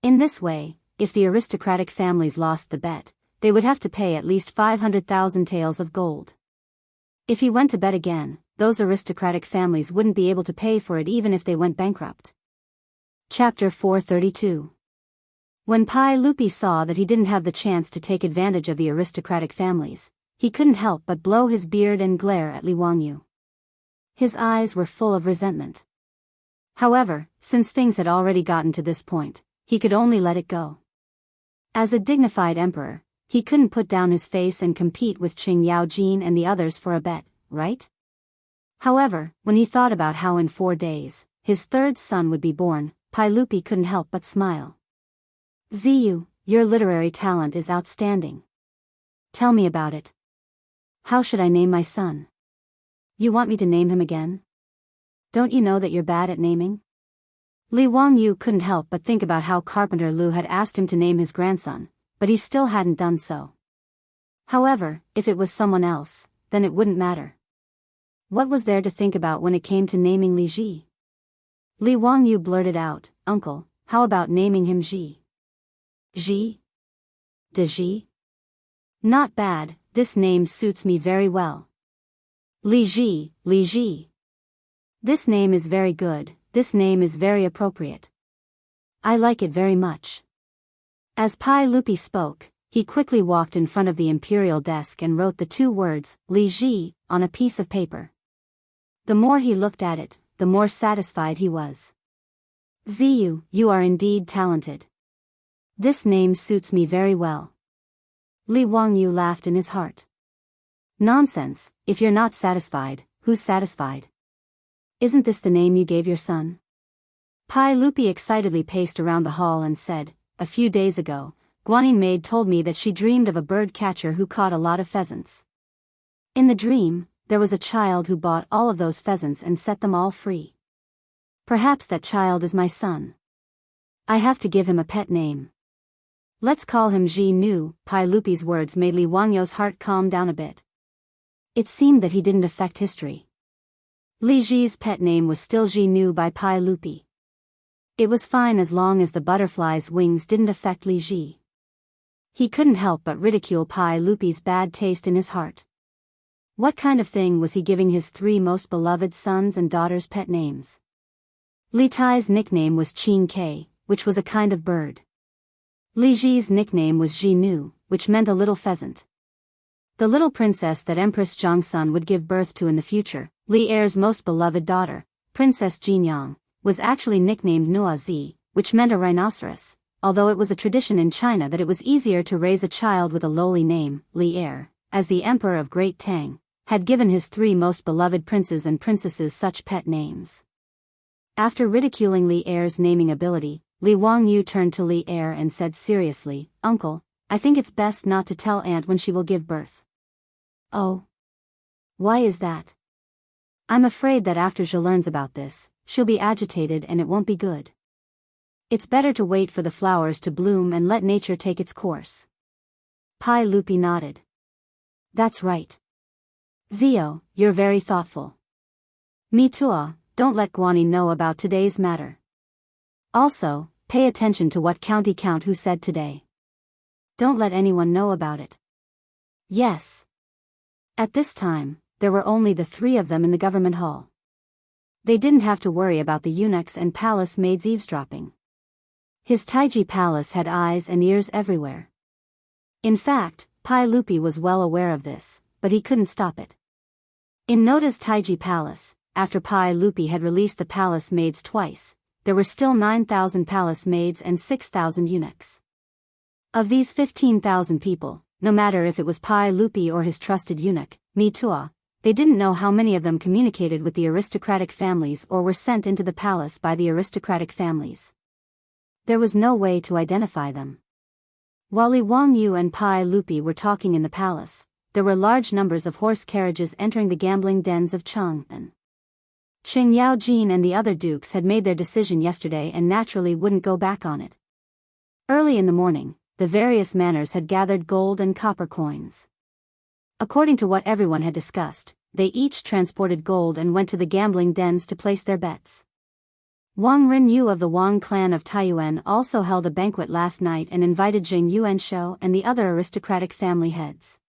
In this way, if the aristocratic families lost the bet, they would have to pay at least 500,000 taels of gold. If he went to bet again, those aristocratic families wouldn't be able to pay for it even if they went bankrupt. Chapter 432. When Pai Lupi saw that he didn't have the chance to take advantage of the aristocratic families, he couldn't help but blow his beard and glare at Li Wangyu. His eyes were full of resentment. However, since things had already gotten to this point, he could only let it go. As a dignified emperor, he couldn't put down his face and compete with Qing Yaojin and the others for a bet, right? However, when he thought about how in 4 days, his third son would be born, Pai Lupi couldn't help but smile. Ziyu, your literary talent is outstanding. Tell me about it. How should I name my son? You want me to name him again? Don't you know that you're bad at naming? Li Wangyu couldn't help but think about how Carpenter Lu had asked him to name his grandson, but he still hadn't done so. However, if it was someone else, then it wouldn't matter. What was there to think about when it came to naming Li Ji? Li Wangyu blurted out, Uncle, how about naming him Ji? Ji? De Ji? Not bad, this name suits me very well. Li Ji, Li Ji. This name is very good, this name is very appropriate. I like it very much. As Pai Lupi spoke, he quickly walked in front of the imperial desk and wrote the 2 words, Li Ji, on a piece of paper. The more he looked at it, the more satisfied he was. Ziyu, you are indeed talented. This name suits me very well. Li Wangyu laughed in his heart. Nonsense, if you're not satisfied, who's satisfied? Isn't this the name you gave your son? Pai Lupi excitedly paced around the hall and said, A few days ago, Guanyin maid told me that she dreamed of a bird catcher who caught a lot of pheasants. In the dream, there was a child who bought all of those pheasants and set them all free. Perhaps that child is my son. I have to give him a pet name. Let's call him Ji Nu. Pai Lupi's words made Li Wangyu's heart calm down a bit. It seemed that he didn't affect history. Li Ji's pet name was still Ji Nu by Pai Lupi. It was fine as long as the butterfly's wings didn't affect Li Ji. He couldn't help but ridicule Pai Lupi's bad taste in his heart. What kind of thing was he giving his 3 most beloved sons and daughters pet names? Li Tai's nickname was Qin Ke, which was a kind of bird. Li Ji's nickname was Ji Nu, which meant a little pheasant. The little princess that Empress Zhongsun would give birth to in the future, Li Er's most beloved daughter, Princess Jinyang, was actually nicknamed Nuazi, which meant a rhinoceros, although it was a tradition in China that it was easier to raise a child with a lowly name. Li Er, as the emperor of Great Tang, had given his 3 most beloved princes and princesses such pet names. After ridiculing Li Er's naming ability, Li Wangyu turned to Li Er and said seriously, "Uncle, I think it's best not to tell Aunt when she will give birth." "Oh? Why is that?" "I'm afraid that after she learns about this, she'll be agitated and it won't be good. It's better to wait for the flowers to bloom and let nature take its course." Pai Lupi nodded. "That's right. Zio, you're very thoughtful. Me too, don't let Guani know about today's matter. Also, pay attention to what county count who said today. Don't let anyone know about it." "Yes." At this time, there were only the 3 of them in the government hall. They didn't have to worry about the eunuchs and palace maids eavesdropping. His Taiji palace had eyes and ears everywhere. In fact, Pai Lupi was well aware of this, but he couldn't stop it. In Noda's Taiji palace, after Pai Lupi had released the palace maids twice, there were still 9,000 palace maids and 6,000 eunuchs. Of these 15,000 people, no matter if it was Pai Lupi or his trusted eunuch, Mi Tua, they didn't know how many of them communicated with the aristocratic families or were sent into the palace by the aristocratic families. There was no way to identify them. While Li Wangyu and Pai Lupi were talking in the palace, there were large numbers of horse carriages entering the gambling dens of Cheng and Qing Yaojin, and the other dukes had made their decision yesterday and naturally wouldn't go back on it. Early in the morning, the various manors had gathered gold and copper coins. According to what everyone had discussed, they each transported gold and went to the gambling dens to place their bets. Wang Rinyu of the Wang clan of Taiyuan also held a banquet last night and invited Zheng Yuanshou and the other aristocratic family heads.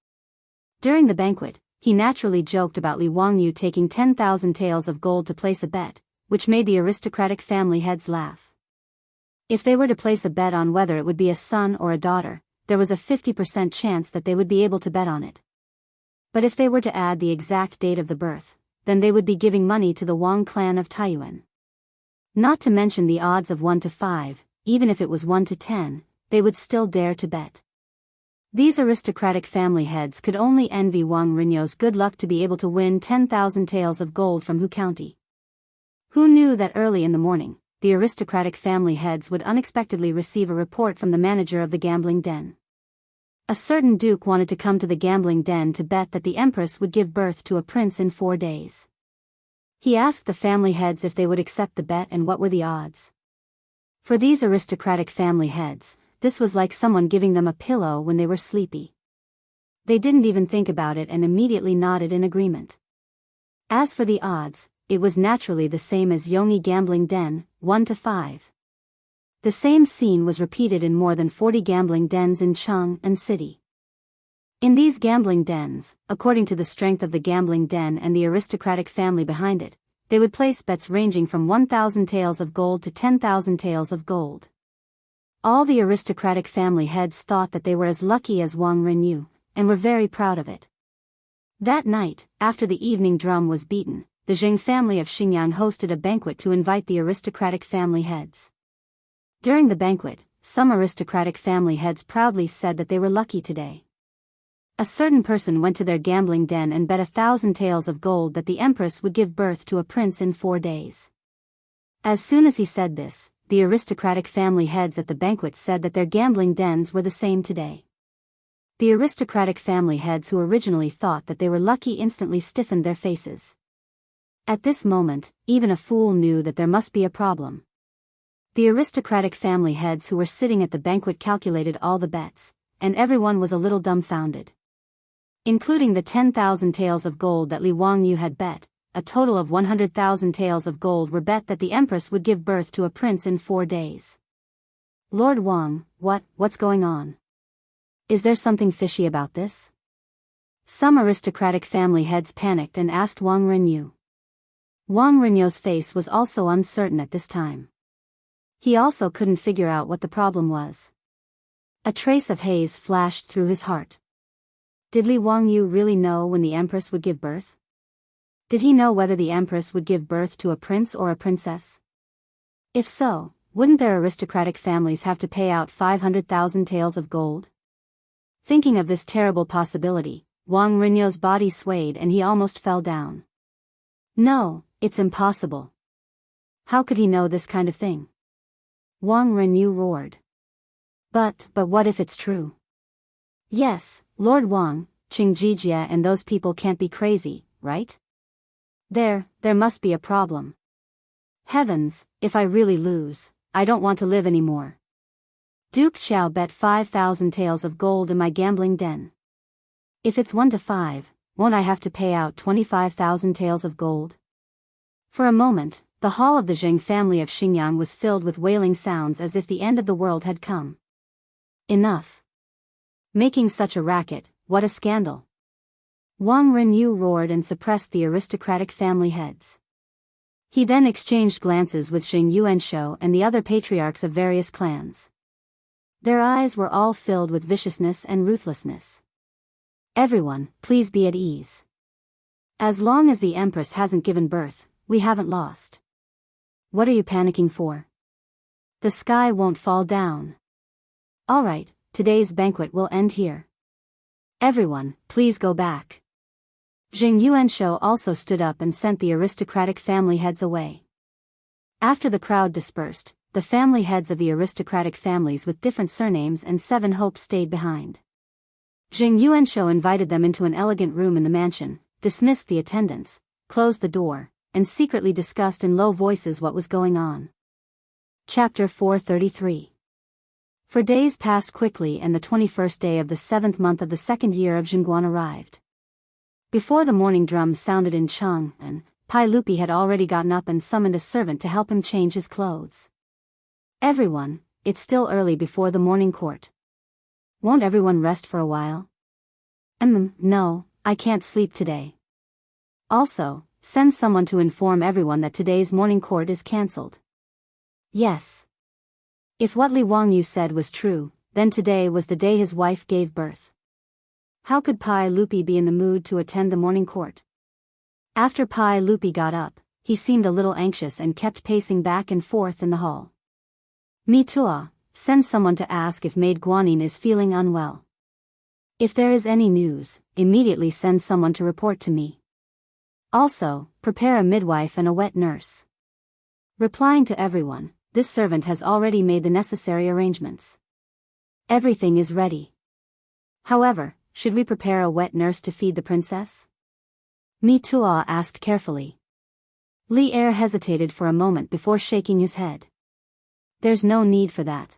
During the banquet, he naturally joked about Li Wangyu taking 10,000 taels of gold to place a bet, which made the aristocratic family heads laugh. If they were to place a bet on whether it would be a son or a daughter, there was a 50% chance that they would be able to bet on it. But if they were to add the exact date of the birth, then they would be giving money to the Wang clan of Taiyuan. Not to mention the odds of 1 to 5, even if it was 1 to 10, they would still dare to bet. These aristocratic family heads could only envy Wang Rinyu's good luck to be able to win 10,000 taels of gold from Hu County. Who knew that early in the morning, the aristocratic family heads would unexpectedly receive a report from the manager of the gambling den. A certain duke wanted to come to the gambling den to bet that the empress would give birth to a prince in 4 days. He asked the family heads if they would accept the bet and what were the odds. For these aristocratic family heads, this was like someone giving them a pillow when they were sleepy. They didn't even think about it and immediately nodded in agreement. As for the odds, it was naturally the same as Yongyi gambling den, 1 to 5. The same scene was repeated in more than 40 gambling dens in Cheng and city. In these gambling dens, according to the strength of the gambling den and the aristocratic family behind it, they would place bets ranging from 1,000 taels of gold to 10,000 taels of gold. All the aristocratic family heads thought that they were as lucky as Wang Rinyu, and were very proud of it. That night, after the evening drum was beaten, the Zheng family of Xingyang hosted a banquet to invite the aristocratic family heads. During the banquet, some aristocratic family heads proudly said that they were lucky today. A certain person went to their gambling den and bet 1,000 taels of gold that the empress would give birth to a prince in 4 days. As soon as he said this, the aristocratic family heads at the banquet said that their gambling dens were the same today. The aristocratic family heads who originally thought that they were lucky instantly stiffened their faces. At this moment, even a fool knew that there must be a problem. The aristocratic family heads who were sitting at the banquet calculated all the bets, and everyone was a little dumbfounded. Including the 10,000 taels of gold that Li Wangyu had bet, a total of 100,000 taels of gold were bet that the empress would give birth to a prince in 4 days. Lord Wang, what's going on? Is there something fishy about this? Some aristocratic family heads panicked and asked Wang Rinyu. Wang Rinyu's face was also uncertain at this time. He also couldn't figure out what the problem was. A trace of haze flashed through his heart. Did Li Wangyu really know when the empress would give birth? Did he know whether the empress would give birth to a prince or a princess? If so, wouldn't their aristocratic families have to pay out 500,000 taels of gold? Thinking of this terrible possibility, Wang Rinyo's body swayed and he almost fell down. No, it's impossible. How could he know this kind of thing? Wang Rinyu roared. But what if it's true? Yes, Lord Wang, Qing Jijia and those people can't be crazy, right? There must be a problem. Heavens, if I really lose, I don't want to live anymore. Duke Xiao bet 5,000 taels of gold in my gambling den. If it's 1-5, won't I have to pay out 25,000 taels of gold? For a moment, the hall of the Zheng family of Xingyang was filled with wailing sounds as if the end of the world had come. Enough. Making such a racket, what a scandal. Wang Rinyu roared and suppressed the aristocratic family heads. He then exchanged glances with Xing Yuanshou and the other patriarchs of various clans. Their eyes were all filled with viciousness and ruthlessness. Everyone, please be at ease. As long as the Empress hasn't given birth, we haven't lost. What are you panicking for? The sky won't fall down. All right, today's banquet will end here. Everyone, please go back. Xing Yuanshou also stood up and sent the aristocratic family heads away. After the crowd dispersed, the family heads of the aristocratic families with different surnames and 7 hopes stayed behind. Xing Yuanshou invited them into an elegant room in the mansion, dismissed the attendants, closed the door, and secretly discussed in low voices what was going on. Chapter 433. For days passed quickly and the 21st day of the 7th month of the 2nd year of Zhenguan arrived. Before the morning drums sounded in Chang'an, Pai Lupi had already gotten up and summoned a servant to help him change his clothes. Everyone, it's still early before the morning court. Won't everyone rest for a while? No, I can't sleep today. Also, send someone to inform everyone that today's morning court is cancelled. Yes. If what Li Wangyu said was true, then today was the day his wife gave birth. How could Pai Lupi be in the mood to attend the morning court? After Pai Lupi got up, he seemed a little anxious and kept pacing back and forth in the hall. Mitua, send someone to ask if Maid Guanyin is feeling unwell. If there is any news, immediately send someone to report to me. Also, prepare a midwife and a wet nurse. Replying to everyone, this servant has already made the necessary arrangements. Everything is ready. However, should we prepare a wet nurse to feed the princess? Mitua asked carefully. Li Er hesitated for a moment before shaking his head. There's no need for that.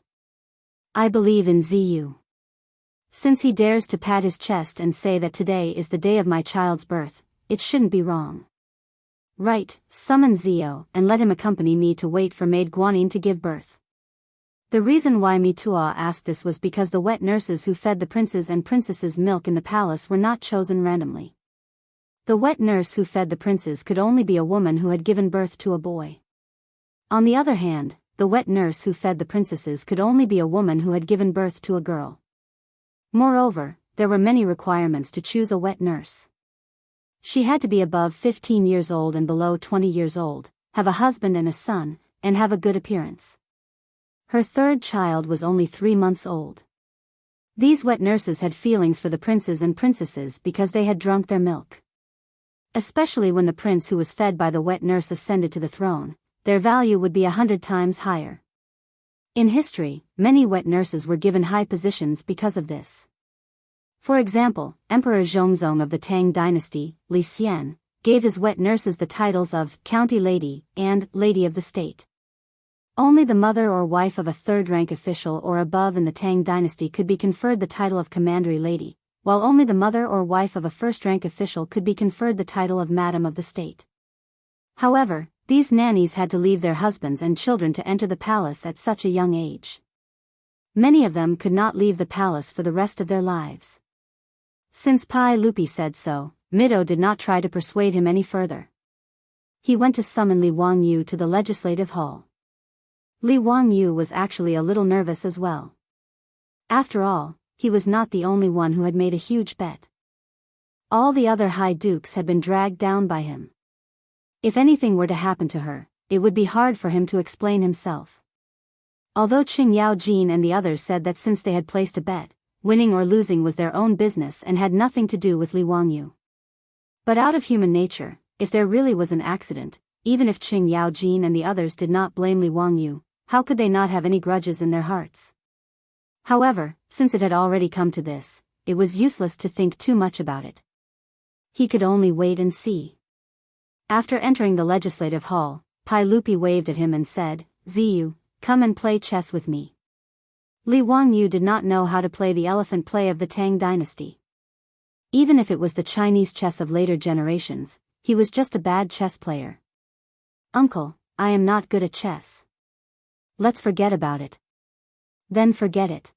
I believe in Ziyu. Since he dares to pat his chest and say that today is the day of my child's birth, it shouldn't be wrong. Right, summon Zio and let him accompany me to wait for Maid Guanyin to give birth. The reason why Mitua asked this was because the wet nurses who fed the princes and princesses milk in the palace were not chosen randomly. The wet nurse who fed the princes could only be a woman who had given birth to a boy. On the other hand, the wet nurse who fed the princesses could only be a woman who had given birth to a girl. Moreover, there were many requirements to choose a wet nurse. She had to be above 15 years old and below 20 years old, have a husband and a son, and have a good appearance. Her third child was only 3 months old. These wet nurses had feelings for the princes and princesses because they had drunk their milk. Especially when the prince who was fed by the wet nurse ascended to the throne, their value would be 100 times higher. In history, many wet nurses were given high positions because of this. For example, Emperor Zhongzong of the Tang dynasty, Li Xian, gave his wet nurses the titles of County Lady and Lady of the State. Only the mother or wife of a third-rank official or above in the Tang dynasty could be conferred the title of Commandery Lady, while only the mother or wife of a first-rank official could be conferred the title of Madam of the State. However, these nannies had to leave their husbands and children to enter the palace at such a young age. Many of them could not leave the palace for the rest of their lives. Since Pai Lupi said so, Mido did not try to persuade him any further. He went to summon Li Wangyu to the legislative hall. Li Wangyu was actually a little nervous as well. After all, he was not the only one who had made a huge bet. All the other high dukes had been dragged down by him. If anything were to happen to her, it would be hard for him to explain himself. Although Qing Yaojin and the others said that since they had placed a bet, winning or losing was their own business and had nothing to do with Li Wangyu. But out of human nature, if there really was an accident, even if Qing Yaojin and the others did not blame Li Wangyu, how could they not have any grudges in their hearts? However, since it had already come to this, it was useless to think too much about it. He could only wait and see. After entering the legislative hall, Pai Lupi waved at him and said, "Ziyu, come and play chess with me." Li Wangyu did not know how to play the elephant play of the Tang dynasty. Even if it was the Chinese chess of later generations, he was just a bad chess player. "Uncle, I am not good at chess." "Let's forget about it." "Then forget it."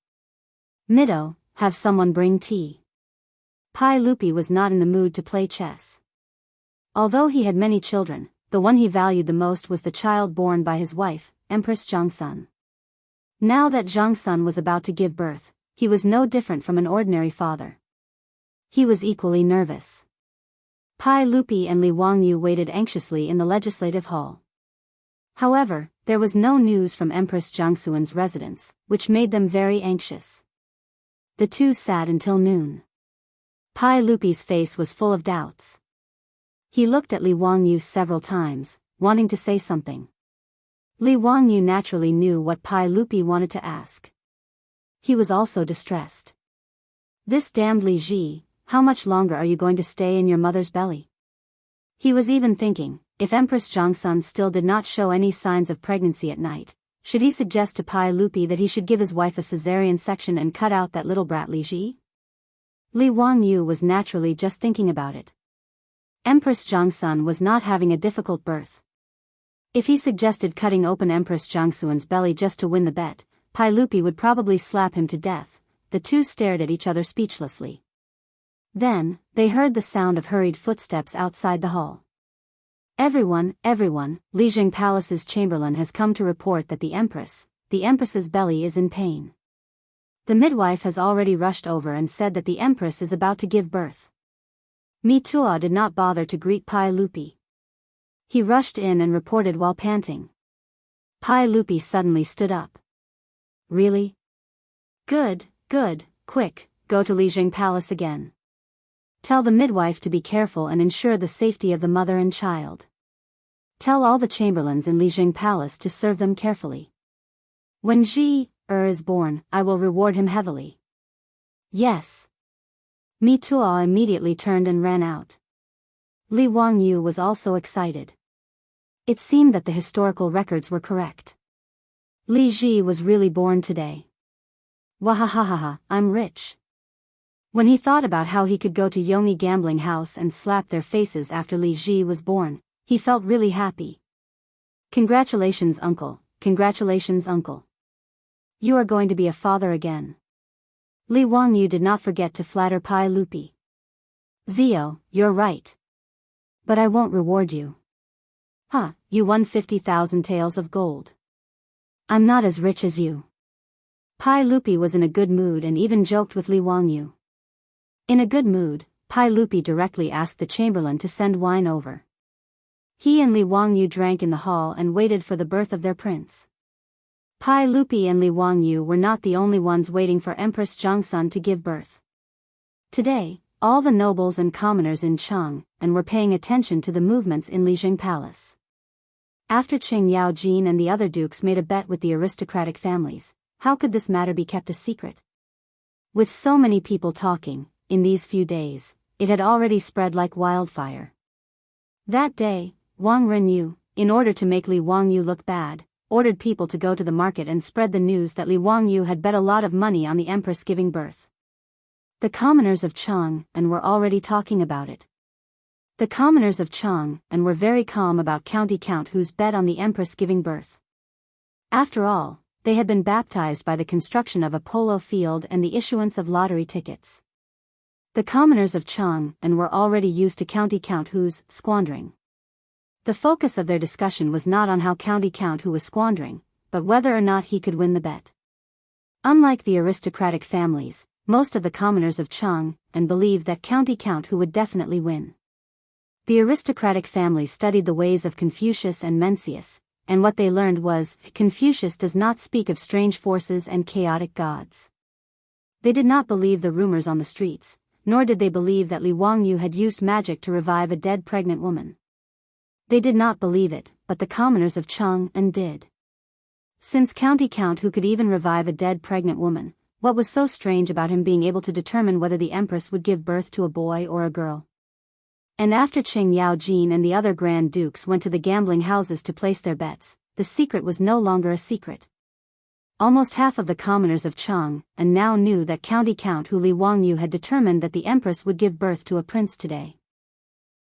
"Mido, have someone bring tea." Pai Lupi was not in the mood to play chess. Although he had many children, the one he valued the most was the child born by his wife, Empress Zhongsun. Now that Zhongsun was about to give birth, he was no different from an ordinary father. He was equally nervous. Pai Lupi and Li Wangyu waited anxiously in the legislative hall. However, there was no news from Empress Zhongsun's residence, which made them very anxious. The two sat until noon. Pai Lupi's face was full of doubts. He looked at Li Wangyu several times, wanting to say something. Li Wangyu naturally knew what Pai Lupi wanted to ask. He was also distressed. "This damned Li Ji, how much longer are you going to stay in your mother's belly?" He was even thinking, if Empress Zhongsun still did not show any signs of pregnancy at night, should he suggest to Pai Lupi that he should give his wife a cesarean section and cut out that little brat Li Ji? Li Wangyu was naturally just thinking about it. Empress Zhongsun was not having a difficult birth. If he suggested cutting open Empress Zhongsun's belly just to win the bet, Pai Lupi would probably slap him to death. The two stared at each other speechlessly. Then, they heard the sound of hurried footsteps outside the hall. Everyone, Lijing Palace's chamberlain has come to report that the Empress's belly is in pain. The midwife has already rushed over and said that the Empress is about to give birth. Mi Tuo did not bother to greet Pai Lupi. He rushed in and reported while panting. Pai Lupi suddenly stood up. "Really? Good, quick, go to Lijing Palace again. Tell the midwife to be careful and ensure the safety of the mother and child. Tell all the chamberlains in Lijing Palace to serve them carefully. When is born, I will reward him heavily." "Yes." Mi Tuo immediately turned and ran out. Li Wangyu was also excited. It seemed that the historical records were correct. Li Ji was really born today. Wahahaha, I'm rich. When he thought about how he could go to Yongyi gambling house and slap their faces after Li Ji was born, he felt really happy. Congratulations, uncle. Congratulations, uncle. You are going to be a father again." Li Wangyu did not forget to flatter Pai Lupi. "Zio, you're right. But I won't reward you." "Huh, you won 50,000 taels of gold. I'm not as rich as you." Pai Lupi was in a good mood and even joked with Li Wangyu. In a good mood, Pai Lupi directly asked the chamberlain to send wine over. He and Li Wangyu drank in the hall and waited for the birth of their prince. Pai Lupi and Li Wangyu were not the only ones waiting for Empress Zhongsun to give birth. Today, all the nobles and commoners in Chang were paying attention to the movements in Lijing Palace. After Qing Yaojin and the other dukes made a bet with the aristocratic families, how could this matter be kept a secret? With so many people talking, in these few days, it had already spread like wildfire. That day, Wang Renyu, in order to make Li Wangyu look bad, ordered people to go to the market and spread the news that Li Wangyu had bet a lot of money on the Empress giving birth. The commoners of Chang were already talking about it. The commoners of Chang were very calm about County Count who's bet on the Empress giving birth. After all, they had been baptized by the construction of a polo field and the issuance of lottery tickets. The commoners of Chang were already used to County Count who's squandering. The focus of their discussion was not on how County Count who was squandering, but whether or not he could win the bet. Unlike the aristocratic families, most of the commoners of Cheng, and believed that county count who would definitely win. The aristocratic families studied the ways of Confucius and Mencius, and what they learned was, Confucius does not speak of strange forces and chaotic gods. They did not believe the rumors on the streets, nor did they believe that Li Wangyu had used magic to revive a dead pregnant woman. They did not believe it, but the commoners of Cheng and did. Since county count who could even revive a dead pregnant woman, what was so strange about him being able to determine whether the empress would give birth to a boy or a girl? And after Qing Yaojin and the other Grand Dukes went to the gambling houses to place their bets, the secret was no longer a secret. Almost half of the commoners of Cheng and now knew that county count who Li Wangyu had determined that the empress would give birth to a prince today.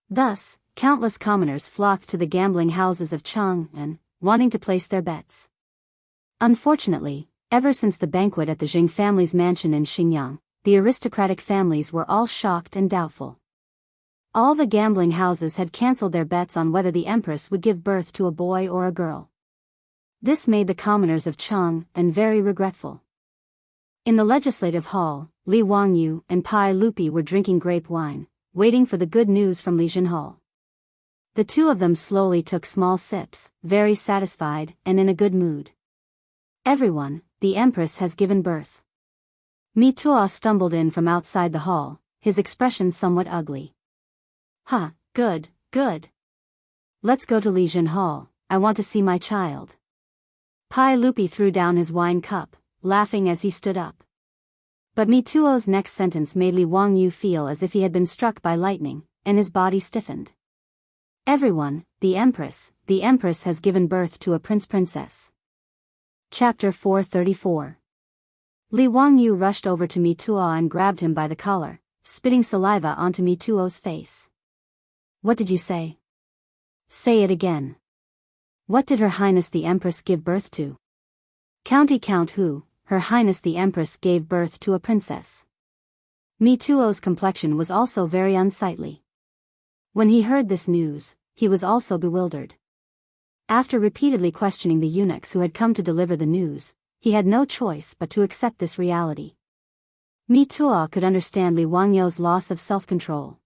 Thus, countless commoners flocked to the gambling houses of Cheng and, wanting to place their bets. Unfortunately, ever since the banquet at the Jing family's mansion in Xinjiang, the aristocratic families were all shocked and doubtful. All the gambling houses had cancelled their bets on whether the empress would give birth to a boy or a girl. This made the commoners of Cheng and very regretful. In the legislative hall, Li Wangyu and Pai Lupi were drinking grape wine, waiting for the good news from Li Zhenhao. The two of them slowly took small sips, very satisfied and in a good mood. Everyone, the empress has given birth. Mi Tuo stumbled in from outside the hall, his expression somewhat ugly. Ha, good, good. Let's go to Li Zhenhao, I want to see my child. Pai Lupi threw down his wine cup, laughing as he stood up. But Mi Tuo's next sentence made Li Wangyu feel as if he had been struck by lightning, and his body stiffened. Everyone, the empress has given birth to a princess. Chapter 434. Li Wangyu rushed over to Mi Tuo and grabbed him by the collar, spitting saliva onto Mi Tuo's face. What did you say? Say it again. What did Her Highness the Empress give birth to? County count who, Her Highness the Empress gave birth to a princess. Mi Tuo's complexion was also very unsightly. When he heard this news, he was also bewildered. After repeatedly questioning the eunuchs who had come to deliver the news, he had no choice but to accept this reality. Mi Tuo could understand Li Wangyu's loss of self-control.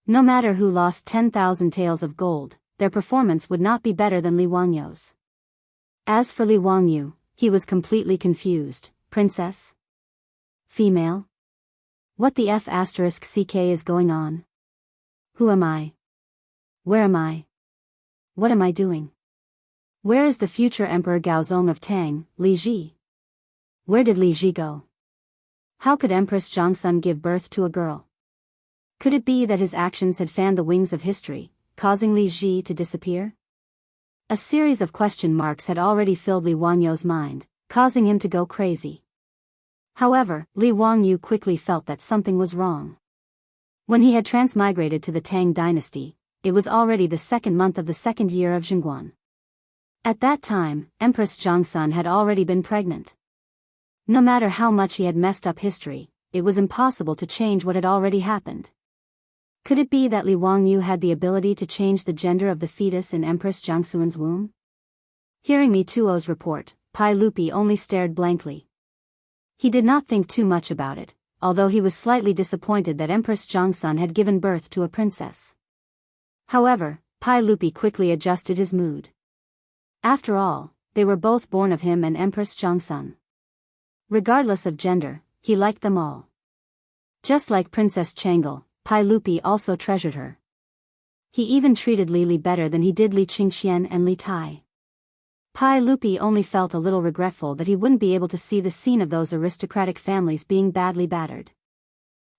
No matter who lost 10,000 taels of gold, their performance would not be better than Li Wangyu's. As for Li Wangyu, he was completely confused. Princess? Female? What the F***ck is going on? Who am I? Where am I? What am I doing? Where is the future Emperor Gaozong of Tang, Li Ji? Where did Li Ji go? How could Empress Zhongsun give birth to a girl? Could it be that his actions had fanned the wings of history, causing Li Ji to disappear? A series of question marks had already filled Li Wangyu's mind, causing him to go crazy. However, Li Wangyu quickly felt that something was wrong. When he had transmigrated to the Tang dynasty, it was already the second month of the second year of Jingguan. At that time, Empress Zhongsun had already been pregnant. No matter how much he had messed up history, it was impossible to change what had already happened. Could it be that Li Wangyu had the ability to change the gender of the fetus in Empress Zhongsun's womb? Hearing Mi Tuo's report, Pai Lupi only stared blankly. He did not think too much about it, although he was slightly disappointed that Empress Zhongsun had given birth to a princess. However, Pai Lupi quickly adjusted his mood. After all, they were both born of him and Empress Zhongsun. Regardless of gender, he liked them all. Just like Princess Chang'e, Pai Lupi also treasured her. He even treated Li Li better than he did Li Qingxian and Li Tai. Pai Lupi only felt a little regretful that he wouldn't be able to see the scene of those aristocratic families being badly battered.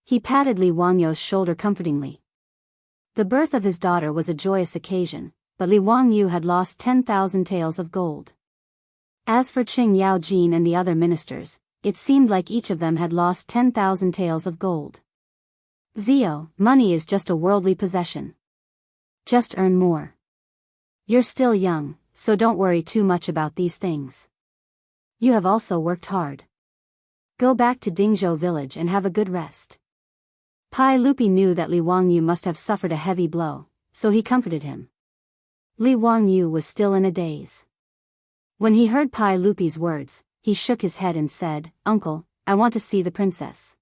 He patted Li Wangyu's shoulder comfortingly. The birth of his daughter was a joyous occasion, but Li Wangyu had lost 10,000 taels of gold. As for Qing Yaojin and the other ministers, it seemed like each of them had lost 10,000 taels of gold. Zio, money is just a worldly possession. Just earn more. You're still young, so don't worry too much about these things. You have also worked hard. Go back to Dingzhou village and have a good rest. Pai Lupi knew that Li Wangyu must have suffered a heavy blow, so he comforted him. Li Wangyu was still in a daze. When he heard Pai Lupi's words, he shook his head and said, "Uncle, I want to see the princess.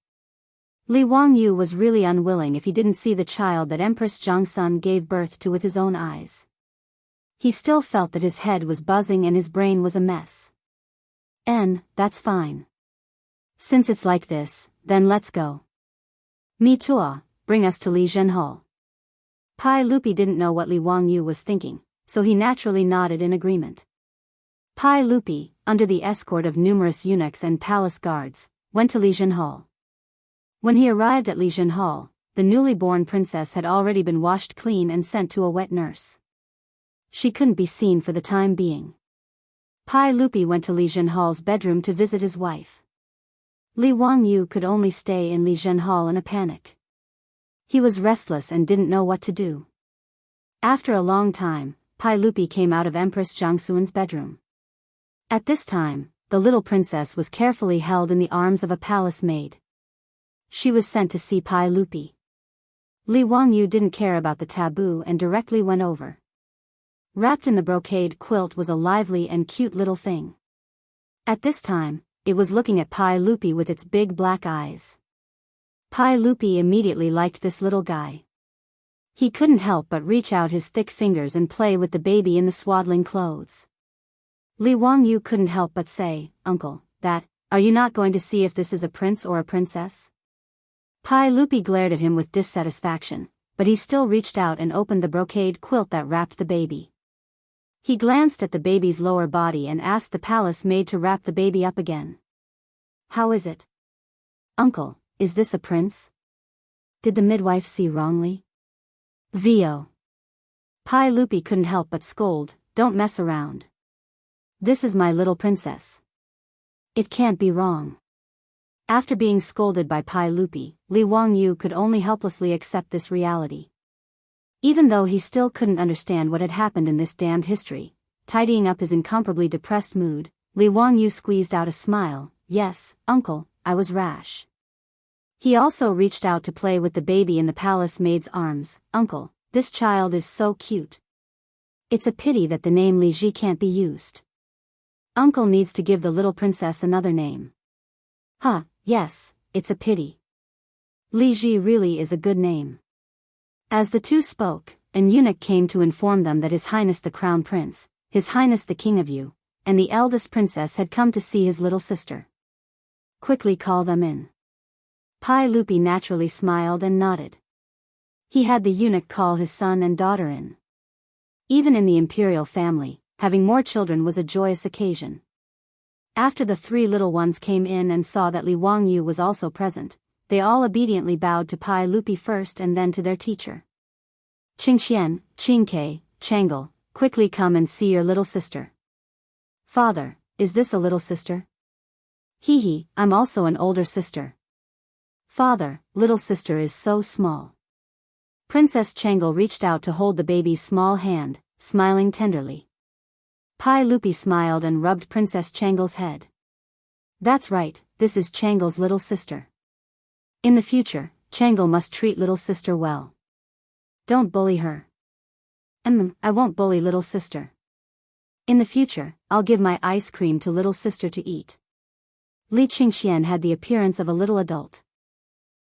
Li Wangyu was really unwilling if he didn't see the child that Empress Zhongsun gave birth to with his own eyes. He still felt that his head was buzzing and his brain was a mess. That's fine. Since it's like this, then let's go. Me too, bring us to Li Zhenhao. Pai Lupi didn't know what Li Wangyu was thinking, so he naturally nodded in agreement. Pai Lupi, under the escort of numerous eunuchs and palace guards, went to Li Zhenhao. When he arrived at Li Zhenhao, the newly born princess had already been washed clean and sent to a wet nurse. She couldn't be seen for the time being. Pai Lupi went to Li Zhenhao's bedroom to visit his wife. Li Wangyu could only stay in Li Zhenhao in a panic. He was restless and didn't know what to do. After a long time, Pai Lupi came out of Empress Zhongsun's bedroom. At this time, the little princess was carefully held in the arms of a palace maid. She was sent to see Pai Lupi. Li Wangyu didn't care about the taboo and directly went over. Wrapped in the brocade quilt was a lively and cute little thing. At this time, it was looking at Pai Lupi with its big black eyes. Pai Lupi immediately liked this little guy. He couldn't help but reach out his thick fingers and play with the baby in the swaddling clothes. Li Wangyu couldn't help but say, "Uncle, are you not going to see if this is a prince or a princess?" Pai Lupi glared at him with dissatisfaction, but he still reached out and opened the brocade quilt that wrapped the baby. He glanced at the baby's lower body and asked the palace maid to wrap the baby up again. "How is it? Uncle, is this a prince? Did the midwife see wrongly?" "Zio." Pai Lupi couldn't help but scold, "Don't mess around. This is my little princess. It can't be wrong." After being scolded by Pai Lupi, Li Wangyu could only helplessly accept this reality. Even though he still couldn't understand what had happened in this damned history, tidying up his incomparably depressed mood, Li Wangyu squeezed out a smile. "Yes, uncle, I was rash." He also reached out to play with the baby in the palace maid's arms. "Uncle, this child is so cute. It's a pity that the name Li Ji can't be used. Uncle needs to give the little princess another name." "Huh, yes, it's a pity. Li Ji really is a good name." As the two spoke, an eunuch came to inform them that His Highness the Crown Prince, His Highness the King of Yu, and the eldest princess had come to see his little sister. "Quickly call them in." Pai Lupi naturally smiled and nodded. He had the eunuch call his son and daughter in. Even in the imperial family, having more children was a joyous occasion. After the three little ones came in and saw that Li Wangyu was also present, they all obediently bowed to Pai Lupi first and then to their teacher. "Qingxian, Qingke, Changle, quickly come and see your little sister." "Father, is this a little sister?" "Hee, I'm also an older sister." "Father, little sister is so small." Princess Changle reached out to hold the baby's small hand, smiling tenderly. Pai Lupi smiled and rubbed Princess Changle's head. "That's right, this is Changle's little sister. In the future, Changle must treat little sister well. Don't bully her." I won't bully little sister. In the future, I'll give my ice cream to little sister to eat." Li Qingxian had the appearance of a little adult.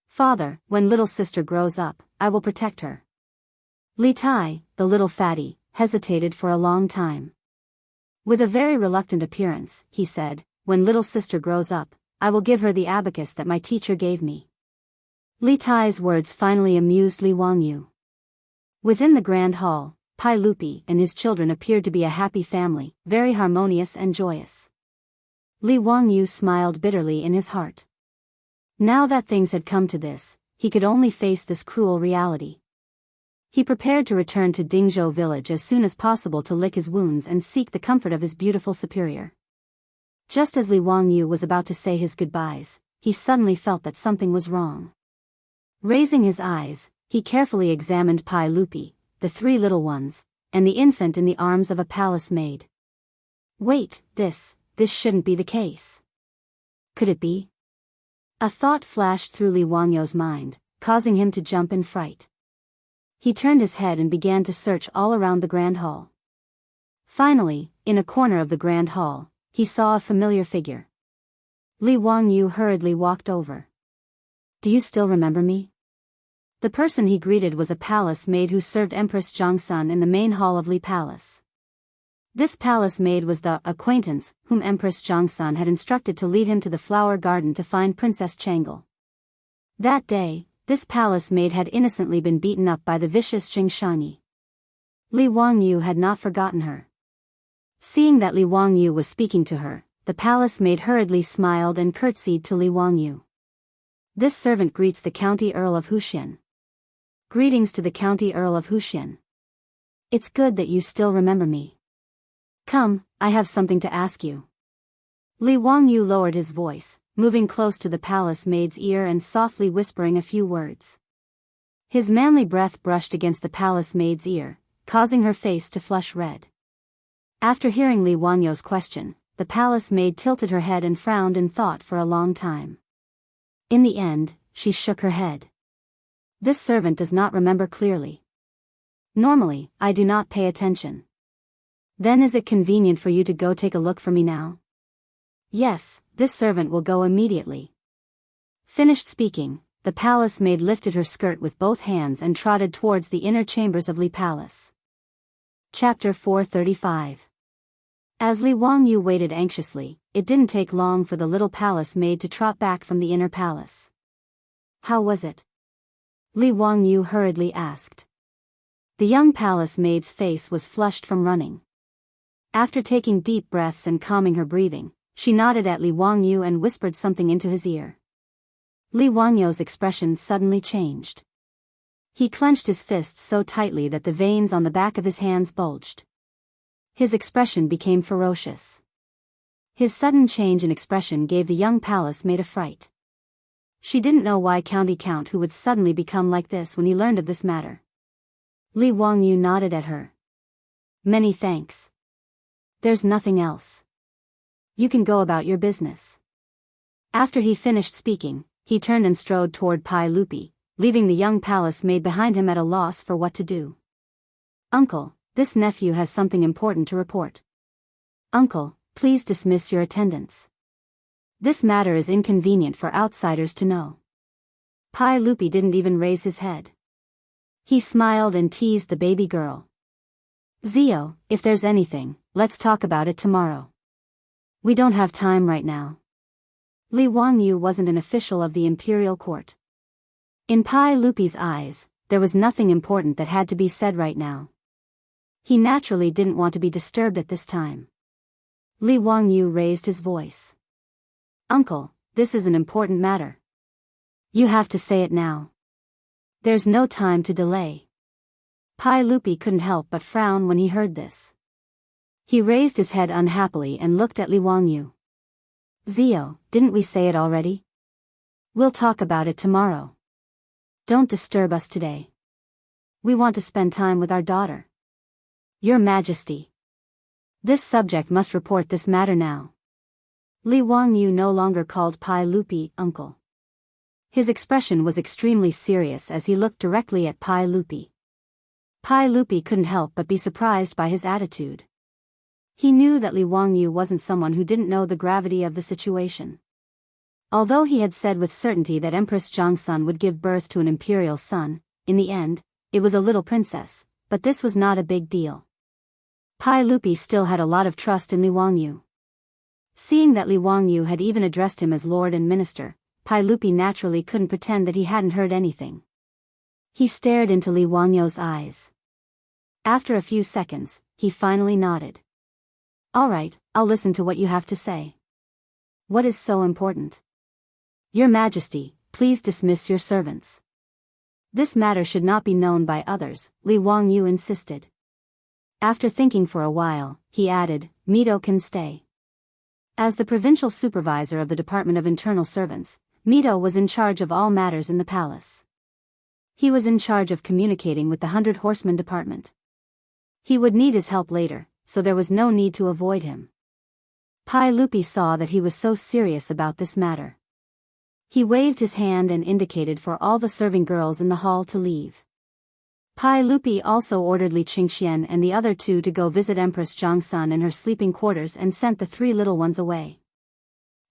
"Father, when little sister grows up, I will protect her." Li Tai, the little fatty, hesitated for a long time. With a very reluctant appearance, he said, "When little sister grows up, I will give her the abacus that my teacher gave me." Li Tai's words finally amused Li Wangyu. Within the grand hall, Pai Lupi and his children appeared to be a happy family, very harmonious and joyous. Li Wangyu smiled bitterly in his heart. Now that things had come to this, he could only face this cruel reality. He prepared to return to Dingzhou village as soon as possible to lick his wounds and seek the comfort of his beautiful superior. Just as Li Wangyu was about to say his goodbyes, he suddenly felt that something was wrong. Raising his eyes, he carefully examined Pai Lupi, the three little ones, and the infant in the arms of a palace maid. Wait, this shouldn't be the case. Could it be? A thought flashed through Li Wangyu's mind, causing him to jump in fright. He turned his head and began to search all around the grand hall. Finally, in a corner of the grand hall, he saw a familiar figure. Li Wangyu hurriedly walked over. Do you still remember me? The person he greeted was a palace maid who served Empress Zhongsun in the main hall of Li Palace. This palace maid was the acquaintance whom Empress Zhongsun had instructed to lead him to the flower garden to find Princess Changle. That day, this palace maid had innocently been beaten up by the vicious Xing Shani. Li Wangyu had not forgotten her. Seeing that Li Wangyu was speaking to her, the palace maid hurriedly smiled and curtsied to Li Wangyu. This servant greets the County Earl of Huxian. Greetings to the County Earl of Huxian. It's good that you still remember me. Come, I have something to ask you. Li Wangyu lowered his voice, moving close to the palace maid's ear and softly whispering a few words. His manly breath brushed against the palace maid's ear, causing her face to flush red. After hearing Li Wangyu's question, the palace maid tilted her head and frowned in thought for a long time. In the end, she shook her head. This servant does not remember clearly. Normally, I do not pay attention. Then is it convenient for you to go take a look for me now? Yes, this servant will go immediately. Finished speaking, the palace maid lifted her skirt with both hands and trotted towards the inner chambers of Li Palace. Chapter 435. As Li Wangyu waited anxiously, it didn't take long for the little palace maid to trot back from the inner palace. How was it? Li Wangyu hurriedly asked. The young palace maid's face was flushed from running. After taking deep breaths and calming her breathing, she nodded at Li Wangyu and whispered something into his ear. Li Wangyu's expression suddenly changed. He clenched his fists so tightly that the veins on the back of his hands bulged. His expression became ferocious. His sudden change in expression gave the young palace maid a fright. She didn't know why County Count who would suddenly become like this when he learned of this matter. Li Wangyu nodded at her. Many thanks. There's nothing else. You can go about your business. After he finished speaking, he turned and strode toward Pai Lupi, leaving the young palace maid behind him at a loss for what to do. Uncle, this nephew has something important to report. Uncle, please dismiss your attendants. This matter is inconvenient for outsiders to know. Pai Lupi didn't even raise his head. He smiled and teased the baby girl. Zio, if there's anything, let's talk about it tomorrow. We don't have time right now. Li Wangyu wasn't an official of the imperial court. In Pai Lupi's eyes, there was nothing important that had to be said right now. He naturally didn't want to be disturbed at this time. Li Wangyu raised his voice. Uncle, this is an important matter. You have to say it now. There's no time to delay. Pai Lupi couldn't help but frown when he heard this. He raised his head unhappily and looked at Li Wangyu. Zio, didn't we say it already? We'll talk about it tomorrow. Don't disturb us today. We want to spend time with our daughter. Your Majesty. This subject must report this matter now. Li Wangyu no longer called Pai Lupi uncle. His expression was extremely serious as he looked directly at Pai Lupi. Pai Lupi couldn't help but be surprised by his attitude. He knew that Li Wangyu wasn't someone who didn't know the gravity of the situation. Although he had said with certainty that Empress Zhongsun would give birth to an imperial son, in the end, it was a little princess, but this was not a big deal. Pai Lupi still had a lot of trust in Li Wangyu. Seeing that Li Wangyu had even addressed him as Lord and Minister, Pai Lupi naturally couldn't pretend that he hadn't heard anything. He stared into Li Wangyu's eyes. After a few seconds, he finally nodded. All right, I'll listen to what you have to say. What is so important? Your Majesty, please dismiss your servants. This matter should not be known by others, Li Wangyu insisted. After thinking for a while, he added, Mito can stay. As the provincial supervisor of the Department of Internal Servants, Mito was in charge of all matters in the palace. He was in charge of communicating with the 100 Horsemen Department. He would need his help later, so there was no need to avoid him. Pai Lupi saw that he was so serious about this matter. He waved his hand and indicated for all the serving girls in the hall to leave. Pai Lupi also ordered Li Qingxian and the other two to go visit Empress Zhongsun in her sleeping quarters and sent the three little ones away.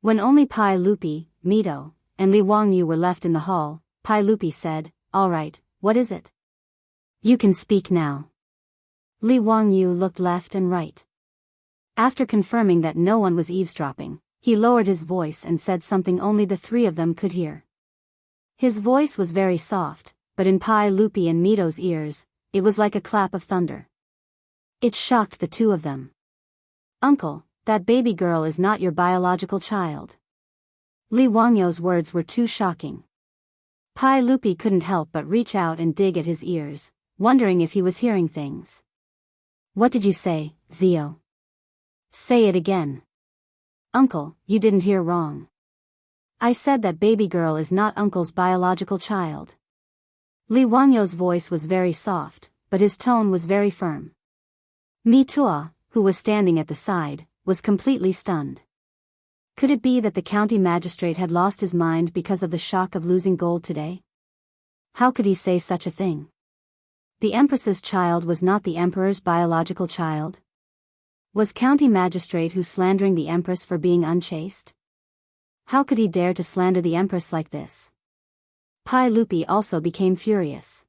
When only Pai Lupi, Mito, and Li Wangyu were left in the hall, Pai Lupi said, "All right, what is it? You can speak now." Li Wangyu looked left and right. After confirming that no one was eavesdropping, he lowered his voice and said something only the three of them could hear. His voice was very soft, but in Pai Lupi and Mito's ears, it was like a clap of thunder. It shocked the two of them. "Uncle, that baby girl is not your biological child." Li Wangyu's words were too shocking. Pai Lupi couldn't help but reach out and dig at his ears, wondering if he was hearing things. "What did you say, Zio? Say it again." "Uncle, you didn't hear wrong. I said that baby girl is not Uncle's biological child." Li Wangyu's voice was very soft, but his tone was very firm. Mi Tua, who was standing at the side, was completely stunned. Could it be that the county magistrate had lost his mind because of the shock of losing gold today? How could he say such a thing? The Empress's child was not the Emperor's biological child? Was county magistrate who slandering the Empress for being unchaste? How could he dare to slander the Empress like this? Pai Lupi also became furious.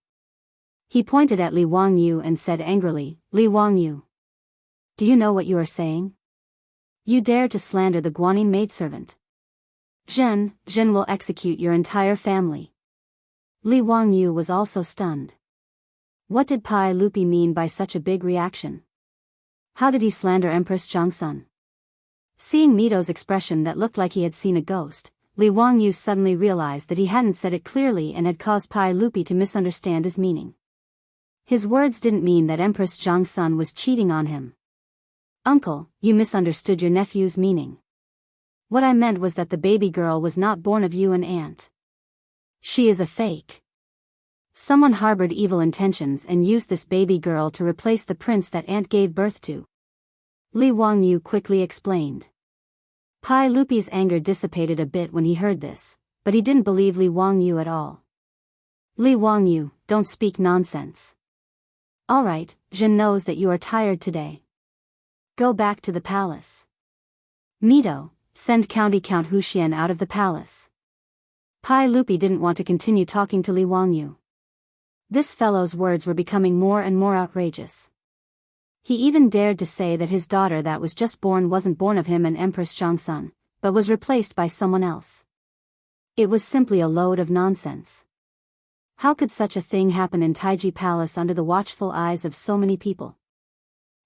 He pointed at Li Wangyu and said angrily, "Li Wangyu, do you know what you are saying? You dare to slander the Guanyin maidservant. Zhen will execute your entire family." Li Wangyu was also stunned. What did Pai Lupi mean by such a big reaction? How did he slander Empress Zhongsun? Seeing Mito's expression that looked like he had seen a ghost, Li Wangyu suddenly realized that he hadn't said it clearly and had caused Pai Lupi to misunderstand his meaning. His words didn't mean that Empress Zhongsun was cheating on him. "Uncle, you misunderstood your nephew's meaning. What I meant was that the baby girl was not born of you and aunt. She is a fake. Someone harbored evil intentions and used this baby girl to replace the prince that aunt gave birth to." Li Wangyu quickly explained. Pai Lupi's anger dissipated a bit when he heard this, but he didn't believe Li Wangyu at all. "Li Wangyu, don't speak nonsense. All right, Zhen knows that you are tired today. Go back to the palace. Mito, send County Count Huxian out of the palace." Pai Lupi didn't want to continue talking to Li Wangyu. This fellow's words were becoming more and more outrageous. He even dared to say that his daughter that was just born wasn't born of him and Empress Zhongsun, but was replaced by someone else. It was simply a load of nonsense. How could such a thing happen in Taiji Palace under the watchful eyes of so many people?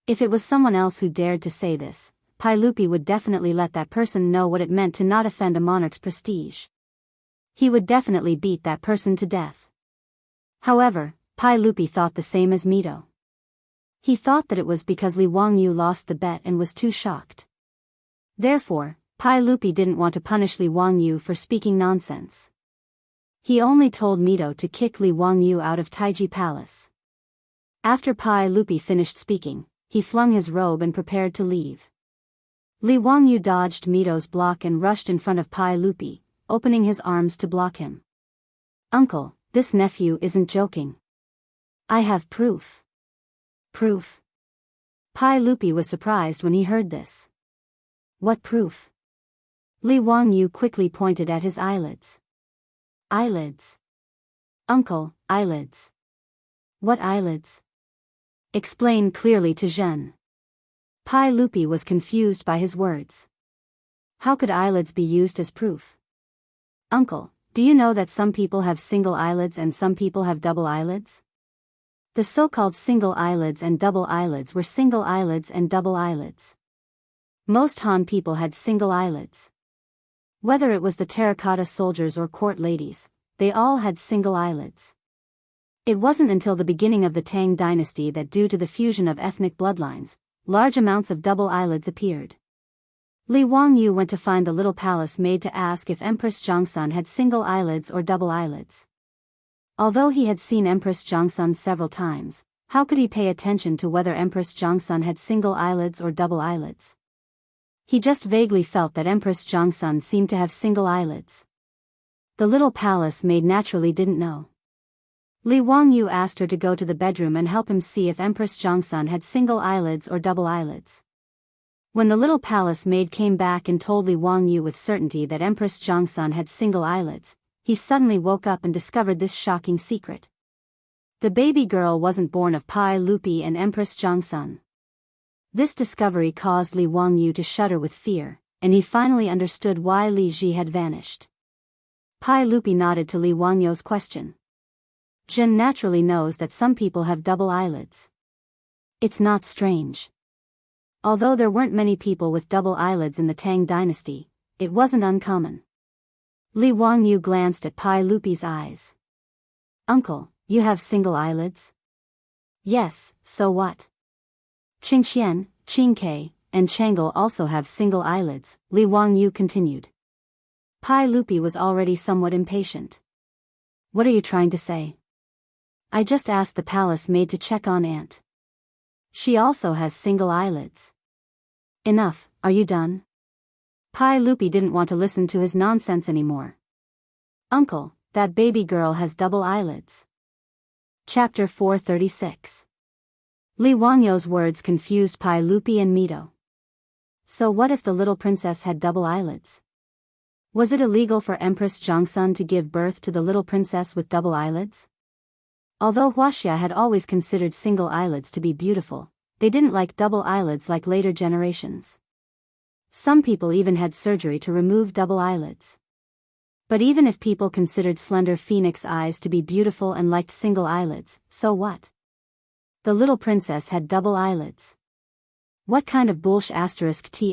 If it was someone else who dared to say this, Pai Lupi would definitely let that person know what it meant to not offend a monarch's prestige. He would definitely beat that person to death. However, Pai Lupi thought the same as Mito. He thought that it was because Li Wangyu lost the bet and was too shocked. Therefore, Pai Lupi didn't want to punish Li Wangyu for speaking nonsense. He only told Mito to kick Li Wangyu out of Taiji Palace. After Pai Lupi finished speaking, he flung his robe and prepared to leave. Li Wangyu dodged Mito's block and rushed in front of Pai Lupi, opening his arms to block him. "Uncle, this nephew isn't joking. I have proof." "Proof?" Pai Lupi was surprised when he heard this. "What proof?" Li Wangyu quickly pointed at his eyelids. "Eyelids? Uncle, eyelids." "What eyelids? Explain clearly to Zhen." Pai Lupi was confused by his words. How could eyelids be used as proof? "Uncle, do you know that some people have single eyelids and some people have double eyelids?" The so-called single eyelids and double eyelids were single eyelids and double eyelids. Most Han people had single eyelids. Whether it was the terracotta soldiers or court ladies, they all had single eyelids. It wasn't until the beginning of the Tang dynasty that due to the fusion of ethnic bloodlines, large amounts of double eyelids appeared. Li Wangyu went to find the little palace maid to ask if Empress Zhongsun had single eyelids or double eyelids. Although he had seen Empress Zhongsun several times, how could he pay attention to whether Empress Zhongsun had single eyelids or double eyelids? He just vaguely felt that Empress Zhongsun seemed to have single eyelids. The little palace maid naturally didn't know. Li Wangyu asked her to go to the bedroom and help him see if Empress Zhongsun had single eyelids or double eyelids. When the little palace maid came back and told Li Wangyu with certainty that Empress Zhongsun had single eyelids, he suddenly woke up and discovered this shocking secret. The baby girl wasn't born of Pai Lupi and Empress Zhongsun. This discovery caused Li Wangyu to shudder with fear, and he finally understood why Li Ji had vanished. Pai Lupi nodded to Li Wangyu's question. Jin naturally knows that some people have double eyelids. It's not strange. Although there weren't many people with double eyelids in the Tang dynasty, it wasn't uncommon. Li Wangyu glanced at Pai Lupi's eyes. Uncle, you have single eyelids? Yes, so what? Qingxian, Qingke, and Chang'e also have single eyelids, Li Wangyu continued. Pai Lupi was already somewhat impatient. What are you trying to say? I just asked the palace maid to check on Aunt. She also has single eyelids. Enough, are you done? Pai Lupi didn't want to listen to his nonsense anymore. Uncle, that baby girl has double eyelids. Chapter 436. Li Wangyu's words confused Pai Lupi and Mito. So what if the little princess had double eyelids? Was it illegal for Empress Zhongsun to give birth to the little princess with double eyelids? Although Huaxia had always considered single eyelids to be beautiful, they didn't like double eyelids like later generations. Some people even had surgery to remove double eyelids. But even if people considered slender phoenix eyes to be beautiful and liked single eyelids, so what? The little princess had double eyelids. What kind of bullshit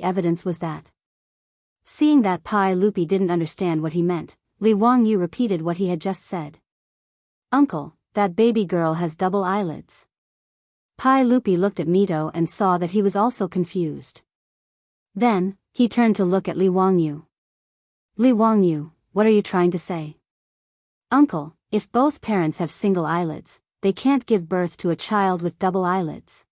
evidence was that? Seeing that Pai Lupi didn't understand what he meant, Li Wangyu repeated what he had just said. Uncle, that baby girl has double eyelids. Pai Lupi looked at Mito and saw that he was also confused. Then, he turned to look at Li Wangyu. Li Wangyu, what are you trying to say? Uncle, if both parents have single eyelids, they can't give birth to a child with double eyelids.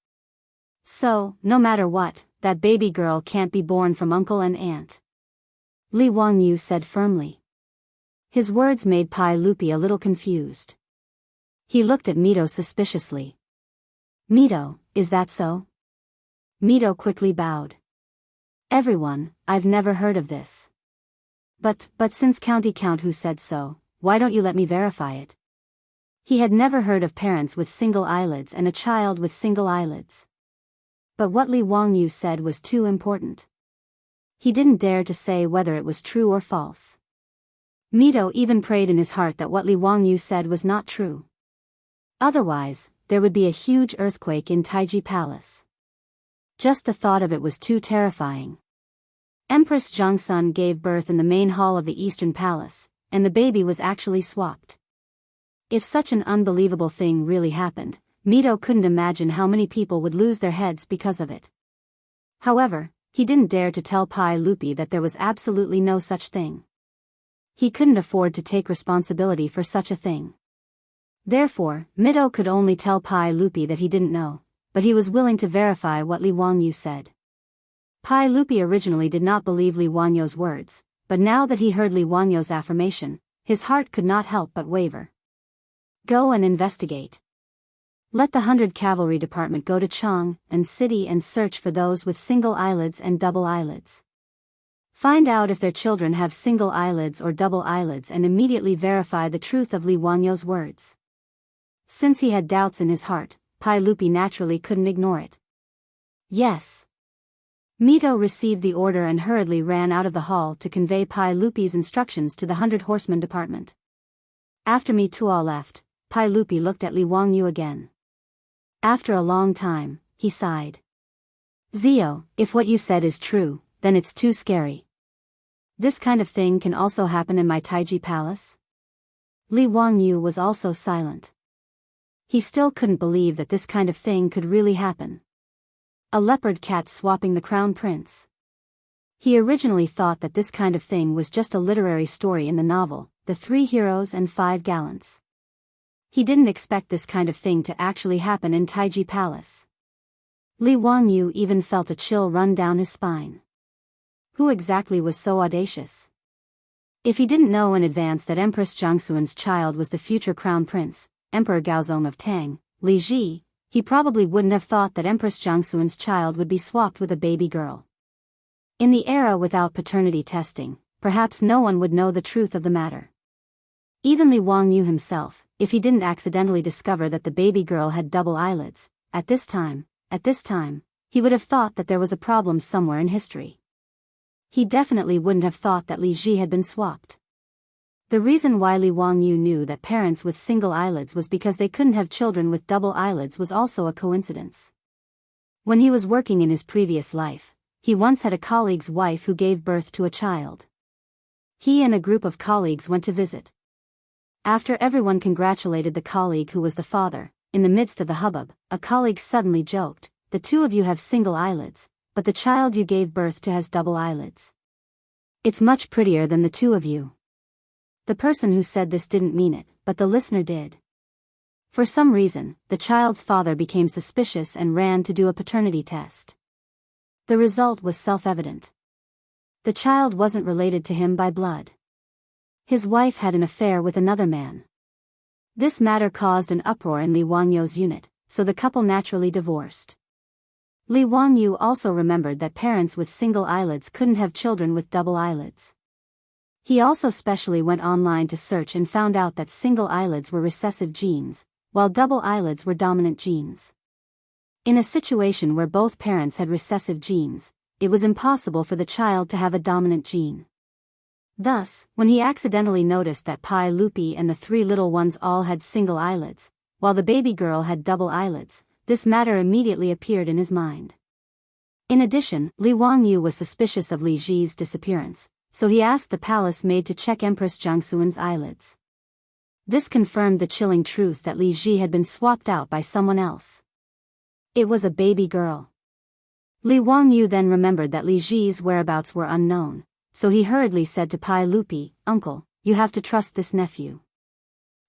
So, no matter what, that baby girl can't be born from uncle and aunt. Li Wangyu said firmly. His words made Pai Lupi a little confused. He looked at Mito suspiciously. Mito, is that so? Mito quickly bowed. Everyone, I've never heard of this. But since County Count who said so, why don't you let me verify it? He had never heard of parents with single eyelids and a child with single eyelids. But what Li Wangyu said was too important. He didn't dare to say whether it was true or false. Mito even prayed in his heart that what Li Wangyu said was not true. Otherwise, there would be a huge earthquake in Taiji Palace. Just the thought of it was too terrifying. Empress Zhongsun gave birth in the main hall of the Eastern Palace, and the baby was actually swapped. If such an unbelievable thing really happened, Mito couldn't imagine how many people would lose their heads because of it. However, he didn't dare to tell Pai Lupi that there was absolutely no such thing. He couldn't afford to take responsibility for such a thing. Therefore, Mito could only tell Pai Lupi that he didn't know, but he was willing to verify what Li Wangyu said. Pai Lupi originally did not believe Li Wangyu's words, but now that he heard Li Wangyu's affirmation, his heart could not help but waver. Go and investigate. Let the 100 Cavalry Department go to Chang and City and search for those with single eyelids and double eyelids. Find out if their children have single eyelids or double eyelids and immediately verify the truth of Li Wangyu's words. Since he had doubts in his heart, Pai Lupi naturally couldn't ignore it. Yes. Mito received the order and hurriedly ran out of the hall to convey Pai Lupi's instructions to the 100 Horsemen Department. After Mito left, Pai Lupi looked at Li Wangyu again. After a long time, he sighed. Zio, if what you said is true, then it's too scary. This kind of thing can also happen in my Taiji Palace? Li Wangyu was also silent. He still couldn't believe that this kind of thing could really happen. A leopard cat swapping the crown prince. He originally thought that this kind of thing was just a literary story in the novel, The 3 Heroes and 5 Gallants. He didn't expect this kind of thing to actually happen in Taiji Palace. Li Wangyu even felt a chill run down his spine. Who exactly was so audacious? If he didn't know in advance that Empress Zhongsun's child was the future crown prince, Emperor Gaozong of Tang, Li Ji, he probably wouldn't have thought that Empress Zhongsun's child would be swapped with a baby girl. In the era without paternity testing, perhaps no one would know the truth of the matter. Even Li Wangyu himself, if he didn't accidentally discover that the baby girl had double eyelids, at this time, he would have thought that there was a problem somewhere in history. He definitely wouldn't have thought that Li Ji had been swapped. The reason why Li Wangyu knew that parents with single eyelids was because they couldn't have children with double eyelids was also a coincidence. When he was working in his previous life, he once had a colleague's wife who gave birth to a child. He and a group of colleagues went to visit. After everyone congratulated the colleague who was the father, in the midst of the hubbub, a colleague suddenly joked, "The two of you have single eyelids, but the child you gave birth to has double eyelids. It's much prettier than the two of you." The person who said this didn't mean it, but the listener did. For some reason, the child's father became suspicious and ran to do a paternity test. The result was self-evident. The child wasn't related to him by blood. His wife had an affair with another man. This matter caused an uproar in Li Wangyu's unit, so the couple naturally divorced. Li Wangyu also remembered that parents with single eyelids couldn't have children with double eyelids. He also specially went online to search and found out that single eyelids were recessive genes, while double eyelids were dominant genes. In a situation where both parents had recessive genes, it was impossible for the child to have a dominant gene. Thus, when he accidentally noticed that Pai Lupi and the three little ones all had single eyelids, while the baby girl had double eyelids, this matter immediately appeared in his mind. In addition, Li Wangyu was suspicious of Li Ji's disappearance, so he asked the palace maid to check Empress Jiangxuan's eyelids. This confirmed the chilling truth that Li Ji had been swapped out by someone else. It was a baby girl. Li Wangyu then remembered that Li Ji's whereabouts were unknown, so he hurriedly said to Pai Lupi, "Uncle, you have to trust this nephew.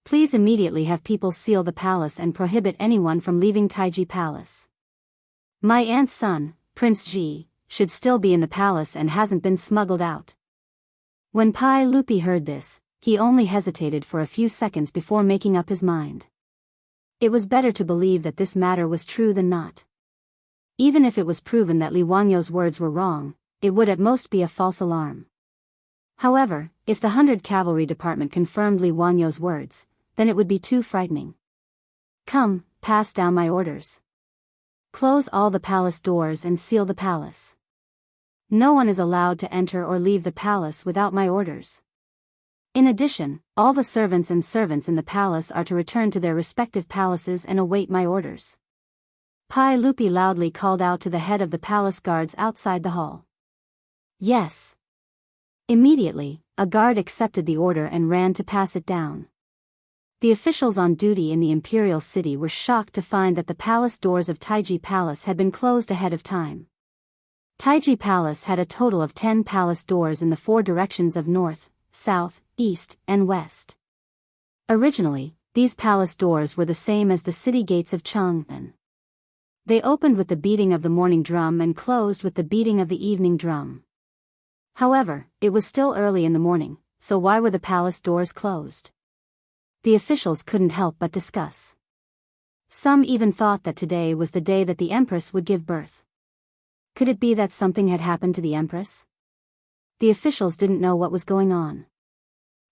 Please immediately have people seal the palace and prohibit anyone from leaving Taiji Palace. My aunt's son, Prince Ji, should still be in the palace and hasn't been smuggled out." When Pai Lupi heard this, he only hesitated for a few seconds before making up his mind. It was better to believe that this matter was true than not. Even if it was proven that Li Wangyu's words were wrong, it would at most be a false alarm. However, if the 100 Cavalry Department confirmed Li Wangyu's words, then it would be too frightening. "Come, pass down my orders. Close all the palace doors and seal the palace. No one is allowed to enter or leave the palace without my orders. In addition, all the servants in the palace are to return to their respective palaces and await my orders." Pai Lupi loudly called out to the head of the palace guards outside the hall. "Yes." Immediately, a guard accepted the order and ran to pass it down. The officials on duty in the imperial city were shocked to find that the palace doors of Taiji Palace had been closed ahead of time. Taiji Palace had a total of 10 palace doors in the 4 directions of north, south, east, and west. Originally, these palace doors were the same as the city gates of Chang'an. They opened with the beating of the morning drum and closed with the beating of the evening drum. However, it was still early in the morning, so why were the palace doors closed? The officials couldn't help but discuss. Some even thought that today was the day that the Empress would give birth. Could it be that something had happened to the Empress? The officials didn't know what was going on.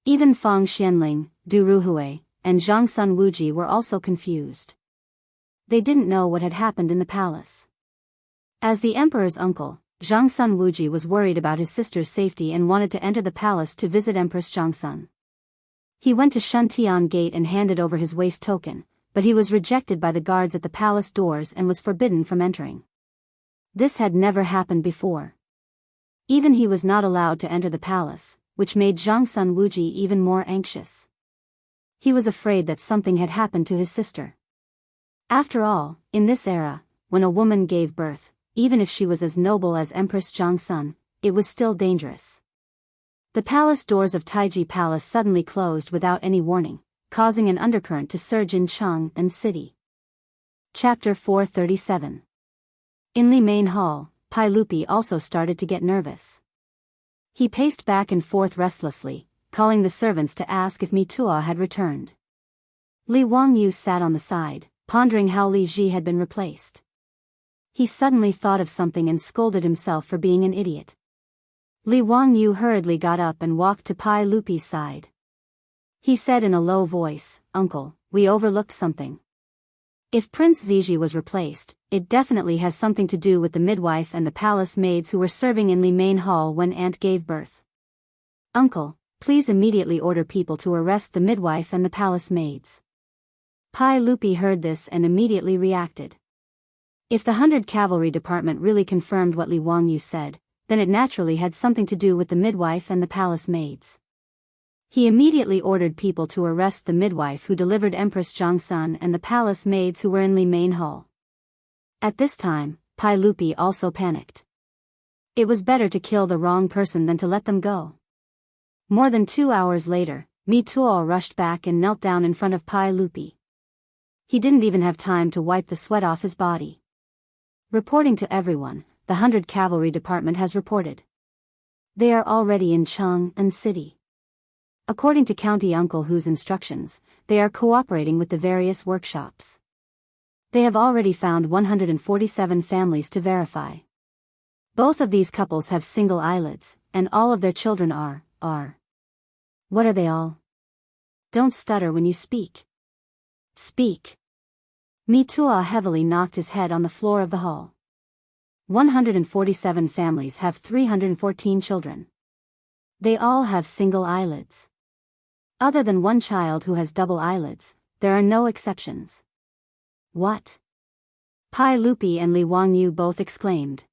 Even Fang Xianling, Du Ruhui, and Zhang Sun Wuji were also confused. They didn't know what had happened in the palace. As the emperor's uncle, Zhang Sun Wuji was worried about his sister's safety and wanted to enter the palace to visit Empress Zhangsun. He went to Shuntian Gate and handed over his waist token, but he was rejected by the guards at the palace doors and was forbidden from entering. This had never happened before. Even he was not allowed to enter the palace, which made Zhang Sun Wuji even more anxious. He was afraid that something had happened to his sister. After all, in this era, when a woman gave birth, even if she was as noble as Empress Zhangsun, it was still dangerous. The palace doors of Taiji Palace suddenly closed without any warning, causing an undercurrent to surge in Chang'an City. Chapter 437. In Li Main Hall, Pai Lupi also started to get nervous. He paced back and forth restlessly, calling the servants to ask if Mitua had returned. Li Wangyu sat on the side, pondering how Li Ji had been replaced. He suddenly thought of something and scolded himself for being an idiot. Li Wangyu hurriedly got up and walked to Pai Lupi's side. He said in a low voice, "Uncle, we overlooked something. If Prince Ziji was replaced, it definitely has something to do with the midwife and the palace maids who were serving in Li Main Hall when Aunt gave birth. Uncle, please immediately order people to arrest the midwife and the palace maids." Pai Lupi heard this and immediately reacted. If the 100 Cavalry Department really confirmed what Li Wangyu said, then it naturally had something to do with the midwife and the palace maids. He immediately ordered people to arrest the midwife who delivered Empress Zhongsun and the palace maids who were in Li Main Hall. At this time, Pai Lupi also panicked. It was better to kill the wrong person than to let them go. More than 2 hours later, Mi Tuo rushed back and knelt down in front of Pai Lupi. He didn't even have time to wipe the sweat off his body. Reporting to everyone, the 100 Cavalry Department has reported. They are already in Chang'an City. According to County Uncle Hu's instructions, they are cooperating with the various workshops. They have already found 147 families to verify. Both of these couples have single eyelids, and all of their children are. What are they all? Don't stutter when you speak. Speak. Mi Tuo heavily knocked his head on the floor of the hall. 147 families have 314 children. They all have single eyelids. Other than one child who has double eyelids, there are no exceptions. What? Pai Lupi and Li Wangyu both exclaimed.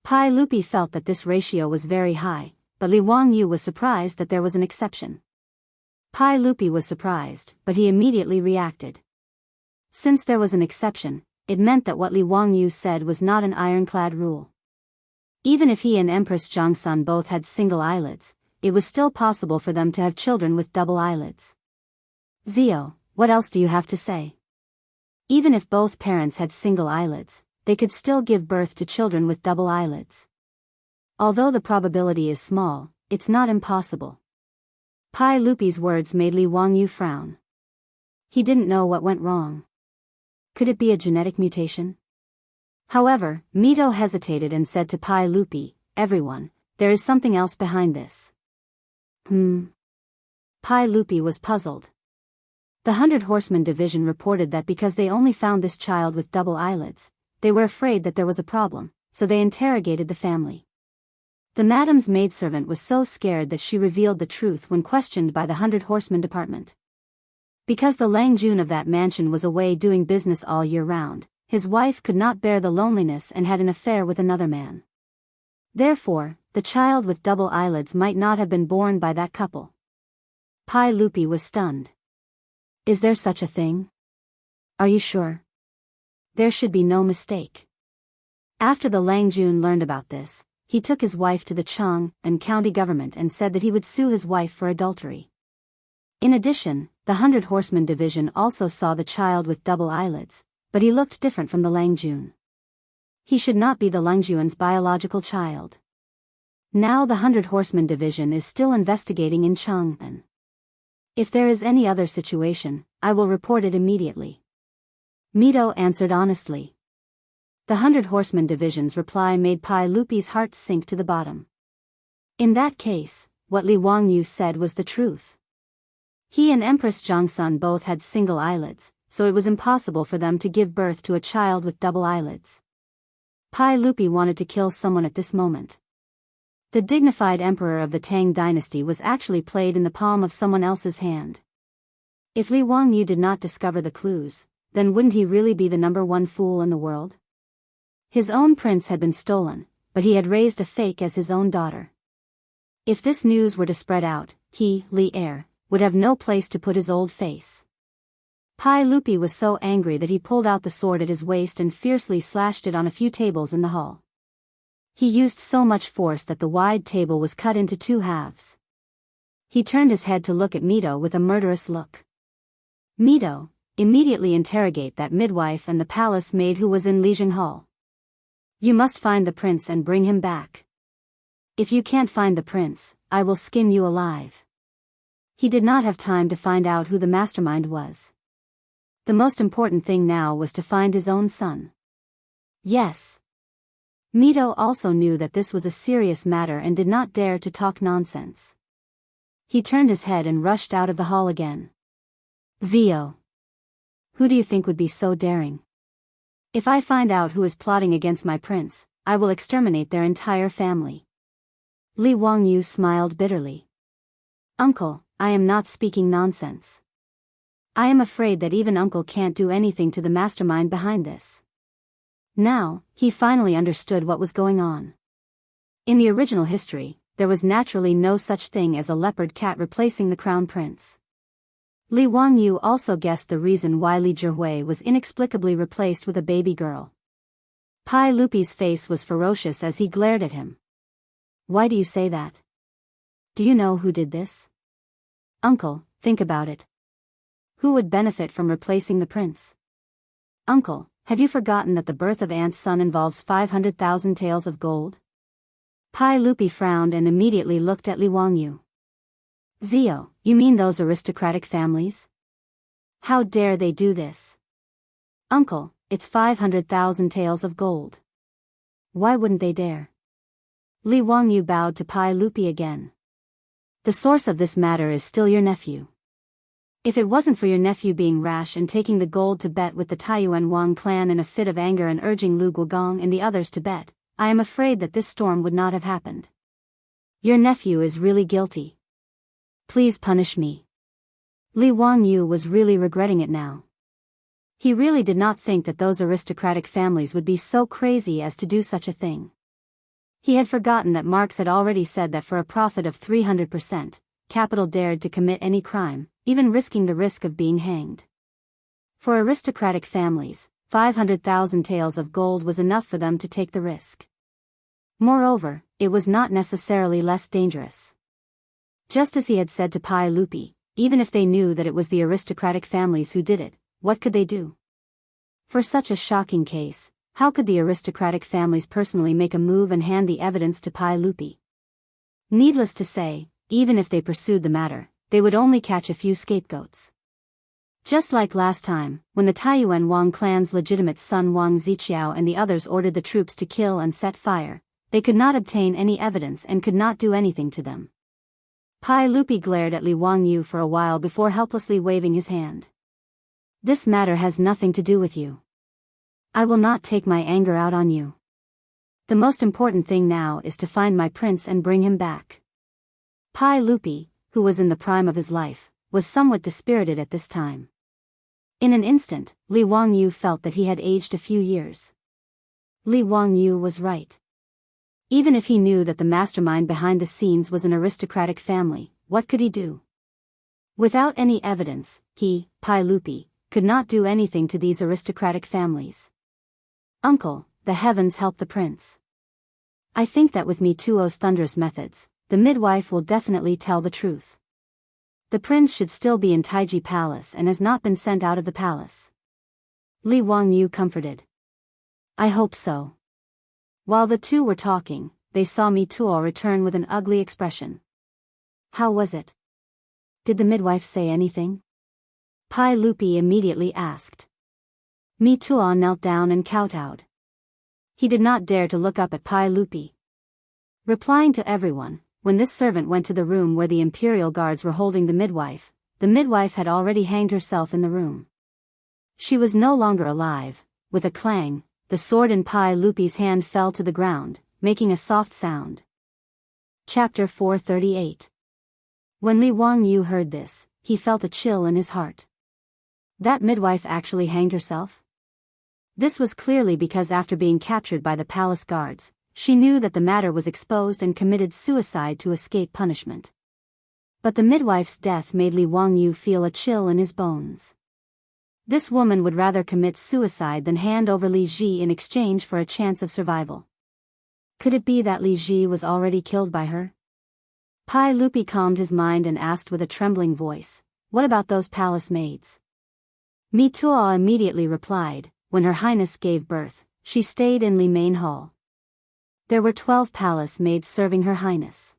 Pai Lupi felt that this ratio was very high, but Li Wangyu was surprised that there was an exception. Pai Lupi was surprised, but he immediately reacted. Since there was an exception, it meant that what Li Wangyu said was not an ironclad rule. Even if he and Empress Zhongsun both had single eyelids, it was still possible for them to have children with double eyelids. Zio, what else do you have to say? Even if both parents had single eyelids, they could still give birth to children with double eyelids. Although the probability is small, it's not impossible. Pai Lupi's words made Li Wangyu frown. He didn't know what went wrong. Could it be a genetic mutation? However, Mito hesitated and said to Pai Lupi, "Everyone, there is something else behind this." Pai Lupi was puzzled. The 100 Horsemen Division reported that because they only found this child with double eyelids, they were afraid that there was a problem, so they interrogated the family. The madam's maidservant was so scared that she revealed the truth when questioned by the 100 Horsemen Department. Because the Lang Jun of that mansion was away doing business all year round, his wife could not bear the loneliness and had an affair with another man. Therefore, the child with double eyelids might not have been born by that couple. Pai Lupi was stunned. Is there such a thing? Are you sure? There should be no mistake. After the Lang Jun learned about this, he took his wife to the Chang'an county government and said that he would sue his wife for adultery. In addition, the 100 Horsemen Division also saw the child with double eyelids, but he looked different from the Lang Jun. He should not be the Lang Jun's biological child. Now the 100 Horsemen Division is still investigating in Chang'an. If there is any other situation, I will report it immediately. Mito answered honestly. The 100 Horsemen Division's reply made Pai Lupi's heart sink to the bottom. In that case, what Li Wangyu said was the truth. He and Empress Zhongsun both had single eyelids, so it was impossible for them to give birth to a child with double eyelids. Pai Lupi wanted to kill someone at this moment. The dignified emperor of the Tang dynasty was actually played in the palm of someone else's hand. If Li Wangyu did not discover the clues, then wouldn't he really be the #1 fool in the world? His own prince had been stolen, but he had raised a fake as his own daughter. If this news were to spread out, he, Li Heir, would have no place to put his old face. Pai Lupi was so angry that he pulled out the sword at his waist and fiercely slashed it on a few tables in the hall. He used so much force that the wide table was cut into 2 halves. He turned his head to look at Mito with a murderous look. Mito, immediately interrogate that midwife and the palace maid who was in Lijing Hall. You must find the prince and bring him back. If you can't find the prince, I will skin you alive. He did not have time to find out who the mastermind was. The most important thing now was to find his own son. Yes. Mito also knew that this was a serious matter and did not dare to talk nonsense. He turned his head and rushed out of the hall again. Zio. Who do you think would be so daring? If I find out who is plotting against my prince, I will exterminate their entire family. Li Wangyu smiled bitterly. Uncle, I am not speaking nonsense. I am afraid that even Uncle can't do anything to the mastermind behind this. Now, he finally understood what was going on. In the original history, there was naturally no such thing as a leopard cat replacing the crown prince. Li Wangyu also guessed the reason why Li Zhihui was inexplicably replaced with a baby girl. Pai Lupi's face was ferocious as he glared at him. Why do you say that? Do you know who did this? Uncle, think about it. Who would benefit from replacing the prince? Uncle, have you forgotten that the birth of Ant's son involves 500,000 taels of gold? Pai Lupi frowned and immediately looked at Li Wangyu. Zio, you mean those aristocratic families? How dare they do this? Uncle, it's 500,000 taels of gold. Why wouldn't they dare? Li Wangyu bowed to Pai Lupi again. The source of this matter is still your nephew. If it wasn't for your nephew being rash and taking the gold to bet with the Taiyuan Wang clan in a fit of anger and urging Lu Guogong and the others to bet, I am afraid that this storm would not have happened. Your nephew is really guilty. Please punish me. Li Wangyu was really regretting it now. He really did not think that those aristocratic families would be so crazy as to do such a thing. He had forgotten that Marx had already said that for a profit of 300%, capital dared to commit any crime, even risking the risk of being hanged. For aristocratic families, 500,000 taels of gold was enough for them to take the risk. Moreover, it was not necessarily less dangerous. Just as he had said to Pai Lupi, even if they knew that it was the aristocratic families who did it, what could they do? For such a shocking case, how could the aristocratic families personally make a move and hand the evidence to Pai Lupi? Needless to say, even if they pursued the matter, they would only catch a few scapegoats. Just like last time, when the Taiyuan Wang clan's legitimate son Wang Ziqiao and the others ordered the troops to kill and set fire, they could not obtain any evidence and could not do anything to them. Pai Lupi glared at Li Wangyu for a while before helplessly waving his hand. This matter has nothing to do with you. I will not take my anger out on you. The most important thing now is to find my prince and bring him back. Pai Lupi, who was in the prime of his life, was somewhat dispirited at this time. In an instant, Li Wangyu felt that he had aged a few years. Li Wangyu was right. Even if he knew that the mastermind behind the scenes was an aristocratic family, what could he do? Without any evidence, he, Pai Lupi, could not do anything to these aristocratic families. Uncle, the heavens help the prince. I think that with Mituo's thunderous methods, the midwife will definitely tell the truth. The prince should still be in Taiji Palace and has not been sent out of the palace. Li Wangyu comforted. I hope so. While the two were talking, they saw Mituo return with an ugly expression. How was it? Did the midwife say anything? Pai Lupi immediately asked. Mituo knelt down and kowtowed. He did not dare to look up at Pai Lupi. Replying to everyone, when this servant went to the room where the imperial guards were holding the midwife had already hanged herself in the room. She was no longer alive. With a clang, the sword in Pai Lupi's hand fell to the ground, making a soft sound. Chapter 438. When Li Wangyu heard this, he felt a chill in his heart. That midwife actually hanged herself? This was clearly because after being captured by the palace guards, she knew that the matter was exposed and committed suicide to escape punishment. But the midwife's death made Li Wangyu feel a chill in his bones. This woman would rather commit suicide than hand over Li Ji in exchange for a chance of survival. Could it be that Li Ji was already killed by her? Pai Lupi calmed his mind and asked with a trembling voice, what about those palace maids? Mituo immediately replied, when Her Highness gave birth, she stayed in Li Main Hall. There were 12 palace maids serving Her Highness.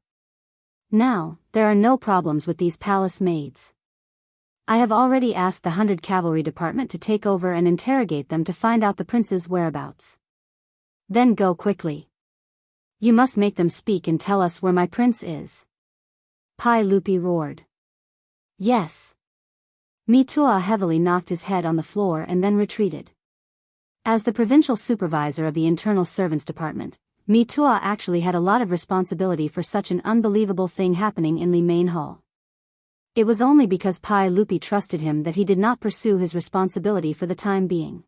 Now, there are no problems with these palace maids. I have already asked the 100 Cavalry Department to take over and interrogate them to find out the prince's whereabouts. Then go quickly. You must make them speak and tell us where my prince is. Pai Lupi roared. Yes. Mitua heavily knocked his head on the floor and then retreated. As the provincial supervisor of the internal servants department, Mitua actually had a lot of responsibility for such an unbelievable thing happening in Li Main Hall. It was only because Pai Lupi trusted him that he did not pursue his responsibility for the time being.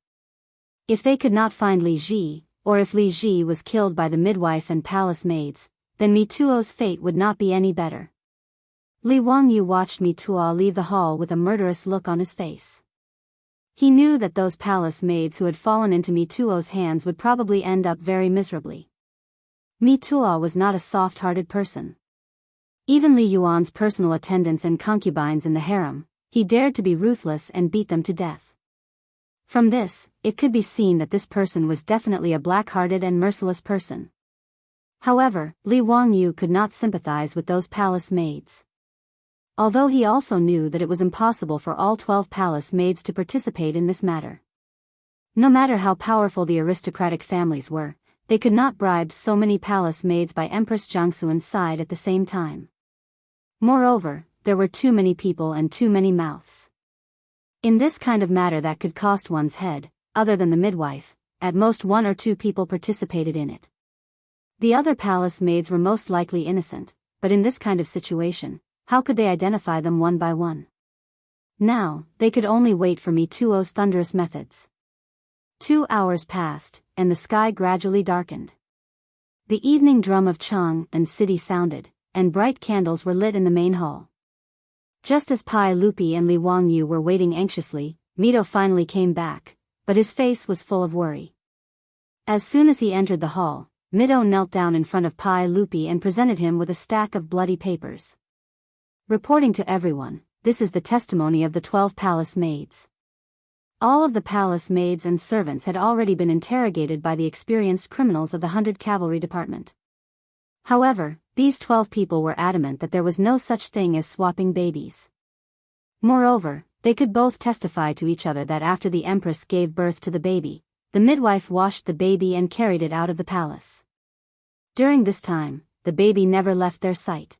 If they could not find Li Ji, or if Li Ji was killed by the midwife and palace maids, then Mituo's fate would not be any better. Li Wangyu watched Mitua leave the hall with a murderous look on his face. He knew that those palace maids who had fallen into Mituo's hands would probably end up very miserably. Mitua was not a soft-hearted person. Even Li Yuan's personal attendants and concubines in the harem, he dared to be ruthless and beat them to death. From this, it could be seen that this person was definitely a black-hearted and merciless person. However, Li Wangyu could not sympathize with those palace maids. Although he also knew that it was impossible for all 12 palace maids to participate in this matter. No matter how powerful the aristocratic families were, they could not bribe so many palace maids by Empress Jiangxuan's side at the same time. Moreover, there were too many people and too many mouths. In this kind of matter that could cost one's head, other than the midwife, at most 1 or 2 people participated in it. The other palace maids were most likely innocent, but in this kind of situation, how could they identify them one by one? Now, they could only wait for Mituo's thunderous methods. 2 hours passed, and the sky gradually darkened. The evening drum of Chang and city sounded, and bright candles were lit in the main hall. Just as Pai Lupi and Li Wangyu were waiting anxiously, Mito finally came back, but his face was full of worry. As soon as he entered the hall, Mito knelt down in front of Pai Lupi and presented him with a stack of bloody papers. Reporting to everyone, this is the testimony of the 12 palace maids. All of the palace maids and servants had already been interrogated by the experienced criminals of the 100 Cavalry Department. However, these 12 people were adamant that there was no such thing as swapping babies. Moreover, they could both testify to each other that after the Empress gave birth to the baby, the midwife washed the baby and carried it out of the palace. During this time, the baby never left their sight.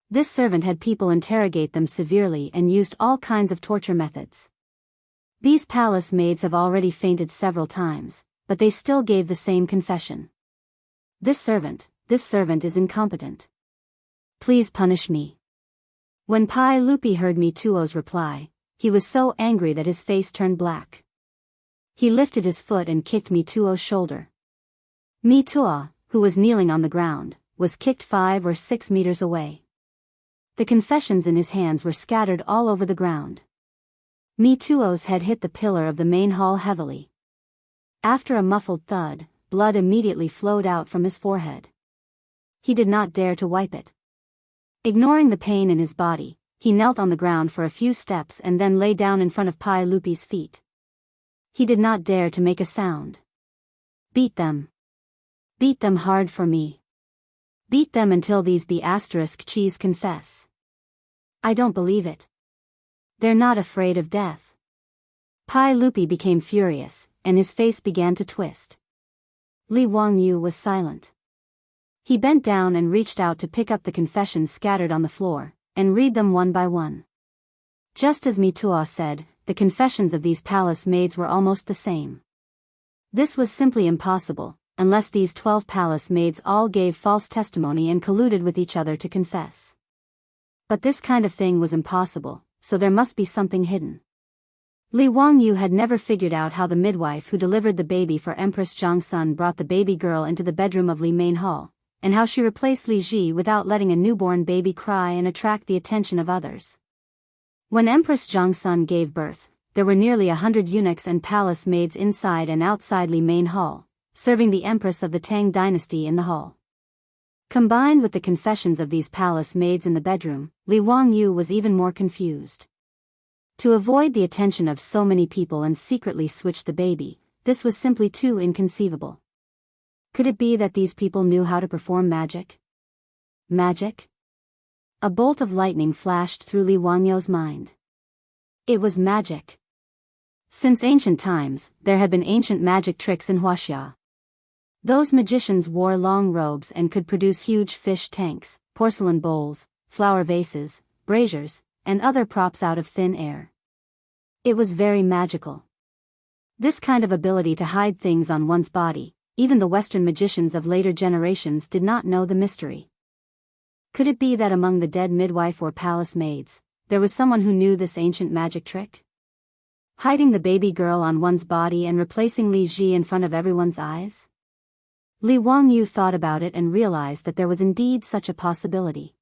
This servant had people interrogate them severely and used all kinds of torture methods. These palace maids have already fainted several times, but they still gave the same confession. This servant is incompetent. Please punish me. When Pai Lupi heard Mituo's reply, he was so angry that his face turned black. He lifted his foot and kicked Mituo's shoulder. Mitua, who was kneeling on the ground, was kicked 5 or 6 meters away. The confessions in his hands were scattered all over the ground. Mituo's head hit the pillar of the main hall heavily. After a muffled thud, blood immediately flowed out from his forehead. He did not dare to wipe it. Ignoring the pain in his body, he knelt on the ground for a few steps and then lay down in front of Pai Lupi's feet. He did not dare to make a sound. Beat them. Beat them hard for me. Beat them until these cheese confess. I don't believe it. They're not afraid of death. Pai Lupi became furious, and his face began to twist. Li Wangyu was silent. He bent down and reached out to pick up the confessions scattered on the floor, and read them one by one. Just as Mitua said, the confessions of these palace maids were almost the same. This was simply impossible, unless these 12 palace maids all gave false testimony and colluded with each other to confess. But this kind of thing was impossible, so there must be something hidden. Li Wangyu had never figured out how the midwife who delivered the baby for Empress Jiangxun brought the baby girl into the bedroom of Li Main Hall, and how she replaced Li Ji without letting a newborn baby cry and attract the attention of others. When Empress Jiangxun gave birth, there were nearly 100 eunuchs and palace maids inside and outside Li Main Hall, serving the Empress of the Tang dynasty in the hall. Combined with the confessions of these palace maids in the bedroom, Li Wangyu was even more confused. To avoid the attention of so many people and secretly switch the baby, this was simply too inconceivable. Could it be that these people knew how to perform magic? Magic? A bolt of lightning flashed through Li Wangyu's mind. It was magic. Since ancient times, there had been ancient magic tricks in Huaxia. Those magicians wore long robes and could produce huge fish tanks, porcelain bowls, flower vases, braziers, and other props out of thin air. It was very magical. This kind of ability to hide things on one's body, even the Western magicians of later generations did not know the mystery. Could it be that among the dead midwife or palace maids, there was someone who knew this ancient magic trick? Hiding the baby girl on one's body and replacing Li Ji in front of everyone's eyes? Li Wangyu thought about it and realized that there was indeed such a possibility.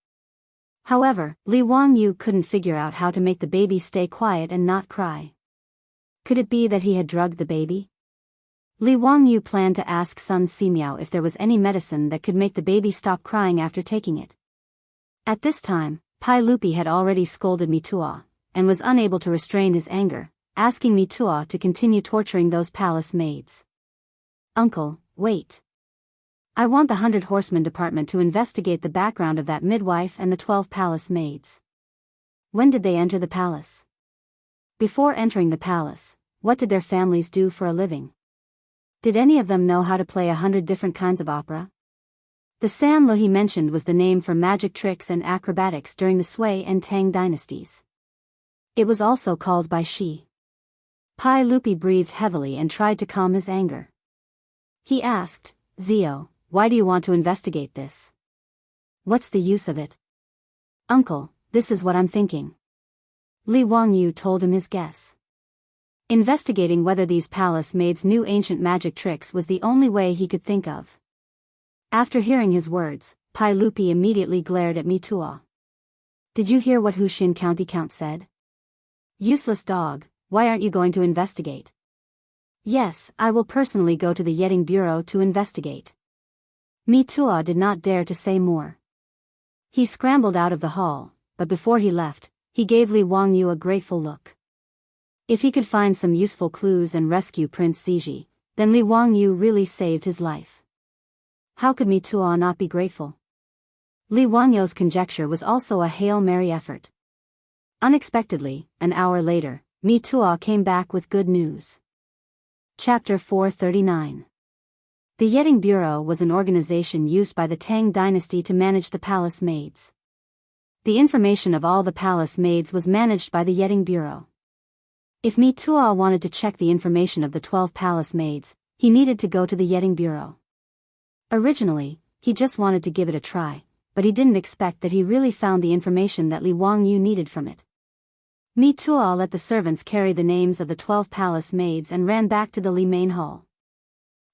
However, Li Wangyu couldn't figure out how to make the baby stay quiet and not cry. Could it be that he had drugged the baby? Li Wangyu planned to ask Sun Simiao if there was any medicine that could make the baby stop crying after taking it. At this time, Pai Lupi had already scolded Mitua, and was unable to restrain his anger, asking Mitua to continue torturing those palace maids. "Uncle, wait. I want the 100 Horsemen Department to investigate the background of that midwife and the 12 palace maids. When did they enter the palace? Before entering the palace, what did their families do for a living? Did any of them know how to play 100 different kinds of opera?" The Sanlo he mentioned was the name for magic tricks and acrobatics during the Sui and Tang dynasties. It was also called Bai Shi. Pai Lupi breathed heavily and tried to calm his anger. He asked, "Zio, why do you want to investigate this? What's the use of it?" "Uncle, this is what I'm thinking." Li Wangyu told him his guess. Investigating whether these palace maids knew ancient magic tricks was the only way he could think of. After hearing his words, Pai Lupi immediately glared at Mitua. "Did you hear what Huxin County Count said? Useless dog, why aren't you going to investigate?" "Yes, I will personally go to the Yetting Bureau to investigate." Mitua did not dare to say more. He scrambled out of the hall, but before he left, he gave Li Wangyu a grateful look. If he could find some useful clues and rescue Prince Ziji, then Li Wangyu really saved his life. How could Mitua not be grateful? Li Wangyu's conjecture was also a Hail Mary effort. Unexpectedly, an hour later, Mitua came back with good news. Chapter 439. The Yetting Bureau was an organization used by the Tang dynasty to manage the palace maids. The information of all the palace maids was managed by the Yetting Bureau. If Mitua wanted to check the information of the 12 palace maids, he needed to go to the Yetting Bureau. Originally, he just wanted to give it a try, but he didn't expect that he really found the information that Li Wangyu needed from it. Mitua let the servants carry the names of the 12 palace maids and ran back to the Li main hall.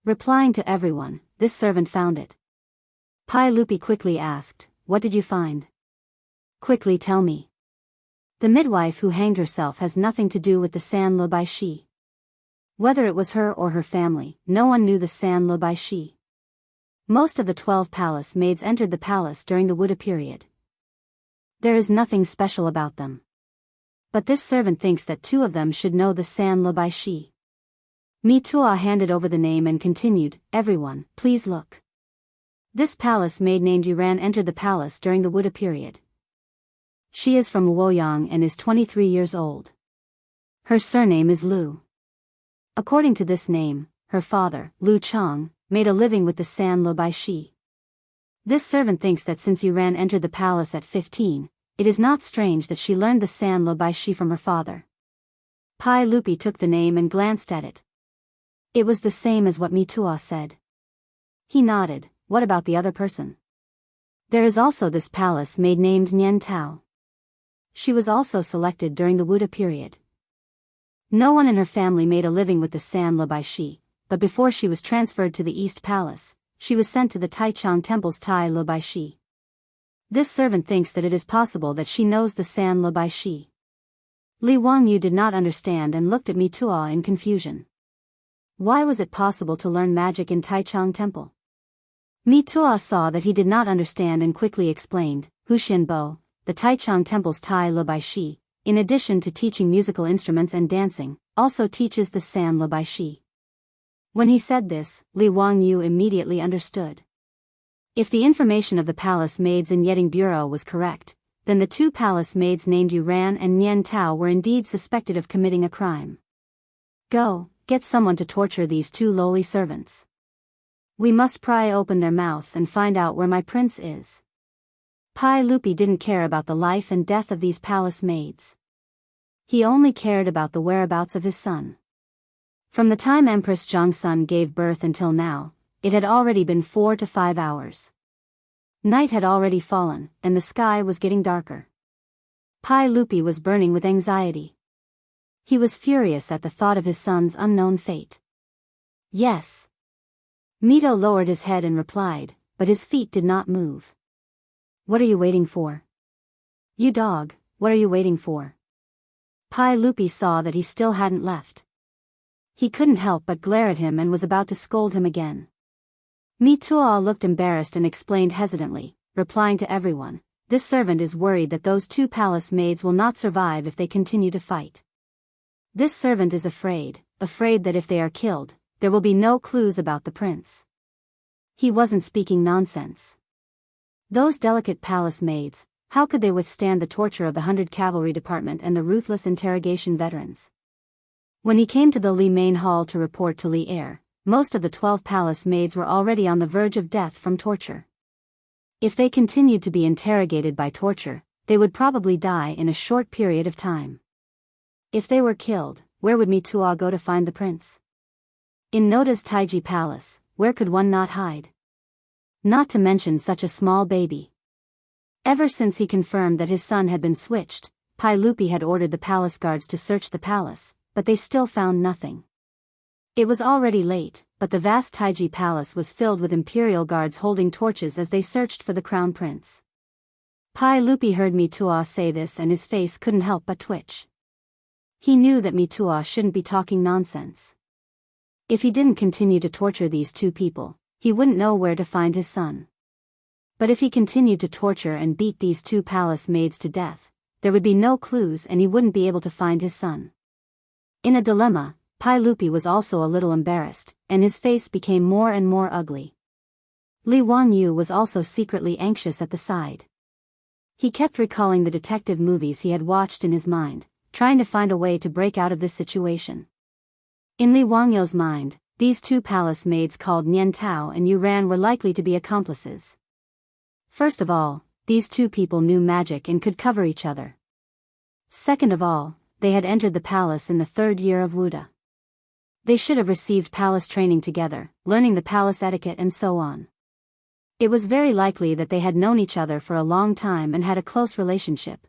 Replying to everyone, this servant found it. Pai Lupi quickly asked, "What did you find? Quickly tell me." "The midwife who hanged herself has nothing to do with the San Lo Bai Shi." Whether it was her or her family, no one knew the San Lo Bai Shi. Most of the 12 palace maids entered the palace during the Wuda period. There is nothing special about them. But this servant thinks that 2 of them should know the San Lo Bai Shi. Mitua handed over the name and continued, "Everyone, please look. This palace maid named Yuran entered the palace during the Wuda period. She is from Luoyang and is 23 years old. Her surname is Lu. According to this name, her father, Lu Chang, made a living with the San Lo Bai Shi. This servant thinks that since Yuran entered the palace at 15, it is not strange that she learned the San Lo Bai Shi from her father." Pai Lupi took the name and glanced at it. It was the same as what Mitua said. He nodded. "What about the other person?" "There is also this palace maid named Nian Tao. She was also selected during the Wuda period. No one in her family made a living with the San Lo Bai Shi, but before she was transferred to the East Palace, she was sent to the Taichung Temple's Tai Lo Bai Shi. This servant thinks that it is possible that she knows the San Lo Bai Shi." Li Wangyu did not understand and looked at Mitua in confusion. Why was it possible to learn magic in Taichung Temple? Mitua saw that he did not understand and quickly explained, "Huxian Bo, the Taichung Temple's Tai Lo Bai Shi, in addition to teaching musical instruments and dancing, also teaches the San Lo Bai Shi." When he said this, Li Wangyu immediately understood. If the information of the palace maids in Yetting Bureau was correct, then the 2 palace maids named Yuran and Nian Tao were indeed suspected of committing a crime. "Go, get someone to torture these 2 lowly servants." We must pry open their mouths and find out where my prince is. Pai Lupi didn't care about the life and death of these palace maids. He only cared about the whereabouts of his son. From the time Empress Zhongsun gave birth until now, it had already been 4 to 5 hours. Night had already fallen, and the sky was getting darker. Pai Lupi was burning with anxiety. He was furious at the thought of his son's unknown fate. Yes. Mito lowered his head and replied, but his feet did not move. What are you waiting for? You dog, what are you waiting for? Pai Lupi saw that he still hadn't left. He couldn't help but glare at him and was about to scold him again. Mituo looked embarrassed and explained hesitantly, replying to everyone, this servant is worried that those 2 palace maids will not survive if they continue to fight. This servant is afraid that if they are killed, there will be no clues about the prince. He wasn't speaking nonsense. Those delicate palace maids, how could they withstand the torture of the 100 Cavalry Department and the ruthless interrogation veterans? When he came to the Li main hall to report to Li Air, most of the 12 palace maids were already on the verge of death from torture. If they continued to be interrogated by torture, they would probably die in a short period of time. If they were killed, where would Mituo go to find the prince? In Noda's Taiji Palace, where could one not hide? Not to mention such a small baby. Ever since he confirmed that his son had been switched, Pai Lupi had ordered the palace guards to search the palace, but they still found nothing. It was already late, but the vast Taiji Palace was filled with imperial guards holding torches as they searched for the crown prince. Pai Lupi heard Mituo say this and his face couldn't help but twitch. He knew that Mituo shouldn't be talking nonsense. If he didn't continue to torture these 2 people, he wouldn't know where to find his son. But if he continued to torture and beat these 2 palace maids to death, there would be no clues and he wouldn't be able to find his son. In a dilemma, Pai Lupi was also a little embarrassed, and his face became more and more ugly. Li Wangyu was also secretly anxious at the side. He kept recalling the detective movies he had watched in his mind, trying to find a way to break out of this situation. In Li Wangyu's mind, these 2 palace maids called Nian Tao and Yu Ran were likely to be accomplices. First of all, these 2 people knew magic and could cover each other. Second of all, they had entered the palace in the 3rd year of Wuda. They should have received palace training together, learning the palace etiquette and so on. It was very likely that they had known each other for a long time and had a close relationship.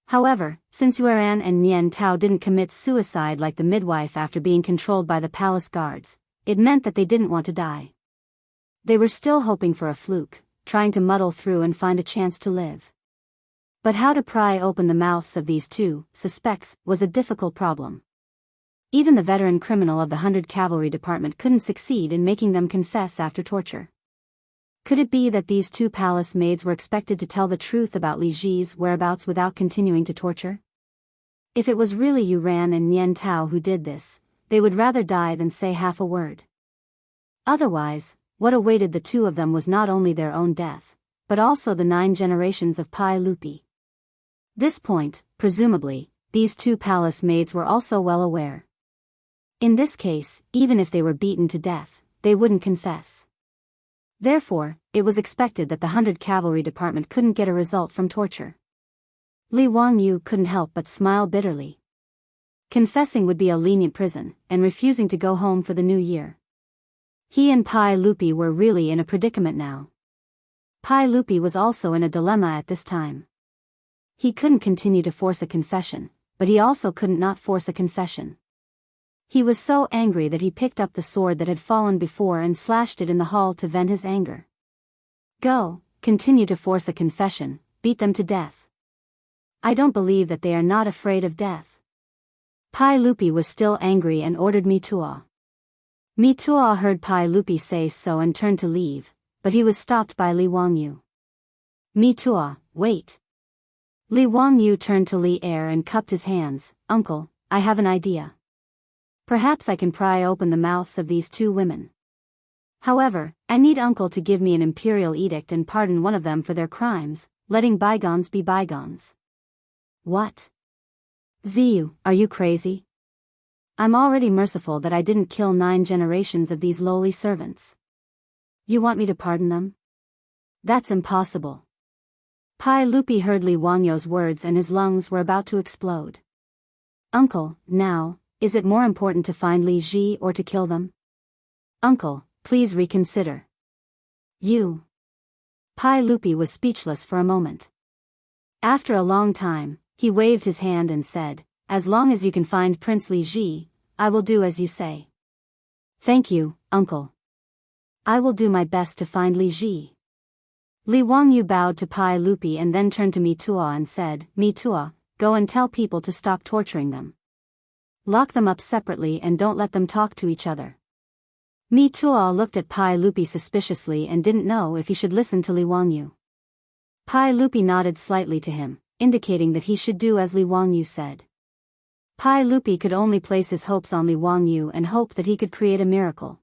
However, since Yuan and Nian Tao didn't commit suicide like the midwife after being controlled by the palace guards, it meant that they didn't want to die. They were still hoping for a fluke, trying to muddle through and find a chance to live. But how to pry open the mouths of these 2 suspects was a difficult problem. Even the veteran criminal of the 100 Cavalry Department couldn't succeed in making them confess after torture. Could it be that these 2 palace maids were expected to tell the truth about Li Ji's whereabouts without continuing to torture? If it was really Yu Ran and Nian Tao who did this, they would rather die than say half a word. Otherwise, what awaited the 2 of them was not only their own death, but also the 9 generations of Pai Lupi. This point, presumably, these 2 palace maids were also well aware. In this case, even if they were beaten to death, they wouldn't confess. Therefore, it was expected that the 100 Cavalry Department couldn't get a result from torture. Li Wangyu couldn't help but smile bitterly. Confessing would be a lenient prison, and refusing to go home for the new year. He and Pai Lupi were really in a predicament now. Pai Lupi was also in a dilemma at this time. He couldn't continue to force a confession, but he also couldn't not force a confession. He was so angry that he picked up the sword that had fallen before and slashed it in the hall to vent his anger. Go, continue to force a confession, beat them to death. I don't believe that they are not afraid of death. Pai Lupi was still angry and ordered Mituo. Mituo heard Pai Lupi say so and turned to leave, but he was stopped by Li Wangyu. Mituo, wait. Li Wangyu turned to Li Air and cupped his hands. Uncle, I have an idea. Perhaps I can pry open the mouths of these 2 women. However, I need Uncle to give me an imperial edict and pardon one of them for their crimes, letting bygones be bygones. What? Ziyu, are you crazy? I'm already merciful that I didn't kill 9 generations of these lowly servants. You want me to pardon them? That's impossible. Pai Lupi heard Li Wanyo's words and his lungs were about to explode. Uncle, now, is it more important to find Li Ji or to kill them? Uncle, please reconsider. You. Pai Lupi was speechless for a moment. After a long time, he waved his hand and said, as long as you can find Prince Li Ji, I will do as you say. Thank you, uncle. I will do my best to find Li Ji. Li Wangyu bowed to Pai Lupi and then turned to Mitua and said, Mitua, go and tell people to stop torturing them. Lock them up separately and don't let them talk to each other. Mitua looked at Pai Lupi suspiciously and didn't know if he should listen to Li Wangyu. Pai Lupi nodded slightly to him, indicating that he should do as Li Wangyu said. Pai Lupi could only place his hopes on Li Wangyu and hope that he could create a miracle.